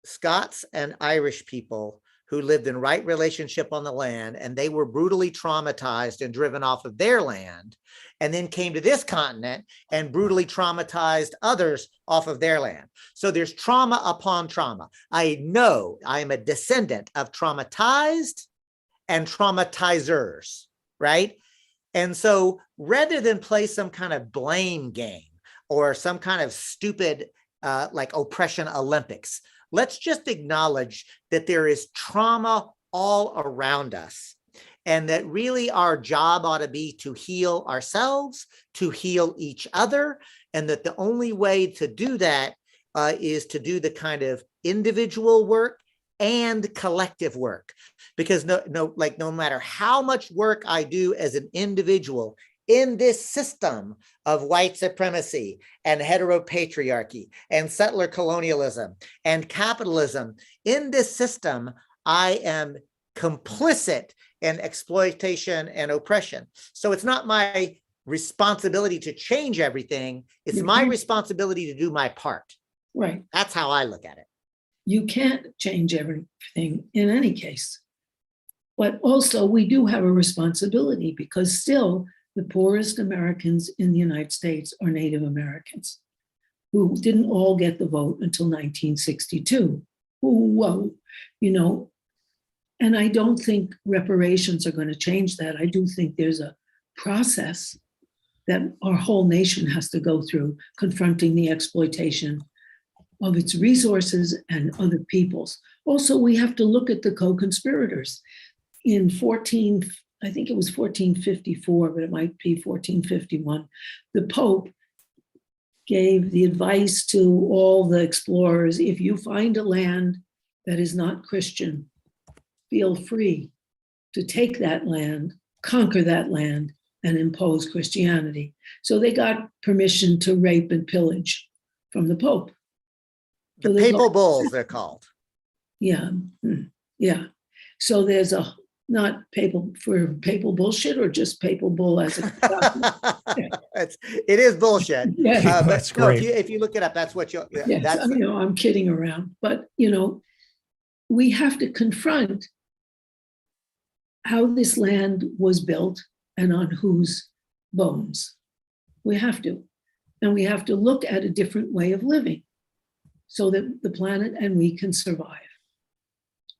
Scots and Irish people who lived in right relationship on the land, and they were brutally traumatized and driven off of their land, and then came to this continent and brutally traumatized others off of their land. So there's trauma upon trauma. I know I am a descendant of traumatized and traumatizers, right? And so rather than play some kind of blame game or some kind of stupid like oppression Olympics, let's just acknowledge that there is trauma all around us, and that really our job ought to be to heal ourselves, to heal each other, and that the only way to do that is to do the kind of individual work and collective work. Because no matter how much work I do as an individual in this system of white supremacy and heteropatriarchy and settler colonialism and capitalism, in this system, I am complicit in exploitation and oppression. So it's not my responsibility to change everything. It's my responsibility to do my part. Right. That's how I look at it. You can't change everything in any case. But also we do have a responsibility, because still the poorest Americans in the United States are Native Americans, who didn't all get the vote until 1962. Whoa, and I don't think reparations are going to change that. I do think there's a process that our whole nation has to go through, confronting the exploitation of its resources and other people's. Also, we have to look at the co-conspirators. In 1454, but it might be 1451, the Pope gave the advice to all the explorers: if you find a land that is not Christian, feel free to take that land, conquer that land, and impose Christianity. So they got permission to rape and pillage from the Pope. The papal bulls, they're called. Yeah, yeah. So there's a, not papal for papal bullshit, or just papal bull as a it is bullshit. Yeah, but that's no, great. if you look it up, that's what you'll. Yes, That's, I'm kidding around, but we have to confront how this land was built and on whose bones. We have to, and we have to look at a different way of living so that the planet and we can survive.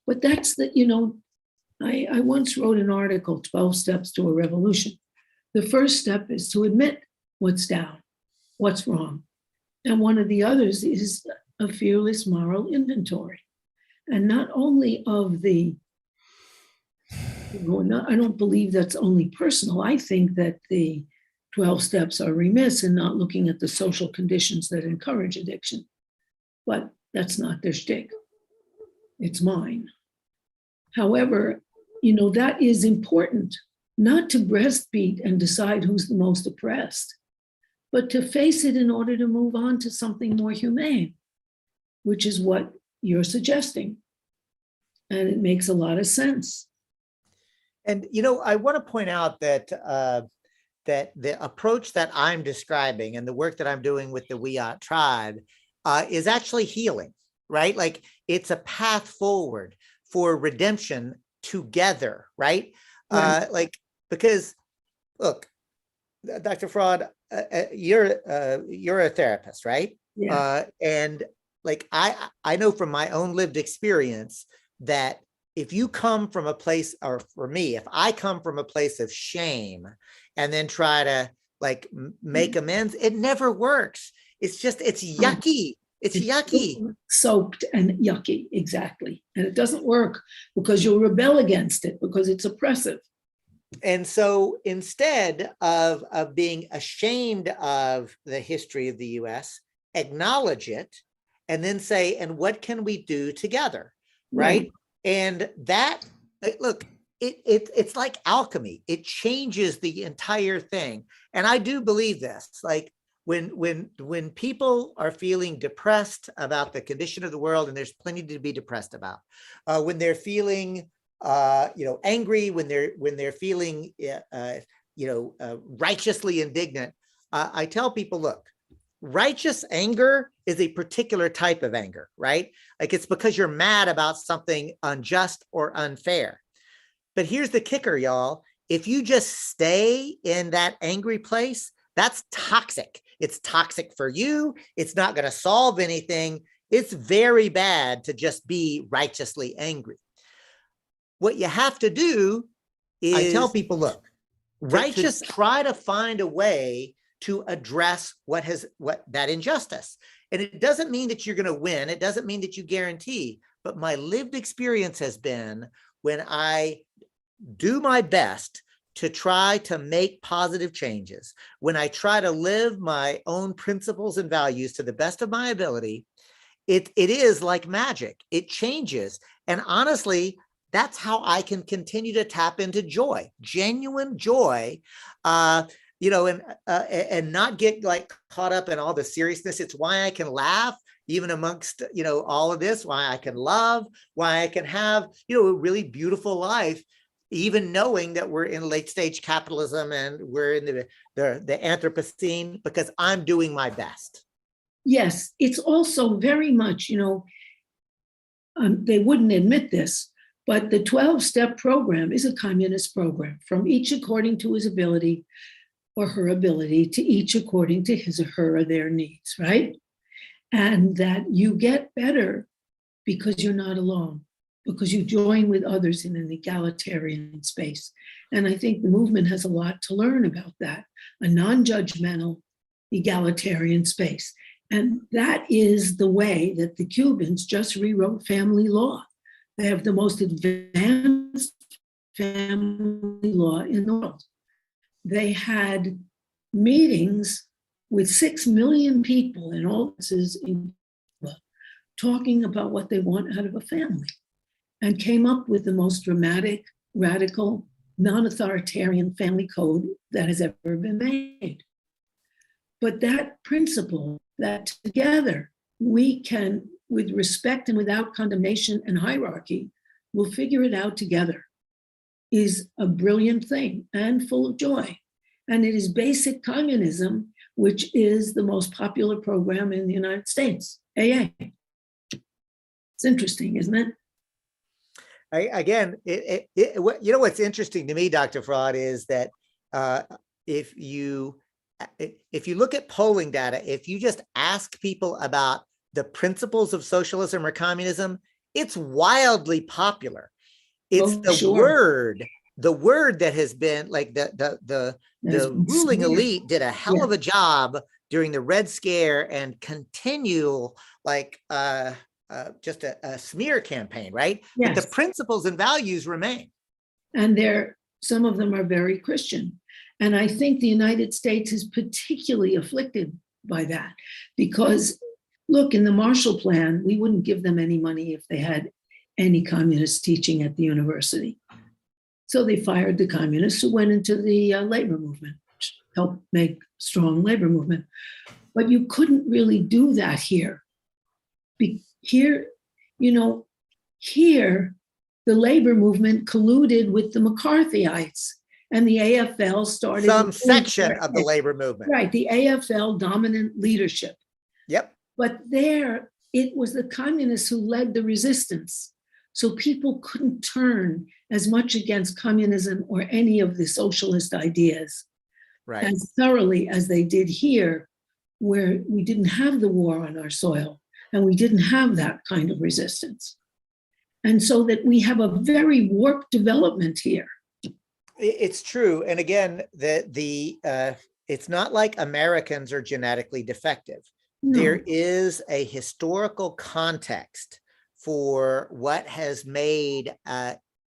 But that's I once wrote an article, 12 Steps to a Revolution. The first step is to admit what's down, what's wrong. And one of the others is a fearless moral inventory. And not only of the, I don't believe that's only personal. I think that the 12 steps are remiss in not looking at the social conditions that encourage addiction. But that's not their shtick. It's mine. However, that is important, not to breastbeat and decide who's the most oppressed, but to face it in order to move on to something more humane, which is what you're suggesting. And it makes a lot of sense. And, I want to point out that that the approach that I'm describing and the work that I'm doing with the Wiyot tribe is actually healing, right? Like it's a path forward for redemption together, right? Because look, Dr. Fraud, you're a therapist, right? Yeah. And like I know from my own lived experience that if you come from a place, or for me, if I come from a place of shame and then try to like make amends, it never works. It's yucky. It's yucky. Soaked and yucky, exactly. And it doesn't work because you'll rebel against it because it's oppressive. And so instead of being ashamed of the history of the US, acknowledge it and then say, and what can we do together, right? And that, look, it's like alchemy. It changes the entire thing. And I do believe this, like when people are feeling depressed about the condition of the world, and there's plenty to be depressed about, when they're feeling angry, when they're feeling righteously indignant, I tell people, look, righteous anger is a particular type of anger, right? Like it's because you're mad about something unjust or unfair. But here's the kicker, y'all. If you just stay in that angry place, that's toxic. It's toxic for you. It's not going to solve anything. It's very bad to just be righteously angry. What you have to do is, I tell people, look, try to find a way to address what that injustice. And it doesn't mean that you're going to win. It doesn't mean that you guarantee, but my lived experience has been when I do my best to try to make positive changes, when I try to live my own principles and values to the best of my ability, it is like magic. It changes. And honestly, that's how I can continue to tap into joy, genuine joy, and not get like caught up in all the seriousness. It's why I can laugh even amongst, all of this, why I can love, why I can have, a really beautiful life, even knowing that we're in late stage capitalism and we're in the Anthropocene, because I'm doing my best. Yes, it's also very much, they wouldn't admit this, but the 12-step program is a communist program, from each according to his ability or her ability, to each according to his or her or their needs, right? And that you get better because you're not alone, because you join with others in an egalitarian space. And I think the movement has a lot to learn about that, a non-judgmental egalitarian space. And that is the way that the Cubans just rewrote family law. They have the most advanced family law in the world. They had meetings with 6 million people in offices in Cuba talking about what they want out of a family, and came up with the most dramatic, radical, non-authoritarian family code that has ever been made. But that principle, that together we can, with respect and without condemnation and hierarchy, we'll figure it out together, is a brilliant thing and full of joy. And it is basic communism, which is the most popular program in the United States, AA. It's interesting, isn't it? What's interesting to me, Dr. Fraud, is that if you look at polling data, if you just ask people about the principles of socialism or communism, it's wildly popular. It's the word that has been like the ruling elite did a hell of a job during the Red Scare and continual just a smear campaign, right? Yes. But the principles and values remain. And some of them are very Christian. And I think the United States is particularly afflicted by that because, look, in the Marshall Plan, we wouldn't give them any money if they had any communist teaching at the university. So they fired the communists who went into the labor movement, which helped make strong labor movement. But you couldn't really do that here. Here, here, the labor movement colluded with the McCarthyites, and the AFL started some section of the labor movement. Right, the AFL dominant leadership. Yep. But there, it was the communists who led the resistance. So people couldn't turn as much against communism or any of the socialist ideas as thoroughly as they did here, where we didn't have the war on our soil and we didn't have that kind of resistance. And so that we have a very warped development here. It's true. And again, it's not like Americans are genetically defective. No. There is a historical context for what has made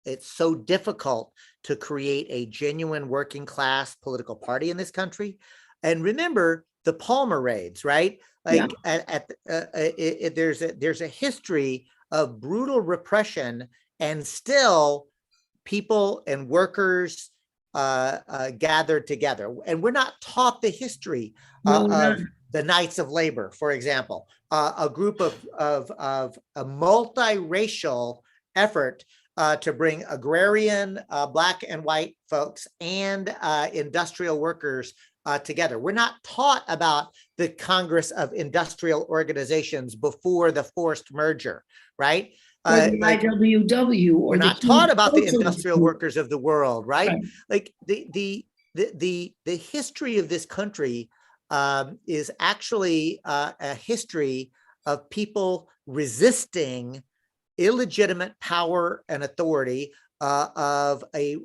it so difficult to create a genuine working class political party in this country. And remember the Palmer raids, right? Like there's a history of brutal repression, and still people and workers gathered together. And we're not taught the history of the Knights of Labor, for example, a group of a multiracial effort to bring agrarian, Black and white folks and industrial workers together. We're not taught about the Congress of Industrial Organizations before the forced merger, right? The IWW, or we're not taught about the industrial workers of the world, right? Like the history of this country is actually a history of people resisting illegitimate power and authority of a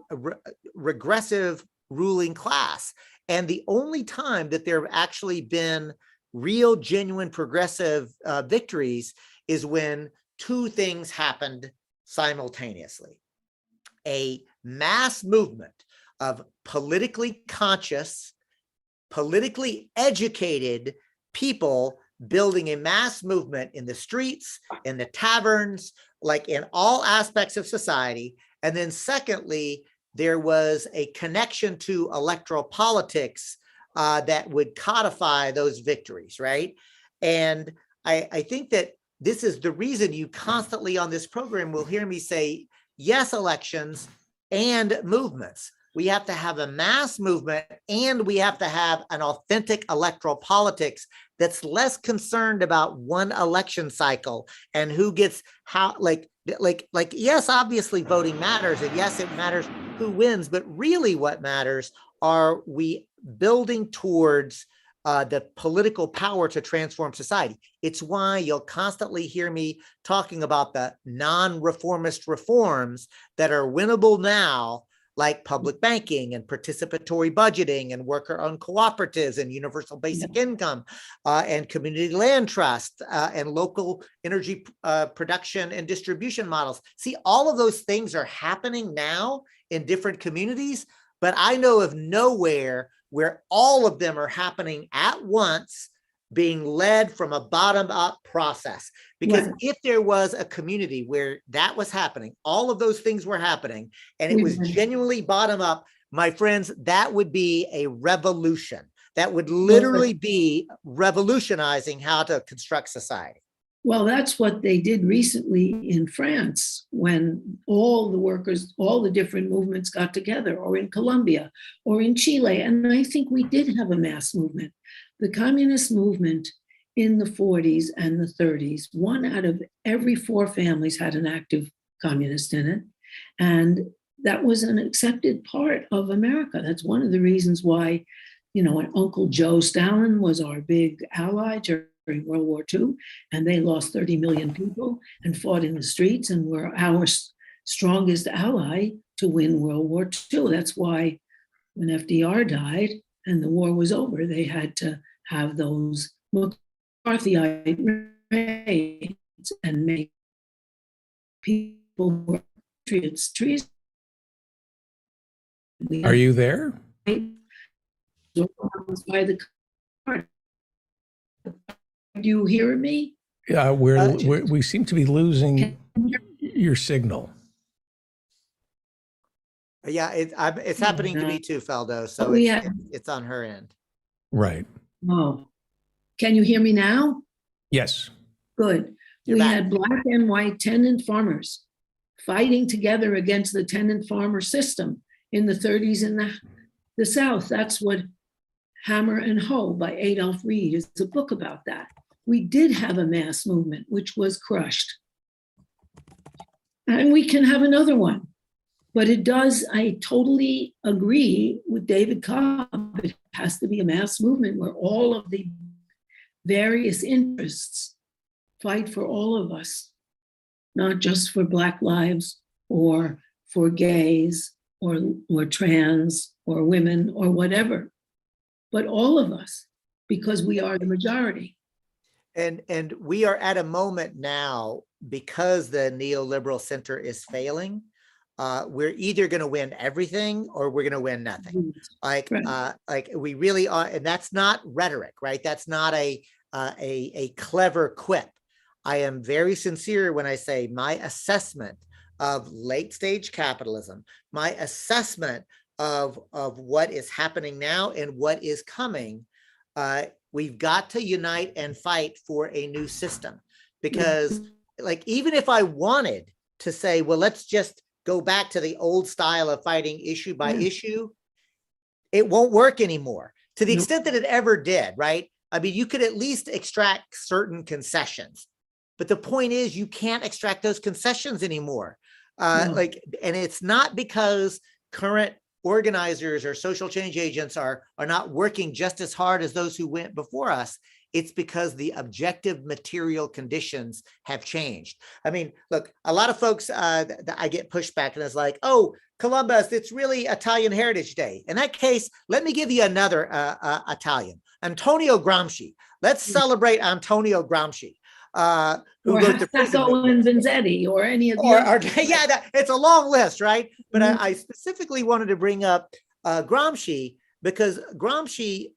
regressive ruling class. And the only time that there have actually been real, genuine progressive victories is when two things happened simultaneously. A mass movement of politically conscious, politically educated people building a mass movement in the streets, in the taverns, like in all aspects of society. And then secondly, there was a connection to electoral politics that would codify those victories, right? And I think that this is the reason you constantly on this program will hear me say, yes, elections and movements. We have to have a mass movement, and we have to have an authentic electoral politics that's less concerned about one election cycle and who gets how, like, yes, obviously voting matters, and yes, it matters who wins, but really what matters are we building towards the political power to transform society. It's why you'll constantly hear me talking about the non-reformist reforms that are winnable now, like public banking and participatory budgeting and worker-owned cooperatives and universal basic income and community land trust and local energy production and distribution models. See, all of those things are happening now in different communities, but I know of nowhere where all of them are happening at once, being led from a bottom-up process. Because if there was a community where that was happening, all of those things were happening, and it was genuinely bottom-up, my friends, that would be a revolution. That would literally be revolutionizing how to construct society. Well, that's what they did recently in France when all the workers, all the different movements got together, or in Colombia, or in Chile. And I think we did have a mass movement. The communist movement in the 40s and the 30s, 1 out of every 4 families had an active communist in it. And that was an accepted part of America. That's one of the reasons why, Uncle Joe Stalin was our big ally during World War II, and they lost 30 million people and fought in the streets and were our strongest ally to win World War II. That's why when FDR died and the war was over, they had to have those McCarthyite raids and make people who were patriots treason. Are you there? By the card. Do you hear me? Yeah, we seem to be losing your signal. Yeah, it's happening to me too, Feldo. So we it's on her end. Right. Oh, can you hear me now? Yes. Good. You're We back. had black and white tenant farmers fighting together against the tenant farmer system in the 30s in the South. That's what Hammer and Hoe by Adolph Reed is a book about that. We did have a mass movement, which was crushed. And we can have another one. But it does, I totally agree with David Cobb. It has to be a mass movement where all of the various interests fight for all of us, not just for Black lives or for gays or trans or women or whatever, but all of us, because we are the majority. And we are at a moment now, because the neoliberal center is failing, we're either going to win everything or we're going to win nothing. Like we really are, and that's not rhetoric, right? That's not a clever quip. I am very sincere when I say my assessment of late stage capitalism, my assessment of what is happening now and what is coming. We've got to unite and fight for a new system, because like, even if I wanted to say, well, let's just go back to the old style of fighting issue by issue, it won't work anymore to the extent that it ever did, right? I mean, you could at least extract certain concessions, but the point is you can't extract those concessions anymore. And it's not because current organizers or social change agents are not working just as hard as those who went before us. It's because the objective material conditions have changed. I mean, look, a lot of folks, I get pushback and it's like, oh, Columbus, it's really Italian Heritage Day. In that case, let me give you another Italian, Antonio Gramsci. Let's celebrate Antonio Gramsci. Who wrote the Sacco and Vanzetti or any of the yeah, it's a long list, right? But I specifically wanted to bring up Gramsci because Gramsci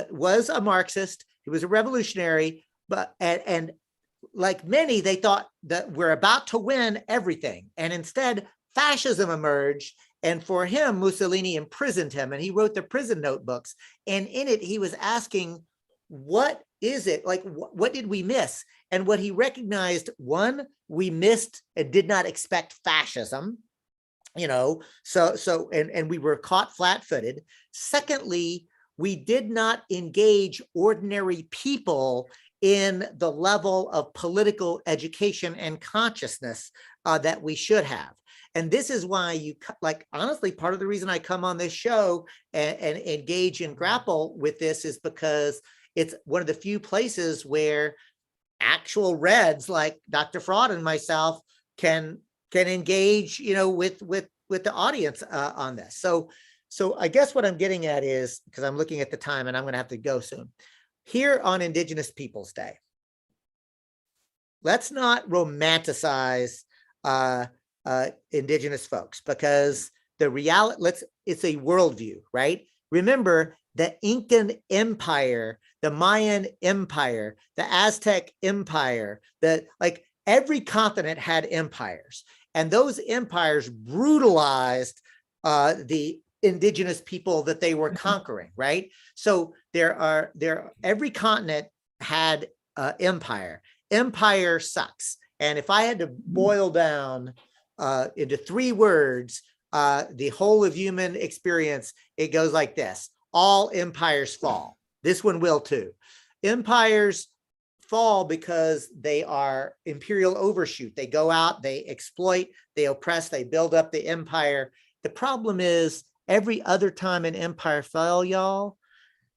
was a Marxist. He was a revolutionary, but and like many, they thought that we're about to win everything, and instead fascism emerged. And for him, Mussolini imprisoned him, and he wrote the prison notebooks. And in it, he was asking, what is it? Like, what did we miss? And what he recognized, one, we missed and did not expect fascism, you know, and we were caught flat-footed. Secondly, we did not engage ordinary people in the level of political education and consciousness that we should have. And this is why honestly, part of the reason I come on this show and engage and grapple with this is because it's one of the few places where actual Reds like Dr. Fraud and myself can engage, you know, with the audience on this. So I guess what I'm getting at is, because I'm looking at the time and I'm going to have to go soon, here on Indigenous Peoples Day, let's not romanticize Indigenous folks, because the reality, it's a worldview, right? Remember, the Incan Empire, the Mayan Empire, the Aztec Empire, every continent had empires, and those empires brutalized the indigenous people that they were conquering, right? So every continent had empire. Empire sucks. And if I had to boil down into 3 words, the whole of human experience, it goes like this: all empires fall. This one will too. Empires fall because they are imperial overshoot. They go out, they exploit, they oppress, they build up the empire. The problem is, every other time an empire fell, y'all,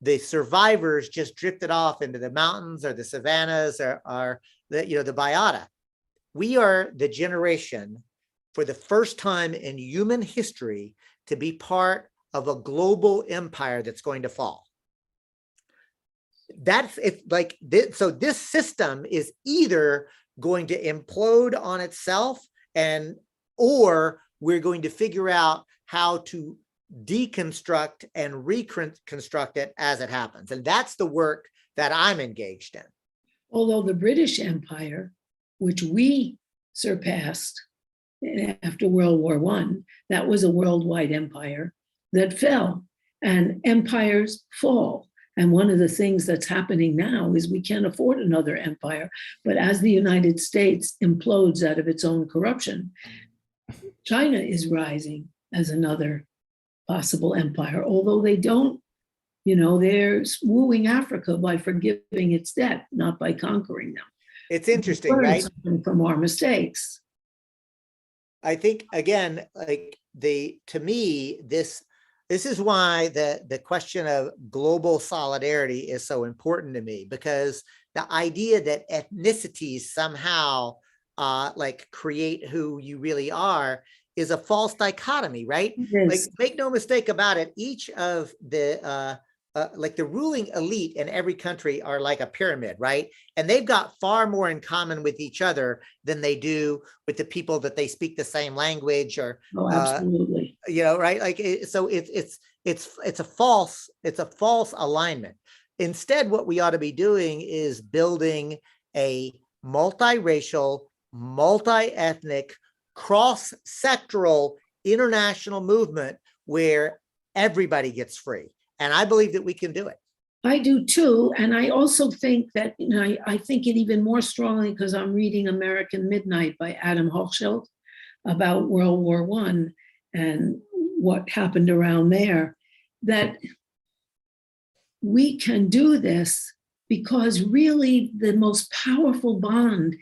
the survivors just drifted off into the mountains or the savannas or the biota. We are the generation, for the first time in human history, to be part of a global empire that's going to fall. So this system is either going to implode on itself, or we're going to figure out how to deconstruct and reconstruct it as it happens. And that's the work that I'm engaged in. Although the British Empire, which we surpassed after World War I. That was a worldwide empire that fell, and empires fall. And one of the things that's happening now is we can't afford another empire. But as the United States implodes out of its own corruption, China is rising as another possible empire, although they don't, they're wooing Africa by forgiving its debt, not by conquering them. It's interesting, right? From our mistakes. I think, again, to me, this is why the question of global solidarity is so important to me, because the idea that ethnicities somehow create who you really are is a false dichotomy, right? Like, make no mistake about it. Each of the the ruling elite in every country are like a pyramid, right? And they've got far more in common with each other than they do with the people that they speak the same language or, absolutely. Right? So it's a false alignment. Instead, what we ought to be doing is building a multiracial, multi-ethnic, cross-sectoral international movement where everybody gets free. And I believe that we can do it. I do too. And I also think that, I think it even more strongly because I'm reading American Midnight by Adam Hochschild about World War I and what happened around there, that we can do this because really the most powerful bond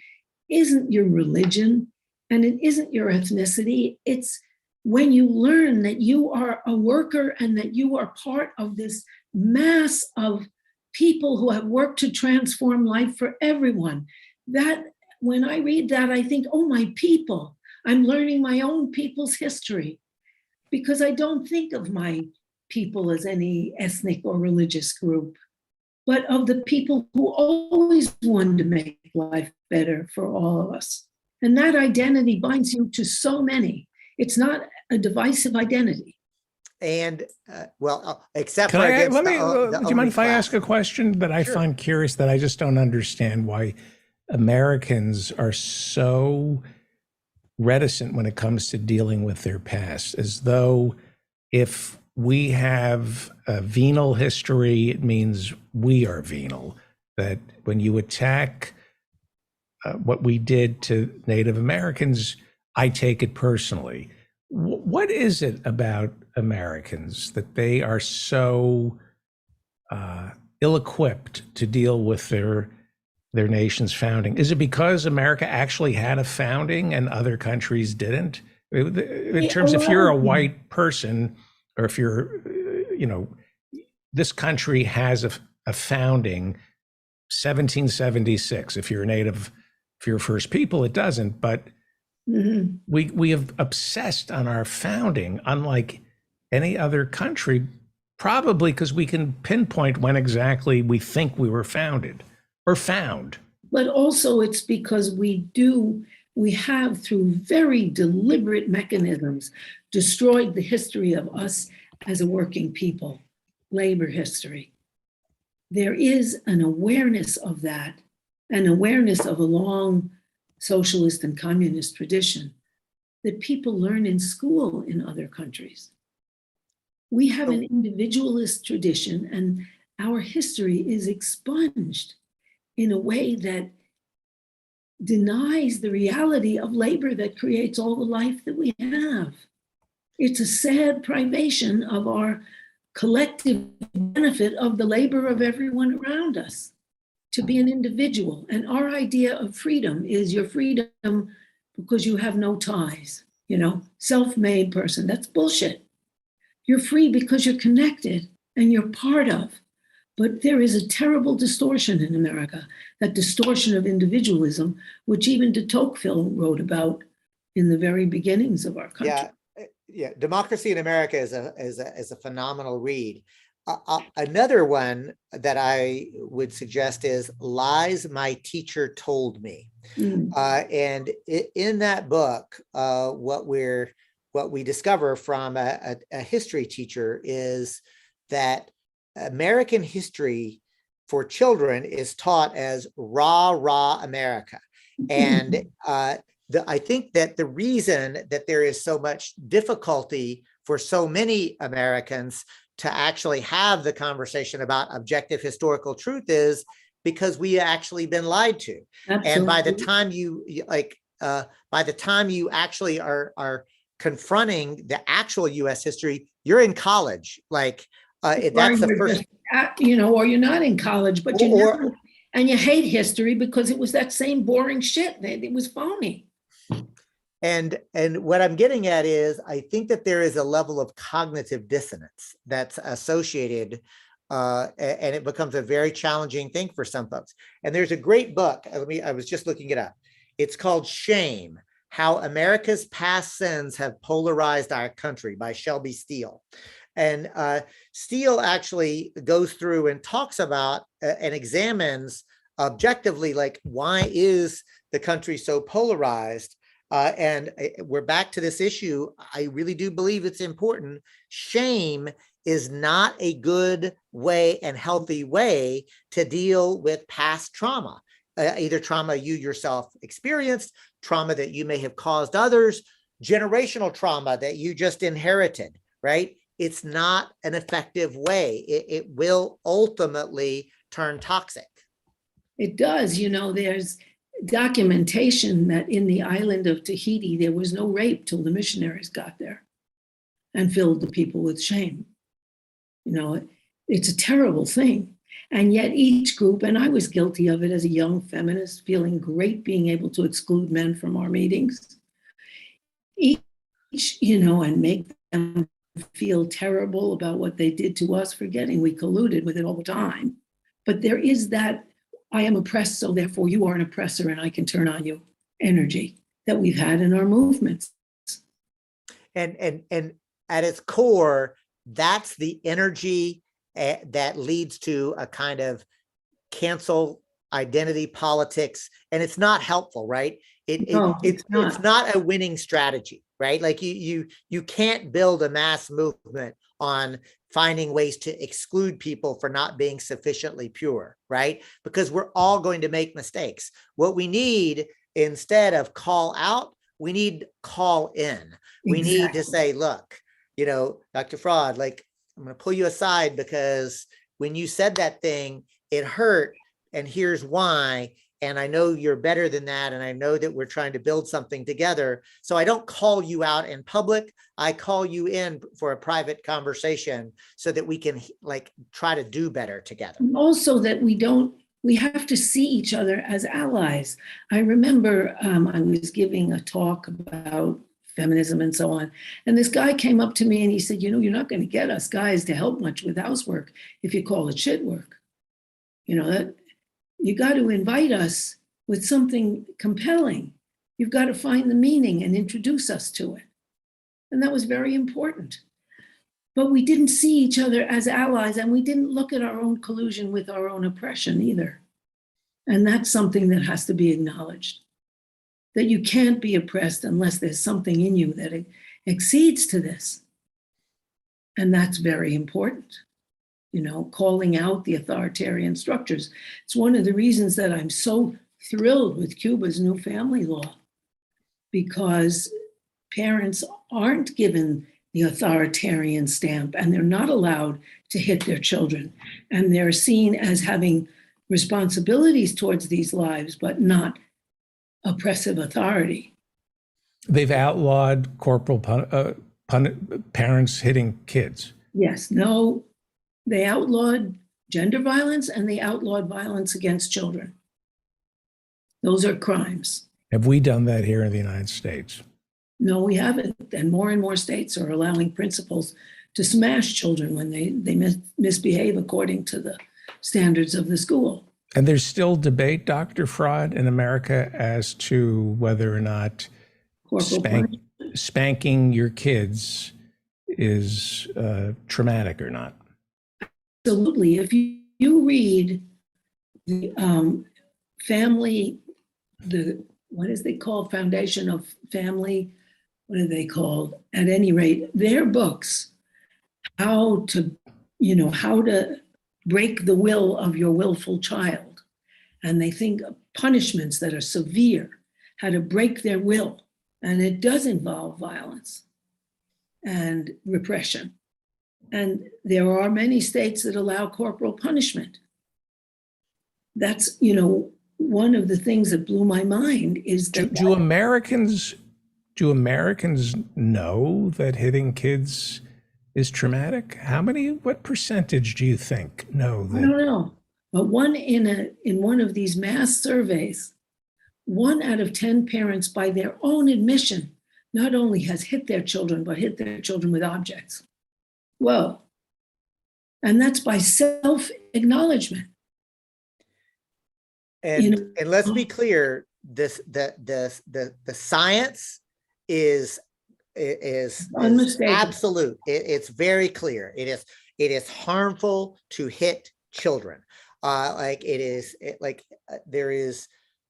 isn't your religion and it isn't your ethnicity. It's when you learn that you are a worker and that you are part of this mass of people who have worked to transform life for everyone. That when I read that, I think, oh, my people, I'm learning my own people's history, because I don't think of my people as any ethnic or religious group, but of the people who always wanted to make life better for all of us. And that identity binds you to so many. It's not a divisive identity. And except do for you mind if I ask a question that I find curious, that I just don't understand why Americans are so reticent when it comes to dealing with their past, as though if we have a venal history, it means we are venal. That when you attack what we did to Native Americans, I take it personally. What is it about Americans that they are so ill-equipped to deal with their nation's founding? Is it because America actually had a founding and other countries didn't? In terms, if you're a white person, or if you're, this country has a founding, 1776. If you're a native, if you're First People, it doesn't. But we have obsessed on our founding, unlike any other country, probably because we can pinpoint when exactly we think we were founded or found. But also it's because we have, through very deliberate mechanisms, destroyed the history of us as a working people, labor history. There is an awareness of that, an awareness of a long socialist and communist tradition that people learn in school in other countries. We have an individualist tradition, and our history is expunged in a way that denies the reality of labor that creates all the life that we have. It's a sad privation of our collective benefit of the labor of everyone around us, to be an individual. And our idea of freedom is your freedom because you have no ties, self-made person. That's bullshit. You're free because you're connected and you're part of. But there is a terrible distortion in America, that distortion of individualism, which even de Tocqueville wrote about in the very beginnings of our country. Yeah, Democracy in America is a phenomenal read. Another one that I would suggest is Lies My Teacher Told Me. And in that book, what we discover from a history teacher is that American history for children is taught as rah, rah, America. And I think that the reason that there is so much difficulty for so many Americans to actually have the conversation about objective historical truth is because we actually been lied to. Absolutely. And by the time by the time you actually are confronting the actual U.S. history, you're in college. Like that's the first, or you're not in college, but and you hate history because it was that same boring shit. It was phony. And what I'm getting at is, I think that there is a level of cognitive dissonance that's associated, and it becomes a very challenging thing for some folks. And there's a great book. I was just looking it up. It's called Shame: How America's Past Sins Have Polarized Our Country by Shelby Steele. And Steele actually goes through and talks about and examines objectively, like, why is the country so polarized? And we're back to this issue. I really do believe it's important. Shame is not a good way and healthy way to deal with past trauma, either trauma you yourself experienced, trauma that you may have caused others, generational trauma that you just inherited, right? It's not an effective way. It will ultimately turn toxic. It does. There's documentation that in the island of Tahiti, there was no rape till the missionaries got there and filled the people with shame. It's a terrible thing. And yet each group, and I was guilty of it as a young feminist, feeling great being able to exclude men from our meetings, each, and make them feel terrible about what they did to us, forgetting we colluded with it all the time. But there is that I am oppressed, so therefore you are an oppressor and I can turn on you energy that we've had in our movements. And at its core, that's the energy that leads to a kind of cancel identity politics. And it's not helpful, right? It's not a winning strategy, right? Like you can't build a mass movement on finding ways to exclude people for not being sufficiently pure, right? Because we're all going to make mistakes. What we need, instead of call out, we need call in. We need to say, look, Dr. Fraud, like, I'm going to pull you aside because when you said that thing, it hurt, and here's why. And I know you're better than that. And I know that we're trying to build something together. So I don't call you out in public. I call you in for a private conversation so that we can try to do better together. Also that we have to see each other as allies. I remember I was giving a talk about feminism and so on. And this guy came up to me and he said, you're not going to get us guys to help much with housework if you call it shit work. That you got to invite us with something compelling. You've got to find the meaning and introduce us to it. And that was very important. But we didn't see each other as allies, and we didn't look at our own collusion with our own oppression either. And that's something that has to be acknowledged, that you can't be oppressed unless there's something in you that exceeds to this. And that's very important. Calling out the authoritarian structures. It's one of the reasons that I'm so thrilled with Cuba's new family law, because parents aren't given the authoritarian stamp and they're not allowed to hit their children. And they're seen as having responsibilities towards these lives, but not oppressive authority. They've outlawed corporal parents hitting kids. Yes, no. They outlawed gender violence and they outlawed violence against children. Those are crimes. Have we done that here in the United States? No, we haven't. And more states are allowing principals to smash children when they misbehave according to the standards of the school. And there's still debate, Dr. Fraud, in America as to whether or not spanking your kids is traumatic or not. Absolutely. If you read the what is they called? Foundation of Family, what are they called? At any rate, their books, how to break the will of your willful child. And they think of punishments that are severe how to break their will. And it does involve violence and repression. And there are many states that allow corporal punishment. That's, one of the things that blew my mind is that do Americans know that hitting kids is traumatic? What percentage do you think know that? I don't know. But in one of these mass surveys, 1 out of 10 parents, by their own admission, not only has hit their children, but hit their children with objects. Whoa. And that's by self-acknowledgement. And let's be clear, the science is absolute. It's very clear. It is harmful to hit children. There is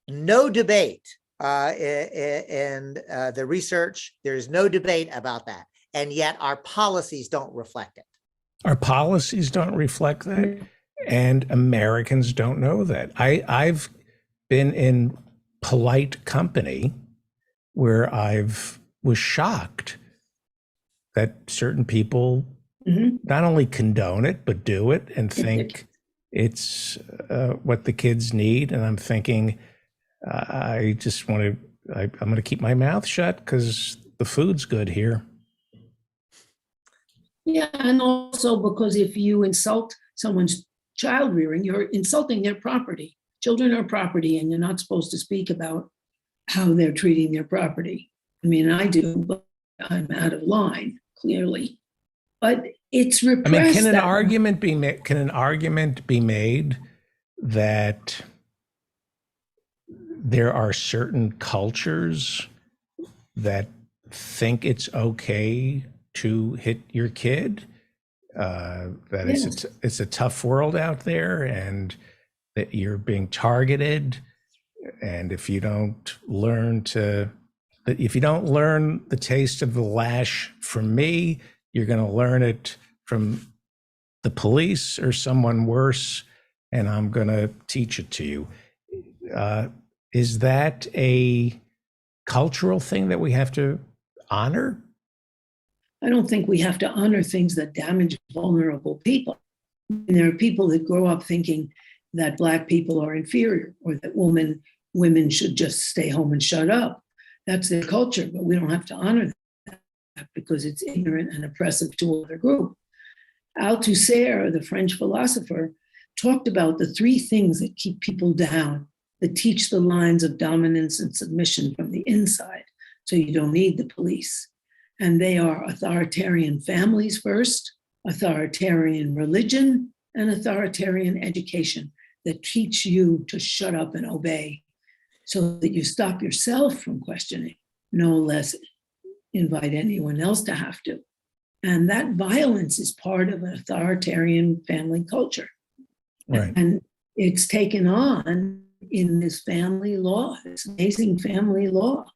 no debate in the research. There's no debate about that. And yet our policies don't reflect it. Our policies don't reflect that. And Americans don't know that. I've been in polite company where was shocked that certain people not only condone it, but do it and think it's what the kids need. And I'm thinking, I'm going to keep my mouth shut because the food's good here. Yeah, and also because if you insult someone's child rearing, you're insulting their property. Children are property, and you're not supposed to speak about how they're treating their property. I mean, I do, but I'm out of line, clearly. But it's repressed. I mean, can an argument be made that there are certain cultures that think it's okay to hit your kid? That Yes. it's a tough world out there, and that you're being targeted. And if you don't learn the taste of the lash from me, you're going to learn it from the police or someone worse, and I'm going to teach it to you. Is that a cultural thing that we have to honor? I don't think we have to honor things that damage vulnerable people. And there are people that grow up thinking that Black people are inferior, or that women should just stay home and shut up. That's their culture, but we don't have to honor that because it's ignorant and oppressive to other group. Althusser, the French philosopher, talked about the 3 things that keep people down, that teach the lines of dominance and submission from the inside, so you don't need the police. And they are authoritarian families first, authoritarian religion, and authoritarian education that teach you to shut up and obey so that you stop yourself from questioning, no less invite anyone else to have to. And that violence is part of an authoritarian family culture. Right. And it's taken on in this family law, this amazing family law.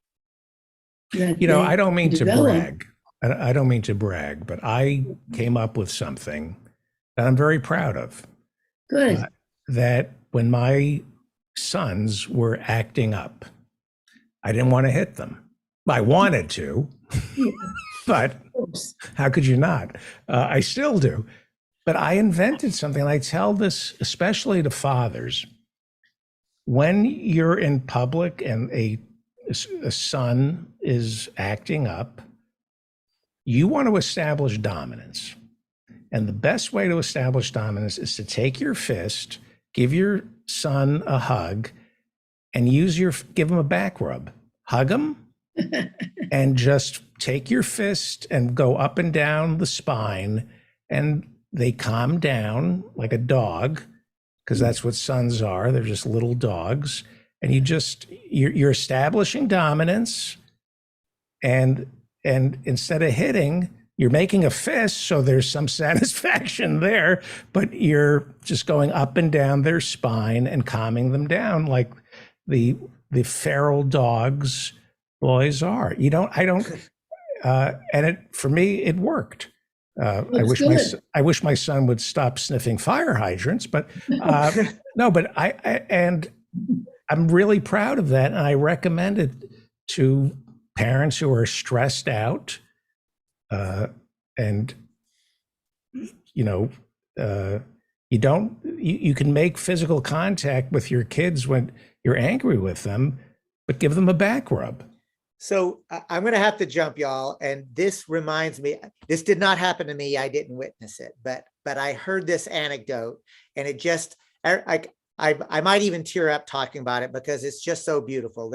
I don't mean to brag. I don't mean to brag, but I came up with something that I'm very proud of. Good. That when my sons were acting up, I didn't want to hit them. I wanted to, but how could you not? I still do. But I invented something, and I tell this especially to fathers. When you're in public and a son is acting up, you want to establish dominance. And the best way to establish dominance is to take your fist, give your son a hug, and give him a back rub. Hug him, and just take your fist and go up and down the spine, and they calm down like a dog, because that's what sons are. They're just little dogs. And you're establishing dominance, and instead of hitting, you're making a fist, so there's some satisfaction there, but you're just going up and down their spine and calming them down like the feral dogs boys are. For me, it worked. I wish my son would stop sniffing fire hydrants, but no, but I'm really proud of that, and I recommend it to parents who are stressed out, and you can make physical contact with your kids when you're angry with them, but give them a back rub. So I'm going to have to jump, y'all. And this reminds me, this did not happen to me. I didn't witness it, but I heard this anecdote, and it just, I might even tear up talking about it because it's just so beautiful.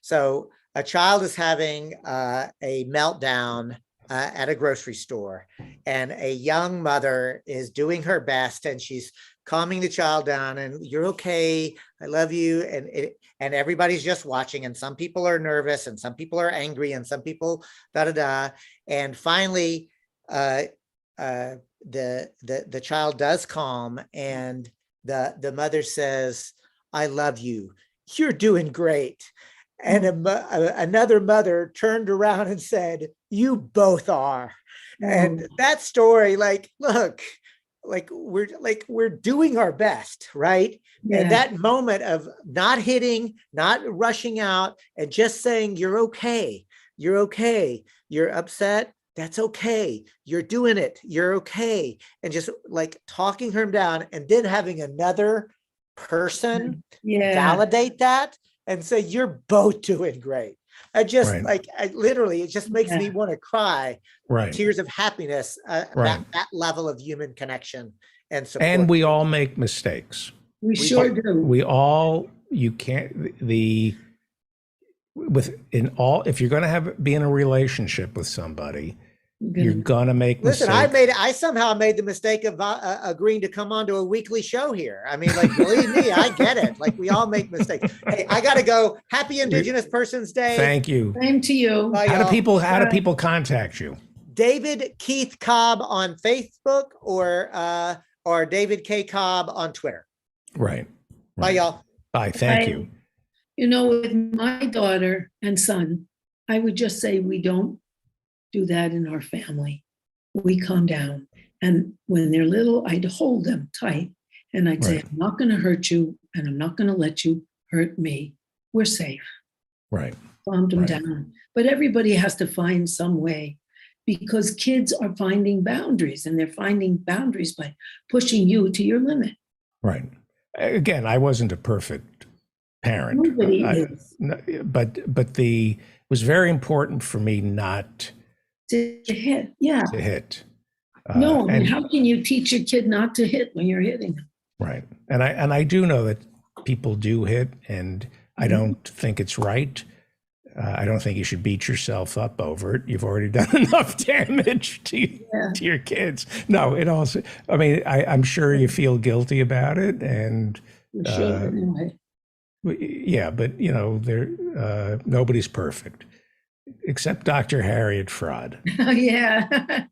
So a child is having a meltdown at a grocery store, and a young mother is doing her best, and she's calming the child down, and you're okay, I love you, and everybody's just watching, and some people are nervous, and some people are angry, and some people and finally the child does calm, and the mother says, I love you, you're doing great. And another mother turned around and said, you both are. And that story, look, we're doing our best, right? Yeah. And that moment of not hitting, not rushing out, and just saying, you're okay, you're upset, that's okay, you're doing it, you're okay. And just talking her down, and then having another person validate that and say, you're both doing great. I just literally, it just makes me want to cry. Right. Tears of happiness, that level of human connection and support. And we all make mistakes. We sure do. We all, you can't, if you're going to be in a relationship with somebody, you're going to make mistakes. Listen, I somehow made the mistake of agreeing to come on to a weekly show here. I mean, believe me, I get it. We all make mistakes. Hey, I got to go. Happy Indigenous Persons Day. Thank you. Same to you. Bye, How do y'all. people contact you? David Keith Cobb on Facebook or David K. Cobb on Twitter. Right. Bye, y'all. Bye. Thank you. With my daughter and son, I would just say we don't do that in our family. We calm down. And when they're little, I'd hold them tight and I'd say, I'm not going to hurt you, and I'm not going to let you hurt me. We're safe. Right. Calmed them down. But everybody has to find some way, because kids are finding boundaries, and they're finding boundaries by pushing you to your limit. Right. Again, I wasn't a perfect parent. Nobody is. But it was very important for me not to hit. Yeah. To hit. No, and how can you teach your kid not to hit when you're hitting them? Right. And I do know that people do hit, and I don't think it's right. I don't think you should beat yourself up over it. You've already done enough damage to your kids. No, it also, I mean, I'm sure you feel guilty about it, and yeah, but nobody's perfect except Dr. Harriet Fraad. Yeah.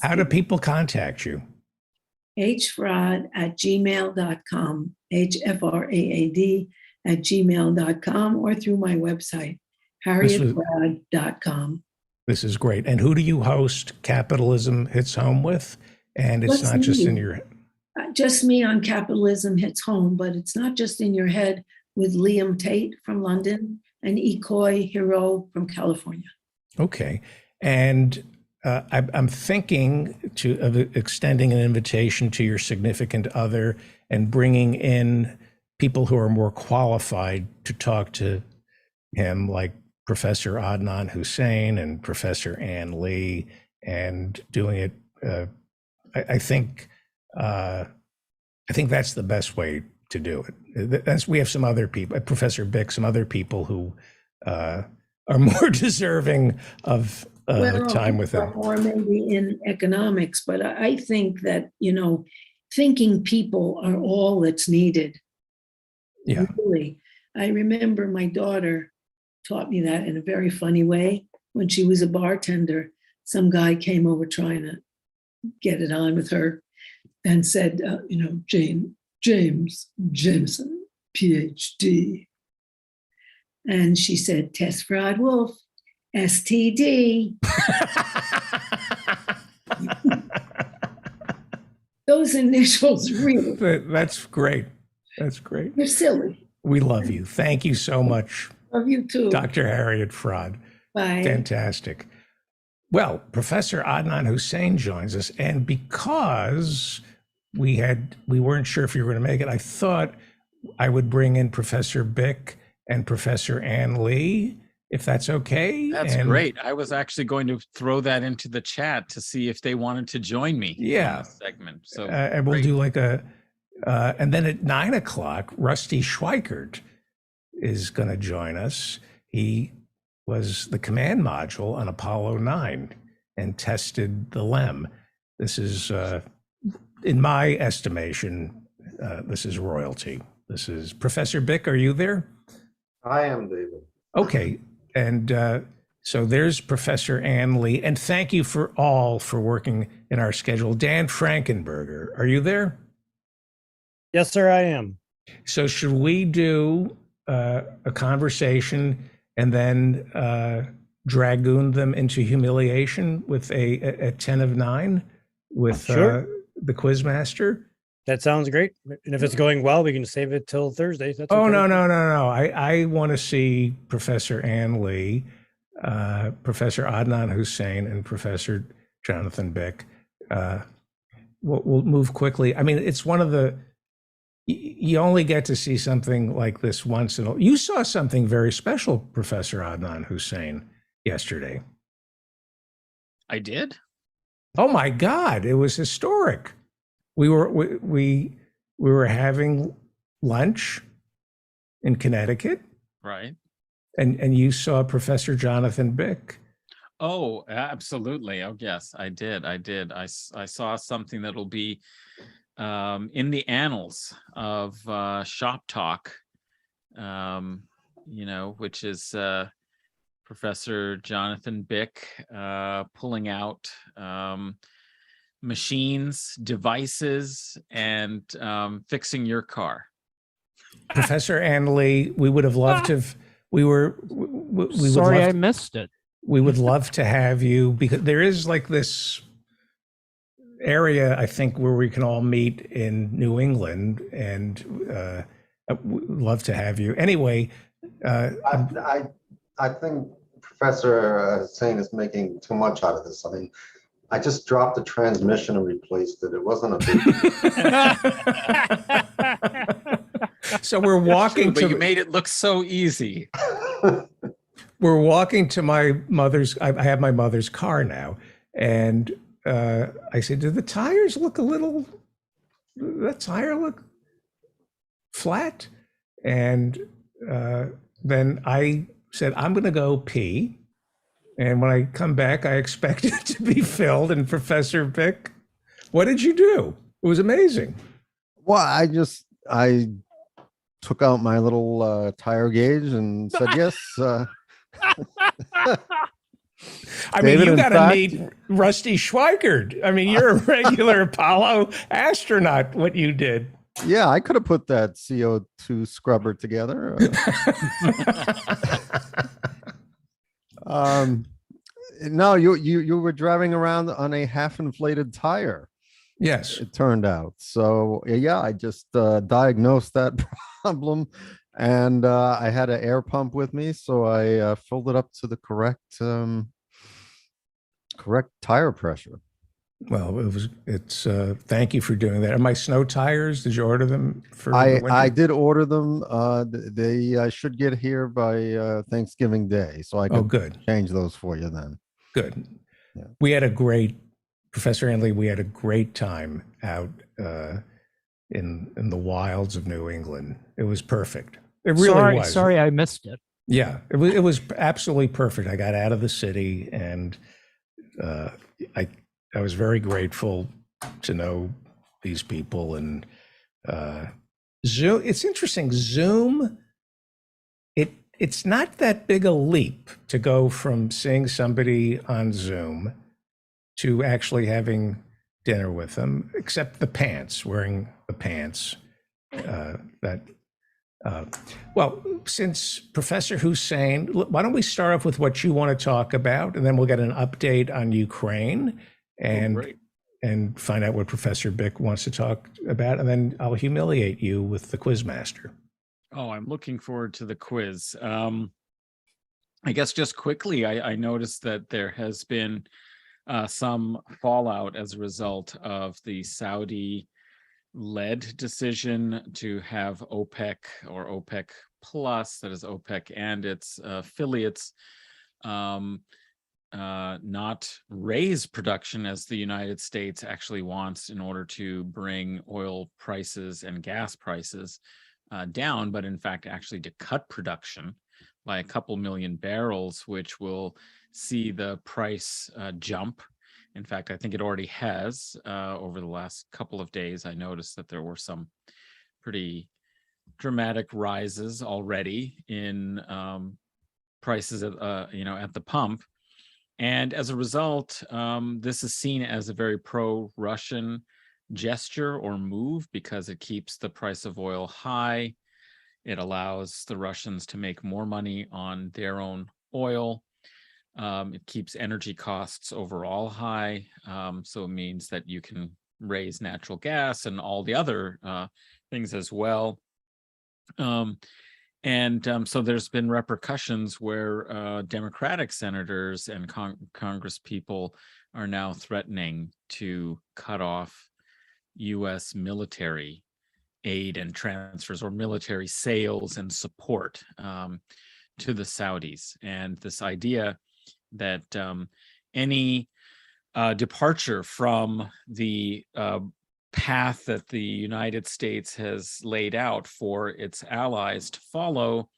How do people contact you? hfraad@gmail.com, hfraad@gmail.com, or through my website, harrietfraad.com. This is great. And who do you host Capitalism Hits Home with? And it's not just in your head. Just me on Capitalism Hits Home, but it's not just in your head, with Liam Tate from London and Ikoi Hiro from California. Okay. And I'm thinking of extending an invitation to your significant other and bringing in people who are more qualified to talk to him, like Professor Adnan Hussein and Professor Ann Lee, and doing it. I think that's the best way to do it. We have some other people, Professor Bick, some other people who are more deserving of time with him. Or maybe in economics, but I think that, thinking people are all that's needed. Yeah. Really. I remember my daughter taught me that in a very funny way. When she was a bartender, some guy came over trying to get it on with her and said, James Jameson, PhD. And she said, Tess Fraad Wolf, STD. Those initials really. That's great. That's great. They're silly. We love you. Thank you so much, Love you too. Dr. Harriet Fraud. Bye. Fantastic. Well, Professor Adnan Hussein joins us, and because we weren't sure if you were going to make it, I thought I would bring in Professor Bick and Professor Ann Lee, if that's okay. That's And- great. I was actually going to throw that into the chat to see if they wanted to join me. Yeah. On this segment. So and we'll great. do like and then at 9 o'clock, Rusty Schweikert is going to join us. He was the command module on Apollo 9 and tested the LEM. This is, in my estimation, this is royalty. This is Professor Bick. Are you there? I am, David. Okay. And so there's Professor Ann Lee. And thank you for working in our schedule. Dan Frankenberger, are you there? Yes, sir, I am. So should we do a conversation and then dragoon them into humiliation with a 10 of 9 with Sure. the Quizmaster? That sounds great. And if it's going well, we can save it till Thursday. That's Oh, okay. no. I want to see Professor Ann Lee, Professor Adnan Hussein, and Professor Jonathan Bick. We'll move quickly. I mean, it's one of you only get to see something like this once in a. You saw something very special, Professor Adnan Hussein, yesterday. I did. Oh my God! It was historic. We were having lunch in Connecticut, Right. and you saw Professor Jonathan Bick. Oh, absolutely. Oh, yes, I did. I saw something that'll be in the annals of Shop Talk, which is Professor Jonathan Bick pulling out machines, devices, and fixing your car. Professor Ann Lee, we would have loved to have, we would Sorry, love I missed it. We would love to have you, because there is like this area, I think, where we can all meet in New England, and we'd love to have you. Anyway, I think Professor Hussein is making too much out of this. I mean, I just dropped the transmission and replaced it. It wasn't a big. So we're walking But to. you made it look so easy. We're walking to my mother's. I have my mother's car now, and I said, "Do the tires look a little? That tire look flat?" And then I said, "I'm going to go pee." And when I come back, I expect it to be filled. And Professor Bick, what did you do? It was amazing. Well, I took out my little tire gauge and said yes. I mean, David, you in got to fact- meet Rusty Schweikert. I mean, you're a regular Apollo astronaut, what you did. Yeah, I could have put that CO2 scrubber together. No, you were driving around on a half-inflated tire. Yes, it turned out. So yeah, I just diagnosed that problem, and I had an air pump with me, so I filled it up to the correct tire pressure. Well, it's thank you for doing that. Are my snow tires, did you order them for the winter? I did order them. They should get here by Thanksgiving Day, so I can good. change those for you then. Good. We had a great, Professor Anley, we had a great time out in the wilds of New England. It was perfect. It really was. Sorry, I missed it. Yeah, it was absolutely perfect. I got out of the city, and I was very grateful to know these people. And Zoom, it's interesting. Zoom, it's not that big a leap to go from seeing somebody on Zoom to actually having dinner with them, except the pants, wearing the pants. Well, since Professor Hussein, why don't we start off with what you want to talk about, and then we'll get an update on Ukraine and find out what Professor Bick wants to talk about, and then I'll humiliate you with the Quizmaster. Oh, I'm looking forward to the quiz. I guess just quickly, I noticed that there has been some fallout as a result of the Saudi-led decision to have OPEC or OPEC Plus, that is OPEC and its affiliates, not raise production as the United States actually wants in order to bring oil prices and gas prices down, but in fact actually to cut production by a couple million barrels, which will see the price jump. In fact, I think it already has over the last couple of days. I noticed that there were some pretty dramatic rises already in prices at the pump. And as a result, this is seen as a very pro-Russian gesture or move because it keeps the price of oil high. It allows the Russians to make more money on their own oil. It keeps energy costs overall high. So it means that you can raise natural gas and all the other things as well. So there's been repercussions where Democratic senators and Congress people are now threatening to cut off U.S. military aid and transfers or military sales and support to the Saudis. And this idea that any departure from the path that the United States has laid out for its allies to follow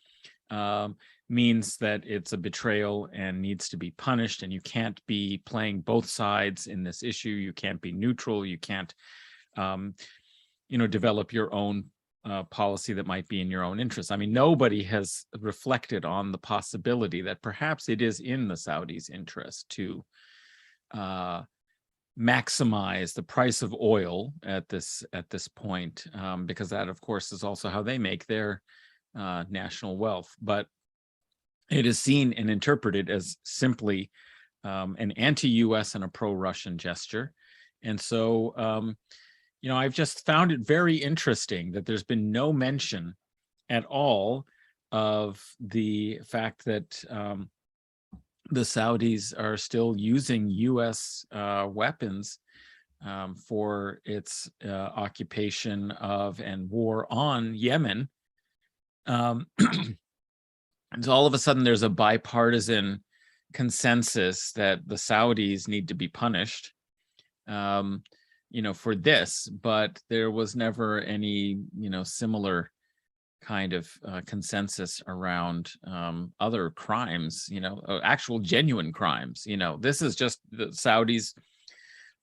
means that it's a betrayal and needs to be punished, and you can't be playing both sides in this issue. You can't be neutral. You can't develop your own policy that might be in your own interest. I mean, nobody has reflected on the possibility that perhaps it is in the Saudis' interest to maximize the price of oil at this point, because that, of course, is also how they make their national wealth. But it is seen and interpreted as simply an anti-U.S. and a pro-Russian gesture. And so, I've just found it very interesting that there's been no mention at all of the fact that the Saudis are still using U.S. weapons for its occupation of and war on Yemen. And so all of a sudden there's a bipartisan consensus that the Saudis need to be punished, for this, but there was never any, similar kind of consensus around other crimes, actual genuine crimes. This is just the Saudis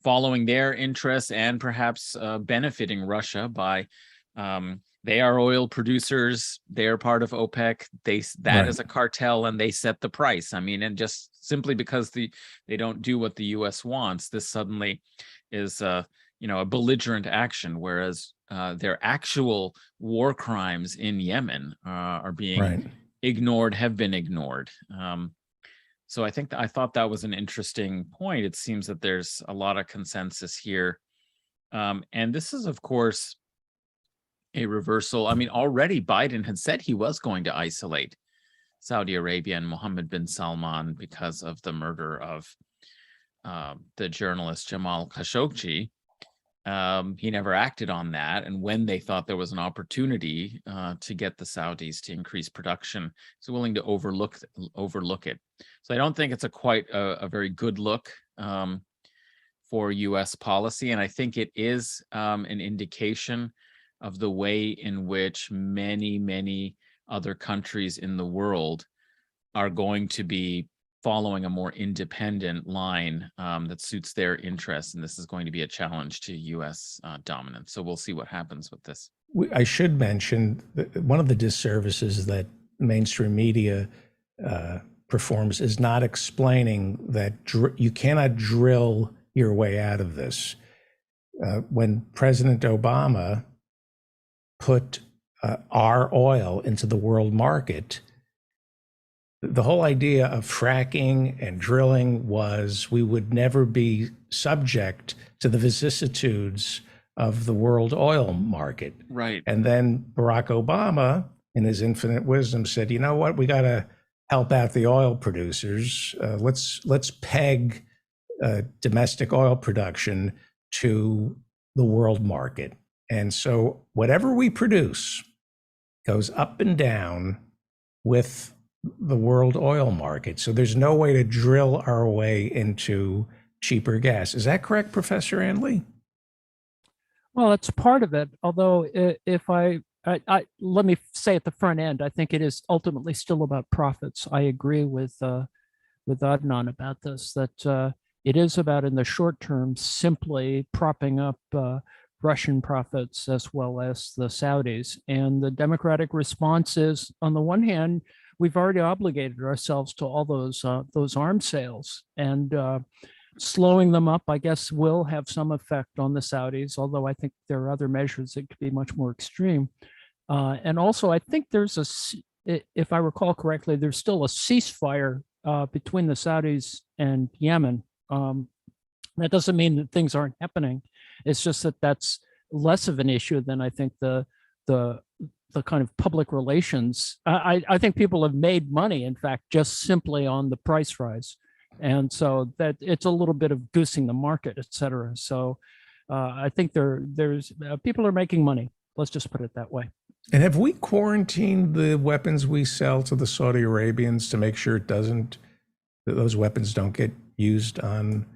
following their interests and perhaps benefiting Russia by they are oil producers. They are part of OPEC. That is a cartel, and they set the price. I mean, and just simply because they don't do what the U.S. wants, this suddenly is a belligerent action, whereas their actual war crimes in Yemen are being ignored, have been ignored. So I thought that was an interesting point. It seems that there's a lot of consensus here. And this is, of course, a reversal. I mean, already Biden had said he was going to isolate Saudi Arabia and Mohammed bin Salman because of the murder of the journalist Jamal Khashoggi. He never acted on that. And when they thought there was an opportunity to get the Saudis to increase production, he's willing to overlook it. So I don't think it's quite a very good look for U.S. policy. And I think it is an indication of the way in which many, many other countries in the world are going to be following a more independent line that suits their interests. And this is going to be a challenge to U.S. dominance. So we'll see what happens with this. I should mention that one of the disservices that mainstream media performs is not explaining that you cannot drill your way out of this. When President Obama put our oil into the world market, the whole idea of fracking and drilling was we would never be subject to the vicissitudes of the world oil market. Right. And then Barack Obama in his infinite wisdom, said, you know what, we got to help out the oil producers. Let's peg domestic oil production to the world market. And so whatever we produce goes up and down with the world oil market. So there's no way to drill our way into cheaper gas. Is that correct, Professor Anley? Well, that's part of it. Although if I let me say at the front end, I think it is ultimately still about profits. I agree with Adnan about this, that it is about in the short term simply propping up Russian profits as well as the Saudis. And the Democratic response is, on the one hand, we've already obligated ourselves to all those arms sales, and slowing them up, I guess, will have some effect on the Saudis, although I think there are other measures that could be much more extreme. And also, I think there's if I recall correctly, there's still a ceasefire between the Saudis and Yemen. That doesn't mean that things aren't happening. It's just that that's less of an issue than I think the kind of public relations. I think people have made money, in fact, just simply on the price rise. And so that it's a little bit of goosing the market, et cetera. So I think there's people are making money. Let's just put it that way. And have we quarantined the weapons we sell to the Saudi Arabians to make sure that those weapons don't get used in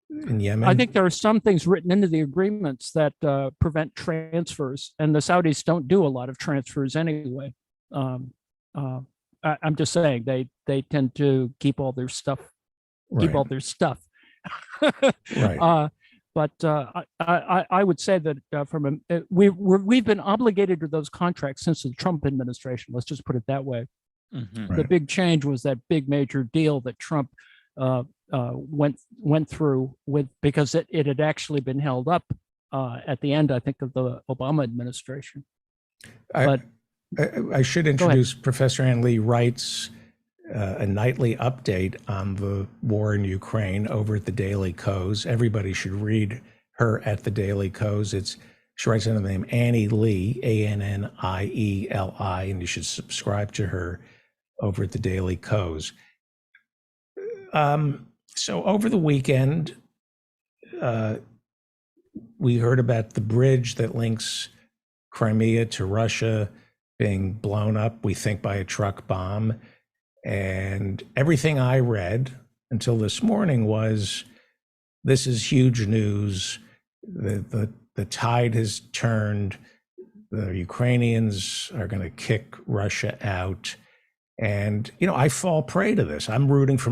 Yemen? I think there are some things written into the agreements that prevent transfers, and the Saudis don't do a lot of transfers anyway. I'm just saying they tend to keep all their stuff, Right. Right. But I would say that we've been obligated to those contracts since the Trump administration. Let's just put it that way. Mm-hmm. The big change was that big major deal that Trump went through with, because it had actually been held up at the end, I think, of the Obama administration. I should introduce Professor Ann Lee writes a nightly update on the war in Ukraine over at the Daily Kos. Everybody should read her at the Daily Kos. She writes under the name Annie Lee, Annieli, and you should subscribe to her over at the Daily Kos. So over the weekend, we heard about the bridge that links Crimea to Russia being blown up, we think, by a truck bomb. And everything I read until this morning was, this is huge news. The tide has turned. The Ukrainians are going to kick Russia out. And, I fall prey to this. I'm rooting for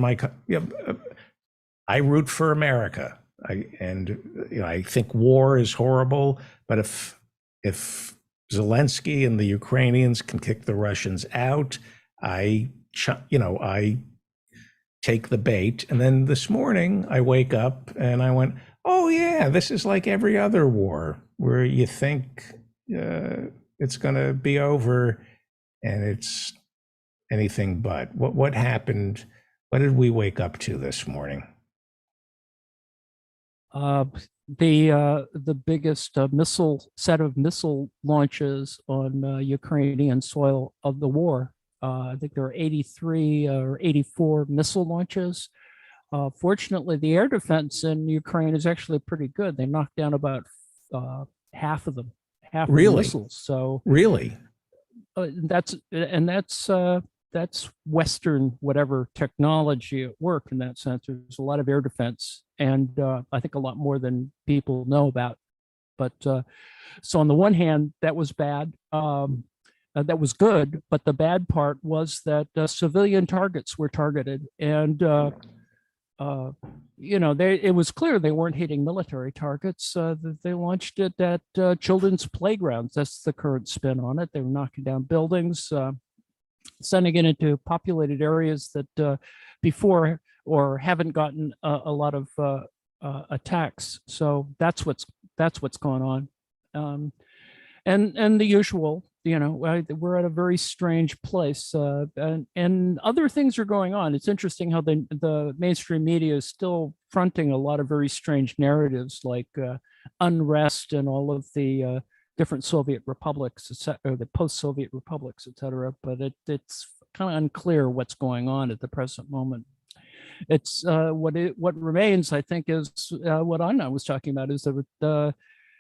I root for America. I think war is horrible, but if Zelensky and the Ukrainians can kick the Russians out, I take the bait. And then this morning I wake up and I went, oh yeah, this is like every other war where you think it's going to be over and it's anything but. What happened? What did we wake up to this morning? The biggest set of missile launches on Ukrainian soil of the war. I think there are 83 or 84 missile launches. Fortunately, the air defense in Ukraine is actually pretty good. They knocked down about half of them, half of the missiles. So really, that's Western whatever technology at work in that sense. There's a lot of air defense, and I think a lot more than people know about. But so on the one hand, that was bad. That was good, but the bad part was that civilian targets were targeted, and it was clear they weren't hitting military targets. That they launched it at children's playgrounds. That's the current spin on it. They were knocking down buildings, sending it into populated areas that before or haven't gotten a lot of attacks. So that's what's going on, and the usual. We're at a very strange place, and other things are going on. It's interesting how the mainstream media is still fronting a lot of very strange narratives, like unrest and all of the different Soviet republics, or the post-Soviet republics, et cetera. But it's kind of unclear what's going on at the present moment. It's what remains, I think, is what Anna was talking about, is that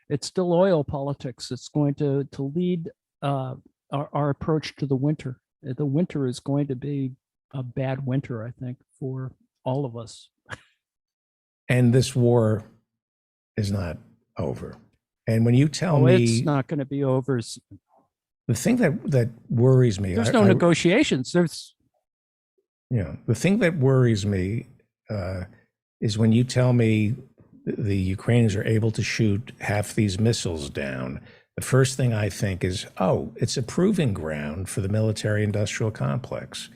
it's still oil politics. It's going to lead our approach to the winter. The winter is going to be a bad winter, I think, for all of us. And this war is not over. And when you tell me it's not going to be over, the thing that worries me, there's no negotiations. The thing that worries me is when you tell me the Ukrainians are able to shoot half these missiles down. The first thing I think is, oh, it's a proving ground for the military-industrial complex.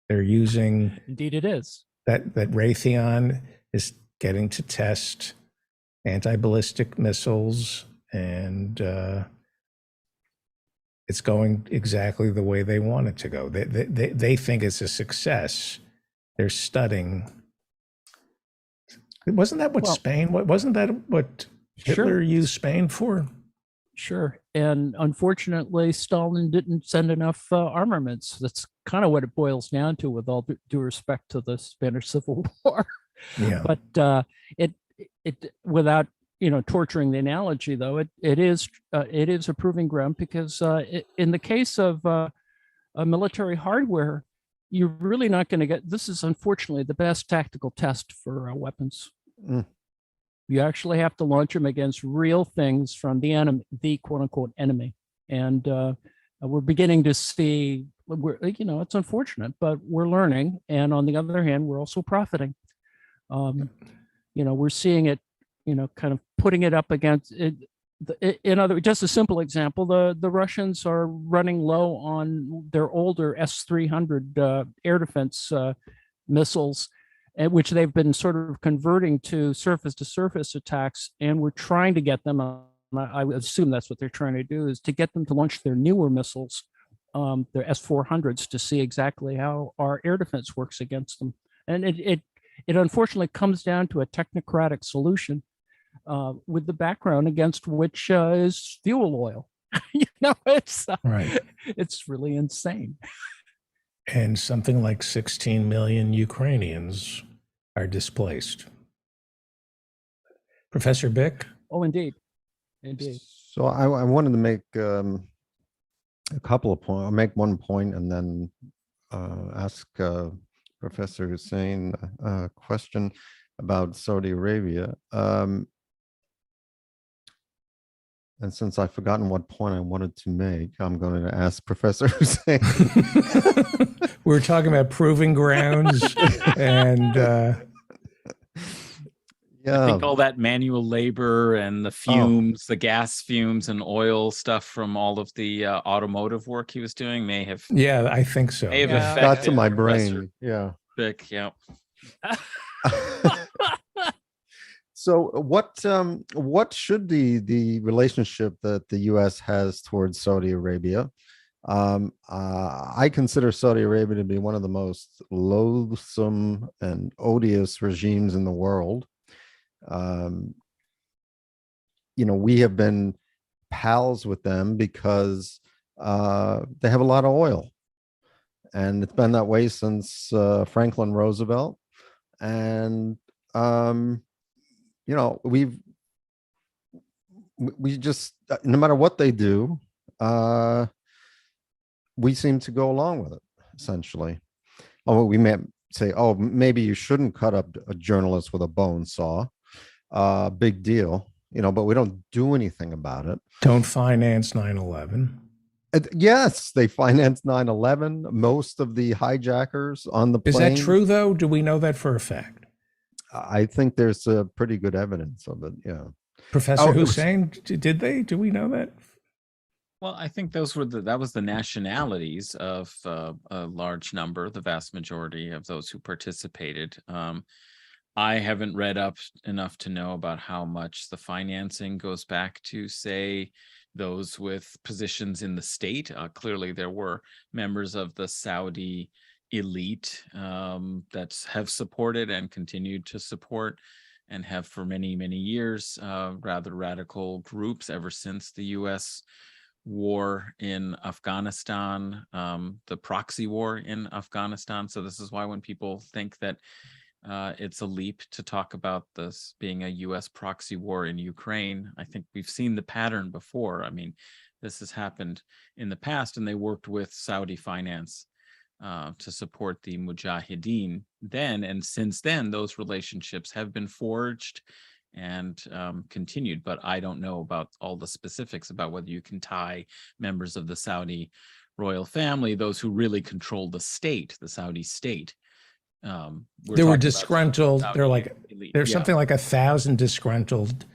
They're using, indeed, it is that Raytheon is getting to test anti-ballistic missiles, and it's going exactly the way they want it to go. They think it's a success. They're studying. Wasn't that what Spain? Wasn't that what Hitler used Spain for? Sure. And unfortunately, Stalin didn't send enough armaments. That's kind of what it boils down to, with all due respect to the Spanish Civil War. Yeah. But it without torturing the analogy, though, it is a proving ground, because in the case of military hardware, you're really not going to get. This is unfortunately the best tactical test for weapons. You actually have to launch them against real things from the enemy, the quote unquote enemy. And we're beginning to see, it's unfortunate, but we're learning. And on the other hand, we're also profiting. We're seeing it, kind of putting it up against it. Just a simple example, the Russians are running low on their older S-300 air defense missiles, which they've been sort of converting to surface attacks, and we're trying to get them, I assume that's what they're trying to do, is to get them to launch their newer missiles, their S-400s, to see exactly how our air defense works against them. And it unfortunately comes down to a technocratic solution with the background against which is fuel oil. It's right. It's really insane. And something like 16 million Ukrainians are displaced. Professor Bick? Oh, indeed. So I wanted to make a couple of points. I'll make one point and then ask Professor Hussein a question about Saudi Arabia. And since I've forgotten what point I wanted to make, I'm going to ask Professor Hussein. We're talking about proving grounds and I think all that manual labor and the fumes, the gas fumes and oil stuff from all of the automotive work he was doing may have. Yeah, I think so. May have affected Got to my Professor brain. Yeah. Bick, yeah. So what should the relationship that the U.S. has towards Saudi Arabia? I consider Saudi Arabia to be one of the most loathsome and odious regimes in the world. We have been pals with them because they have a lot of oil, and it's been that way since Franklin Roosevelt. And we just, no matter what they do, we seem to go along with it, essentially. Oh, we may say, oh, maybe you shouldn't cut up a journalist with a bone saw. Big deal, but we don't do anything about it. Don't finance 9/11. Yes, they financed 9/11. Most of the hijackers on the plane. Is that true, though? Do we know that for a fact? I think there's pretty good evidence of it. Yeah. Professor Hussein, did they? Do we know that? Well, I think that was the nationalities of a large number, the vast majority of those who participated. I haven't read up enough to know about how much the financing goes back to, say, those with positions in the state. Clearly, there were members of the Saudi elite that have supported and continued to support and have for many, many years, rather radical groups ever since the US war in Afghanistan, the proxy war in Afghanistan. So this is why when people think that it's a leap to talk about this being a US proxy war in Ukraine, I think we've seen the pattern before. I mean, this has happened in the past, and they worked with Saudi finance to support the Mujahideen then. And since then, those relationships have been forged and continued. But I don't know about all the specifics about whether you can tie members of the Saudi royal family, those who really control the state, the Saudi state. They were disgruntled. They're like, elite. there's Yeah. something like 1,000 disgruntled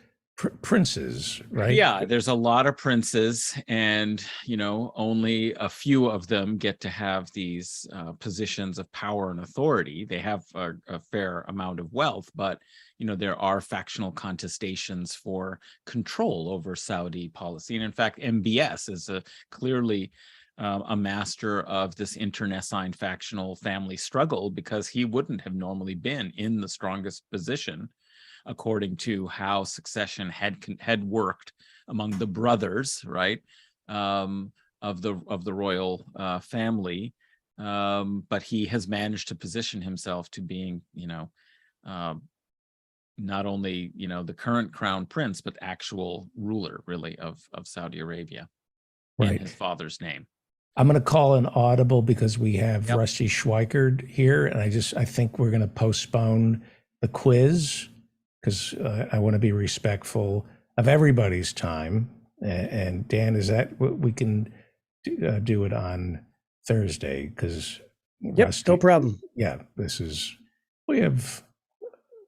princes, right? Yeah, there's a lot of princes, and only a few of them get to have these positions of power and authority. They have a fair amount of wealth, but there are factional contestations for control over Saudi policy. And in fact, MBS is clearly a master of this internecine factional family struggle, because he wouldn't have normally been in the strongest position according to how succession had worked among the brothers, right, of the royal family. But he has managed to position himself to being, not only the current crown prince, but actual ruler, really, of Saudi Arabia, in Right. his father's name. I'm going to call an audible because we have Rusty Schweikert here, and I think we're going to postpone the quiz because I want to be respectful of everybody's time. And Dan, is that what we can do it on Thursday? Because no problem. Yeah, we have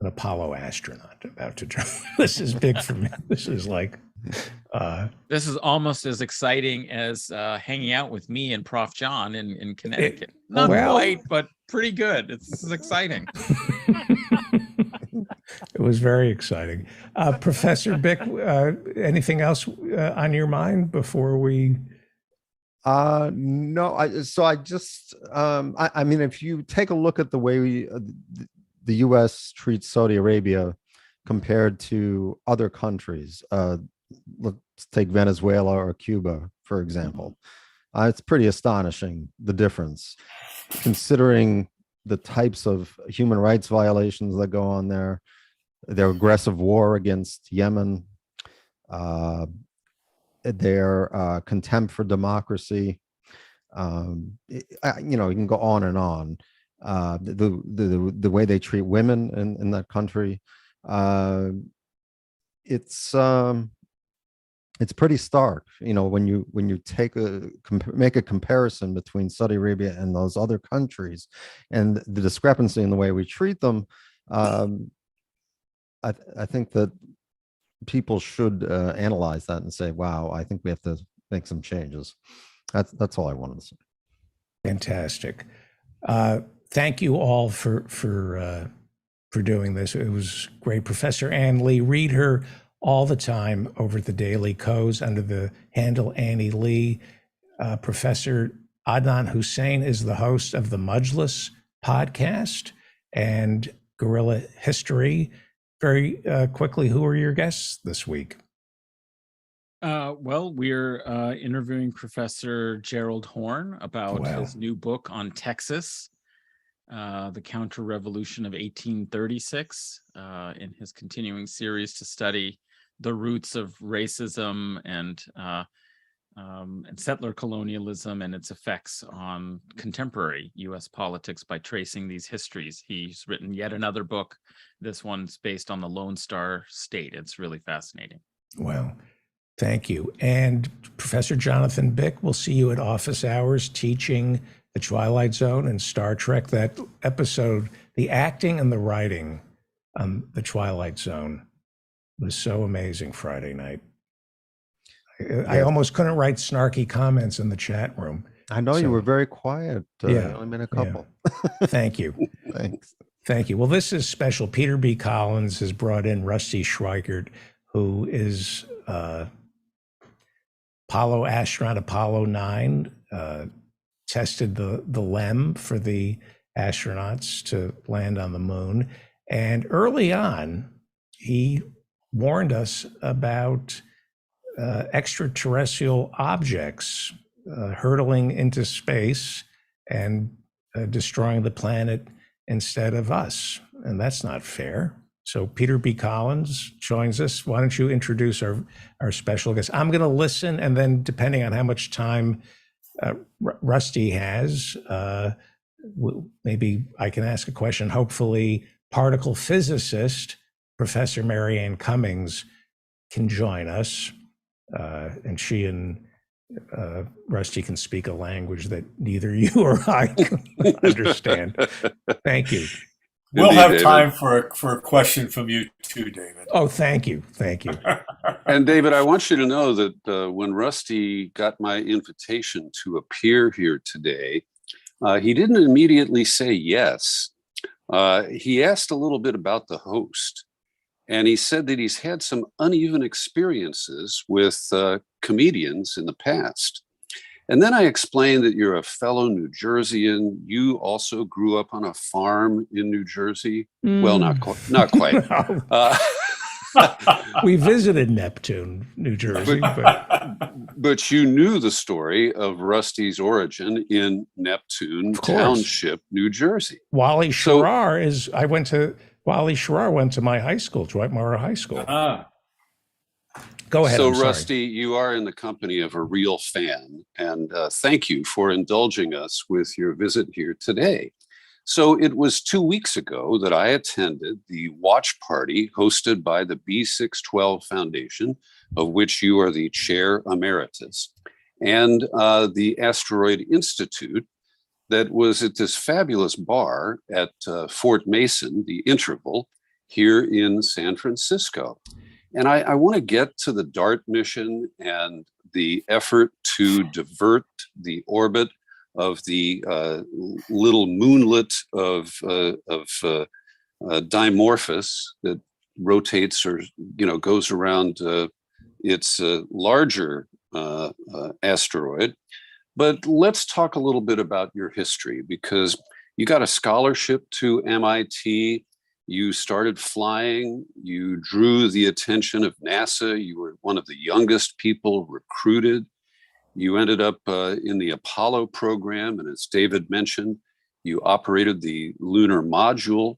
an Apollo astronaut about to join. This is big for me. This is like. This is almost as exciting as hanging out with me and Prof. John in Connecticut. Not quite, but pretty good. This is exciting. It was very exciting. Professor Bick, anything else on your mind before we? No, I mean, if you take a look at the way the U.S. treats Saudi Arabia compared to other countries, let's take Venezuela or Cuba, for example. It's pretty astonishing, the difference, considering the types of human rights violations that go on there, their aggressive war against Yemen, their contempt for democracy. You can go on and on. The way they treat women in that country. It's pretty stark, when you make a comparison between Saudi Arabia and those other countries, and the discrepancy in the way we treat them. I think that people should analyze that and say, "Wow, I think we have to make some changes." That's all I wanted to say. Fantastic. Thank you all for doing this. It was great. Professor Ann Lee, read her all the time over at the Daily Kos under the handle Annie Lee. Professor Adnan Hussein is the host of the Mujlis podcast and Guerrilla History. Very quickly, who are your guests this week? Well, we're interviewing Professor Gerald Horne about his new book on Texas, the Counter-Revolution of 1836, in his continuing series to study the roots of racism and settler colonialism and its effects on contemporary U.S. politics by tracing these histories. He's written yet another book. This one's based on the Lone Star State. It's really fascinating. Well, thank you. And Professor Jonathan Bick, we'll see you at office hours teaching The Twilight Zone and Star Trek. That episode, the acting and the writing on The Twilight Zone was so amazing Friday night. I almost couldn't write snarky comments in the chat room. I know you were very quiet. Yeah, only been a couple. Thank you. Thanks. Thank you. Well, this is special. Peter B. Collins has brought in Rusty Schweikert, who is Apollo 9, tested the LEM for the astronauts to land on the moon. And early on, he warned us about extraterrestrial objects hurtling into space and destroying the planet instead of us. And that's not fair. So Peter B. Collins joins us. Why don't you introduce our special guest? I'm going to listen, and then depending on how much time Rusty has, maybe I can ask a question. Hopefully, particle physicist Professor Marianne Cummings can join us, and she and Rusty can speak a language that neither you or I can understand. Thank you. We'll have time for a question from you too, David. Oh, thank you. Thank you. And David, I want you to know that when Rusty got my invitation to appear here today, he didn't immediately say yes. He asked a little bit about the host. And he said that he's had some uneven experiences with comedians in the past. And then I explained that you're a fellow New Jerseyan. You also grew up on a farm in New Jersey. Well, not quite. We visited Neptune, New Jersey. But you knew the story of Rusty's origin in Neptune Township, New Jersey. Wally Schrar Wally Schrar went to my high school, Dwight Morrow High School. Go ahead. So, Rusty, you are in the company of a real fan, and thank you for indulging us with your visit here today. So it was 2 weeks ago that I attended the watch party hosted by the B612 Foundation, of which you are the chair emeritus, and the Asteroid Institute, that was at this fabulous bar at Fort Mason, the Interval, here in San Francisco. And I want to get to the DART mission and the effort to divert the orbit of the little moonlet of Dimorphos that rotates or goes around its larger asteroid. But let's talk a little bit about your history, because you got a scholarship to MIT. You started flying. You drew the attention of NASA. You were one of the youngest people recruited. You ended up in the Apollo program. And as David mentioned, you operated the lunar module.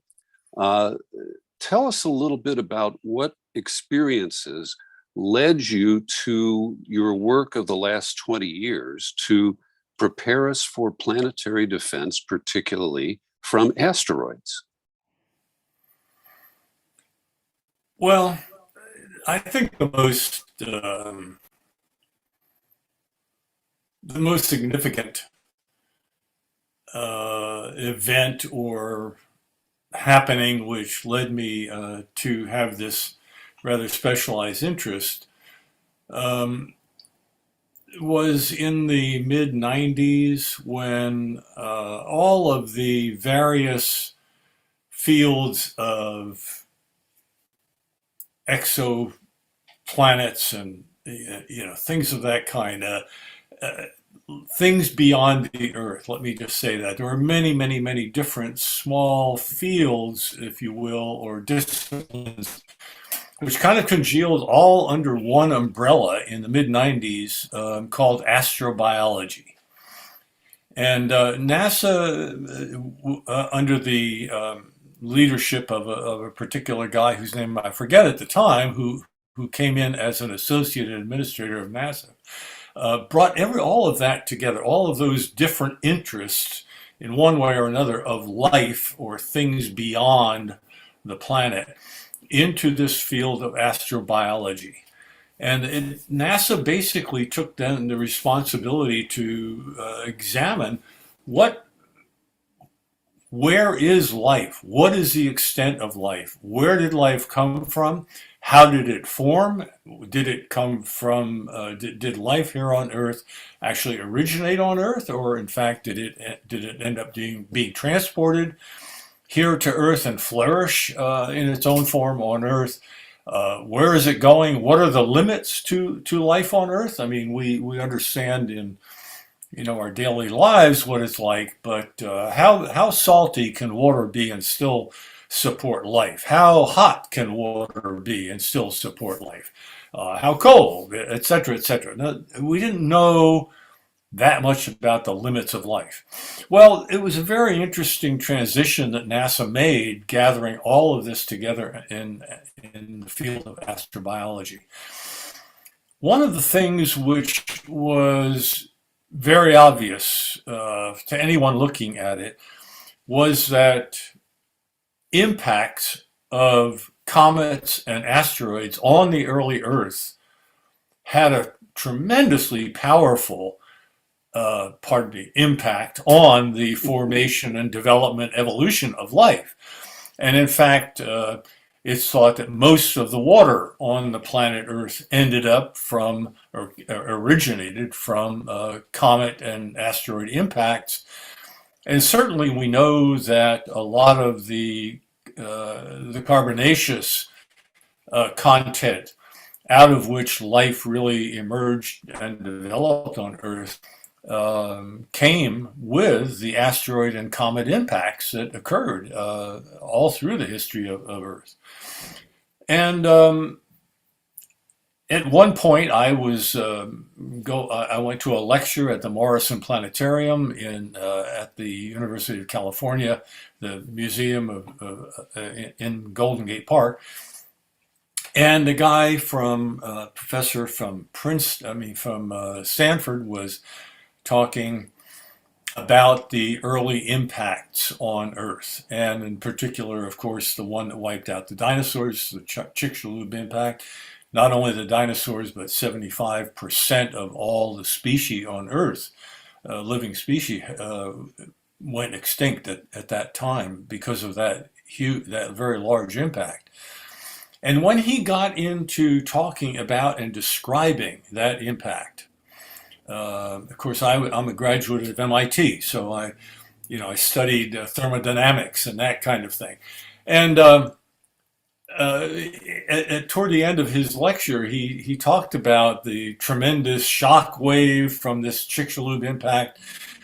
Tell us a little bit about what experiences led you to your work of the last 20 years to prepare us for planetary defense, particularly from asteroids. Well, I think the most significant event or happening which led me to have this rather specialized interest was in the mid-90s, when all of the various fields of exoplanets and things of that kind, things beyond the Earth, let me just say that. There are many, many, many different small fields, if you will, or disciplines, which kind of congealed all under one umbrella in the mid-90s, called astrobiology. And NASA, under the leadership of a particular guy whose name I forget at the time, who came in as an associate administrator of NASA, brought all of that together, all of those different interests in one way or another of life or things beyond the planet into this field of astrobiology. And NASA basically took then the responsibility to examine where is life? What is the extent of life? Where did life come from? How did it form? Did it come from, did life here on Earth actually originate on Earth? Or in fact, did it end up being transported here to Earth and flourish in its own form on Earth? Where is it going? What are the limits to life on Earth? I mean, we understand in our daily lives what it's like, but how salty can water be and still support life? How hot can water be and still support life? How cold, et cetera, et cetera. Now, we didn't know that much about the limits of life. Well, it was a very interesting transition that NASA made, gathering all of this together in the field of astrobiology. One of the things which was very obvious to anyone looking at it was that impacts of comets and asteroids on the early Earth had a tremendously powerful impact on the formation and development, evolution of life. And in fact, it's thought that most of the water on the planet Earth ended up from, or originated from, comet and asteroid impacts. And certainly we know that a lot of the carbonaceous content out of which life really emerged and developed on Earth came with the asteroid and comet impacts that occurred all through the history of Earth. And at one point, I was I went to a lecture at the Morrison Planetarium at the University of California, the museum in Golden Gate Park. And the guy professor from Stanford was talking about the early impacts on Earth, and in particular, of course, the one that wiped out the dinosaurs, the Chicxulub impact. Not only the dinosaurs, but 75% of all the species on Earth, living species, went extinct at that time because of that very large impact. And when he got into talking about and describing that impact, of course, I'm a graduate of MIT, so I studied thermodynamics and that kind of thing. And toward the end of his lecture, he talked about the tremendous shock wave from this Chicxulub impact,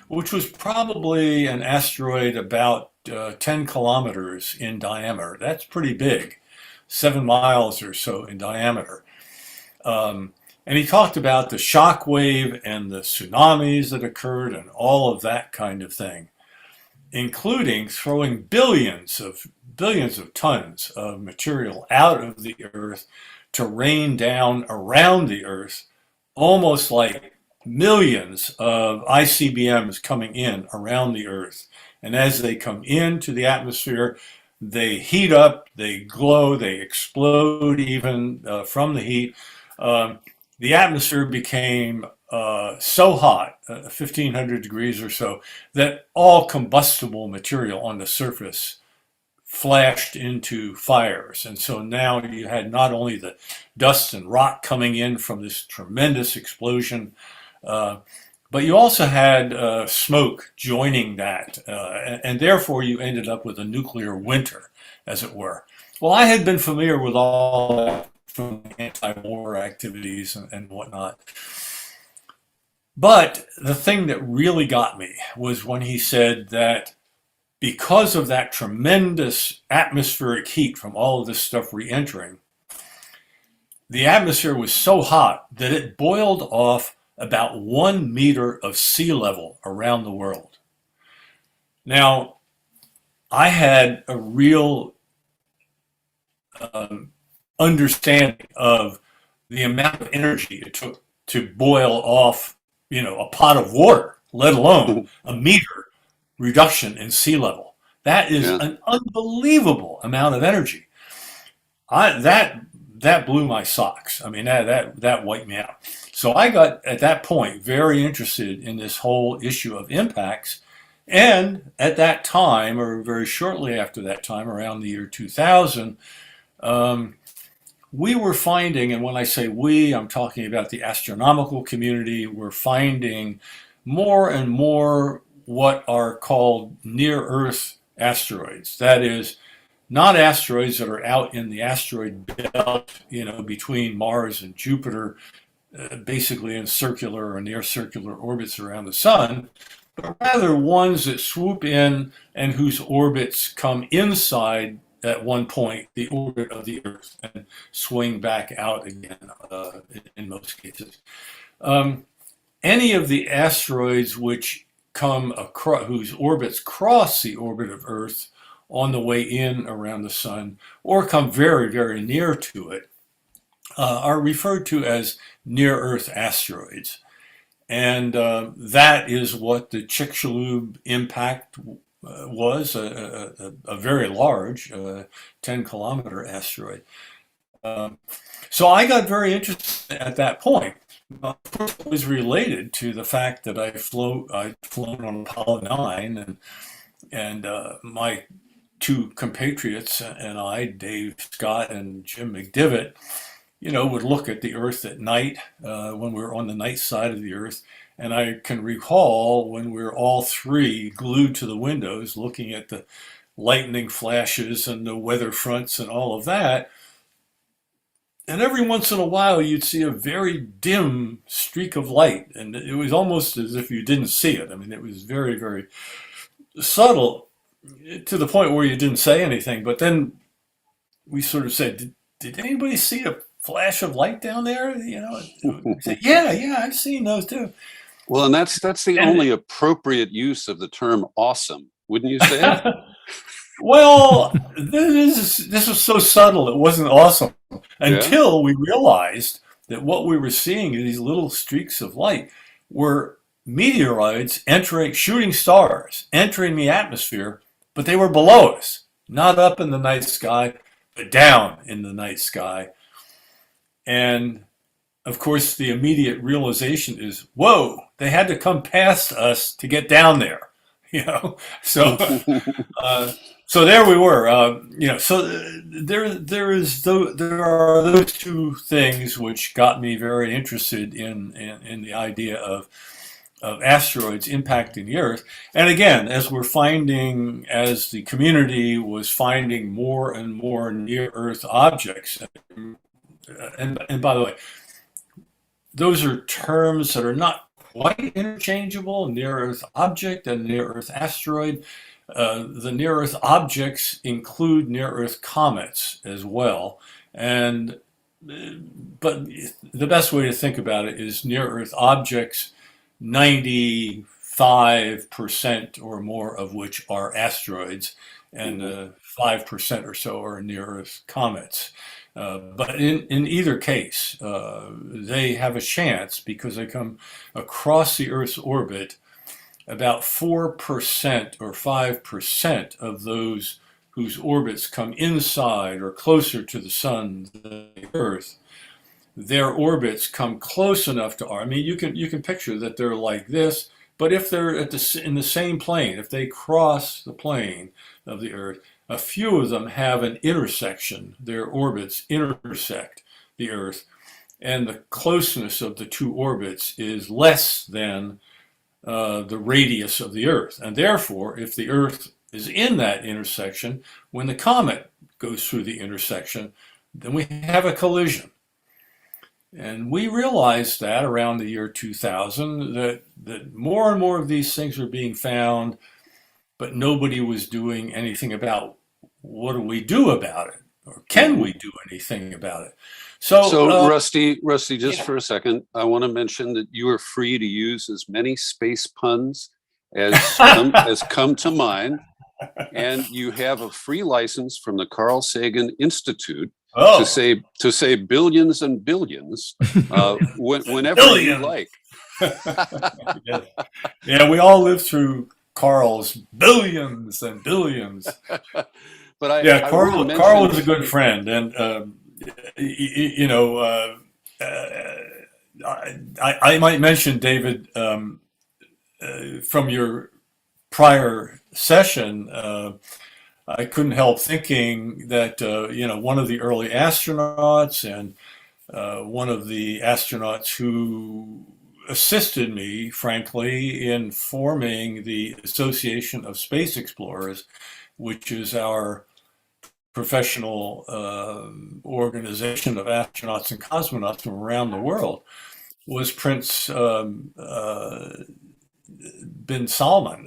which was probably an asteroid about 10 kilometers in diameter. That's pretty big, 7 miles or so in diameter. And he talked about the shock wave and the tsunamis that occurred and all of that kind of thing, including throwing billions of tons of material out of the Earth to rain down around the Earth, almost like millions of ICBMs coming in around the Earth. And as they come into the atmosphere, they heat up, they glow, they explode even from the heat. The atmosphere became so hot, 1,500 degrees or so, that all combustible material on the surface flashed into fires. And so now you had not only the dust and rock coming in from this tremendous explosion, but you also had smoke joining that. And therefore you ended up with a nuclear winter, as it were. Well, I had been familiar with all that from anti-war activities and whatnot. But the thing that really got me was when he said that because of that tremendous atmospheric heat from all of this stuff re-entering, the atmosphere was so hot that it boiled off about 1 meter of sea level around the world. Now, I had a real understanding of the amount of energy it took to boil off, a pot of water, let alone a meter reduction in sea level. That is an unbelievable amount of energy. That blew my socks. I mean, that wiped me out. So I got, at that point, very interested in this whole issue of impacts. And at that time, or very shortly after that time, around the year 2000, we were finding, and when I say we, I'm talking about the astronomical community, we're finding more and more what are called near-Earth asteroids. That is, not asteroids that are out in the asteroid belt, between Mars and Jupiter, basically in circular or near circular orbits around the sun, but rather ones that swoop in and whose orbits come inside at one point the orbit of the Earth and swing back out again in most cases. Any of the asteroids which come across, whose orbits cross the orbit of Earth on the way in around the sun, or come very, very near to it, are referred to as near-Earth asteroids. And that is what the Chicxulub impact was, a very large 10-kilometer asteroid. So I got very interested at that point. Of course, it was related to the fact that I'd flown on Apollo 9, and my two compatriots and I, Dave Scott and Jim McDivitt, would look at the Earth at night when we were on the night side of the Earth. And I can recall when we were all three glued to the windows looking at the lightning flashes and the weather fronts and all of that. And every once in a while, you'd see a very dim streak of light. And it was almost as if you didn't see it. I mean, it was very, very subtle to the point where you didn't say anything. But then we sort of said, did anybody see a flash of light down there? Say, yeah, I've seen those too. Well, and that's the only appropriate use of the term awesome, wouldn't you say? Well, this was so subtle, it wasn't awesome until we realized that what we were seeing, these little streaks of light, were meteoroids shooting stars, entering the atmosphere, but they were below us, not up in the night sky, but down in the night sky. And of course, the immediate realization is, whoa, they had to come past us to get down there, So, so there we were, So there are those two things which got me very interested in the idea of asteroids impacting the Earth. And again, as the community was finding more and more near-Earth objects, and by the way, those are terms that are not quite interchangeable, near-Earth object and near-Earth asteroid. The near-Earth objects include near-Earth comets as well. But the best way to think about it is near-Earth objects, 95% or more of which are asteroids, and 5% or so are near-Earth comets. But in either case, they have a chance because they come across the Earth's orbit. About 4% or 5% of those whose orbits come inside or closer to the sun than the Earth, their orbits come close enough to ours. I mean, you can picture that they're like this, but if they're in the same plane, if they cross the plane of the Earth, a few of them have an intersection. Their orbits intersect the Earth, and the closeness of the two orbits is less than the radius of the Earth. And therefore, if the Earth is in that intersection, when the comet goes through the intersection, then we have a collision. And we realized that around the year 2000, that more and more of these things were being found, but nobody was doing anything about what do we do about it, or can we do anything about it? So Rusty, just for a second, I want to mention that you are free to use as many space puns as come to mind, and you have a free license from the Carl Sagan Institute to say billions and billions whenever you like. Yeah, we all lived through Carl's billions and billions. But Carl was a good friend, and I might mention, David, from your prior session, I couldn't help thinking that one of the early astronauts and one of the astronauts who assisted me, frankly, in forming the Association of Space Explorers, which is our professional organization of astronauts and cosmonauts from around the world, was Prince bin Salman.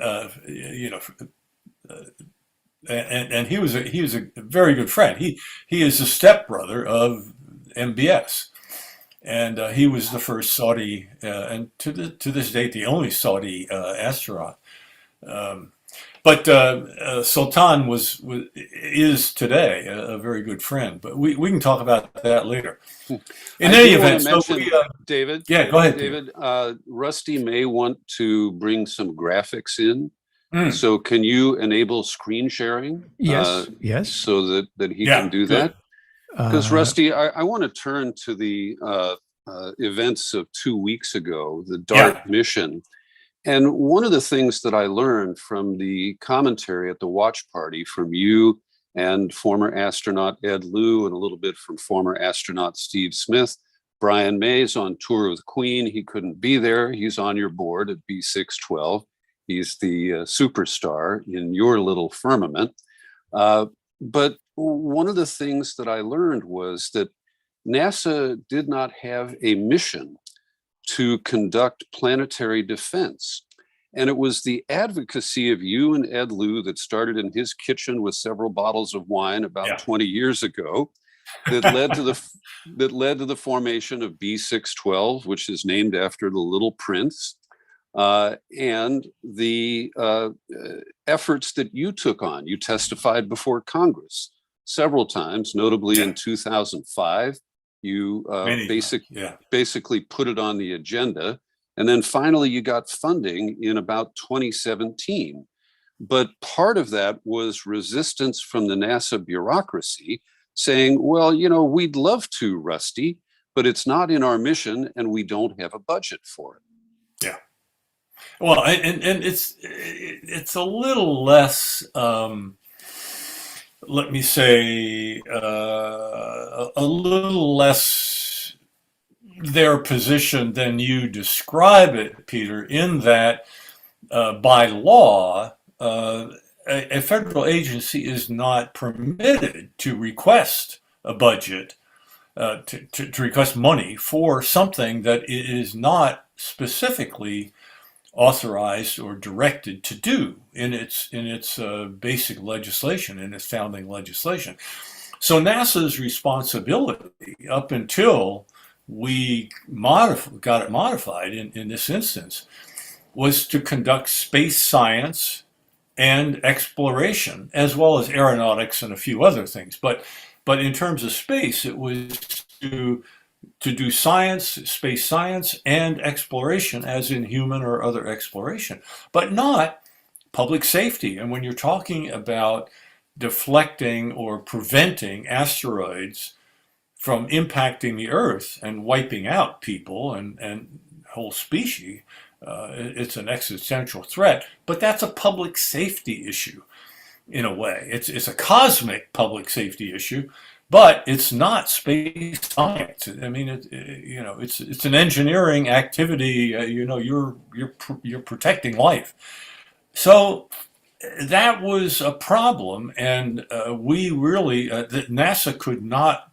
and he was a very good friend. He is the stepbrother of MBS, and he was the first Saudi, and to this date, the only Saudi astronaut. But Sultan is today a very good friend. But we can talk about that later. In any event, David. Yeah, go ahead, David. Rusty may want to bring some graphics in. Mm. So can you enable screen sharing? Yes, yes. So that he can do that. Because Rusty, I want to turn to the events of 2 weeks ago, the DART mission. And one of the things that I learned from the commentary at the watch party from you and former astronaut Ed Lu, and a little bit from former astronaut Steve Smith, Brian May's on tour with Queen. He couldn't be there. He's on your board at B612. He's the superstar in your little firmament. But one of the things that I learned was that NASA did not have a mission to conduct planetary defense. And it was the advocacy of you and Ed Lu that started in his kitchen with several bottles of wine about 20 years ago that led to the formation of B612, which is named after the Little Prince, and the efforts that you took on. You testified before Congress several times, notably in 2005. You basically put it on the agenda. And then finally, you got funding in about 2017. But part of that was resistance from the NASA bureaucracy saying, well, you know, we'd love to, Rusty, but it's not in our mission and we don't have a budget for it. Yeah. Well, and it's a little less, let me say, a little less their position than you describe it, Peter, in that by law, a federal agency is not permitted to request a budget, to request money for something that it is not specifically authorized or directed to do in its basic legislation, in its founding legislation. So NASA's responsibility up until we got it modified in this instance was to conduct space science and exploration, as well as aeronautics and a few other things. But in terms of space, it was to do science, space science, and exploration, as in human or other exploration, but not public safety. And when you're talking about deflecting or preventing asteroids from impacting the Earth and wiping out people and whole species, it's an existential threat. But that's a public safety issue in a way. It's a cosmic public safety issue, but it's not space science. I mean, it's an engineering activity. You're protecting life. So that was a problem, and we really that NASA could not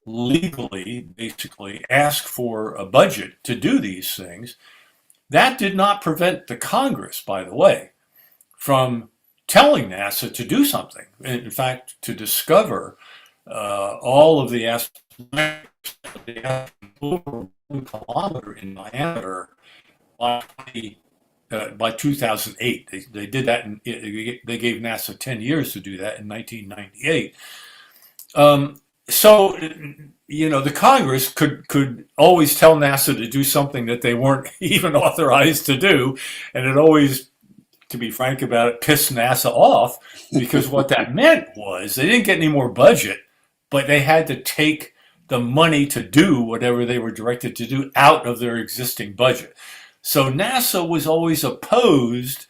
legally, basically, ask for a budget to do these things. That did not prevent the Congress, by the way, from telling NASA to do something. In fact, to discover all of the astronauts over 1 kilometer in diameter by 2008. They did that, and they gave NASA 10 years to do that in 1998. So, the Congress could always tell NASA to do something that they weren't even authorized to do, and it always, to be frank about it, pissed NASA off, because what that meant was they didn't get any more budget, but they had to take the money to do whatever they were directed to do out of their existing budget. So NASA was always opposed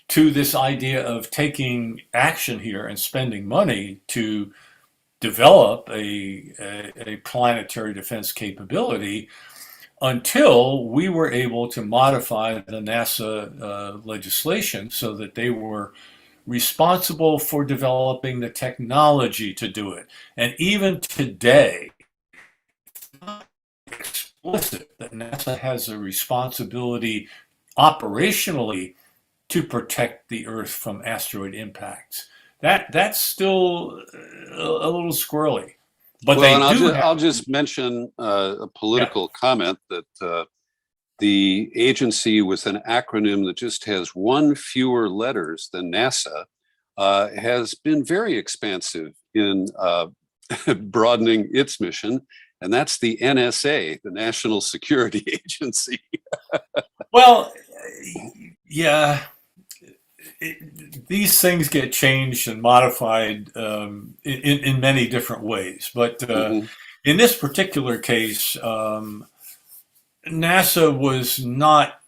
to this idea of taking action here and spending money to develop a planetary defense capability until we were able to modify the NASA legislation so that they were responsible for developing the technology to do it. And even today, it's not explicit that NASA has a responsibility operationally to protect the Earth from asteroid impacts. that's still a little squirrely. But well, they and do I'll just mention a political comment that the agency with an acronym that just has one fewer letters than NASA has been very expansive in broadening its mission, and that's the NSA, the National Security Agency. Well, yeah, these things get changed and modified in many different ways. But in this particular case, NASA was not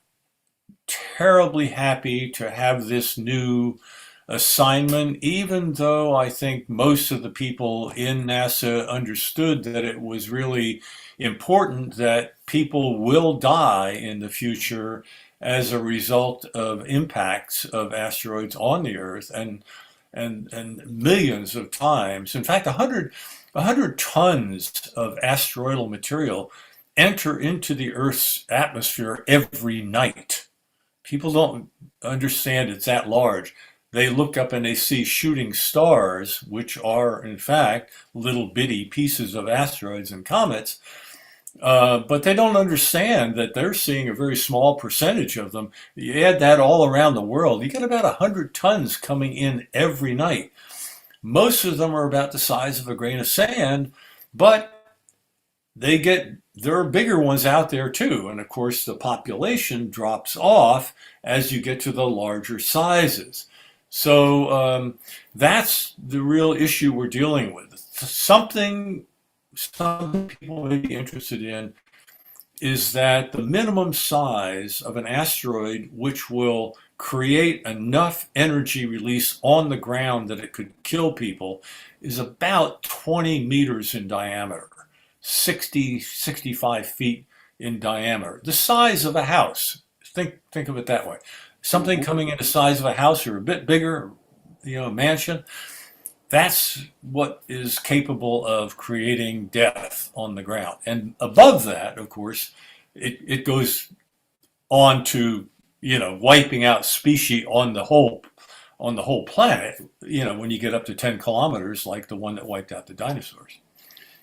terribly happy to have this new assignment, even though I think most of the people in NASA understood that it was really important that people will die in the future as a result of impacts of asteroids on the Earth, and millions of times. In fact, 100 tons of asteroidal material enter into the Earth's atmosphere every night. People don't understand it's that large. They look up and they see shooting stars, which are in fact little bitty pieces of asteroids and comets, but they don't understand that they're seeing a very small percentage of them. You add that all around the world, you get about 100 tons coming in every night. Most of them are about the size of a grain of sand, but there are bigger ones out there too. And of course, the population drops off as you get to the larger sizes. So that's the real issue we're dealing with. Something some people may be interested in is that the minimum size of an asteroid which will create enough energy release on the ground that it could kill people is about 20 meters in diameter, 65 feet in diameter, the size of a house. Think of it that way. Something coming in the size of a house or a bit bigger, a mansion, that's what is capable of creating death on the ground. And above that, of course, it goes on to, wiping out species on the whole planet, when you get up to 10 kilometers, like the one that wiped out the dinosaurs.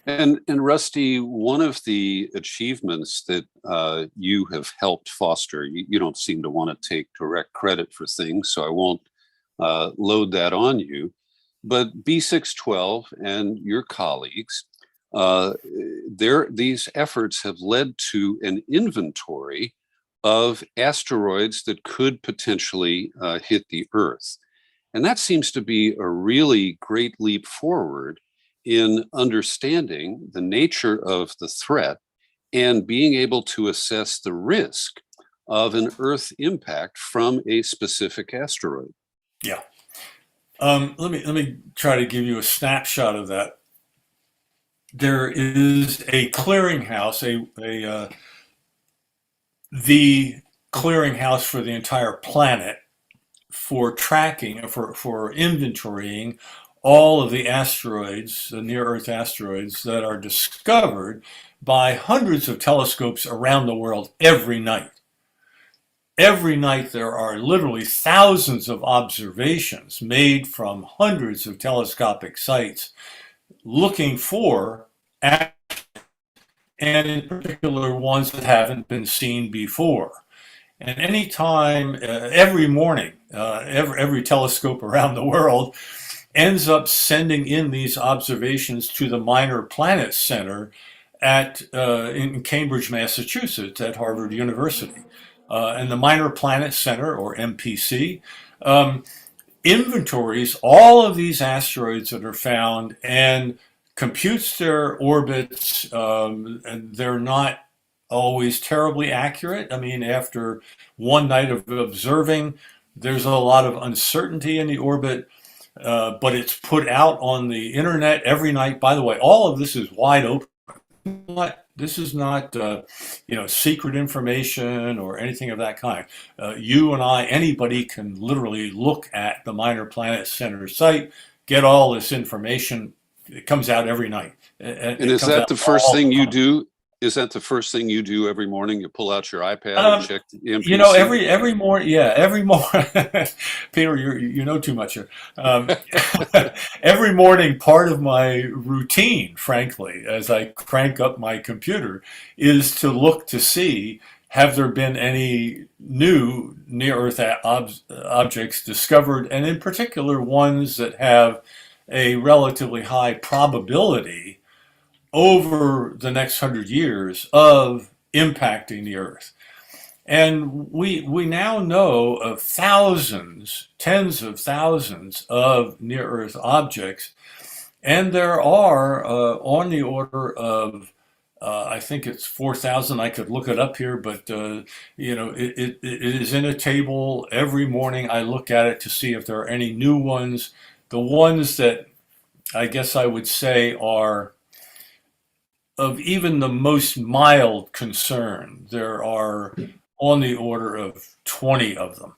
And Rusty, one of the achievements that you have helped foster, you don't seem to want to take direct credit for things, so I won't load that on you. But B612 and your colleagues, these efforts have led to an inventory of asteroids that could potentially hit the Earth. And that seems to be a really great leap forward in understanding the nature of the threat and being able to assess the risk of an Earth impact from a specific asteroid. Yeah. Let me try to give you a snapshot of that. There is a clearinghouse, the clearinghouse for the entire planet for tracking, for inventorying all of the asteroids, the near-Earth asteroids that are discovered by hundreds of telescopes around the world every night. Every night there are literally thousands of observations made from hundreds of telescopic sites looking for asteroids, and in particular ones that haven't been seen before. And anytime, every morning, every telescope around the world ends up sending in these observations to the Minor Planets Center in Cambridge, Massachusetts, at Harvard University. And the Minor Planets Center, or MPC, inventories all of these asteroids that are found and computes their orbits. And they're not always terribly accurate. I mean, after one night of observing, there's a lot of uncertainty in the orbit. But it's put out on the internet every night. By the way, all of this is wide open. This is not, secret information or anything of that kind. You and I, anybody can literally look at the Minor Planets Center site, get all this information. It comes out every night. And is that the first thing you do? Is that the first thing you do every morning? You pull out your iPad and check the MPC? You know, every morning, yeah, every morning. Peter, you know too much here. Every morning, part of my routine, frankly, as I crank up my computer, is to look to see, have there been any new near-Earth objects discovered, and in particular ones that have a relatively high probability over the next 100 years of impacting the Earth. And we now know of thousands, tens of thousands of near-Earth objects, and there are on the order of I think it's 4,000. I could look it up here, but you know, it is in a table. Every morning I look at it to see if there are any new ones. The ones that I guess I would say are of even the most mild concern, there are on the order of 20 of them.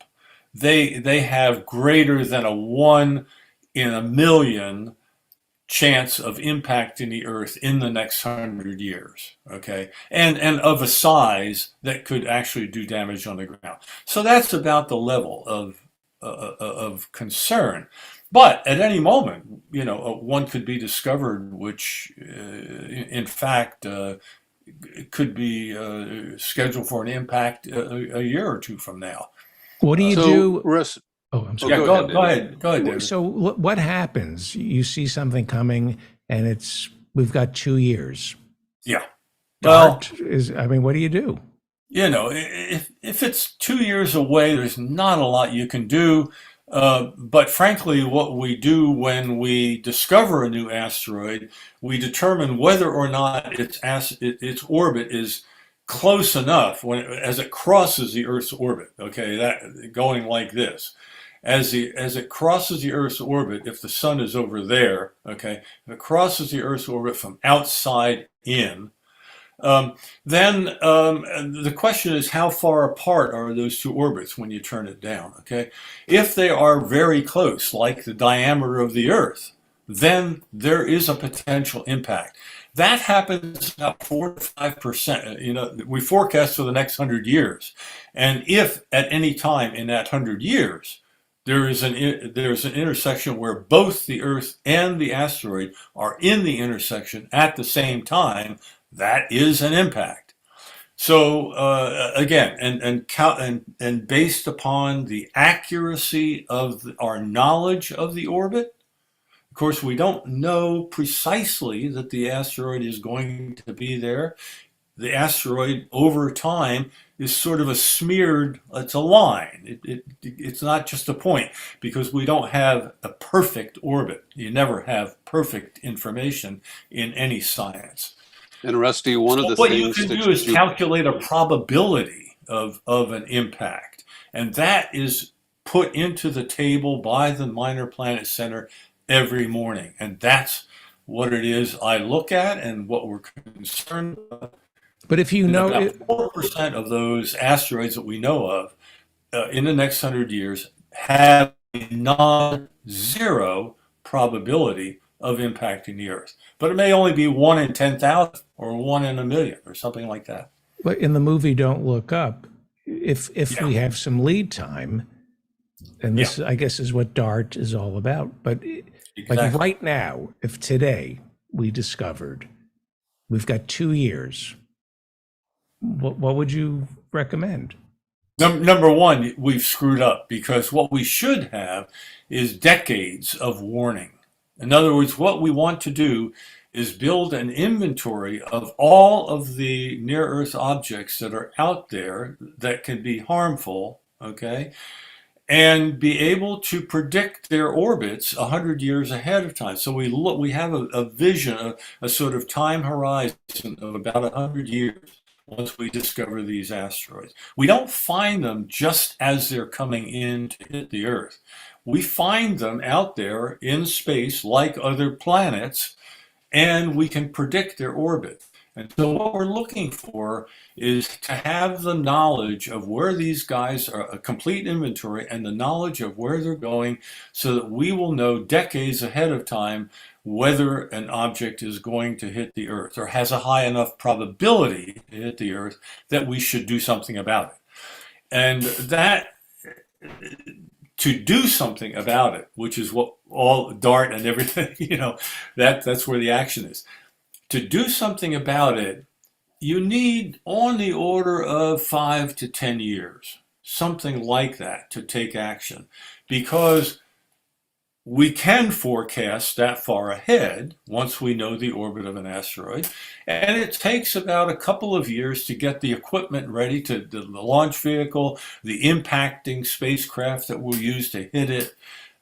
They have greater than a 1 in a million chance of impacting the Earth in the next 100 years, okay? And of a size that could actually do damage on the ground. So that's about the level of concern. But at any moment, you know, one could be discovered, which in fact could be scheduled for an impact a year or two from now. What do you do? Oh, I'm sorry. Yeah, go ahead, David. So what happens? You see something coming, and we've got 2 years. Yeah. Well, I mean, what do you do? You know, if it's 2 years away, there's not a lot you can do. But frankly, what we do when we discover a new asteroid, we determine whether or not its orbit is close enough as it crosses the Earth's orbit. Okay, that going like this. As it crosses the Earth's orbit, if the sun is over there, okay, if it crosses the Earth's orbit from outside in, then the question is, how far apart are those two orbits when you turn it down, okay? If they are very close, like the diameter of the Earth, then there is a potential impact. That happens about 4 to 5%. You know, we forecast for the next 100 years. And if at any time in that 100 years, there's an intersection where both the Earth and the asteroid are in the intersection at the same time, that is an impact. So again, and based upon the accuracy of our knowledge of the orbit, of course, we don't know precisely that the asteroid is going to be there. The asteroid over time is sort of it's a line. It's not just a point, because we don't have a perfect orbit. You never have perfect information in any science. And Rusty, one of the what things you can do is calculate a probability of an impact, and that is put into the table by the Minor Planet Center every morning, and that's what it is I look at and what we're concerned about. But if you know, about 4% of those asteroids that we know of in the next 100 years have a non-zero probability of impacting the Earth. But it may only be 1 in 10,000 or 1 in a million or something like that. But in the movie Don't Look Up, if we have some lead time, and this I guess is what DART is all about. But like right now, if today we discovered we've got 2 years, what would you recommend? Number one, we've screwed up, because what we should have is decades of warning. In other words, what we want to do is build an inventory of all of the near-Earth objects that are out there that can be harmful, okay, and be able to predict their orbits 100 years ahead of time. So we have a vision, a sort of time horizon of about 100 years once we discover these asteroids. We don't find them just as they're coming in to hit the Earth. We find them out there in space like other planets, and we can predict their orbit. And so what we're looking for is to have the knowledge of where these guys are, a complete inventory, and the knowledge of where they're going, so that we will know decades ahead of time whether an object is going to hit the Earth or has a high enough probability to hit the Earth that we should do something about it. And that, to do something about it, which is what all DART and everything, that's where the action is. To do something about it, you need on the order of 5 to 10 years, something like that, to take action, because we can forecast that far ahead once we know the orbit of an asteroid, and it takes about a couple of years to get the equipment ready, to the launch vehicle, the impacting spacecraft that we'll use to hit it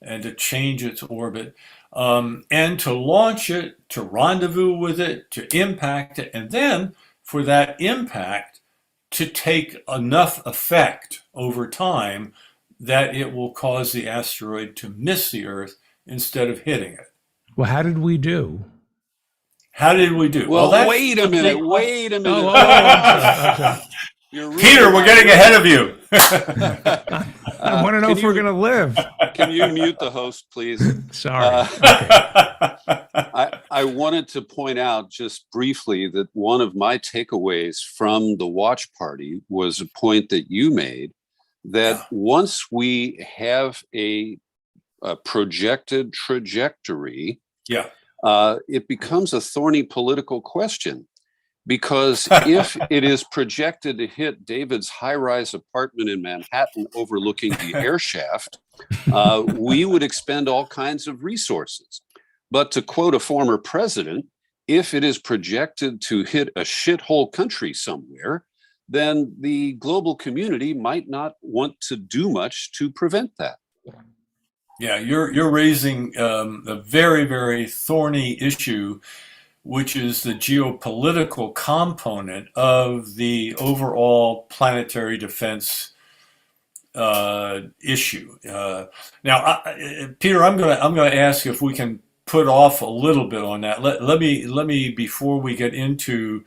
and to change its orbit, and to launch it, to rendezvous with it, to impact it, and then for that impact to take enough effect over time that it will cause the asteroid to miss the Earth instead of hitting it. Well, how did we do? How did we do? Well, that's wait a minute. Wait a minute. I'm sorry. You're Peter, we're getting ahead of you. I want to know if we're going to live. Can you mute the host, please? Sorry. I wanted to point out just briefly that one of my takeaways from the watch party was a point that you made, that once we have a projected trajectory, it becomes a thorny political question. Because if it is projected to hit David's high-rise apartment in Manhattan overlooking the air shaft, we would expend all kinds of resources. But to quote a former president, if it is projected to hit a shithole country somewhere, then the global community might not want to do much to prevent that. Yeah, you're raising a very, very thorny issue, which is the geopolitical component of the overall planetary defense issue. Now, Peter, I'm gonna ask if we can put off a little bit on that. Let me before we get into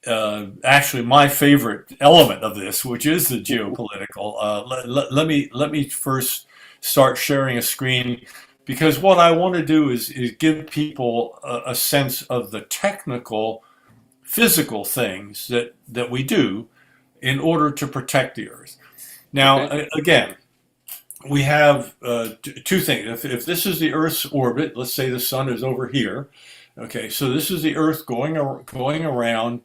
actually my favorite element of this, which is the geopolitical. Let me first start sharing a screen, because what I want to do is give people a sense of the technical, physical things that we do in order to protect the Earth. Now, again, we have two things. If this is the Earth's orbit, let's say the sun is over here. Okay, so this is the Earth going around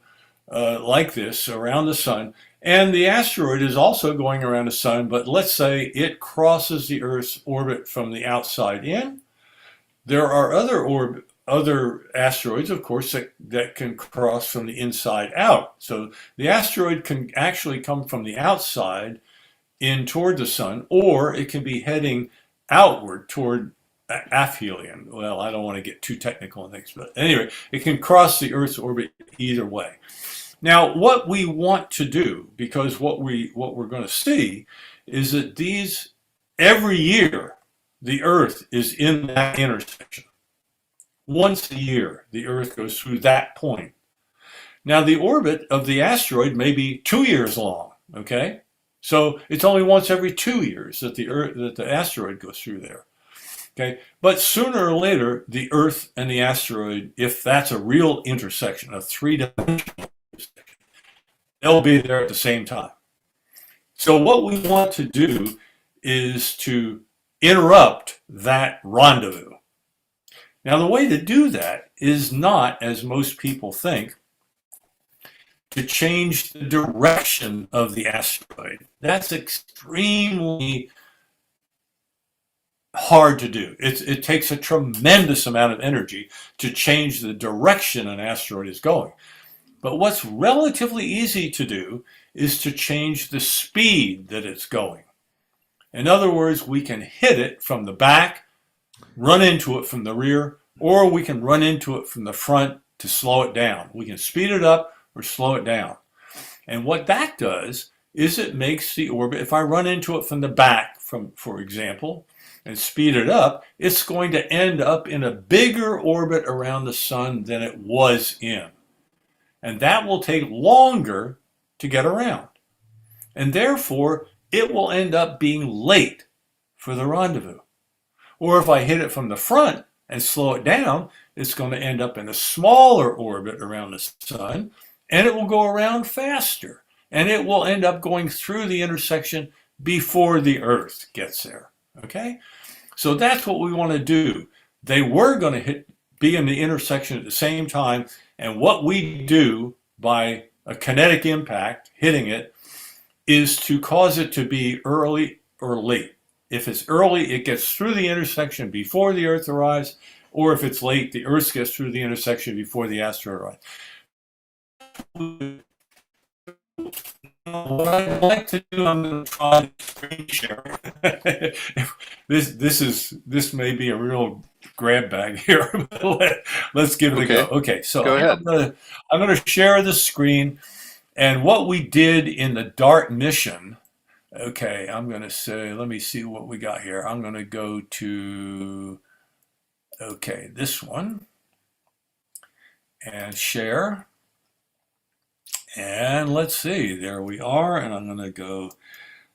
like this, around the sun. And the asteroid is also going around the sun, but let's say it crosses the Earth's orbit from the outside in. There are other asteroids, of course, that can cross from the inside out. So the asteroid can actually come from the outside in toward the sun, or it can be heading outward toward aphelion. Well, I don't want to get too technical on things, but anyway, it can cross the Earth's orbit either way. Now, what we want to do, because what we're going to see is that every year, the Earth is in that intersection. Once a year, the Earth goes through that point. Now, the orbit of the asteroid may be 2 years long, okay? So it's only once every 2 years that the asteroid goes through there, okay? But sooner or later, the Earth and the asteroid, if that's a real intersection, a three-dimensional, they'll be there at the same time. So what we want to do is to interrupt that rendezvous. Now, the way to do that is not, as most people think, to change the direction of the asteroid. That's extremely hard to do. It takes a tremendous amount of energy to change the direction an asteroid is going. But what's relatively easy to do is to change the speed that it's going. In other words, we can hit it from the back, run into it from the rear, or we can run into it from the front to slow it down. We can speed it up or slow it down. And what that does is it makes the orbit, if I run into it from the back, for example, and speed it up, it's going to end up in a bigger orbit around the sun than it was in. And that will take longer to get around. And therefore, it will end up being late for the rendezvous. Or if I hit it from the front, and slow it down, it's going to end up in a smaller orbit around the sun, and it will go around faster. And it will end up going through the intersection before the Earth gets there. Okay? So that's what we want to do. They were going to be in the intersection at the same time. And what we do by a kinetic impact hitting it is to cause it to be early or late. If it's early, it gets through the intersection before the Earth arrives, or if it's late, the Earth gets through the intersection before the asteroid arrives. What I'd like to do, I'm going to try screen share. This may be a real grab bag here. Let's give it a go. Okay, so Go ahead. I'm going to share the screen, and what we did in the DART mission. Okay, I'm going to say, let me see what we got here. I'm going to go to, okay, this one, and share. And let's see, there we are. And I'm going to go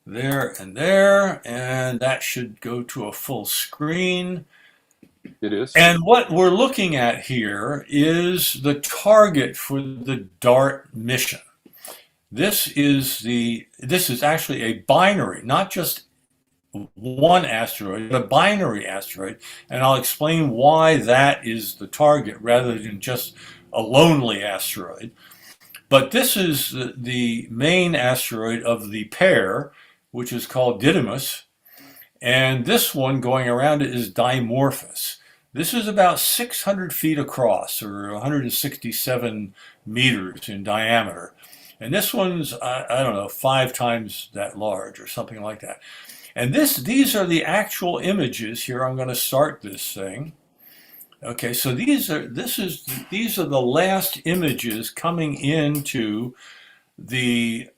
there, and that should go to a full screen. It is. And what we're looking at here is the target for the DART mission. This is actually a binary, not just one asteroid, but a binary asteroid. And I'll explain why that is the target rather than just a lonely asteroid. But this is the main asteroid of the pair, which is called Didymos. And this one going around it is Dimorphos. This is about 600 feet across, or 167 meters in diameter. And this one's, I don't know, 5 times that large or something like that. And these are the actual images. Here, I'm going to start this thing. Okay, so these are the last images coming into the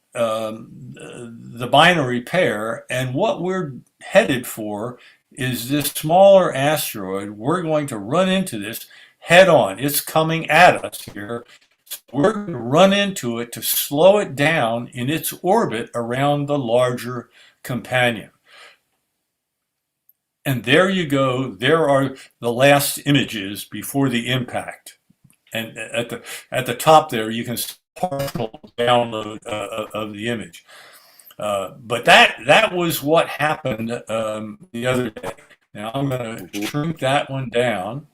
binary pair, and what we're headed for is this smaller asteroid. We're going to run into this head on. It's coming at us here. We're going to run into it to slow it down in its orbit around the larger companion. And there you go. There are the last images before the impact. And at the top there, you can see partial download of the image. But that was what happened the other day. Now I'm going to shrink that one down.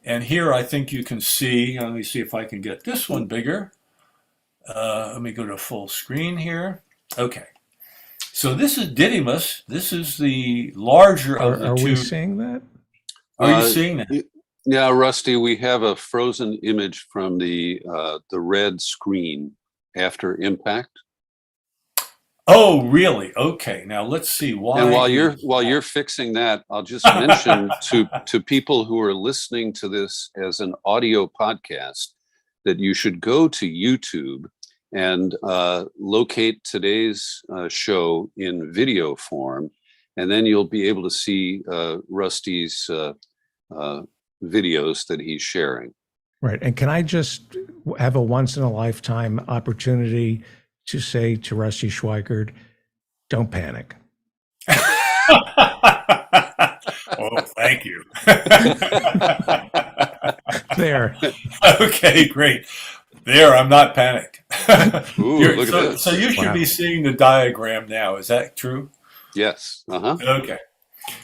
And here I think you can see, let me see if I can get this one bigger. Let me go to full screen here. Okay. So this is Didymos. This is the larger of the two. Are we seeing that? Are you seeing that? Yeah, Rusty, we have a frozen image from the red screen after impact. Oh, really? Okay. Now let's see why. And while you're fixing that, I'll just mention to people who are listening to this as an audio podcast that you should go to YouTube and locate today's show in video form, and then you'll be able to see Rusty's videos that he's sharing. Right. And can I just have a once in a lifetime opportunity to say to Rusty Schweikert, don't panic. Oh, thank you. There. Okay, great. There, I'm not panicked. Ooh, look at this. So you should be seeing the diagram now. Is that true? Yes. Uh-huh. Okay.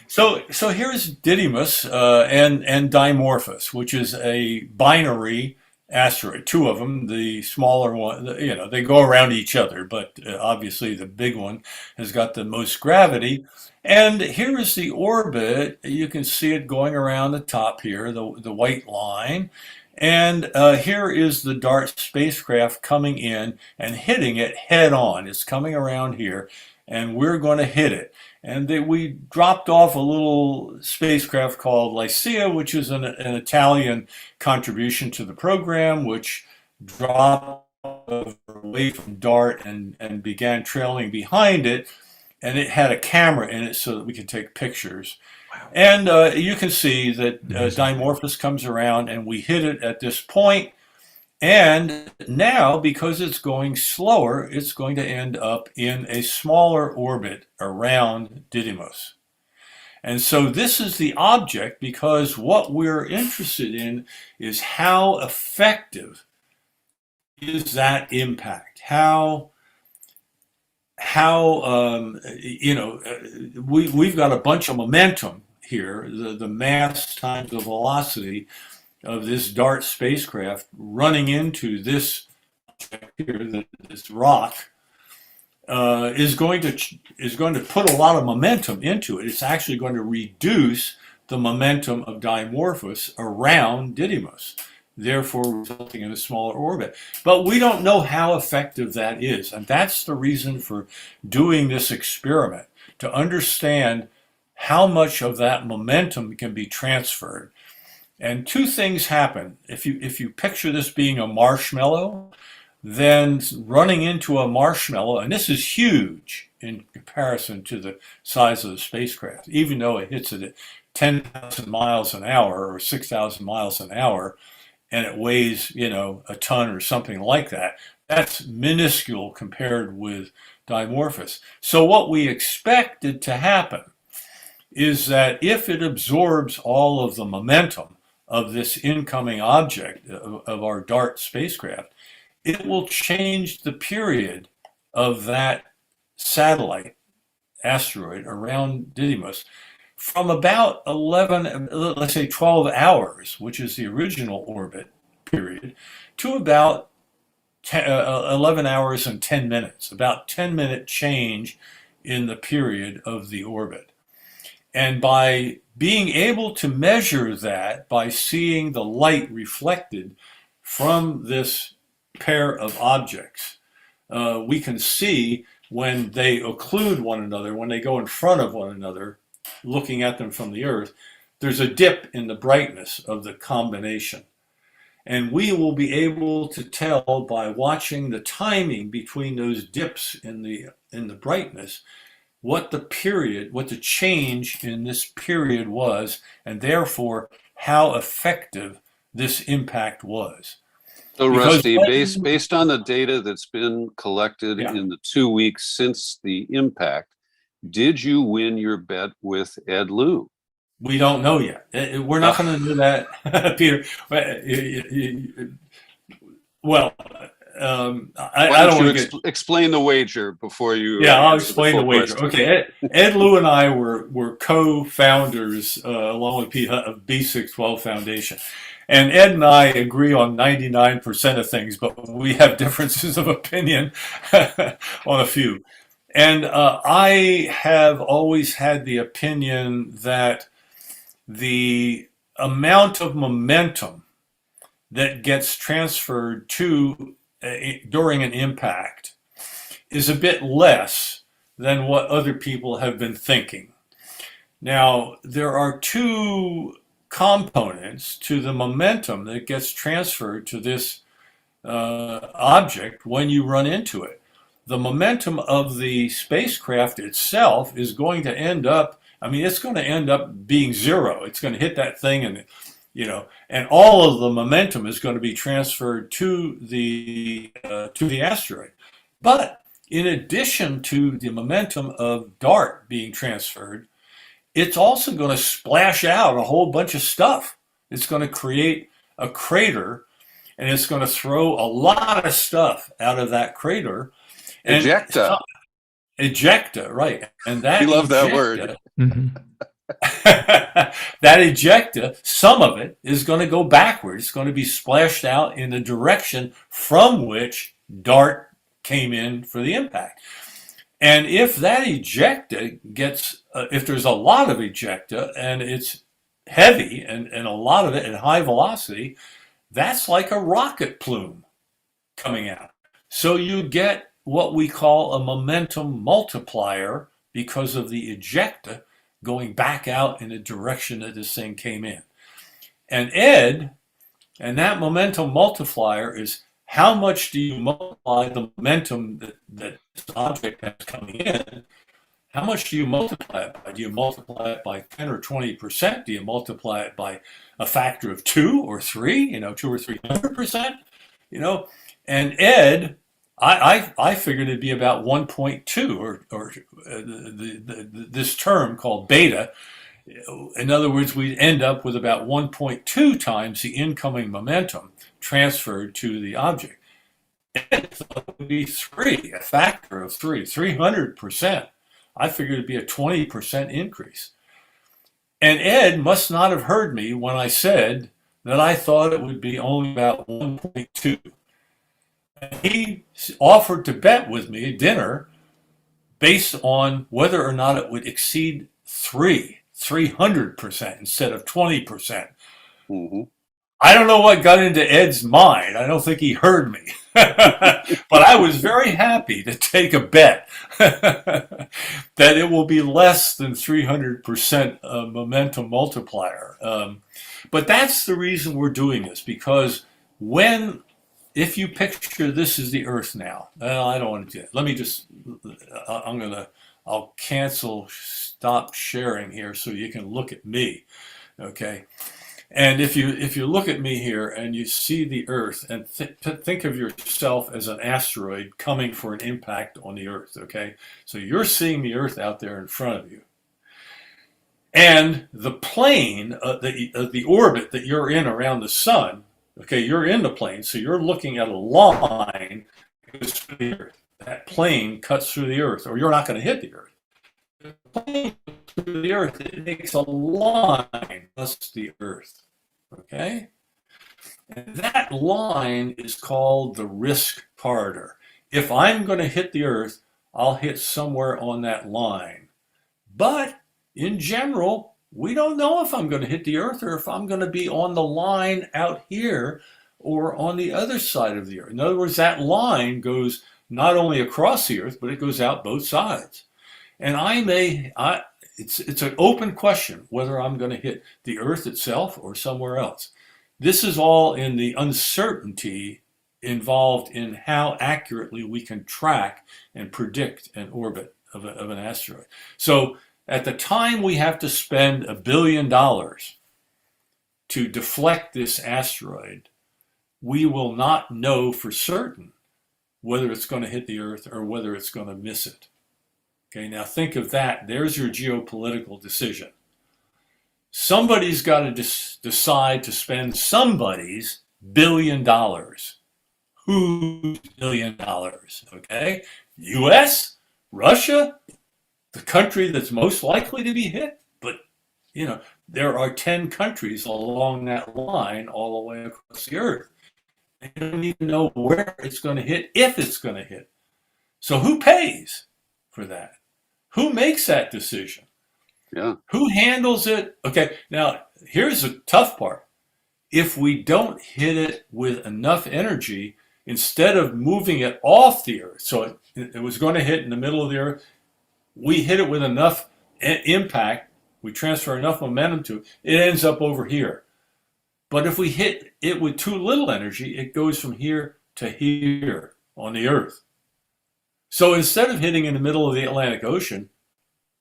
So here's Didymos and Dimorphos, which is a binary asteroid. 2 of them. The smaller one, they go around each other, but obviously the big one has got the most gravity. And here is the orbit. You can see it going around the top here, the white line. And here is the DART spacecraft coming in and hitting it head on. It's coming around here, and we're going to hit it. And we dropped off a little spacecraft called Lycia, which is an Italian contribution to the program, which dropped away from DART and began trailing behind it. And it had a camera in it so that we could take pictures. Wow. And you can see that Dimorphos comes around, and we hit it at this point. And now, because it's going slower, it's going to end up in a smaller orbit around Didymos. And so this is the object, because what we're interested in is how effective is that impact? We've got a bunch of momentum here, the mass times the velocity of this DART spacecraft running into this here, this rock, is going to put a lot of momentum into it. It's actually going to reduce the momentum of Dimorphos around Didymos, therefore resulting in a smaller orbit. But we don't know how effective that is, and that's the reason for doing this experiment, to understand how much of that momentum can be transferred. And two things happen. If you picture this being a marshmallow, then running into a marshmallow, and this is huge in comparison to the size of the spacecraft, even though it hits it at 10,000 miles an hour or 6,000 miles an hour, and it weighs, a ton or something like that, that's minuscule compared with Dimorphos. So what we expected to happen is that if it absorbs all of the momentum of this incoming object of our DART spacecraft, it will change the period of that satellite asteroid around Didymos from about 11, let's say 12 hours, which is the original orbit period, to about 11 hours and 10 minutes, about 10-minute change in the period of the orbit. And by being able to measure that, by seeing the light reflected from this pair of objects, we can see when they occlude one another, when they go in front of one another, looking at them from the Earth, there's a dip in the brightness of the combination. And we will be able to tell by watching the timing between those dips in the brightness what the change in this period was, and therefore how effective this impact was. So Because Rusty, based on the data that's been collected in the 2 weeks since the impact, did you win your bet with Ed Lu? We don't know yet. We're not going to do that, Peter. Well, I don't want to explain the wager before you. Yeah, I'll explain the wager. Okay, Ed Lu and I were co-founders along with Pete Hutt of B612 Foundation, and Ed and I agree on 99% of things, but we have differences of opinion on a few. And I have always had the opinion that the amount of momentum that gets transferred to during an impact is a bit less than what other people have been thinking. Now, there are two components to the momentum that gets transferred to this object when you run into it. The momentum of the spacecraft itself is going to end up, it's going to end up being zero. It's going to hit that thing and and all of the momentum is going to be transferred to the asteroid. But in addition to the momentum of DART being transferred, it's also going to splash out a whole bunch of stuff. It's going to create a crater, and it's going to throw a lot of stuff out of that crater. Ejecta. Ejecta, right? And that we love that word. That ejecta, some of it is going to go backwards. It's going to be splashed out in the direction from which DART came in for the impact. And if that ejecta gets, if there's a lot of ejecta and it's heavy and a lot of it at high velocity, that's like a rocket plume coming out. So you get what we call a momentum multiplier because of the ejecta going back out in the direction that this thing came in. And that momentum multiplier is how much do you multiply the momentum that this object has coming in? How much do you multiply it by? Do you multiply it by 10 or 20%? Do you multiply it by a factor of 2 or 3, 2 or 300%? And Ed, I figured it'd be about 1.2 or this term called beta In other words, we'd end up with about 1.2 times the incoming momentum transferred to the object. Ed thought it would be 3, a factor of 300%. I figured it'd be a 20% increase. And Ed must not have heard me when I said that I thought it would be only about 1.2. He offered to bet with me at dinner based on whether or not it would exceed 300% instead of 20%. Mm-hmm. I don't know what got into Ed's mind. I don't think he heard me. But I was very happy to take a bet that it will be less than 300% momentum multiplier. But that's the reason we're doing this, because if you picture this is the Earth now, I don't want to do it. Let me just, I'll cancel, stop sharing here so you can look at me, okay? And if you look at me here and you see the Earth and think of yourself as an asteroid coming for an impact on the Earth, okay? So you're seeing the Earth out there in front of you. And the plane, the orbit that you're in around the sun, okay, you're in the plane, so you're looking at a line that goes through the Earth. That plane cuts through the Earth, or you're not going to hit the Earth. The plane through the Earth, it makes a line plus the Earth. Okay? And that line is called the risk corridor. If I'm going to hit the Earth, I'll hit somewhere on that line. But in general, we don't know if I'm going to hit the Earth or if I'm going to be on the line out here or on the other side of the Earth. In other words, that line goes not only across the Earth, but it goes out both sides. And it's an open question whether I'm going to hit the Earth itself or somewhere else. This is all in the uncertainty involved in how accurately we can track and predict an orbit of an asteroid. So at the time we have to spend $1 billion to deflect this asteroid, we will not know for certain whether it's going to hit the Earth or whether it's going to miss it. Okay, now think of that. There's your geopolitical decision. Somebody's got to decide to spend somebody's $1 billion. Whose $1 billion? Okay, U.S., Russia, the country that's most likely to be hit. But, you know, there are 10 countries along that line all the way across the Earth. They don't even know where it's going to hit, if it's going to hit. So who pays for that? Who makes that decision? Yeah. Who handles it? Okay, now here's the tough part. If we don't hit it with enough energy, instead of moving it off the Earth, so it was going to hit in the middle of the Earth, we hit it with enough impact, we transfer enough momentum to it, it ends up over here. But if we hit it with too little energy, it goes from here to here on the Earth. So instead of hitting in the middle of the Atlantic Ocean,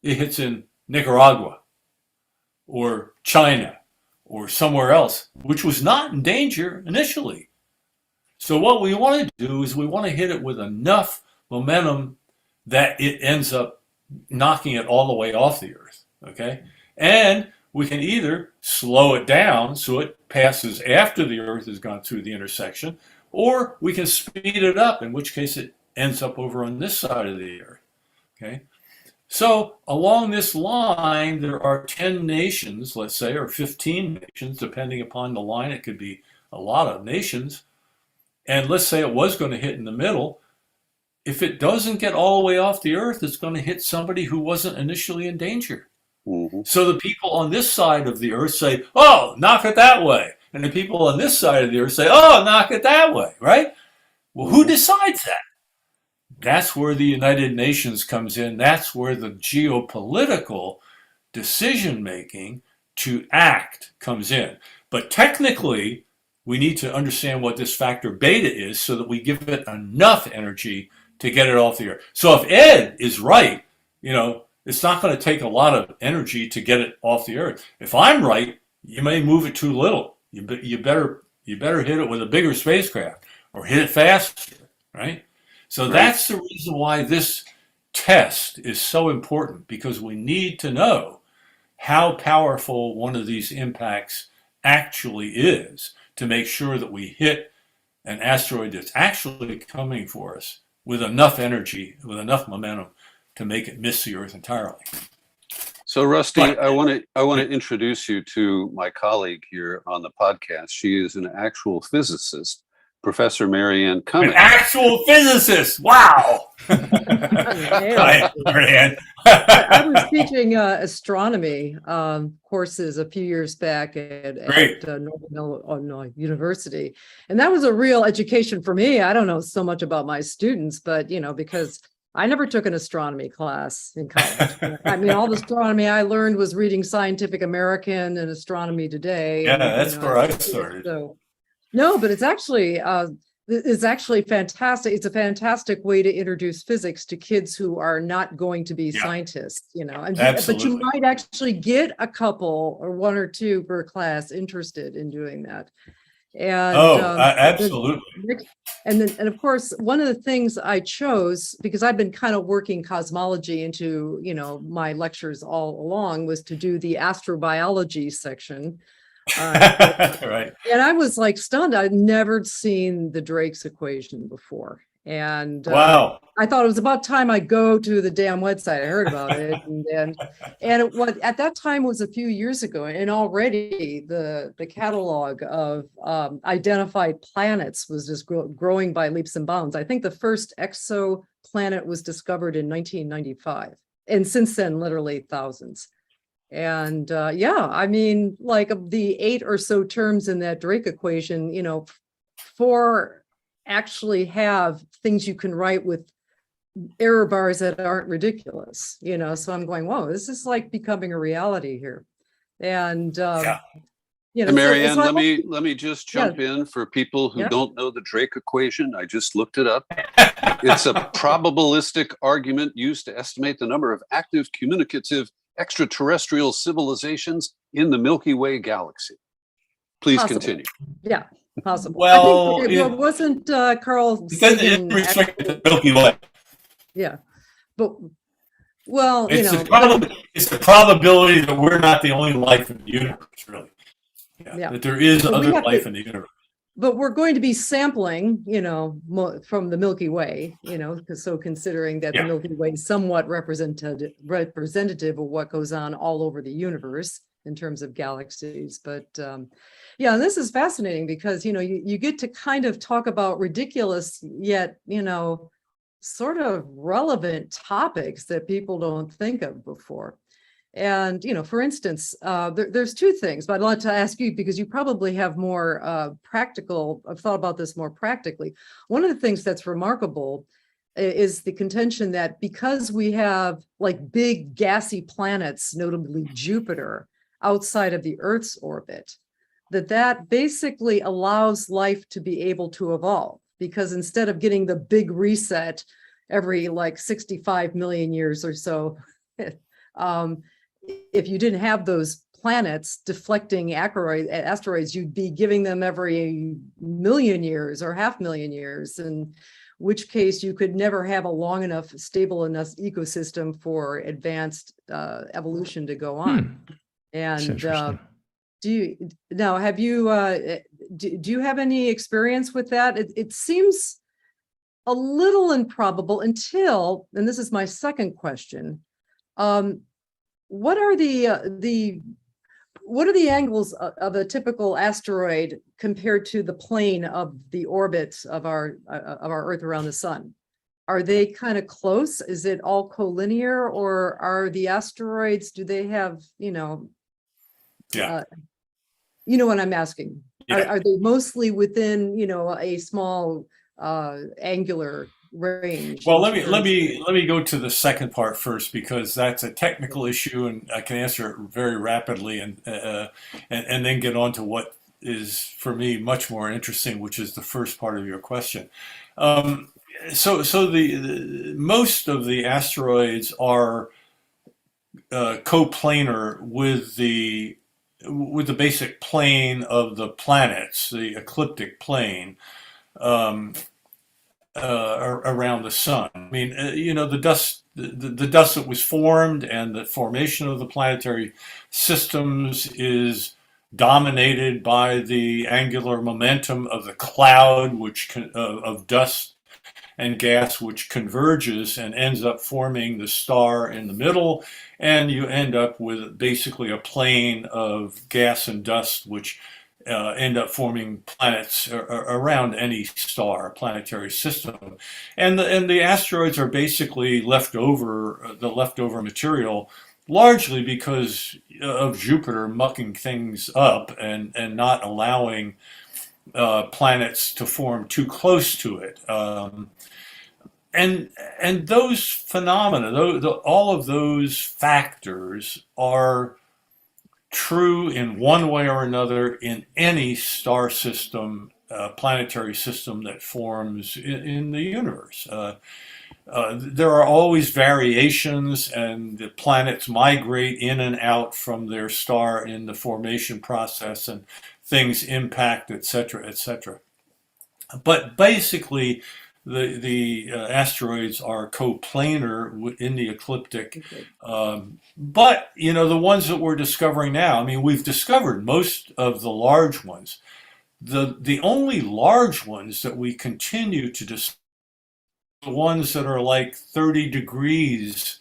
it hits in Nicaragua or China or somewhere else, which was not in danger initially. So what we want to do is we want to hit it with enough momentum that it ends up knocking it all the way off the Earth, okay? And we can either slow it down so it passes after the Earth has gone through the intersection, or we can speed it up, in which case it ends up over on this side of the Earth, okay? So along this line, there are 10 nations, let's say, or 15 nations, depending upon the line. It could be a lot of nations. And let's say it was going to hit in the middle. If it doesn't get all the way off the Earth, it's going to hit somebody who wasn't initially in danger. Mm-hmm. So the people on this side of the Earth say, oh, knock it that way. And the people on this side of the Earth say, oh, knock it that way, right? Well, who decides that? That's where the United Nations comes in. That's where the geopolitical decision-making to act comes in. But technically, we need to understand what this factor beta is so that we give it enough energy to get it off the Earth. So if Ed is right, you know, it's not going to take a lot of energy to get it off the Earth. If I'm right, you may move it too little. You better hit it with a bigger spacecraft or hit it faster, right? So that's the reason why this test is so important, because we need to know how powerful one of these impacts actually is to make sure that we hit an asteroid that's actually coming for us with enough energy, with enough momentum to make it miss the Earth entirely. So Rusty, I want to introduce you to my colleague here on the podcast. She is an actual physicist, Professor Marianne Cummings. An actual physicist! Wow! Hi, Marianne. I was teaching astronomy courses a few years back at Northern Illinois University, and that was a real education for me. I don't know so much about my students, but because I never took an astronomy class in college. I mean, all the astronomy I learned was reading Scientific American and Astronomy Today. Yeah, and, that's where I started. So, no, but it's actually fantastic. It's a fantastic way to introduce physics to kids who are not going to be scientists, but you might actually get a couple or one or two per class interested in doing that. And absolutely. And of course, one of the things I chose, because I've been kind of working cosmology into, my lectures all along, was to do the astrobiology section. Right. And I was like stunned. I'd never seen the Drake's equation before. And wow. I thought it was about time I go to the damn website. I heard about it. And it was, at that time was a few years ago. And already the catalog of identified planets was just growing by leaps and bounds. I think the first exoplanet was discovered in 1995. And since then, literally thousands. And I mean, like of the 8 or so terms in that Drake equation, 4 actually have things you can write with error bars that aren't ridiculous, so I'm going, whoa, this is like becoming a reality here. And Marianne, let me just jump in for people who don't know the Drake equation. I just looked it up. It's a probabilistic argument used to estimate the number of active communicative extraterrestrial civilizations in the Milky Way galaxy. Please continue. Yeah, possible. Well, I think wasn't Carl Sagan restricted to the Milky Way. Yeah, but well, it's the probability that we're not the only life in the universe, really. Yeah. That there is other life in the universe. But we're going to be sampling, from the Milky Way, so considering that the Milky Way is somewhat representative of what goes on all over the universe in terms of galaxies. But and this is fascinating because, you get to kind of talk about ridiculous yet, sort of relevant topics that people don't think of before. And, for instance, there's 2 things, but I'd like to ask you because you probably have more I've thought about this more practically. One of the things that's remarkable is the contention that because we have like big gassy planets, notably Jupiter, outside of the Earth's orbit, that basically allows life to be able to evolve. Because instead of getting the big reset every like 65 million years or so, if you didn't have those planets deflecting asteroids, you'd be giving them every million years or 500,000 years, in which case you could never have a stable enough ecosystem for advanced evolution to go on. And do you have any experience with that? It seems a little improbable until, and this is my second question, what are the angles of a typical asteroid compared to the plane of the orbit of our Earth around the sun? Are they kind of close? Is it all collinear, or are the asteroids? Do they have you know what I'm asking? Yeah. Are they mostly within a small angular range? Well, let me go to the second part first, because that's a technical issue, and I can answer it very rapidly, and then get on to what is for me much more interesting, which is the first part of your question. So the most of the asteroids are coplanar with the basic plane of the planets, the ecliptic plane. around the sun. I mean, the dust, the dust that was formed and the formation of the planetary systems is dominated by the angular momentum of the cloud, of dust and gas, which converges and ends up forming the star in the middle, and you end up with basically a plane of gas and dust, which end up forming planets around any star, planetary system. And the asteroids are basically the leftover material, largely because of Jupiter mucking things up and not allowing planets to form too close to it. And those phenomena, all of those factors are true in one way or another in any star system, planetary system that forms in the universe. There are always variations, and the planets migrate in and out from their star in the formation process, and things impact, etc., etc. But basically, the asteroids are coplanar in the ecliptic. But, the ones that we're discovering now, I mean, we've discovered most of the large ones. The only large ones that we continue to discover are the ones that are like 30 degrees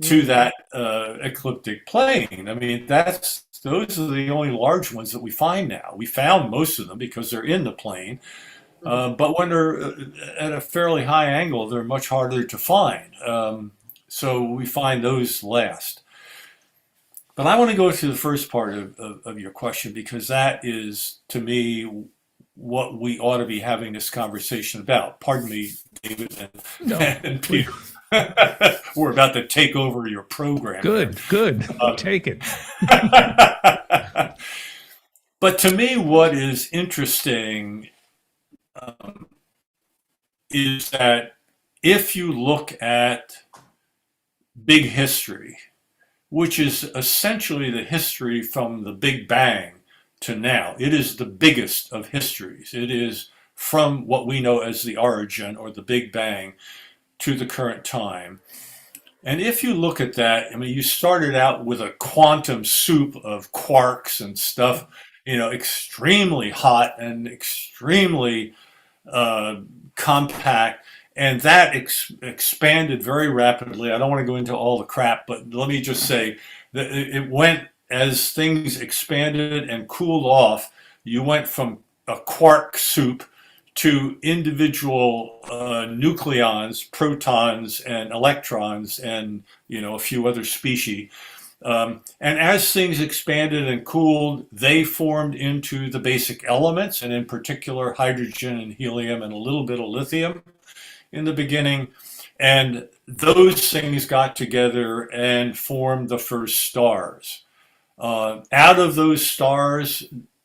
to that ecliptic plane. I mean, those are the only large ones that we find now. We found most of them because they're in the plane. But when they're at a fairly high angle, they're much harder to find. So we find those last. But I want to go to the first part of your question, because that is, to me, what we ought to be having this conversation about. Pardon me, David and Peter. We're about to take over your program. Good. Take it. But to me, what is interesting is that if you look at big history, which is essentially the history from the Big Bang to now, it is the biggest of histories. It is from what we know as the origin or the Big Bang to the current time. And if you look at that, I mean, you started out with a quantum soup of quarks and stuff, extremely hot and extremely compact, and that expanded very rapidly. I don't want to go into all the crap, but let me just say that it went, as things expanded and cooled off, you went from a quark soup to individual nucleons, protons, and electrons, and a few other species. And as things expanded and cooled, they formed into the basic elements, and in particular hydrogen and helium and a little bit of lithium in the beginning. And those things got together and formed the first stars. Out of those stars,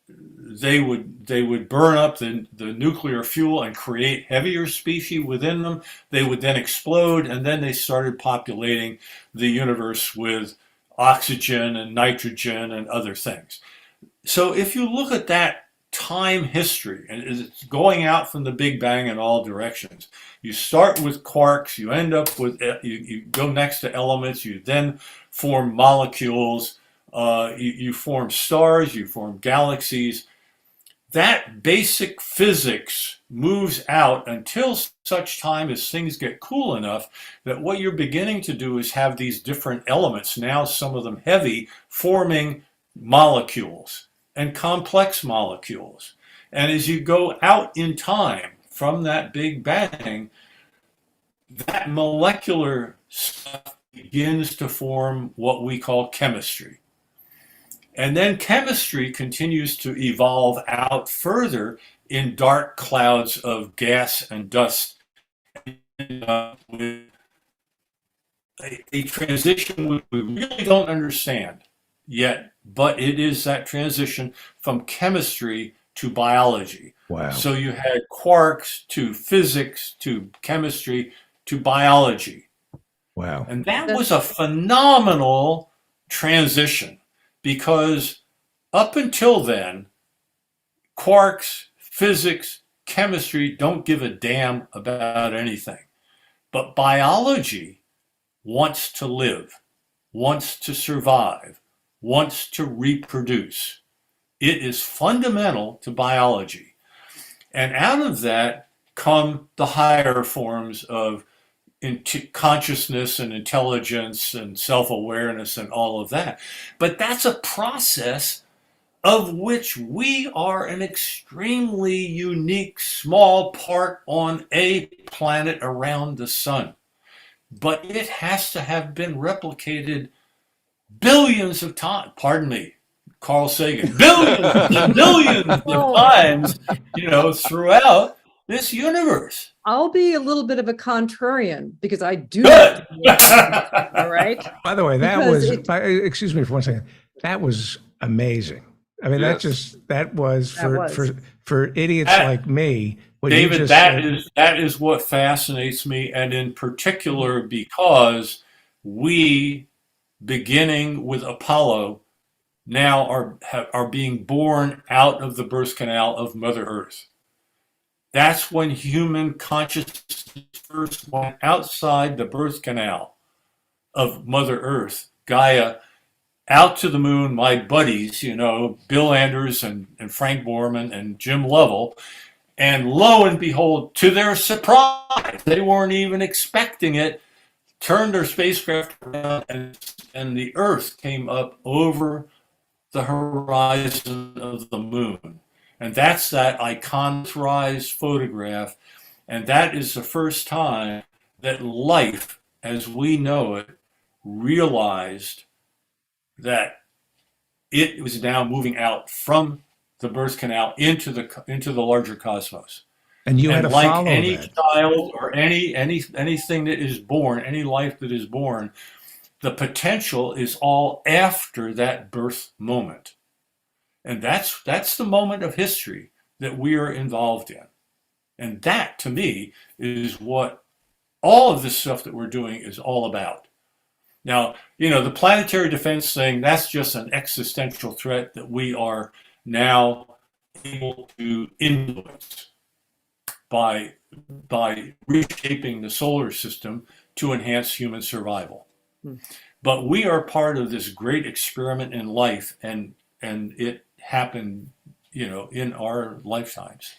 they would burn up the nuclear fuel and create heavier species within them. They would then explode, and then they started populating the universe with oxygen and nitrogen and other things. So if you look at that time history, and it's going out from the Big Bang in all directions, you start with quarks, you end up with, you go next to elements, you then form molecules, you form stars, you form galaxies. That basic physics moves out until such time as things get cool enough that what you're beginning to do is have these different elements, now some of them heavy, forming molecules and complex molecules. And as you go out in time from that Big Bang, that molecular stuff begins to form what we call chemistry. And then chemistry continues to evolve out further in dark clouds of gas and dust, with a transition we really don't understand yet, but it is that transition from chemistry to biology. Wow. So you had quarks to physics to chemistry to biology. Wow. And that was a phenomenal transition, because up until then, quarks, physics, chemistry don't give a damn about anything. But biology wants to live, wants to survive, wants to reproduce. It is fundamental to biology. And out of that come the higher forms of consciousness and intelligence and self-awareness and all of that. But that's a process of which we are an extremely unique small part on a planet around the sun. But it has to have been replicated billions of times, pardon me, Carl Sagan, billions and billions of times, throughout this universe. I'll be a little bit of a contrarian because I do. Good. All right. By the way, that Because was, excuse me for 1 second, that was amazing. I mean, Yes. that was was. for idiots like me. What you David, just that said. is what fascinates me, and in particular because we, beginning with Apollo, now are being born out of the birth canal of Mother Earth. That's when human consciousness first went outside the birth canal of Mother Earth, Gaia, out to the moon. My buddies, Bill Anders and Frank Borman and Jim Lovell. And lo and behold, to their surprise, they weren't even expecting it, turned their spacecraft around and the Earth came up over the horizon of the moon. And that's that iconicized photograph. And that is the first time that life, as we know it, realized that it was now moving out from the birth canal into the larger cosmos. And you had to like follow any that. child or anything that is born, any life that is born, the potential is all after that birth moment. And that's the moment of history that we are involved in. And that, to me, is what all of this stuff that we're doing is all about. Now, the planetary defense thing, that's just an existential threat that we are now able to influence by reshaping the solar system to enhance human survival. But we are part of this great experiment in life, and it happened, in our lifetimes.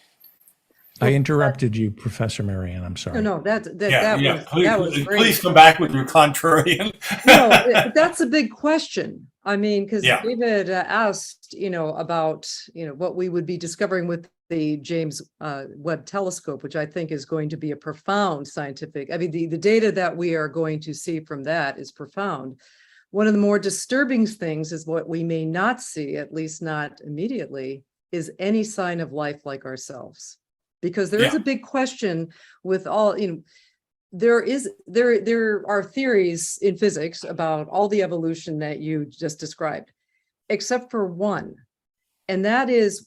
I interrupted you, Professor Marianne. I'm sorry. No, that was great. Please come back with your contrarian. That's a big question. I mean, because Yeah. David asked, about, what we would be discovering with the James Webb Telescope, which I think is going to be a profound scientific. I mean, the data that we are going to see from that is profound. One of the more disturbing things is what we may not see, at least not immediately, is any sign of life like ourselves. Because there is a big question with all, there are theories in physics about all the evolution that you just described, except for one, and that is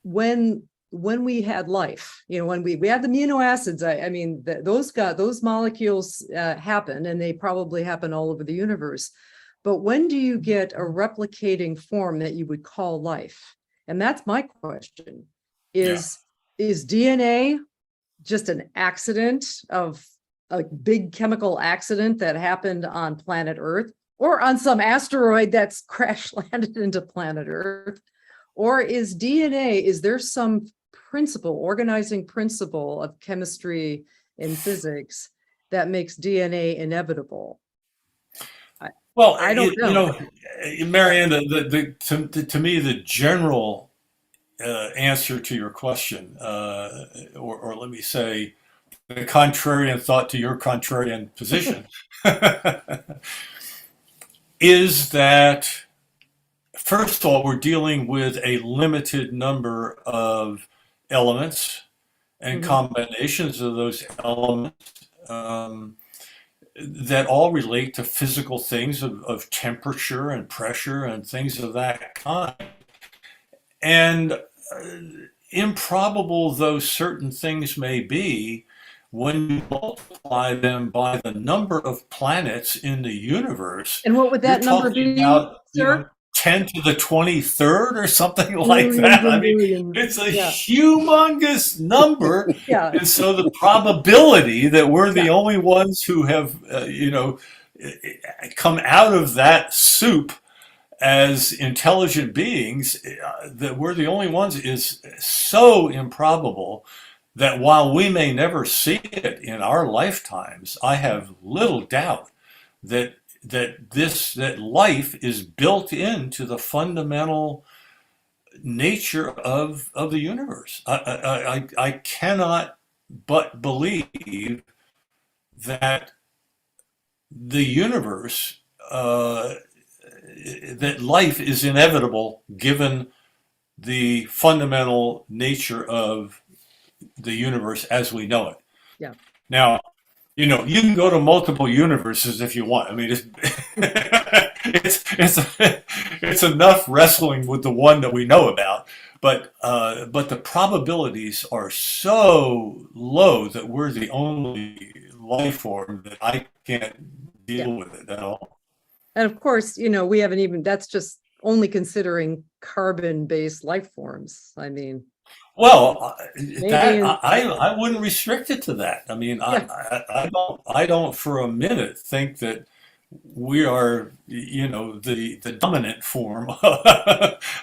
when we had life, when we had the amino acids. I mean, those molecules happen, and they probably happen all over the universe. But when do you get a replicating form that you would call life? And that's my question: is DNA just an accident of a big chemical accident that happened on planet Earth, or on some asteroid that's crash landed into planet Earth? Or is there some organizing principle of chemistry and physics that makes DNA inevitable? Well, I don't know. Marianne, to me, the general answer to your question, or let me say, the contrarian thought to your contrarian position, is that, first of all, we're dealing with a limited number of elements and combinations of those elements that all relate to physical things of temperature and pressure and things of that kind. And improbable though certain things may be, when you multiply them by the number of planets in the universe, And what would that you're number talking be, about, sir? 10 to the 23rd or something like Millions that. and I mean, millions. it's a Yeah. humongous number. Yeah. And so the probability that we're the only ones who have, come out of that soup as intelligent beings, that we're the only ones is so improbable that while we may never see it in our lifetimes, I have little doubt that life is built into the fundamental nature of the universe. I cannot but believe that the universe, that life is inevitable given the fundamental nature of the universe as we know it. Yeah. Now, you can go to multiple universes if you want. I mean, it's enough wrestling with the one that we know about, but the probabilities are so low that we're the only life form that I can't deal with it at all. And of course, we haven't even, that's just only considering carbon-based life forms. I mean. Well, Maybe I wouldn't restrict it to that. I mean, I don't for a minute think that we are, the dominant form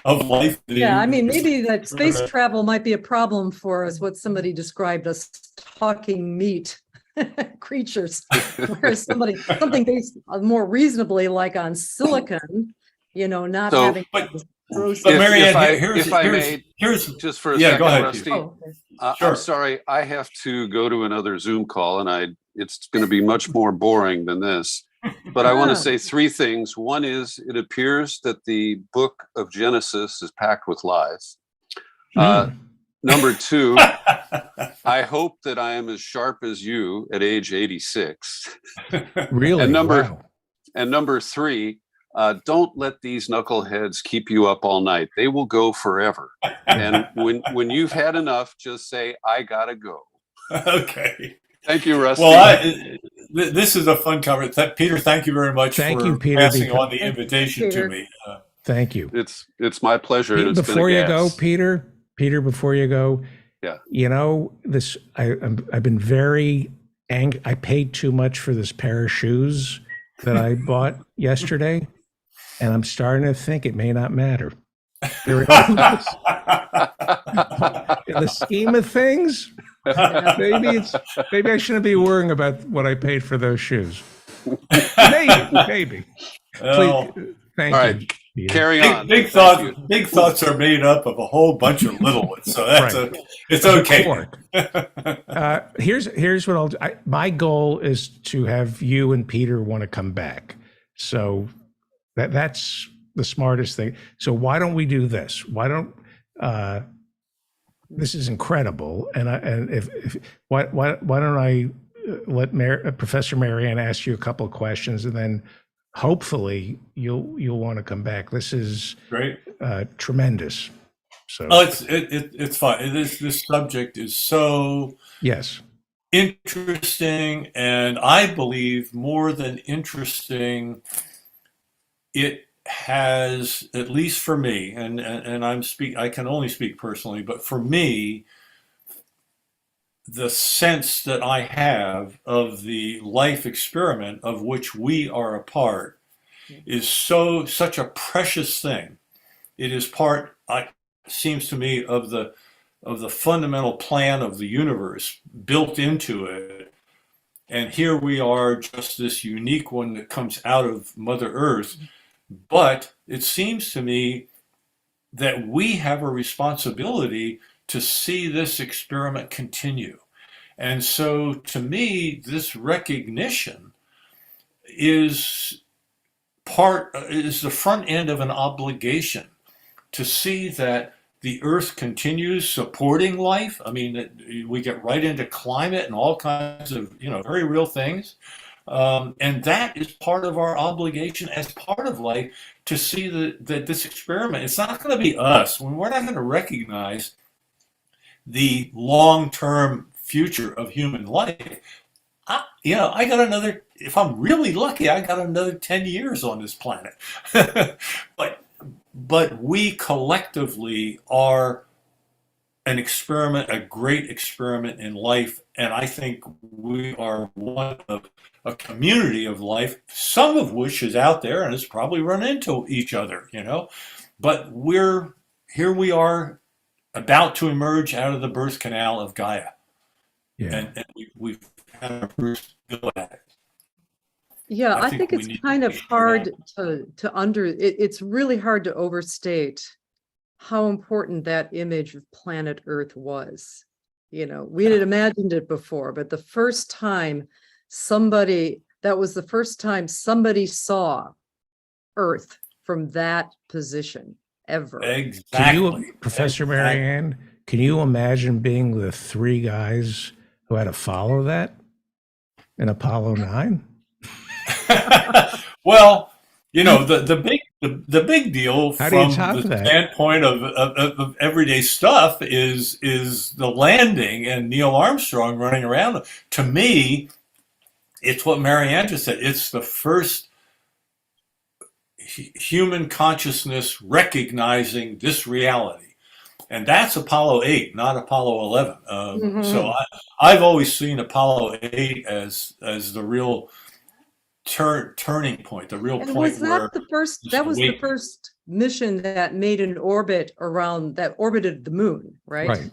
of life. Yeah, I mean, maybe that space travel might be a problem for us, what somebody described as talking meat creatures, whereas something based more reasonably like on silicon, not So, having. But If Marianne, I may, just for a yeah, second, go ahead, Rusty. Peter. I'm sorry, I have to go to another Zoom call, and it's going to be much more boring than this. But I want to say three things. One is, it appears that the book of Genesis is packed with lies. Number two, I hope that I am as sharp as you at age 86. Really? And number three, don't let these knuckleheads keep you up all night. They will go forever. And when you've had enough, just say, I gotta go. Okay. Thank you, Rusty. Well, this is a fun conversation. Peter, thank you very much Thank for you, Peter, passing because- on the invitation to me. Thank you. It's my pleasure. and it's been a Before you go, gas. Peter, before you go, Yeah. I've been very angry. I paid too much for this pair of shoes that I bought yesterday, and I'm starting to think it may not matter. In the scheme of things, maybe I shouldn't be worrying about what I paid for those shoes. Maybe. Well, Please, thank all you. right, Peter. carry on. Big thoughts are made up of a whole bunch of little ones, so it's okay. Here's what I'll do. My goal is to have you and Peter want to come back. So that's the smartest thing. So why don't we do this? Why don't this is incredible, and why don't I let Professor Marianne ask you a couple of questions, and then hopefully you'll want to come back. This is Great. Tremendous. So it's fine. This subject is so interesting, and I believe more than interesting, it has, at least for me, and I can only speak personally, but for me, the sense that I have of the life experiment of which we are a part is such a precious thing. It is part, seems to me, of the fundamental plan of the universe built into it. And here we are, just this unique one that comes out of Mother Earth. But it seems to me that we have a responsibility to see this experiment continue. And so to me, this recognition is the front end of an obligation to see that the Earth continues supporting life. I mean, we get right into climate and all kinds of, very real things. And that is part of our obligation as part of life, to see that this experiment, it's not going to be us. We're not going to recognize the long-term future of human life. I got another, if I'm really lucky, I got another 10 years on this planet. but we collectively are an experiment, a great experiment in life. And I think we are one of a community of life, some of which is out there and has probably run into each other, but here we are about to emerge out of the birth canal of Gaia. Yeah. And we've had our first go at it. Yeah, I I think think we it's need to kind of figure it hard it's really hard to overstate how important that image of planet Earth was. We had imagined it before, but the first time somebody saw Earth from that position ever. Exactly. Professor Marianne, can you imagine being the three guys who had to follow that in Apollo 9? Well, the big deal How do you from top the that? standpoint of everyday stuff is the landing and Neil Armstrong running around. To me, it's what Marianne just said. It's the first human consciousness recognizing this reality. And that's Apollo 8, not Apollo 11. So I've always seen Apollo 8 as the real turning point, the real And point was where that the first mission that made an orbit that orbited the moon, right? Right.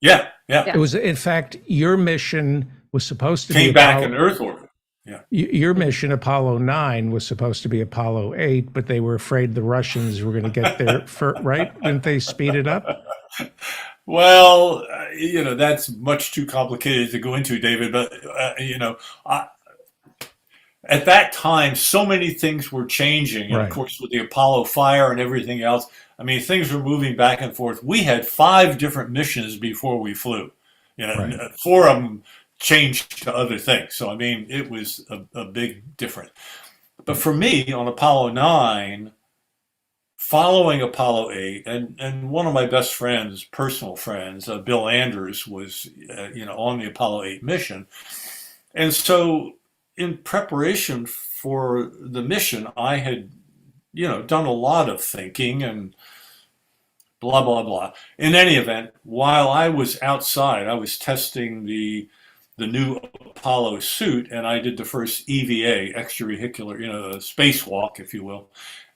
Yeah. It was, in fact, your mission was supposed to be came back in Earth orbit. Yeah. Your mission, Apollo 9, was supposed to be Apollo 8, but they were afraid the Russians were going to get there right? Didn't they speed it up? Well, that's much too complicated to go into, David, but at that time, so many things were changing. And Right. of course, with the Apollo fire and everything else, things were moving back and forth. We had 5 different missions before we flew. Right. 4 of them changed to other things. So, it was a big difference. But for me, on Apollo 9, following Apollo 8, and one of my best friends, personal friends, Bill Anders, was, on the Apollo 8 mission. And so, in preparation for the mission, I had, done a lot of thinking and blah, blah, blah. In any event, while I was outside, I was testing the new Apollo suit, and I did the first EVA, extravehicular, the spacewalk, if you will,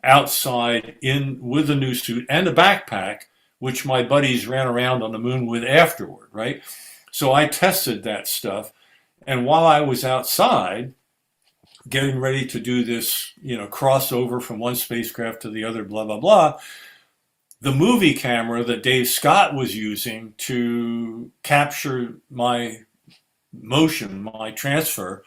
outside with the new suit and a backpack, which my buddies ran around on the moon with afterward, right? So I tested that stuff. And while I was outside getting ready to do this, crossover from one spacecraft to the other, blah, blah, blah, the movie camera that Dave Scott was using to capture my motion, my transfer,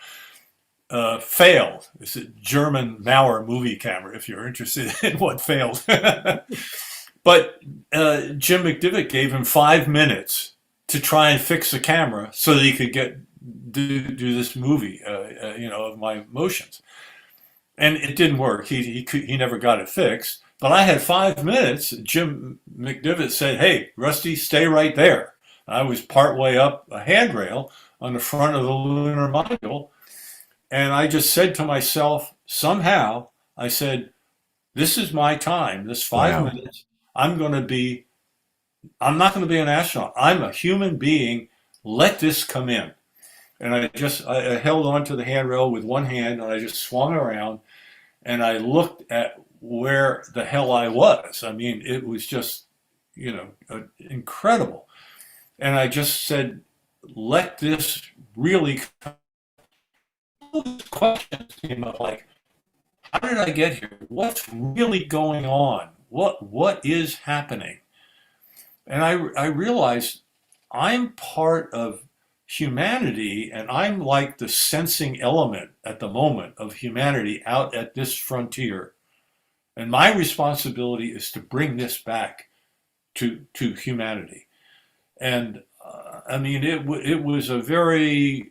failed. It's a German Mauer movie camera, if you're interested in what failed. But Jim McDivitt gave him 5 minutes to try and fix the camera so that he could do this movie, of my motions. And it didn't work. He never got it fixed. But I had 5 minutes. Jim McDivitt said, "Hey, Rusty, stay right there." I was partway up a handrail on the front of the lunar module. And I just said to myself, somehow, I said, this is my time, this 5 minutes. I'm not going to be an astronaut. I'm a human being. Let this come in. And I held onto the handrail with one hand, and I just swung around, and I looked at where the hell I was. It was just, incredible. And I just said, let this really come. Questions came up like, how did I get here? What's really going on? What is happening? And I realized I'm part of humanity, and I'm like the sensing element at the moment of humanity out at this frontier. And my responsibility is to bring this back to humanity. And it was a very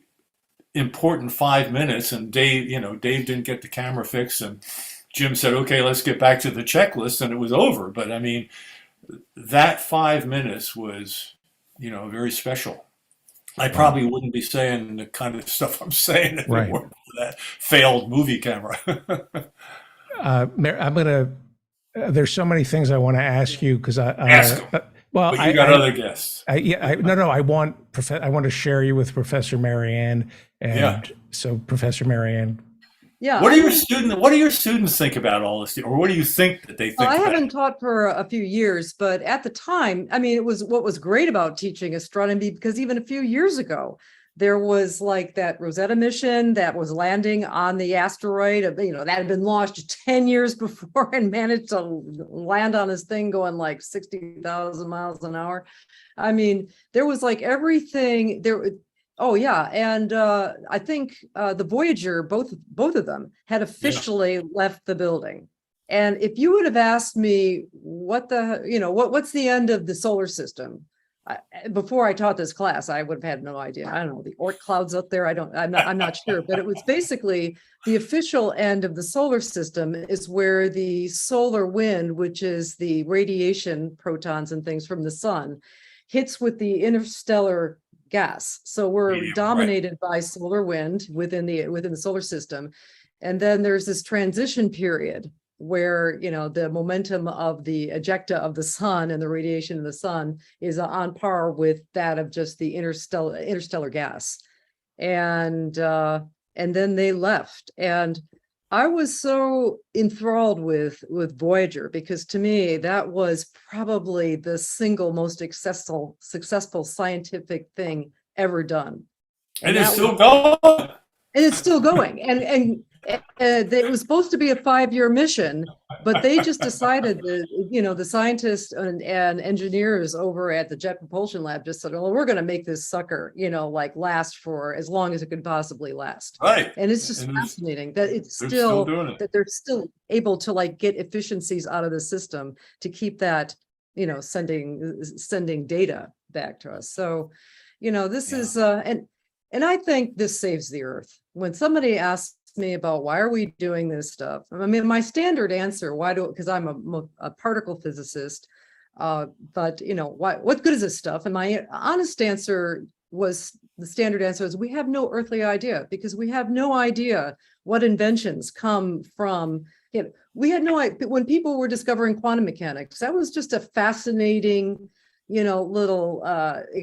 important 5 minutes, and Dave didn't get the camera fixed, and Jim said, okay, let's get back to the checklist, and it was over. But that 5 minutes was, very special. I probably wouldn't be saying the kind of stuff I'm saying if it weren't for that failed movie camera. I'm going to There's so many things I want to ask you because Ask 'em. well, But you got other guests. No, I want to share you with Professor Marianne, and Yeah. so Professor Marianne. Yeah. What do your students think about all this, or what do you think that they think? Well, I about haven't taught for a few years, but at the time, I mean, it was what was great about teaching astronomy, because even a few years ago, there was like that Rosetta mission that was landing on the asteroid, that had been launched 10 years before and managed to land on this thing going like 60,000 miles an hour. I mean, there was like everything there. Oh yeah, and I think the Voyager, both of them, had officially left the building. And if you would have asked me what's the end of the solar system, before I taught this class, I would have had no idea. I don't know, the Oort clouds up there. I'm not sure, but it was basically the official end of the solar system is where the solar wind, which is the radiation, protons and things from the sun, hits with the interstellar gas. So we're dominated by solar wind within the solar system. And then there's this transition period where, the momentum of the ejecta of the sun and the radiation of the sun is on par with that of just the interstellar gas. And then they left. And I was so enthralled with Voyager, because to me, that was probably the single most successful scientific thing ever done. And it's still going. And it's still going. And it was supposed to be a 5-year mission, but they just decided that, the scientists and engineers over at the Jet Propulsion Lab just said, well, we're going to make this sucker, last for as long as it could possibly last. Right. And it's just fascinating that that they're still able to get efficiencies out of the system to keep that, sending data back to us. So, this is, and I think this saves the Earth. When somebody asks me about why are we doing this stuff, I mean, my standard answer, because I'm a particle physicist, but what good is this stuff? And my honest answer was, the standard answer is, we have no earthly idea, because we have no idea what inventions come from, we had no idea when people were discovering quantum mechanics. That was just a fascinating, little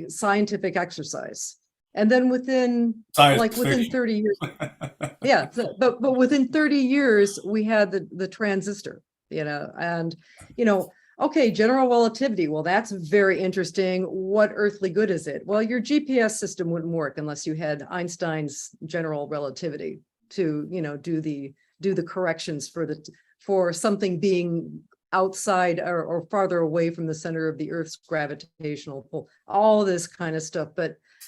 scientific exercise. And then within 30 years, but within 30 years, we had the transistor, and, okay, general relativity. Well, that's very interesting. What earthly good is it? Well, your GPS system wouldn't work unless you had Einstein's general relativity to, do the corrections for something being outside or farther away from the center of the Earth's gravitational pull, all this kind of stuff.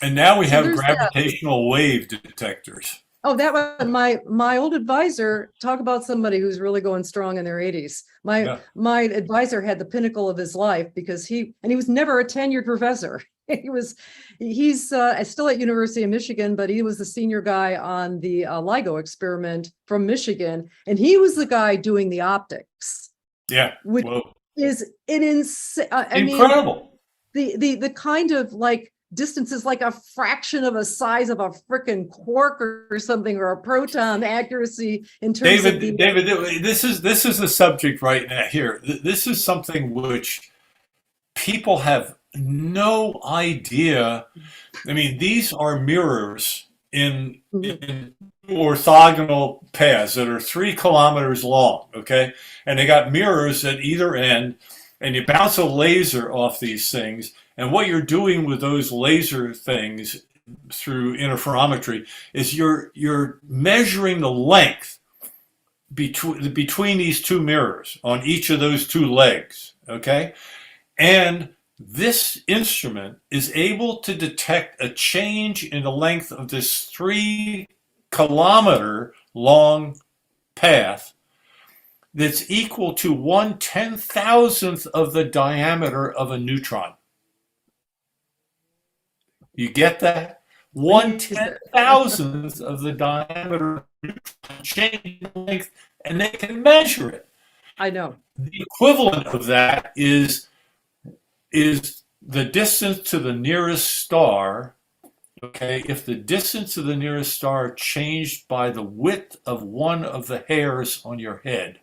And now we have gravitational wave detectors. Oh, that was my old advisor. Talk about somebody who's really going strong in their 80s. My advisor had the pinnacle of his life, because he was never a tenured professor. He's still at University of Michigan, but he was the senior guy on the LIGO experiment from Michigan, and he was the guy doing the optics. Yeah, which is incredible. The kind of distances like a fraction of a size of a frickin' quark or something, or a proton accuracy in terms of David, this is the subject right now here. This is something which people have no idea. I mean, these are mirrors in orthogonal paths that are 3 kilometers long, okay? And they got mirrors at either end, and you bounce a laser off these things. And what you're doing with those laser things through interferometry is you're measuring the length between these 2 mirrors on each of those 2 legs, okay? And this instrument is able to detect a change in the length of this 3 kilometer long path that's equal to 1/10,000th of the diameter of a neutron. You get that? 1/10,000th of the diameter change in length, and they can measure it. I know. The equivalent of that is the distance to the nearest star. Okay, if the distance to the nearest star changed by the width of one of the hairs on your head,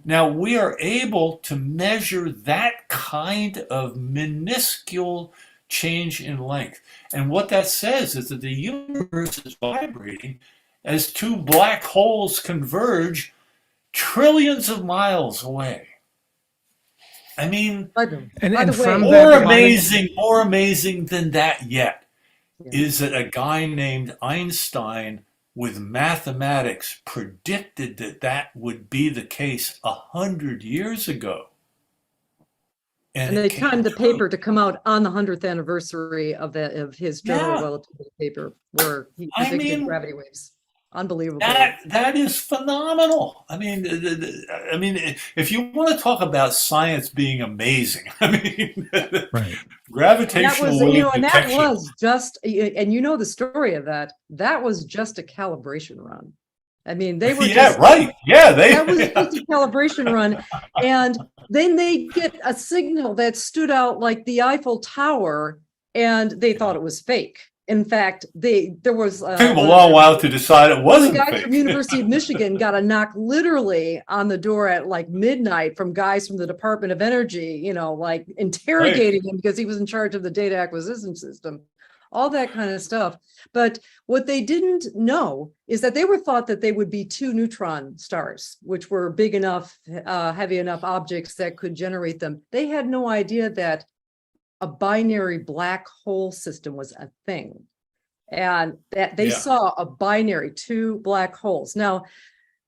Now we are able to measure that kind of minuscule change in length. And what that says is that the universe is vibrating as two black holes converge trillions of miles away. I mean, more amazing than that yet is that a guy named Einstein with mathematics predicted that that would be the case 100 years ago. And they timed the paper to come out on the 100th anniversary of his general relativity paper, where he predicted gravity waves. Unbelievable. That is phenomenal. I mean, if you want to talk about science being amazing, I mean, gravitational wave detection. That was just, and you know the story of that. That was just a calibration run. I mean, they were that was just a calibration run, and then they get a signal that stood out like the Eiffel Tower, and they thought it was fake. In fact, there was took them a long while to decide it wasn't fake. The guy fake. from University of Michigan got a knock literally on the door at like midnight from guys from the Department of Energy, you know, like interrogating him because he was in charge of the data acquisition system. All that kind of stuff. But what they didn't know is that they were thought that they would be two neutron stars, which were big enough, heavy enough objects that could generate them. They had no idea that a binary black hole system was a thing. And that they saw a binary, two black holes. Now,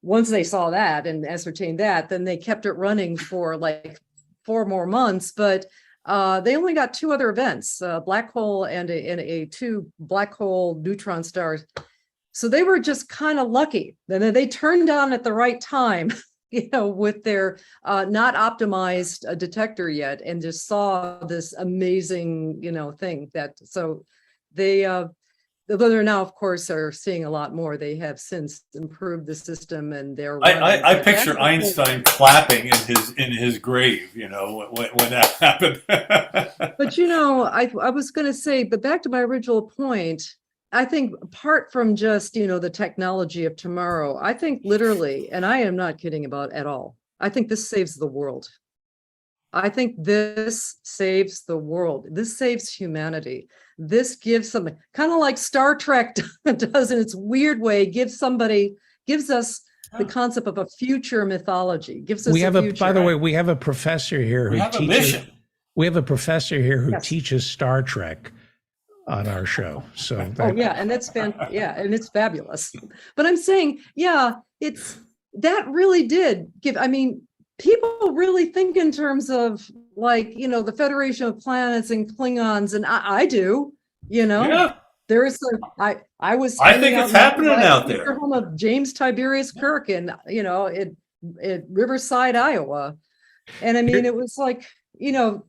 once they saw that and ascertained that, then they kept it running for like 4 more months. But they only got 2 other events, a black hole and a 2 black hole neutron stars. So they were just kind of lucky. Then they turned on at the right time, you know, with their not optimized detector yet, and just saw this amazing, you know, thing that, so they, whether now, of course, are seeing a lot more. They have since improved the system, and they're. I picture Einstein clapping in his grave, you know, when that happened. But you know, I was going to say, but back to my original point, I think apart from just, you know, the technology of tomorrow, I think literally, and I am not kidding about at all, I think this saves the world. I think this saves the world. This saves humanity. This gives something kind of like Star Trek does in its weird way, gives us the concept of a future mythology, gives us we have a future. By the way, we have a professor here who teaches. We have a professor here who Yes. teaches Star Trek on our show. So And that's and it's fabulous. But I'm saying, it's that really did give. I mean, people really think in terms of like, you know, the Federation of Planets and Klingons, and I do, you know. Yeah. There is I was. I think it's happening out there. Home of James Tiberius Kirk, in you know, at Riverside, Iowa, and I mean, it was like, you know,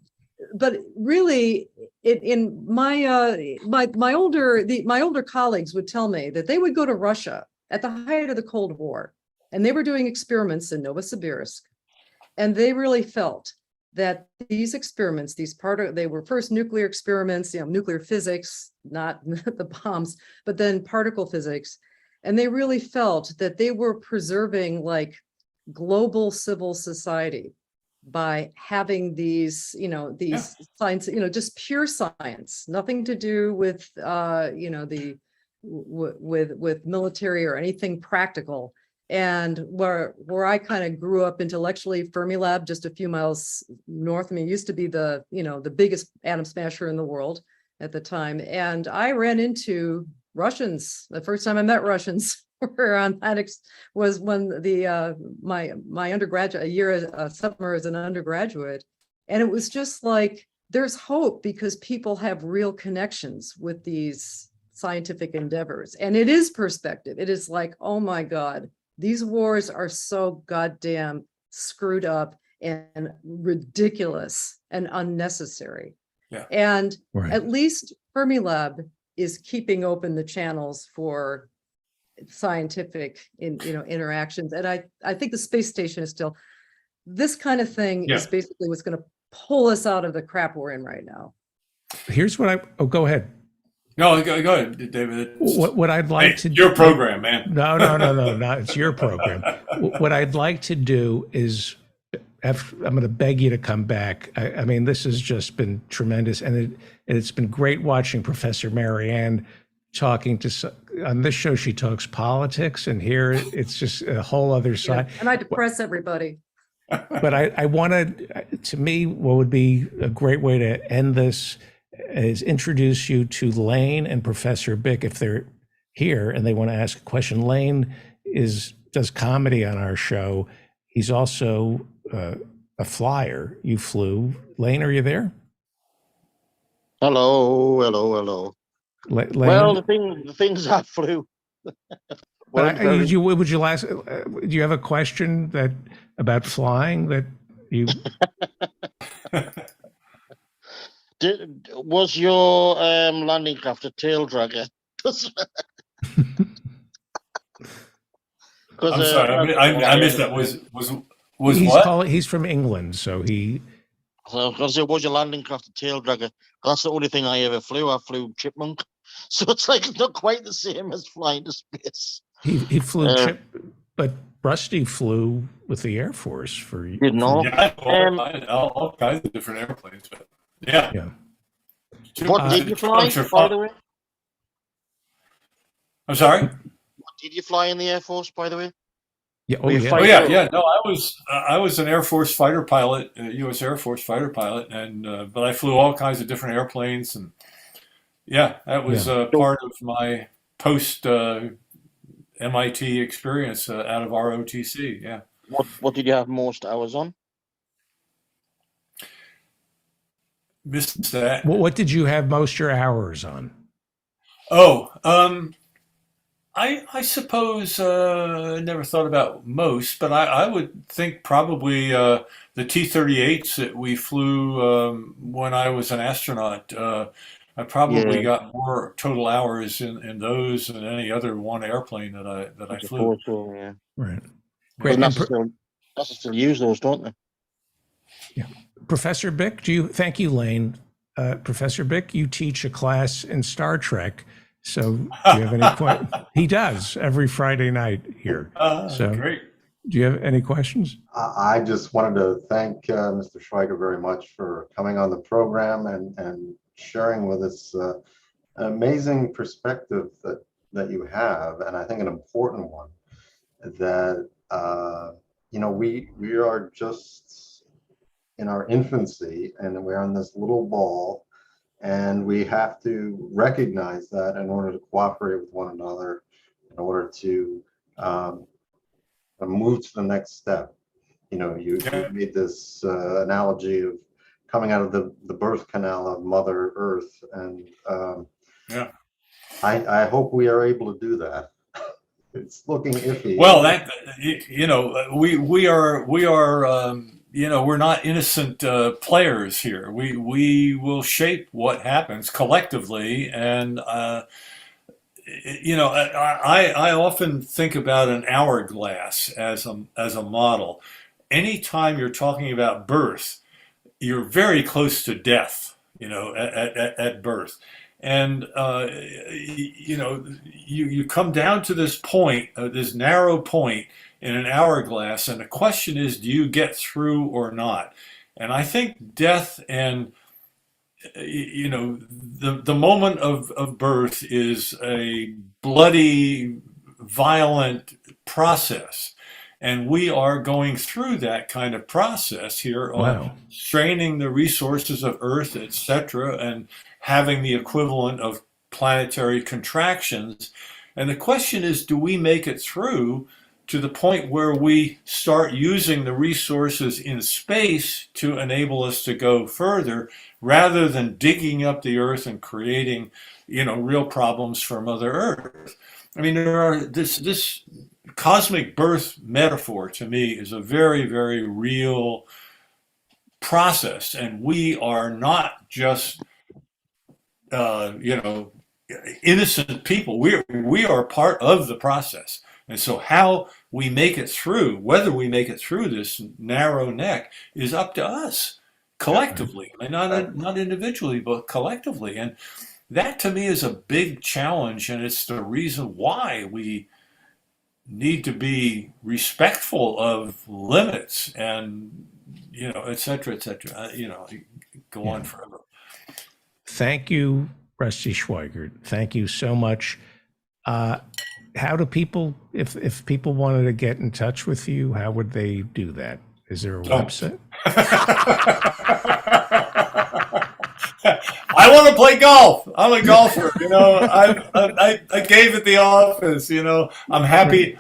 but really, in my older colleagues would tell me that they would go to Russia at the height of the Cold War, and they were doing experiments in Novosibirsk, and they really felt that these experiments, they were first nuclear experiments, you know, nuclear physics, not the bombs, but then particle physics. And they really felt that they were preserving like global civil society by having these, you know, science, you know, just pure science, nothing to do with, you know, with military or anything practical. And where I kind of grew up intellectually, Fermilab, just a few miles north. I mean, it used to be the, you know, the biggest atom smasher in the world at the time. And I ran into Russians. The first time I met Russians was when my undergraduate summer as an undergraduate. And it was just like, there's hope because people have real connections with these scientific endeavors. And it is perspective. It is like, oh my God, these wars are so goddamn screwed up and ridiculous and unnecessary. Yeah. And at least Fermilab is keeping open the channels for scientific interactions. And I think the space station is still, this kind of thing is basically what's going to pull us out of the crap we're in right now. Here's what go ahead. No, go ahead, David. What I'd like to your program, man. No, it's your program. What I'd like to do is, I'm going to beg you to come back. I mean, this has just been tremendous, and it's been great watching Professor Marianne talking to. On this show, she talks politics, and here it's just a whole other side. And I depress everybody. But I wanted, to me, what would be a great way to end this is introduce you to Lane and Professor Bick if they're here and they want to ask a question. Lane does comedy on our show. He's also a flyer. You flew. Lane, are you there? Hello. Lane? Well, the things I flew. But do you have a question about flying that you? Was your landing craft a tail dragger? I'm sorry, I missed that. Was what? He's from England, so he. So, because it was your landing craft a tail dragger. That's the only thing I ever flew. I flew Chipmunk, so it's like not quite the same as flying to space. He flew but Rusty flew with the Air Force for. Did not. Yeah, all kinds of different airplanes, but yeah. What did you fly, by the way? I'm sorry? What did you fly in the Air Force, by the way? Yeah. Yeah. No, I was an Air Force fighter pilot, U.S. Air Force fighter pilot, and but I flew all kinds of different airplanes, and that was part of my post MIT experience out of ROTC. Yeah. What did you have most hours on? Missed that. What did you have most of your hours on? I suppose I never thought about most, but I would think probably the T-38s that we flew when I was an astronaut. I probably got more total hours in those than any other one airplane that I flew. Yeah. Right. Great. NASA still use those, don't they? Yeah. Professor Bick, thank you, Lane. Professor Bick, you teach a class in Star Trek. So do you have any questions? He does every Friday night here. So great. Do you have any questions? I just wanted to thank Mr. Schweiger very much for coming on the program and sharing with us an amazing perspective that you have, and I think an important one, that we are just in our infancy and we're on this little ball, and we have to recognize that in order to cooperate with one another, in order to move to the next step. You made this analogy of coming out of the birth canal of Mother Earth, and I hope we are able to do that. It's looking iffy. Well, we are we're not innocent players here. We will shape what happens collectively, and I often think about an hourglass as a model. Anytime you're talking about birth, you're very close to death, at birth. And, you come down to this point, this narrow point in an hourglass, and the question is, do you get through or not? And I think death and, the moment of birth is a bloody, violent process. And we are going through that kind of process here of straining the resources of Earth, etc., and having the equivalent of planetary contractions. And the question is, do we make it through to the point where we start using the resources in space to enable us to go further, rather than digging up the Earth and creating, real problems for Mother Earth? I mean, this cosmic birth metaphor to me is a very, very real process, and we are not just innocent people. We are part of the process, and so how we make it through, whether we make it through this narrow neck, is up to us collectively, and not individually, but collectively. And that to me is a big challenge, and it's the reason why we need to be respectful of limits and, et cetera, et cetera. Go on forever. Thank you, Rusty Schweigert. Thank you so much. How do people, if people wanted to get in touch with you, how would they do that? Is there a website? I want to play golf. I'm a golfer. I gave at the office. I'm happy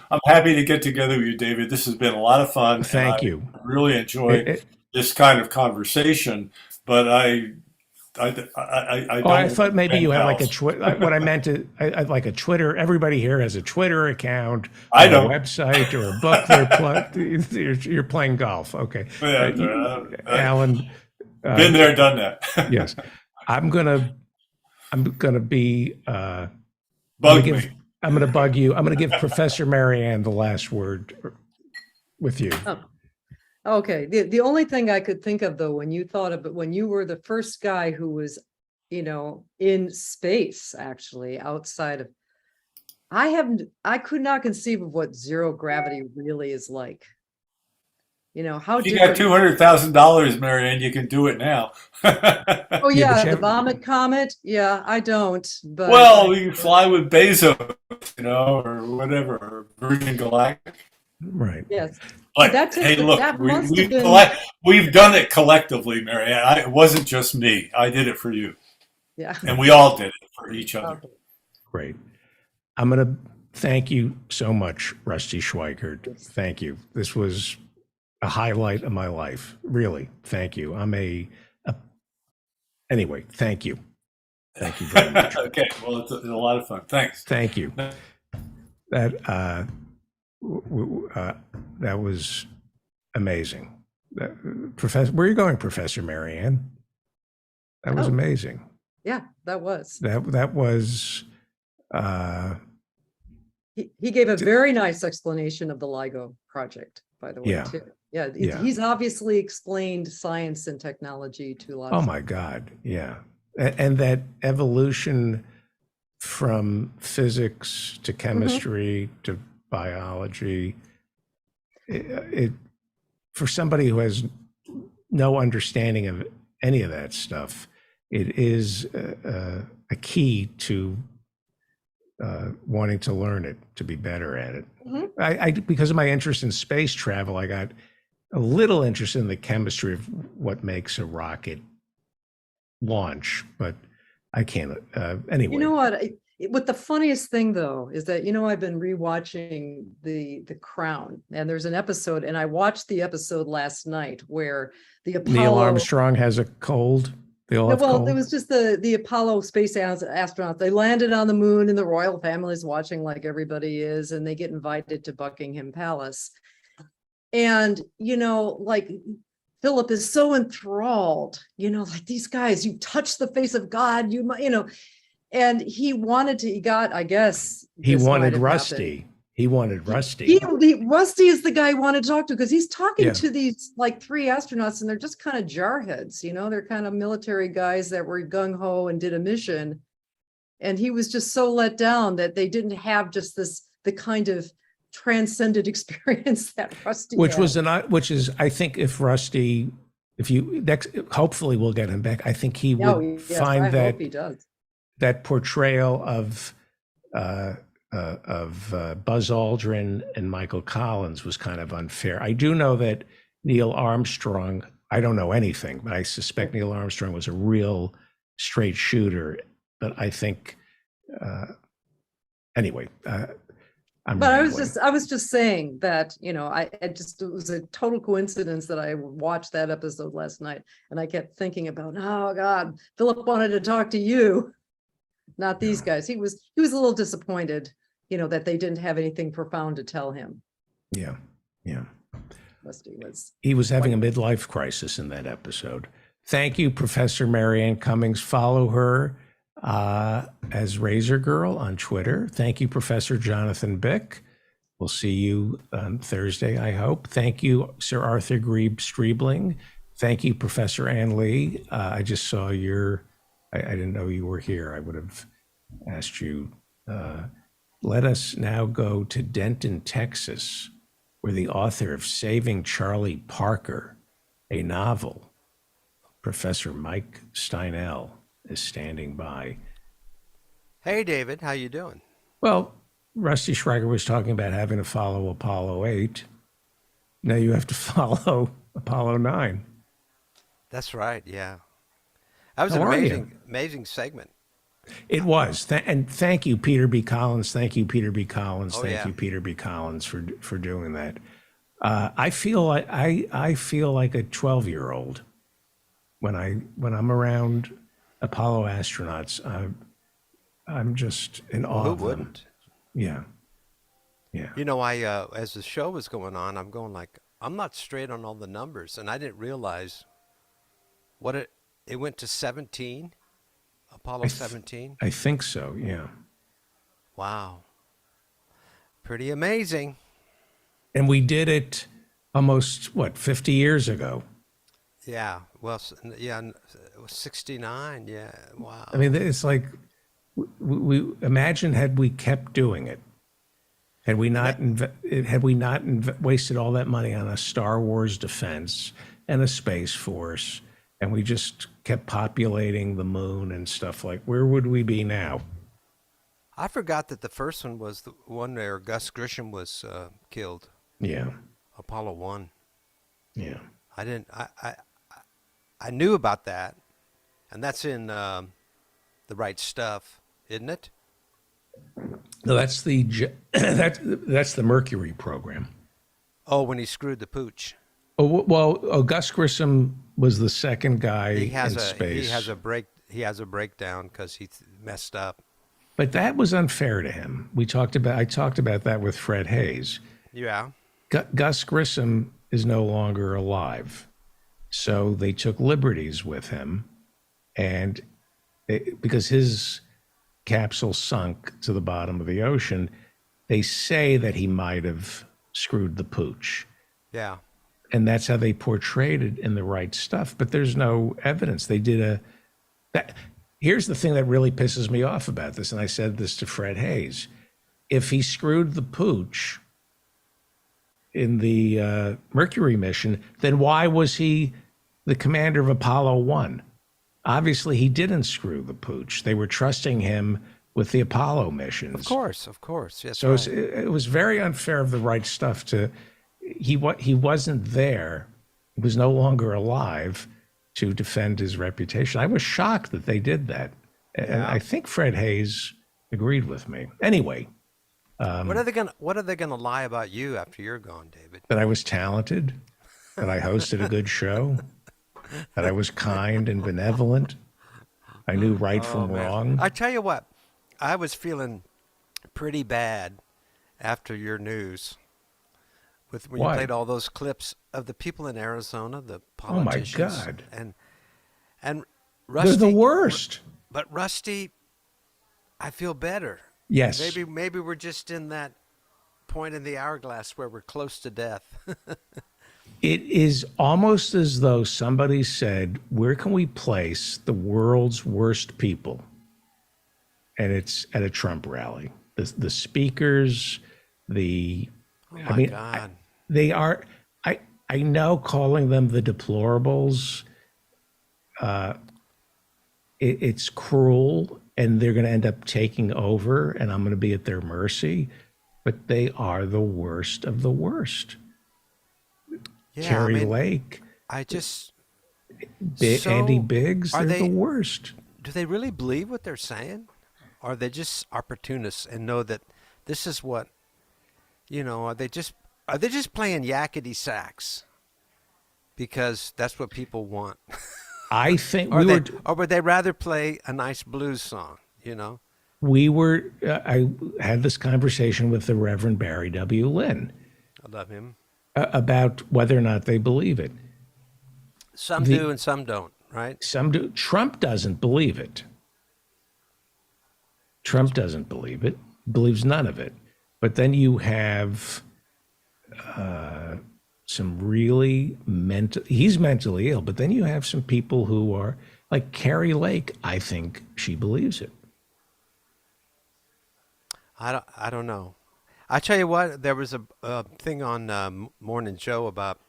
to get together with you, David. This has been a lot of fun. Thank you. I really enjoyed this kind of conversation. But I thought maybe you had like a what I meant to I'd like a Twitter. Everybody here has a Twitter account, I know. a website, or a book. You're playing golf. Okay, Alan. Been there, done that. Yes, I'm gonna be. Bug me. I'm gonna bug you. I'm gonna give Professor Marianne the last word with you. Oh. Okay, the only thing I could think of though, when you thought of it, when you were the first guy who was, in space, actually outside of, I could not conceive of what zero gravity really is like. How you got $200,000, Marianne, you can do it now. Oh yeah, the vomit comet. Yeah, I don't. But well, we can fly with Bezos, or whatever, or Virgin Galactic. Right. Yes. But hey, look, we've done it collectively, Marianne. It wasn't just me. I did it for you. Yeah. And we all did it for each other. Okay. Great. I'm going to thank you so much, Rusty Schweigert. Thank you. This was a highlight of my life. Really. Thank you. Anyway, thank you. Thank you very much. Okay. Well, it's a lot of fun. Thanks. Thank you. That was amazing. Professor, where are you going, Professor Marianne? That was amazing. Yeah, that was. That was. He gave a very nice explanation of the LIGO project, by the way. Yeah. Too. Yeah, he's obviously explained science and technology to a lot of. Oh my God! Yeah, and that evolution from physics to chemistry to biology, it for somebody who has no understanding of any of that stuff, it is a key to wanting to learn it, to be better at it. I because of my interest in space travel, I got a little interested in the chemistry of what makes a rocket launch, but I can't anyway. You know what the funniest thing though is that I've been rewatching the Crown, and there's an episode, and I watched the episode last night where the Apollo, Neil Armstrong has a cold. They all have cold. It was just the Apollo space astronauts. They landed on the moon, and the royal family's watching like everybody is, and they get invited to Buckingham Palace. And like Philip is so enthralled, like these guys, you touch the face of God, and he wanted to, I guess he wanted Rusty. Happened. He wanted Rusty. Rusty is the guy he wanted to talk to, because he's talking to these like three astronauts, and they're just kind of jarheads, they're kind of military guys that were gung-ho and did a mission. And he was just so let down that they didn't have just the kind of transcended experience that Rusty had. Which is, I think hopefully we'll get him back. I think he would find I that hope he does. That portrayal of Buzz Aldrin and Michael Collins was kind of unfair. I do know that Neil Armstrong, I don't know anything, but I suspect Neil Armstrong was a real straight shooter. But I think, anyway, But I was just saying that, it was a total coincidence that I watched that episode last night, and I kept thinking about, oh God, Philip wanted to talk to you, not these guys. He was a little disappointed, that they didn't have anything profound to tell him. Yeah. He was having a midlife crisis in that episode. Thank you, Professor Marianne Cummings. Follow her as Razor Girl on Twitter. Thank you, Professor Jonathan Bick. We'll see you on Thursday, I hope. Thank you, Sir Arthur Grebe Streebling. Thank you, Professor Ann Lee. I just saw your I didn't know you were here. I would have asked you. Let us now go to Denton, Texas, where the author of Saving Charlie Parker, a novel, Professor Mike Steinel, is standing by. Hey, David, how you doing? Well, Rusty Schreiber was talking about having to follow Apollo 8. Now you have to follow Apollo 9. That's right. Yeah, that was How an are you? amazing segment. It was. And thank you, Peter B. Collins. Thank you, Peter B. Collins. Oh, Thank yeah. you, Peter B. Collins, for doing that. I feel like I feel like a 12-year-old when I'm around Apollo astronauts. I'm just in awe Who of them. wouldn't? Yeah. Yeah. You know, I as the show was going on, I'm going like, I'm not straight on all the numbers, and I didn't realize what it went to 17, Apollo 17. I think so. Yeah. Wow, pretty amazing. And we did it almost 50 years ago. Yeah, well, yeah, it was 69. Yeah, wow. I mean, it's like we imagine had we kept doing it, had we not wasted all that money on a Star Wars defense and a space force, and we just kept populating the moon and stuff, like, where would we be now? I forgot that the first one was the one where Gus Grissom was killed. Yeah. Apollo 1. Yeah. I didn't. I knew about that, and that's in The Right Stuff, isn't it? No, that's the that's the Mercury program. Oh, when he screwed the pooch. Oh well, Gus Grissom was the second guy in space. He has a breakdown because he messed up. But that was unfair to him. I talked about that with Fred Hayes. Yeah. Gus Grissom is no longer alive, so they took liberties with him, and because his capsule sunk to the bottom of the ocean, they say that he might have screwed the pooch. Yeah. And that's how they portrayed it in The Right Stuff. But there's no evidence. They did here's the thing that really pisses me off about this, and I said this to Fred Hayes. If he screwed the pooch in the Mercury mission, then why was he the commander of Apollo 1? Obviously, he didn't screw the pooch. They were trusting him with the Apollo missions. Of course. Yes. So it was very unfair of The Right Stuff to... He wasn't there. He was no longer alive to defend his reputation. I was shocked that they did that. And I think Fred Hayes agreed with me. Anyway. What are they gonna lie about you after you're gone, David? That I was talented, that I hosted a good show, that I was kind and benevolent. I knew right from wrong. I tell you what, I was feeling pretty bad after your news. When you played all those clips of the people in Arizona, the politicians. Oh my God. And Rusty. They're the worst. But Rusty, I feel better. Yes. Maybe we're just in that point in the hourglass where we're close to death. It is almost as though somebody said, where can we place the world's worst people? And it's at a Trump rally. The speakers, God. They are, I know calling them the deplorables, it's cruel, and they're going to end up taking over, and I'm going to be at their mercy, but they are the worst of the worst. Yeah, Carrie Lake. Andy Biggs, they're the worst. Do they really believe what they're saying? Or are they just opportunists and know that this is what, are they just playing yakety sax? Because that's what people want. I think or would they rather play a nice blues song, I had this conversation with the Reverend Barry W. Lynn. I love him. About whether or not they believe it. Some do and some don't, right? Some do. Trump doesn't believe it. Trump doesn't believe it, believes none of it. But then you have some really he's mentally ill, but then you have some people who are like Carrie Lake, I think she believes it. I don't know. I tell you what, there was a thing on Morning Joe about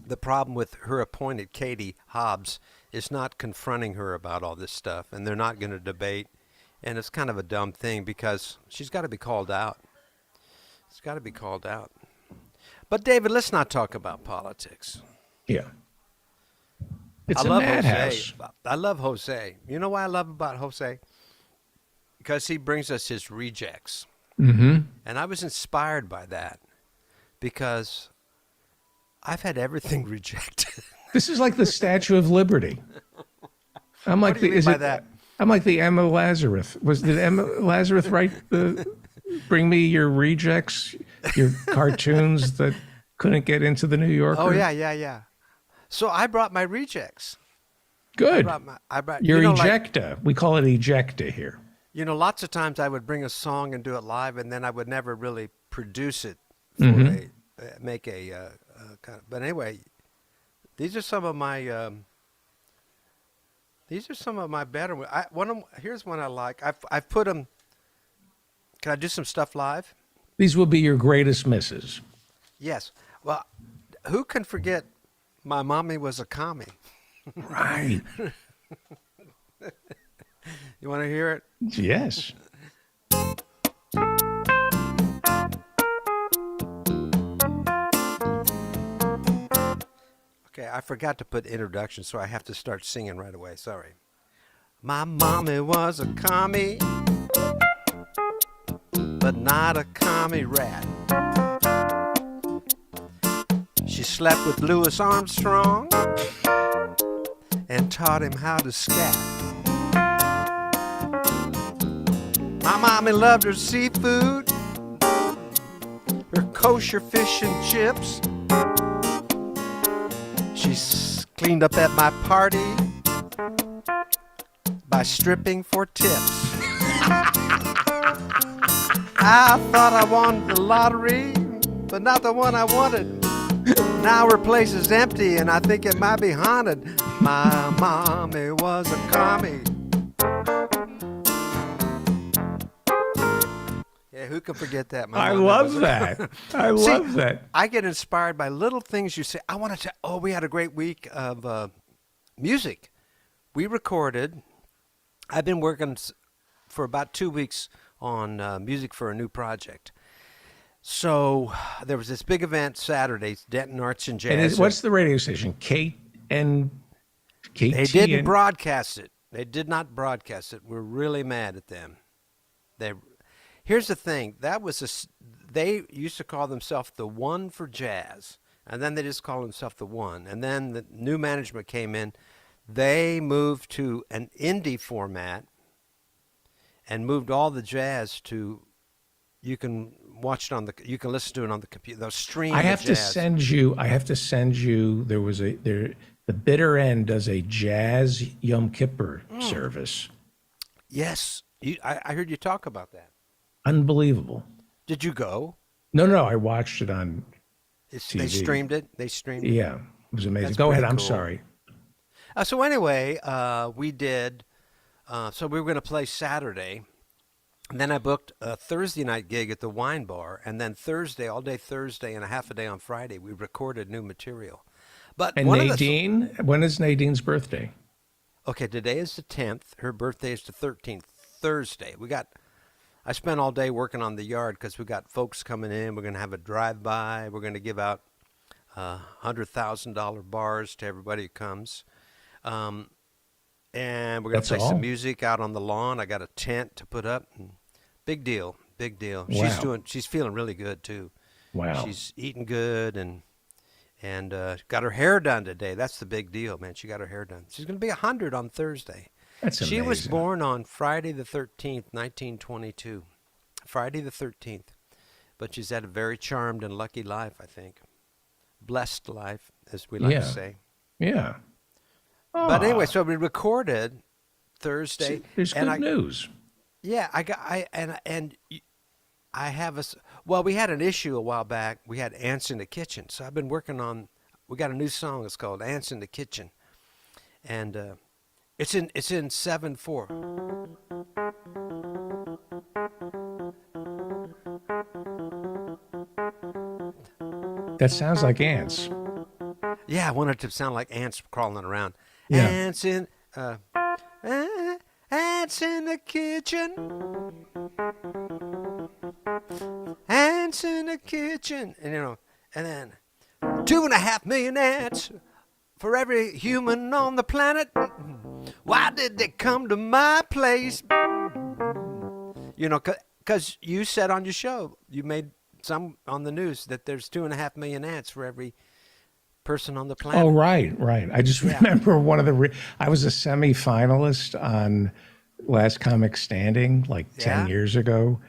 the problem with her appointed Katie Hobbs is not confronting her about all this stuff, and they're not going to debate. And it's kind of a dumb thing because she's got to be called out. It's got to be called out. But David, let's not talk about politics. Yeah. It's I a love madhouse. Jose. I love Jose. You know what I love about Jose? Because he brings us his rejects. Mm-hmm. And I was inspired by that because I've had everything rejected. This is like the Statue of Liberty. I'm like What do you mean by that? I'm like the Emma Lazarus. Did Emma Lazarus write the "Bring me your rejects, your cartoons that couldn't get into the New Yorker"? Oh yeah. So I brought my rejects. Good. I brought Your like, ejecta. We call it ejecta here. you know, lots of times I would bring a song and do it live, and then I would never really produce it for Mhm. make a kind of. But anyway, these are some of my better ones. Here's one I like. I've put them. Can I do some stuff live? These will be your greatest misses. Yes. Well, who can forget My Mommy Was a Commie? Right. You want to hear it? Yes. Okay, I forgot to put introduction, so I have to start singing right away. Sorry. My mommy was a commie, but not a commie rat. She slept with Louis Armstrong and taught him how to scat. My mommy loved her seafood, her kosher fish and chips. She cleaned up at my party by stripping for tips. I thought I won the lottery, but not the one I wanted. Now her place is empty and I think it might be haunted. My mommy was a commie. Yeah, who can forget that? I mommy love was a- that. I See, love that. I get inspired by little things you say. I want to tell, oh, we had a great week of music. We recorded, I've been working for about 2 weeks on music for a new project. So there was this big event Saturday, Denton Arts and Jazz. What's the radio station? KT. They didn't broadcast it. They did not broadcast it. We're really mad at them. Here's the thing. They used to call themselves the One for Jazz, and then they just called themselves the One. And then the new management came in. They moved to an indie format and moved all the jazz to. You can watch it you can listen to it on the computer. They'll stream. I have the to jazz. send you. There was the Bitter End does a jazz Yom Kippur service. Yes, I heard you talk about that. Unbelievable. Did you go? No, I watched it on TV. They streamed it. They streamed it. Yeah, it was amazing. That's Go ahead. pretty I'm cool. sorry. So anyway, we did. So we were going to play Saturday. And then I booked a Thursday night gig at the Wine Bar, and then Thursday, all day Thursday, and a half a day on Friday, we recorded new material. But And one of Nadine, when is Nadine's birthday? okay, today is the 10th. Her birthday is the 13th, Thursday. I spent all day working on the yard because we got folks coming in. We're going to have a drive-by. We're going to give out $100,000 bars to everybody who comes. And we're going to That's play all? some music out on the lawn. I got a tent to put up. Big deal. Wow. She's feeling really good too. Wow. She's eating good and got her hair done today. That's the big deal, man. She got her hair done. She's going to be 100 on Thursday. That's She was amazing. born on Friday the 13th, 1922. Friday the 13th. But she's had a very charmed and lucky life, I think. Blessed life, as we like Yeah. to say. Yeah. But anyway, Ah. so we recorded Thursday. See, there's and good news. Yeah, I have well, we had an issue a while back. We had Ants in the Kitchen. So I've been working on, we got a new song. It's called Ants in the Kitchen. And It's in 7/4. That sounds like ants. Yeah, I wanted it to sound like ants crawling around. Yeah. Ants in ants in the kitchen. Ants in the kitchen. And and then 2.5 million ants for every human on the planet. Why did they come to my place? Because you said on your show, you made some on the news that there's 2.5 million ants for every person on the planet. Oh, right. I just remember one of I was a semi-finalist on Last Comic Standing like 10 years ago.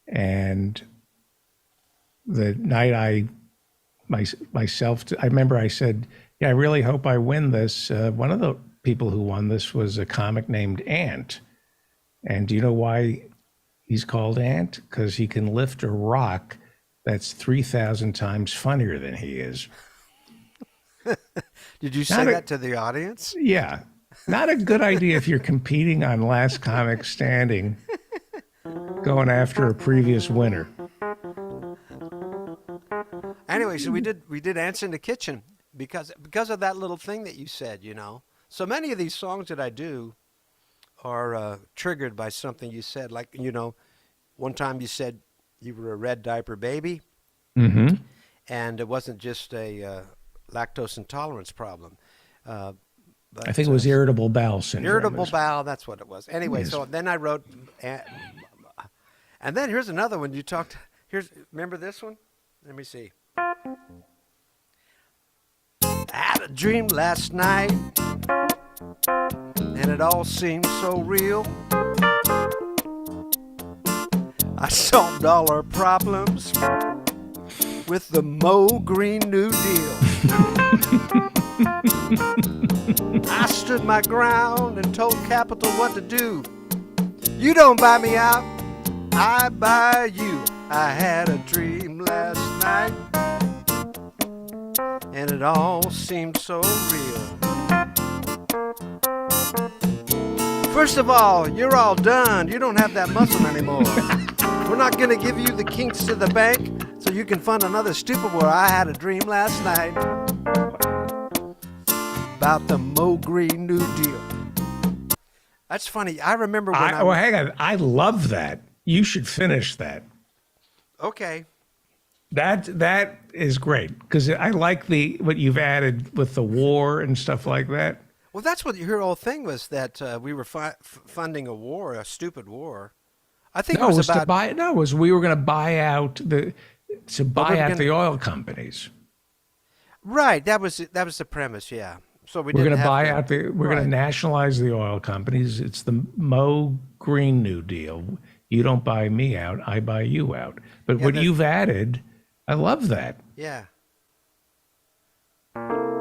And the night I remember I said, yeah, I really hope I win this. One of the people who won this was a comic named Ant. And do you know why he's called Ant? Because he can lift a rock that's 3,000 times funnier than he is. Did you say that to the audience? Yeah. Not a good idea if you're competing on Last Comic Standing, going after a previous winner. Anyway, so we did Ants in the Kitchen because of that little thing that you said, So many of these songs that I do are triggered by something you said. Like, one time you said you were a red diaper baby. Mm-hmm. And it wasn't just a lactose intolerance problem. But, I think it was irritable bowel syndrome. Irritable bowel, that's what it was. Anyway, yes. So then I wrote, and then here's another one. Remember this one? Let me see. I had a dream last night, and it all seemed so real. I solved all our problems with the Mo Green New Deal. I stood my ground and told Capitol what to do. You don't buy me out, I buy you. I had a dream last night, and it all seemed so real. First of all, you're all done. You don't have that muscle anymore. We're not gonna give you the kinks to the bank so you can fund another stupid war. I had a dream last night about the Mo Green New Deal. That's funny. I remember when hang on. I love that. You should finish that. Okay. That is great because I like what you've added with the war and stuff like that. Well, that's what your whole thing was, that we were funding a war, a stupid war. I think it was about we were going to buy out the oil companies. Right. That was the premise. Yeah. So we're going to buy out we're going to nationalize the oil companies. It's the Mo Green New Deal. You don't buy me out, I buy you out. But what you've added, I love that. Yeah.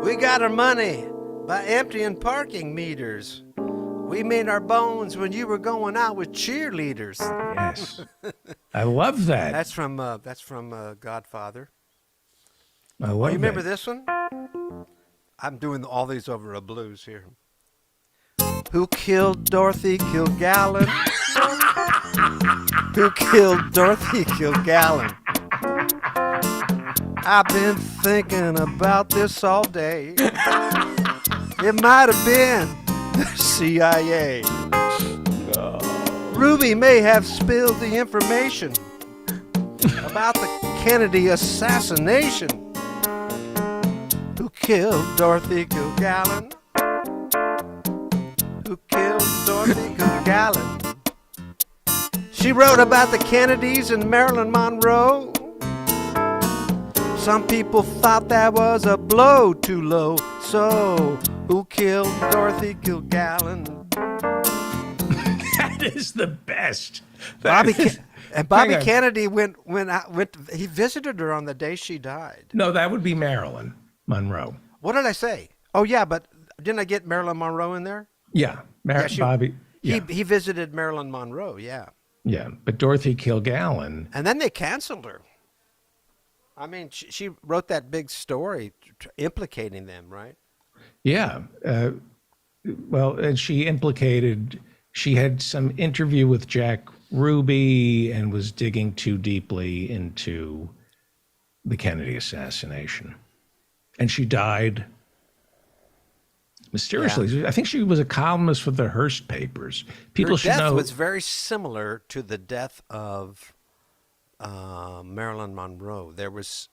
We got our money by emptying parking meters. We made our bones when you were going out with cheerleaders. Yes. I love that. That's from Godfather. I love you remember this one? I'm doing all these over a blues here. Who killed Dorothy Kilgallen? Who killed Dorothy Kilgallen? I've been thinking about this all day. It might have been the CIA. Ruby may have spilled the information about the Kennedy assassination. Who killed Dorothy Kilgallen? Who killed Dorothy Kilgallen? She wrote about the Kennedys and Marilyn Monroe. Some people thought that was a blow too low. So, who killed Dorothy Kilgallen? That is the best. Bobby Kennedy he visited her on the day she died. No, that would be Marilyn Monroe. What did I say? Oh yeah, but didn't I get Marilyn Monroe in there? Yeah, Bobby. Yeah. He visited Marilyn Monroe. Yeah. Yeah, but Dorothy Kilgallen. And then they canceled her. I mean, she wrote that big story implicating them, right? Yeah. well, and she had some interview with Jack Ruby and was digging too deeply into the Kennedy assassination. And she died mysteriously. I think she was a columnist for the Hearst papers. People Her should death know. was very similar to the death of Marilyn Monroe. There was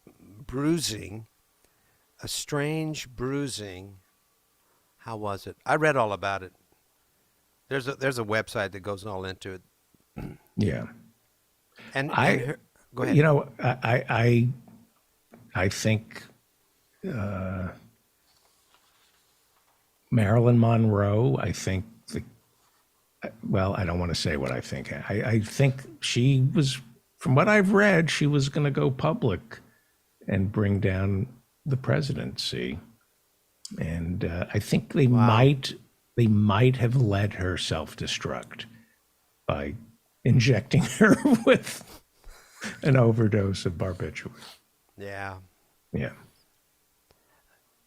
bruising, a strange bruising. How was it? I read all about it. There's a website that goes all into it. Yeah. And I go ahead. You know, I think Marilyn Monroe, I think well, I don't want to say what I think. I think she was, from what I've read, she was going to go public and bring down the presidency. And I think they might have let her self-destruct by injecting her with an overdose of barbiturate. Yeah. Yeah.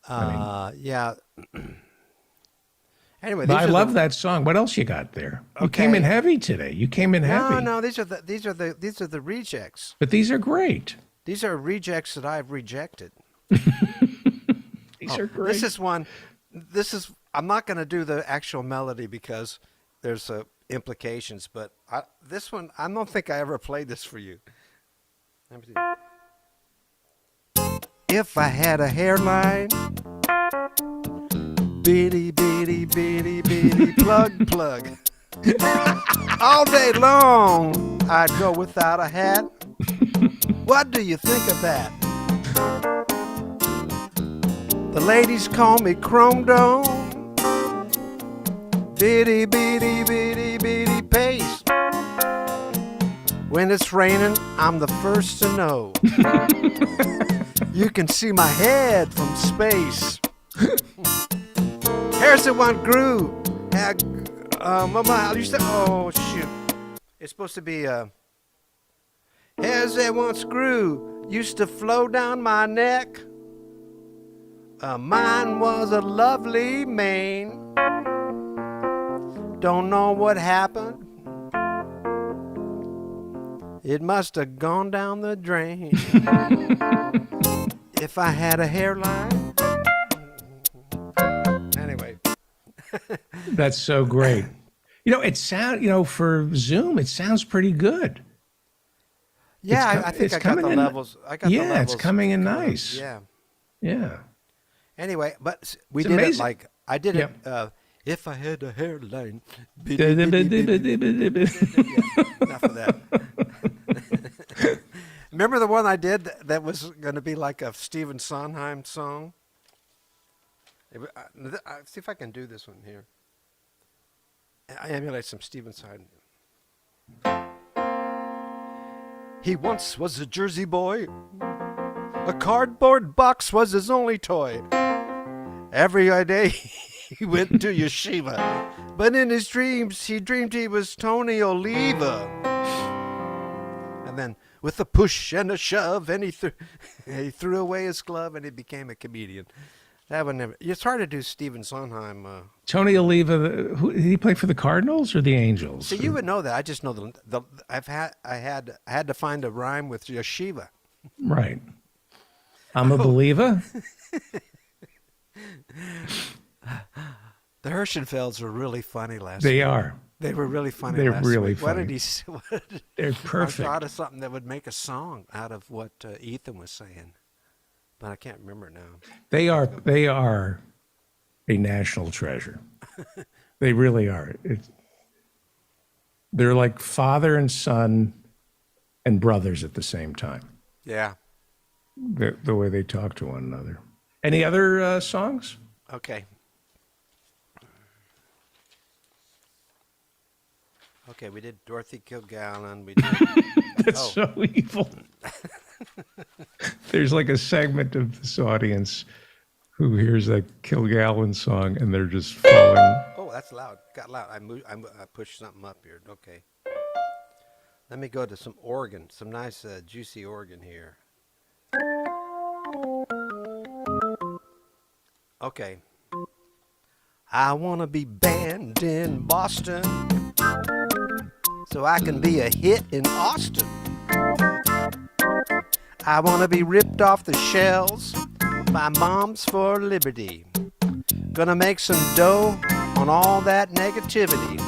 Yeah. Anyway, But I love that song. What else you got there? You came in heavy today. You came in heavy. No, these are the rejects. But these are great. These are rejects that I've rejected. These are great. This is one. I'm not going to do the actual melody because there's implications. But this one, I don't think I ever played this for you. Let me see. If I had a hairline, bitty, bitty, bitty, bitty, plug, plug. All day long, I'd go without a hat. What do you think of that? The ladies call me Chrome Dome. Bitty, bitty, bitty, bitty pace. When it's raining, I'm the first to know. You can see my head from space. Here's the one grew. You said, oh shoot! It's supposed to be hairs that once grew used to flow down my neck. Mine was a lovely mane. Don't know what happened. It must have gone down the drain. If I had a hairline. Anyway. That's so great. For Zoom, it sounds pretty good. Yeah, I think I got the levels. It's coming in nice. Yeah. Yeah. Anyway, but we It's did amazing. it like I did Yep. it. If I had a hairline. Yeah, Enough of that. Remember the one I did that was going to be like a Stephen Sondheim song? See if I can do this one here. I emulate some Stephen Sondheim. He once was a Jersey boy. A cardboard box was his only toy. Every day he went to yeshiva. But in his dreams, he dreamed he was Tony Oliva. And then with a push and a shove, and he threw away his glove and he became a comedian. That would never. It's hard to do Stephen Sondheim. Tony Oliva, who did he play for the Cardinals or the Angels? So you would know that. I just know I had to find a rhyme with yeshiva. Right. I'm a believer. The Hirschenfelds were really funny last They week. are. They were really funny. They're last really week. What funny. did he? They're perfect. I thought of something that would make a song out of what Ethan was saying, but I can't remember it now. They are a national treasure. They really are. They're like father and son and brothers at the same time. Yeah. The way they talk to one another. Any other songs? Okay. Okay, we did Dorothy Kilgallen. We did. That's so evil. There's like a segment of this audience who hears that Kilgallen song and they're just falling. Oh, that's loud. Got loud. I pushed something up here. Okay. Let me go to some organ, some nice juicy organ here. Okay. I want to be banned in Boston so I can be a hit in Austin. I want to be ripped off the shelves by Moms for Liberty. Gonna make some dough on all that negativity.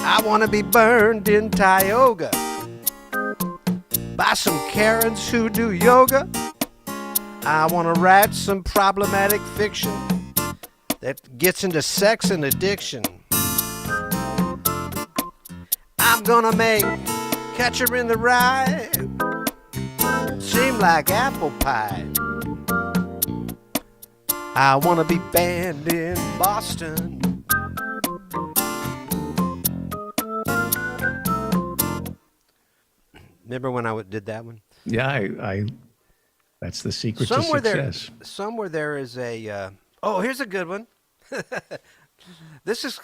I want to be burned in Tioga by some Karens who do yoga. I want to write some problematic fiction that gets into sex and addiction. I'm gonna make Catcher in the Rye seem like apple pie. I want to be banned in Boston. Remember when I did that one? Yeah, I that's the secret to success. Somewhere there is a, oh, here's a good one. This is,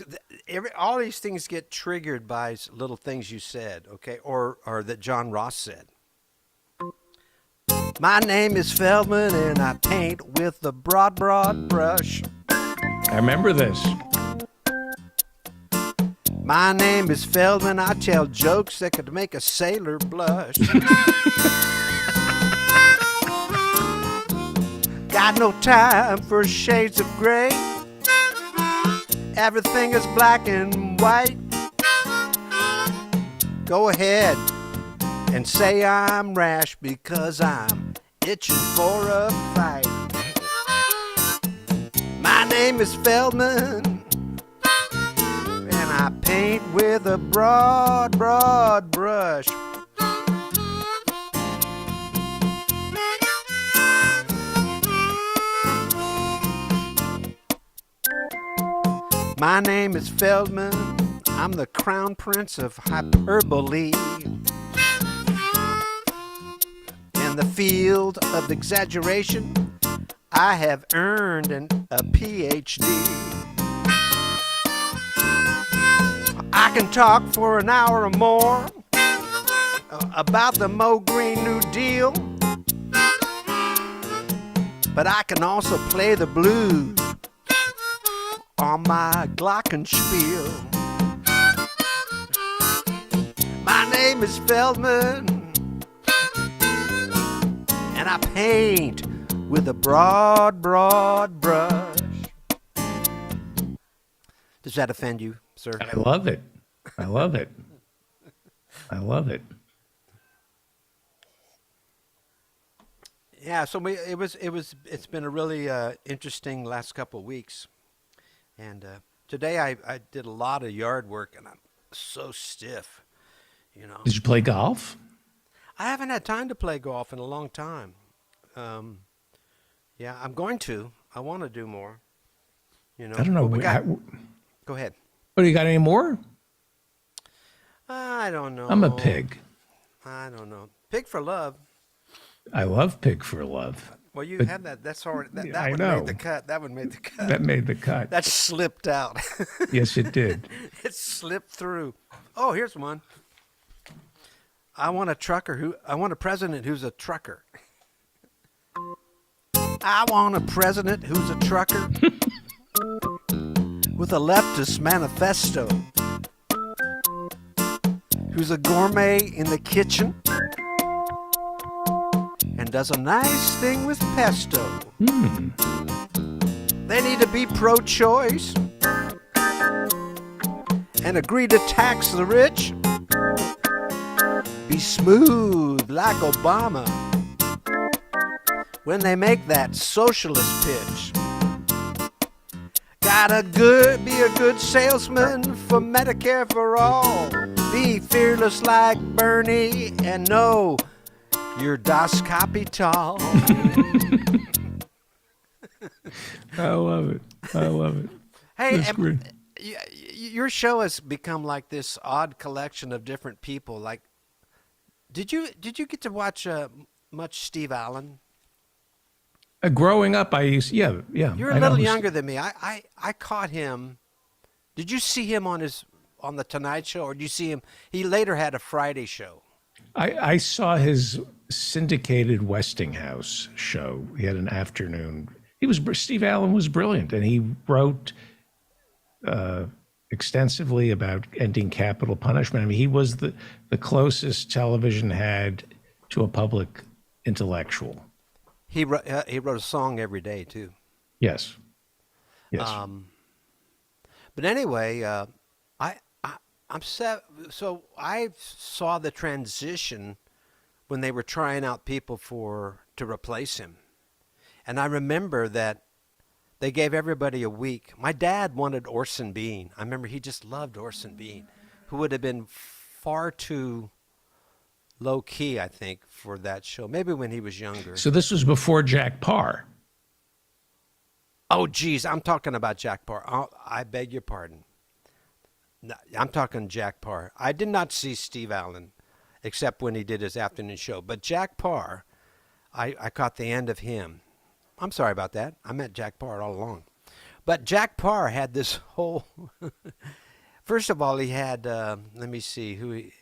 all these things get triggered by little things you said, okay? Or that John Ross said. My name is Feldman and I paint with a broad brush. I remember this. My name is Feldman, I tell jokes that could make a sailor blush. Got no time for shades of gray. Everything is black and white. Go ahead and say I'm rash because I'm itching for a fight. My name is Feldman and I paint with a broad brush. My name is Feldman, I'm the crown prince of hyperbole. In the field of exaggeration, I have earned a PhD. I can talk for an hour or more about the Mo Green New Deal, but I can also play the blues on my glockenspiel. My name is Feldman and I paint with a broad brush. Does that offend you, sir? I love it. I love it. I love it. Yeah, so it's been a really interesting last couple of weeks. And today I did a lot of yard work and I'm so stiff, you know. Did you play golf? I haven't had time to play golf in a long time. Yeah, I'm going to. I want to do more. You know. I don't know. Go ahead. What, do you got any more? I don't know. I'm a pig. I don't know. Pig for love. I love Pig for Love. Well, you But- have that. That's already. That I one know. made the cut. That one made the cut. That made the cut. That slipped out. Yes, it did. It slipped through. Oh, here's one. I want a president who's a trucker. I want a president who's a trucker with a leftist manifesto, who's a gourmet in the kitchen and does a nice thing with pesto. They need to be pro-choice and agree to tax the rich. Be smooth like Obama when they make that socialist pitch. Gotta be a good salesman for Medicare for all. Be fearless like Bernie and know your Das Kapital. I love it. I love it. Hey, That's great. your show has become like this odd collection of different people. Like, did you get to watch much Steve Allen? Growing up, I used, yeah. You're I a know little who's- younger than me. I caught him. Did you see him on the Tonight Show, or did you see him? He later had a Friday show. I saw his syndicated Westinghouse show. He had an afternoon. Steve Allen was brilliant, and he wrote extensively about ending capital punishment. I mean, he was the closest television had to a public intellectual. He wrote a song every day too. Yes. Yes. But anyway, I'm set. So I saw the transition when they were trying out people to replace him, and I remember that they gave everybody a week. My dad wanted Orson Bean. I remember he just loved Orson Bean, who would have been far too low key, I think, for that show. Maybe when he was younger. So this was before Jack Parr. Oh, geez, I'm talking about Jack Parr. Oh, I beg your pardon. No, I'm talking Jack Parr. I did not see Steve Allen, except when he did his afternoon show. But Jack Parr, I caught the end of him. I'm sorry about that. I meant Jack Parr all along. But Jack Parr had this whole... First of all, he had, let me see,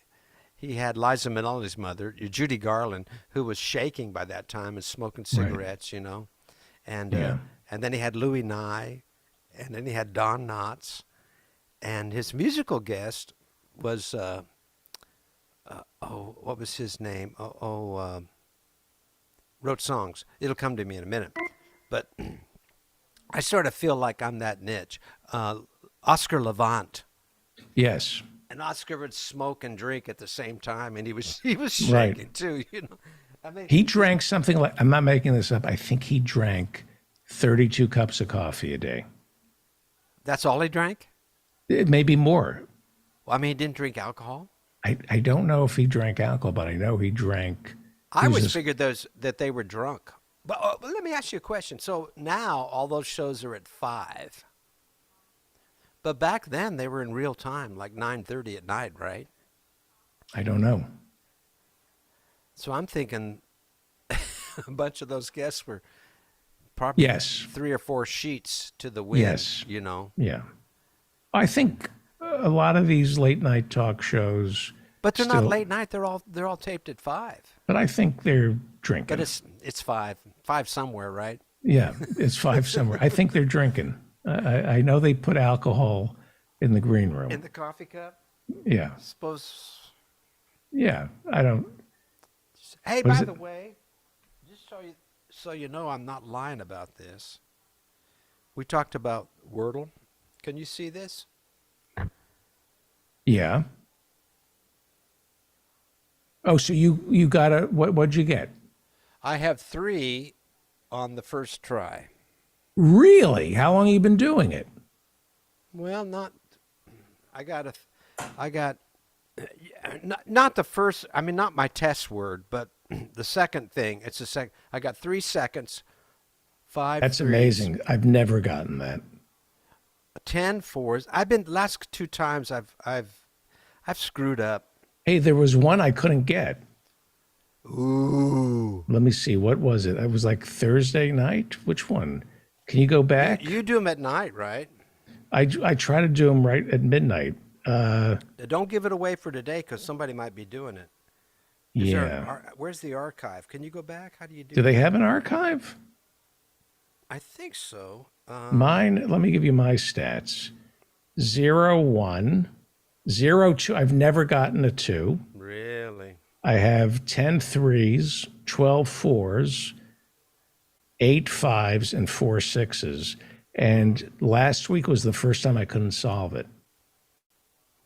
he had Liza Minnelli's mother, Judy Garland, who was shaking by that time and smoking cigarettes, you know. And then he had Louis Nye, and then he had Don Knotts. And his musical guest was, what was his name? Wrote songs. It'll come to me in a minute. But I sort of feel like I'm that niche. Oscar Levant. Yes. And Oscar would smoke and drink at the same time, and he was shaking too, you know. I mean, he drank something like, I'm not making this up, I think he drank 32 cups of coffee a day. That's all he drank? It may be more. Well, I mean, he didn't drink alcohol? I don't know if he drank alcohol, but I know he drank. I always figured that they were drunk. But let me ask you a question. So now all those shows are at 5. But back then they were in real time, like 9:30 at night, right? I don't know. So I'm thinking a bunch of those guests were probably 3 or 4 sheets to the wind, you know? Yeah. I think a lot of these late night talk shows. But they're not late night. They're all taped at 5. But I think they're drinking. But it's 5 somewhere, right? Yeah, it's 5 somewhere. I think they're drinking. I know they put alcohol in the green room. In the coffee cup? Yeah. Suppose. Yeah, I don't. Hey, by the way, just so you know, I'm not lying about this. We talked about Wordle. Can you see this? Yeah. Oh, so you got what'd you get? I have 3 on the first try. Really? How long have you been doing it? Well, I got not the first, I mean, not my test word, but the second thing. It's the second. I got 3 seconds, 5 That's threes, amazing. I've never gotten that. 10 fours. I've been last 2 times I've screwed up. Hey, there was one I couldn't get. Ooh. Let me see. What was it? It was like Thursday night. Which one? Can you go back? You do them at night, right? I try to do them right at midnight. Don't give it away for today because somebody might be doing it. Where's the archive? Can you go back? How do you do? Do they have an archive? I think so. Mine. Let me give you my stats. 0, 1, 0, 2. I've never gotten a 2. Really? I have 10 threes, 12 fours, 8 5s, and 4 6s. And last week was the first time I couldn't solve it.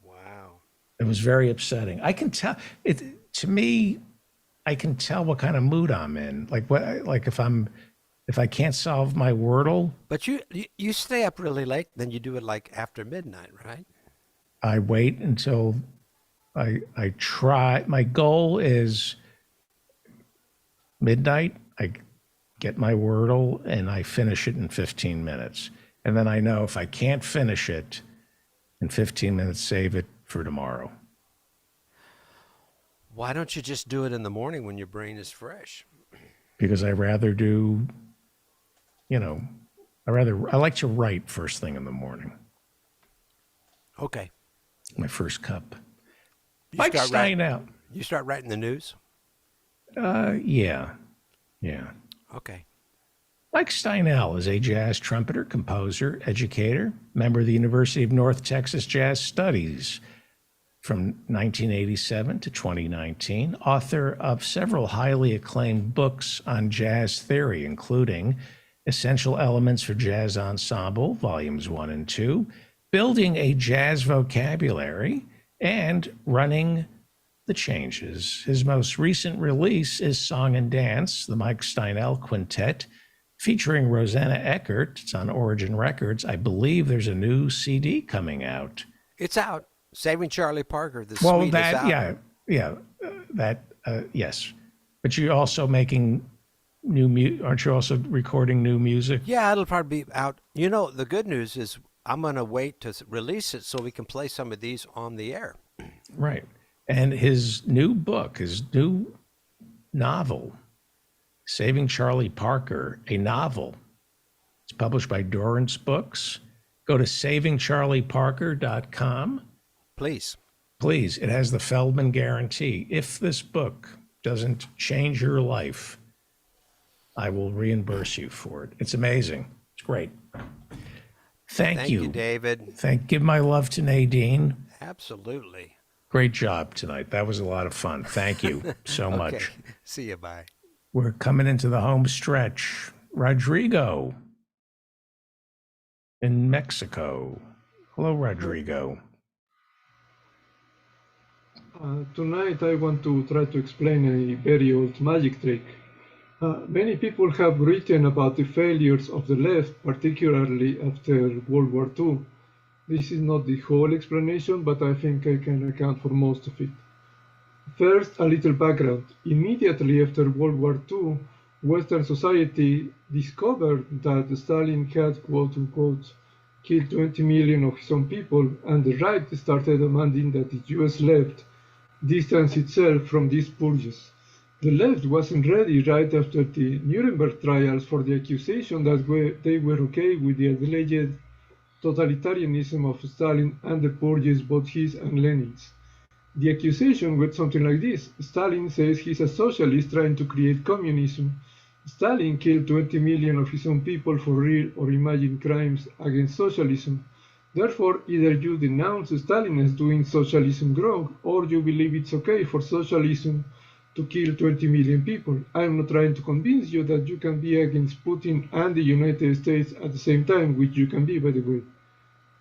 Wow. It was very upsetting. I can tell it to me. I can tell what kind of mood I'm in. Like if I can't solve my Wordle. But you stay up really late, then you do it like after midnight, right? I wait until I try. My goal is midnight. I get my Wordle and I finish it in 15 minutes. And then I know if I can't finish it in 15 minutes, save it for tomorrow. Why don't you just do it in the morning when your brain is fresh? Because I rather do, I like to write first thing in the morning. Okay. My first cup. You Mike start writing Steinel. You start writing the news? Yeah. Okay. Mike Steinell is a jazz trumpeter, composer, educator, member of the University of North Texas Jazz Studies from 1987 to 2019, author of several highly acclaimed books on jazz theory, including Essential Elements for Jazz Ensemble, Volumes 1 and 2, Building a Jazz Vocabulary, and Running the Changes. His most recent release is Song and Dance, the Mike Steinell Quintet, featuring Rosanna Eckert. It's on Origin Records. I believe there's a new CD coming out. It's out. Saving Charlie Parker. The Well, suite that, is out. Yes. But you're also making aren't you also recording new music? Yeah, it'll probably be out. You know, the good news is I'm going to wait to release it so we can play some of these on the air. Right. And his new book, his new novel, Saving Charlie Parker, a novel. It's published by Dorrance Books. Go to savingcharlieparker.com. Please. Please. It has the Feldman guarantee. If this book doesn't change your life, I will reimburse you for it. It's amazing. It's great. Thank you, David. Give my love to Nadine. Absolutely. Great job tonight. That was a lot of fun. Thank you so much. Okay. See you. Bye. We're coming into the home stretch. Rodrigo in Mexico. Hello, Rodrigo. Tonight I want to try to explain a very old magic trick. Many people have written about the failures of the left, particularly after World War II. This is not the whole explanation, but I think I can account for most of it. First, a little background. Immediately after World War II, Western society discovered that Stalin had, quote-unquote, killed 20 million of his own people, and the right started demanding that the US left distance itself from these purges. The left wasn't ready right after the Nuremberg trials for the accusation that they were okay with the alleged totalitarianism of Stalin and the purges, both his and Lenin's. The accusation went something like this. Stalin says he's a socialist trying to create communism. Stalin killed 20 million of his own people for real or imagined crimes against socialism. Therefore, either you denounce Stalin as doing socialism wrong, or you believe it's okay for socialism to kill 20 million people. I'm not trying to convince you that you can be against Putin and the United States at the same time, which you can be, by the way.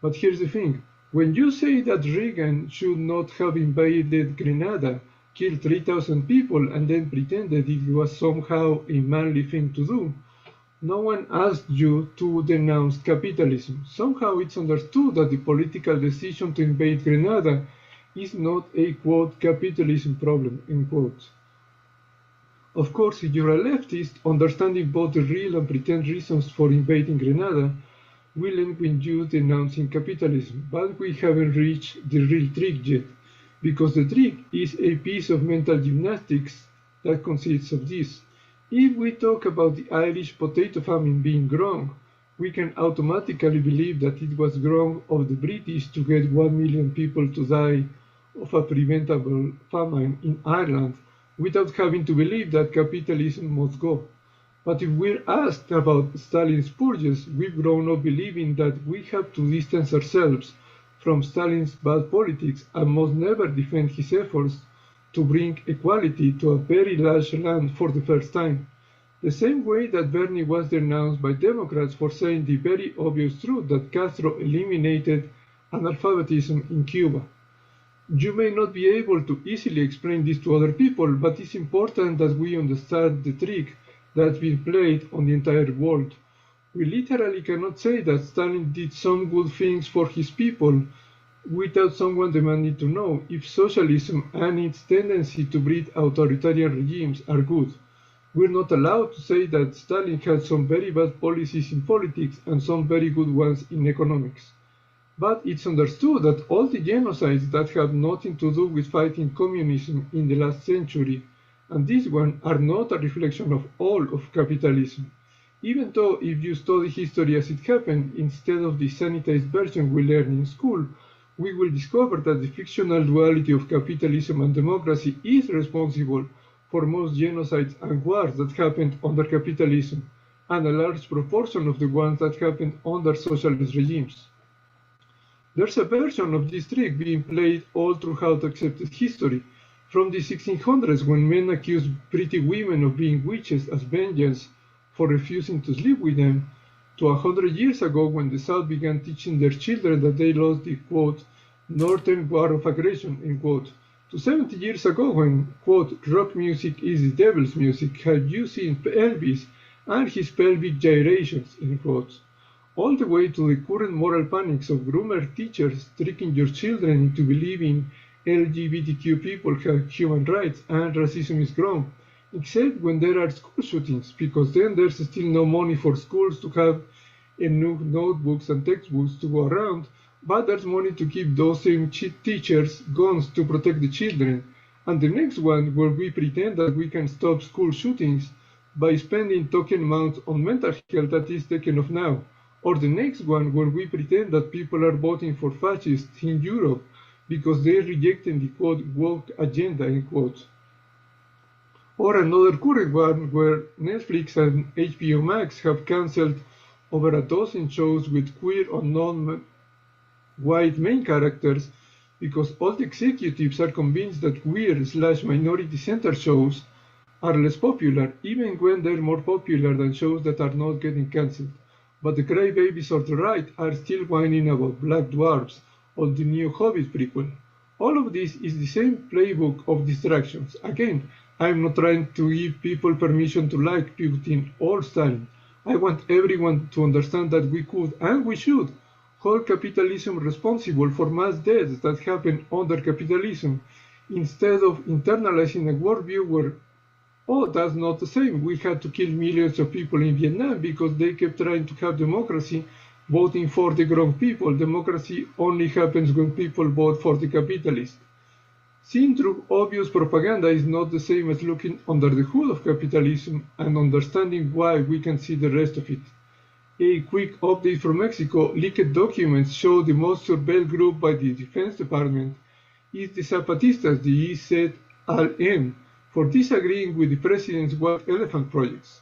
But here's the thing. When you say that Reagan should not have invaded Grenada, killed 3,000 people, and then pretended it was somehow a manly thing to do, no one asked you to denounce capitalism. Somehow it's understood that the political decision to invade Grenada is not a, quote, capitalism problem, end quote. Of course, if you're a leftist, understanding both the real and pretend reasons for invading Grenada will end with you denouncing capitalism, but we haven't reached the real trick yet, because the trick is a piece of mental gymnastics that consists of this. If we talk about the Irish potato famine being wrong, we can automatically believe that it was wrong of the British to get 1 million people to die of a preventable famine in Ireland without having to believe that capitalism must go. But if we're asked about Stalin's purges, we've grown up believing that we have to distance ourselves from Stalin's bad politics and must never defend his efforts to bring equality to a very large land for the first time. The same way that Bernie was denounced by Democrats for saying the very obvious truth that Castro eliminated analphabetism in Cuba. You may not be able to easily explain this to other people, but it's important that we understand the trick that's been played on the entire world. We literally cannot say that Stalin did some good things for his people without someone demanding to know if socialism and its tendency to breed authoritarian regimes are good. We're not allowed to say that Stalin had some very bad policies in politics and some very good ones in economics. But it's understood that all the genocides that have nothing to do with fighting communism in the last century, and this one, are not a reflection of all of capitalism. Even though if you study history as it happened, instead of the sanitized version we learn in school, we will discover that the fictional duality of capitalism and democracy is responsible for most genocides and wars that happened under capitalism. and a large proportion of the ones that happened under socialist regimes. There's a version of this trick being played all throughout accepted history, from the 1600s when men accused pretty women of being witches as vengeance for refusing to sleep with them, to 100 years ago when the South began teaching their children that they lost the, quote, Northern War of Aggression, end quote, to 70 years ago when, quote, rock music is the devil's music, have you seen Elvis and his pelvic gyrations, end quote, all the way to the current moral panics of groomer teachers tricking your children into believing LGBTQ people have human rights and racism is wrong, except when there are school shootings, because then there's still no money for schools to have enough notebooks and textbooks to go around, but there's money to give those same teachers guns to protect the children. And the next one where we pretend that we can stop school shootings by spending token amounts on mental health that is taken off now. Or the next one where we pretend that people are voting for fascists in Europe because they're rejecting the quote woke agenda, end quote. Or another current one where Netflix and HBO Max have cancelled over a dozen shows with queer or non-white main characters because all the executives are convinced that queer/minority-centered shows are less popular, even when they're more popular than shows that are not getting cancelled. But the crybabies of the right are still whining about Black Dwarfs or the new Hobbit prequel. All of this is the same playbook of distractions. Again, I'm not trying to give people permission to like Putin or Stalin. I want everyone to understand that we could and we should hold capitalism responsible for mass deaths that happen under capitalism, instead of internalizing a worldview where, oh, that's not the same. We had to kill millions of people in Vietnam because they kept trying to have democracy, voting for the wrong people. Democracy only happens when people vote for the capitalist. Seeing through obvious propaganda is not the same as looking under the hood of capitalism and understanding why we can see the rest of it. A quick update from Mexico: leaked documents show the most surveilled group by the Defense Department is the Zapatistas, the EZLN, for disagreeing with the president's White Elephant projects.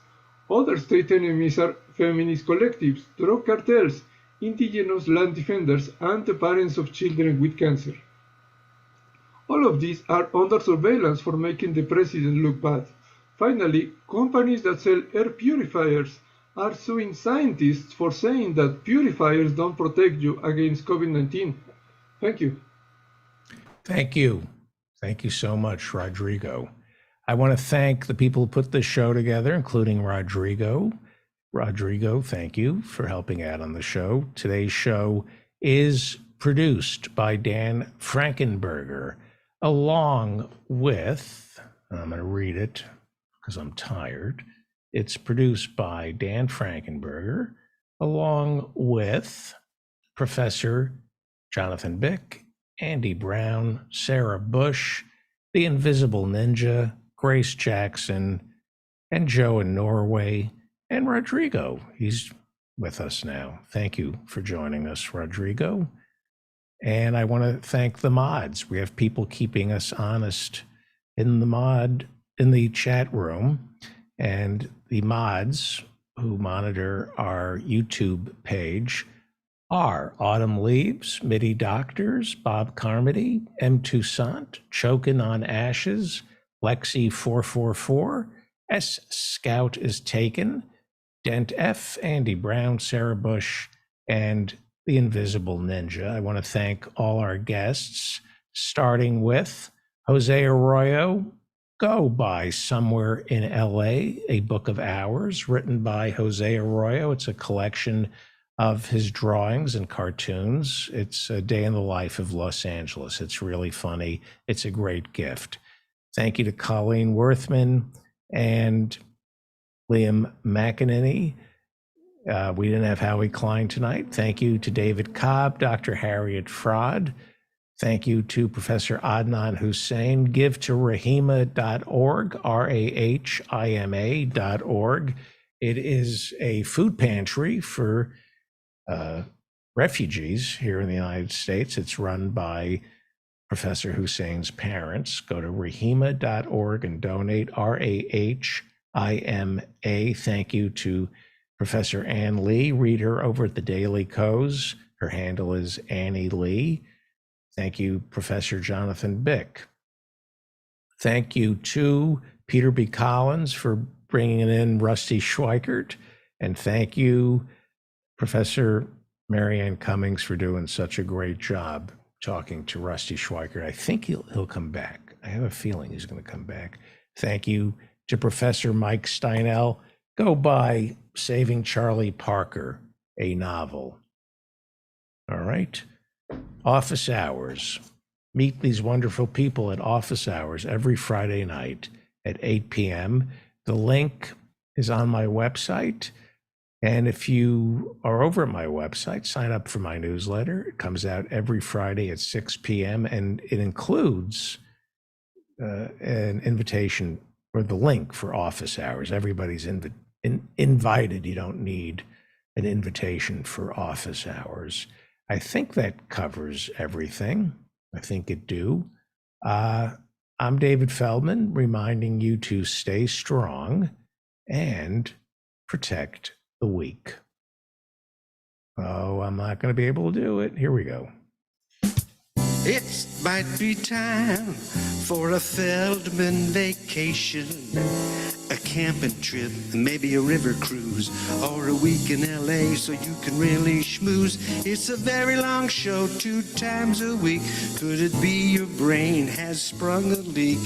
Other state enemies are feminist collectives, drug cartels, indigenous land defenders, and the parents of children with cancer. All of these are under surveillance for making the president look bad. Finally, companies that sell air purifiers are suing scientists for saying that purifiers don't protect you against COVID-19. Thank you. Thank you. Thank you so much, Rodrigo. I want to thank the people who put this show together, including Rodrigo. Rodrigo, thank you for helping out on the show. Today's show is produced by Dan Frankenberger, along with, I'm going to read it because I'm tired. It's produced by Dan Frankenberger, along with Professor Jonathan Bick, Andy Brown, Sarah Bush, The Invisible Ninja, Grace Jackson, and Joe in Norway, and Rodrigo. He's with us now. Thank you for joining us, Rodrigo. And I want to thank the mods. We have people keeping us honest in the chat room, and the mods who monitor our YouTube page are Autumn Leaves, MIDI Doctors, Bob Carmody, M. Toussaint, Chokin' on Ashes, Lexi 444, S. Scout is Taken, Dent F, Andy Brown, Sarah Bush, and The Invisible Ninja. I want to thank all our guests, starting with Jose Arroyo, Go by Somewhere in LA, a book of hours written by Jose Arroyo. It's a collection of his drawings and cartoons. It's a day in the life of Los Angeles. It's really funny. It's a great gift. Thank you to Colleen Worthman and Liam McEnany. We didn't have Howie Klein tonight. Thank you to David Cobb, Dr. Harriet Fraud. Thank you to Professor Adnan Hussein. Give to rahima.org, rahima.org. It is a food pantry for refugees here in the United States. It's run by Professor Hussein's parents. Go to rahima.org and donate, RAHIMA. Thank you to Professor Ann Lee. Read her over at the Daily Kos. Her handle is Annie Lee. Thank you, Professor Jonathan Bick. Thank you to Peter B. Collins for bringing in Rusty Schweikert. And thank you, Professor Marianne Cummings, for doing such a great job talking to Rusty Schweikert. I think he'll come back. I have a feeling he's going to come back. Thank you to Professor Mike Steinel. Go buy Saving Charlie Parker, a novel. All right. Office hours. Meet these wonderful people at office hours every Friday night at 8 p.m. The link is on my website. And if you are over at my website, sign up for my newsletter. It comes out every Friday at 6 p.m. and it includes an invitation or the link for office hours. Everybody's invited. You don't need an invitation for office hours. I think that covers everything. I think it do. I'm David Feldman, reminding you to stay strong and protect the weak. Oh, I'm not going to be able to do it. Here we go. It might be time for a Feldman vacation, a camping trip, maybe a river cruise, or a week in LA so you can really schmooze. It's a very long show, 2 times a week. Could it be your brain has sprung a leak?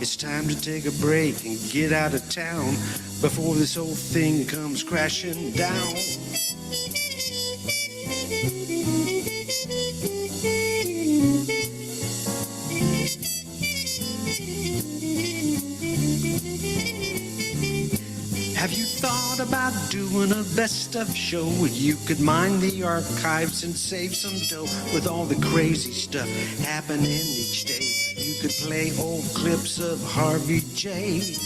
It's time to take a break and get out of town before this whole thing comes crashing down. Have you thought about doing a best of show where you could mine the archives and save some dough with all the crazy stuff happening each day? You could play old clips of Harvey J.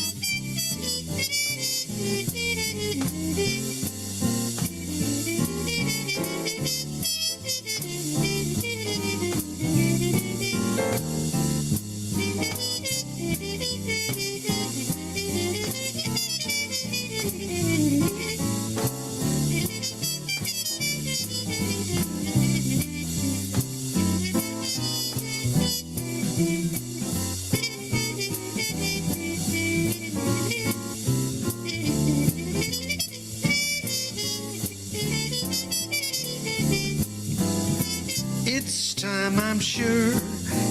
It's time, I'm sure,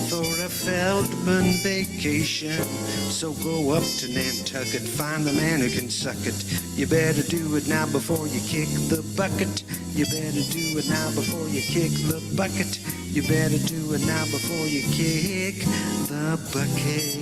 for a Feldman vacation. So go up to Nantucket, find the man who can suck it. You better do it now before you kick the bucket. You better do it now before you kick the bucket. You better do it now before you kick the bucket.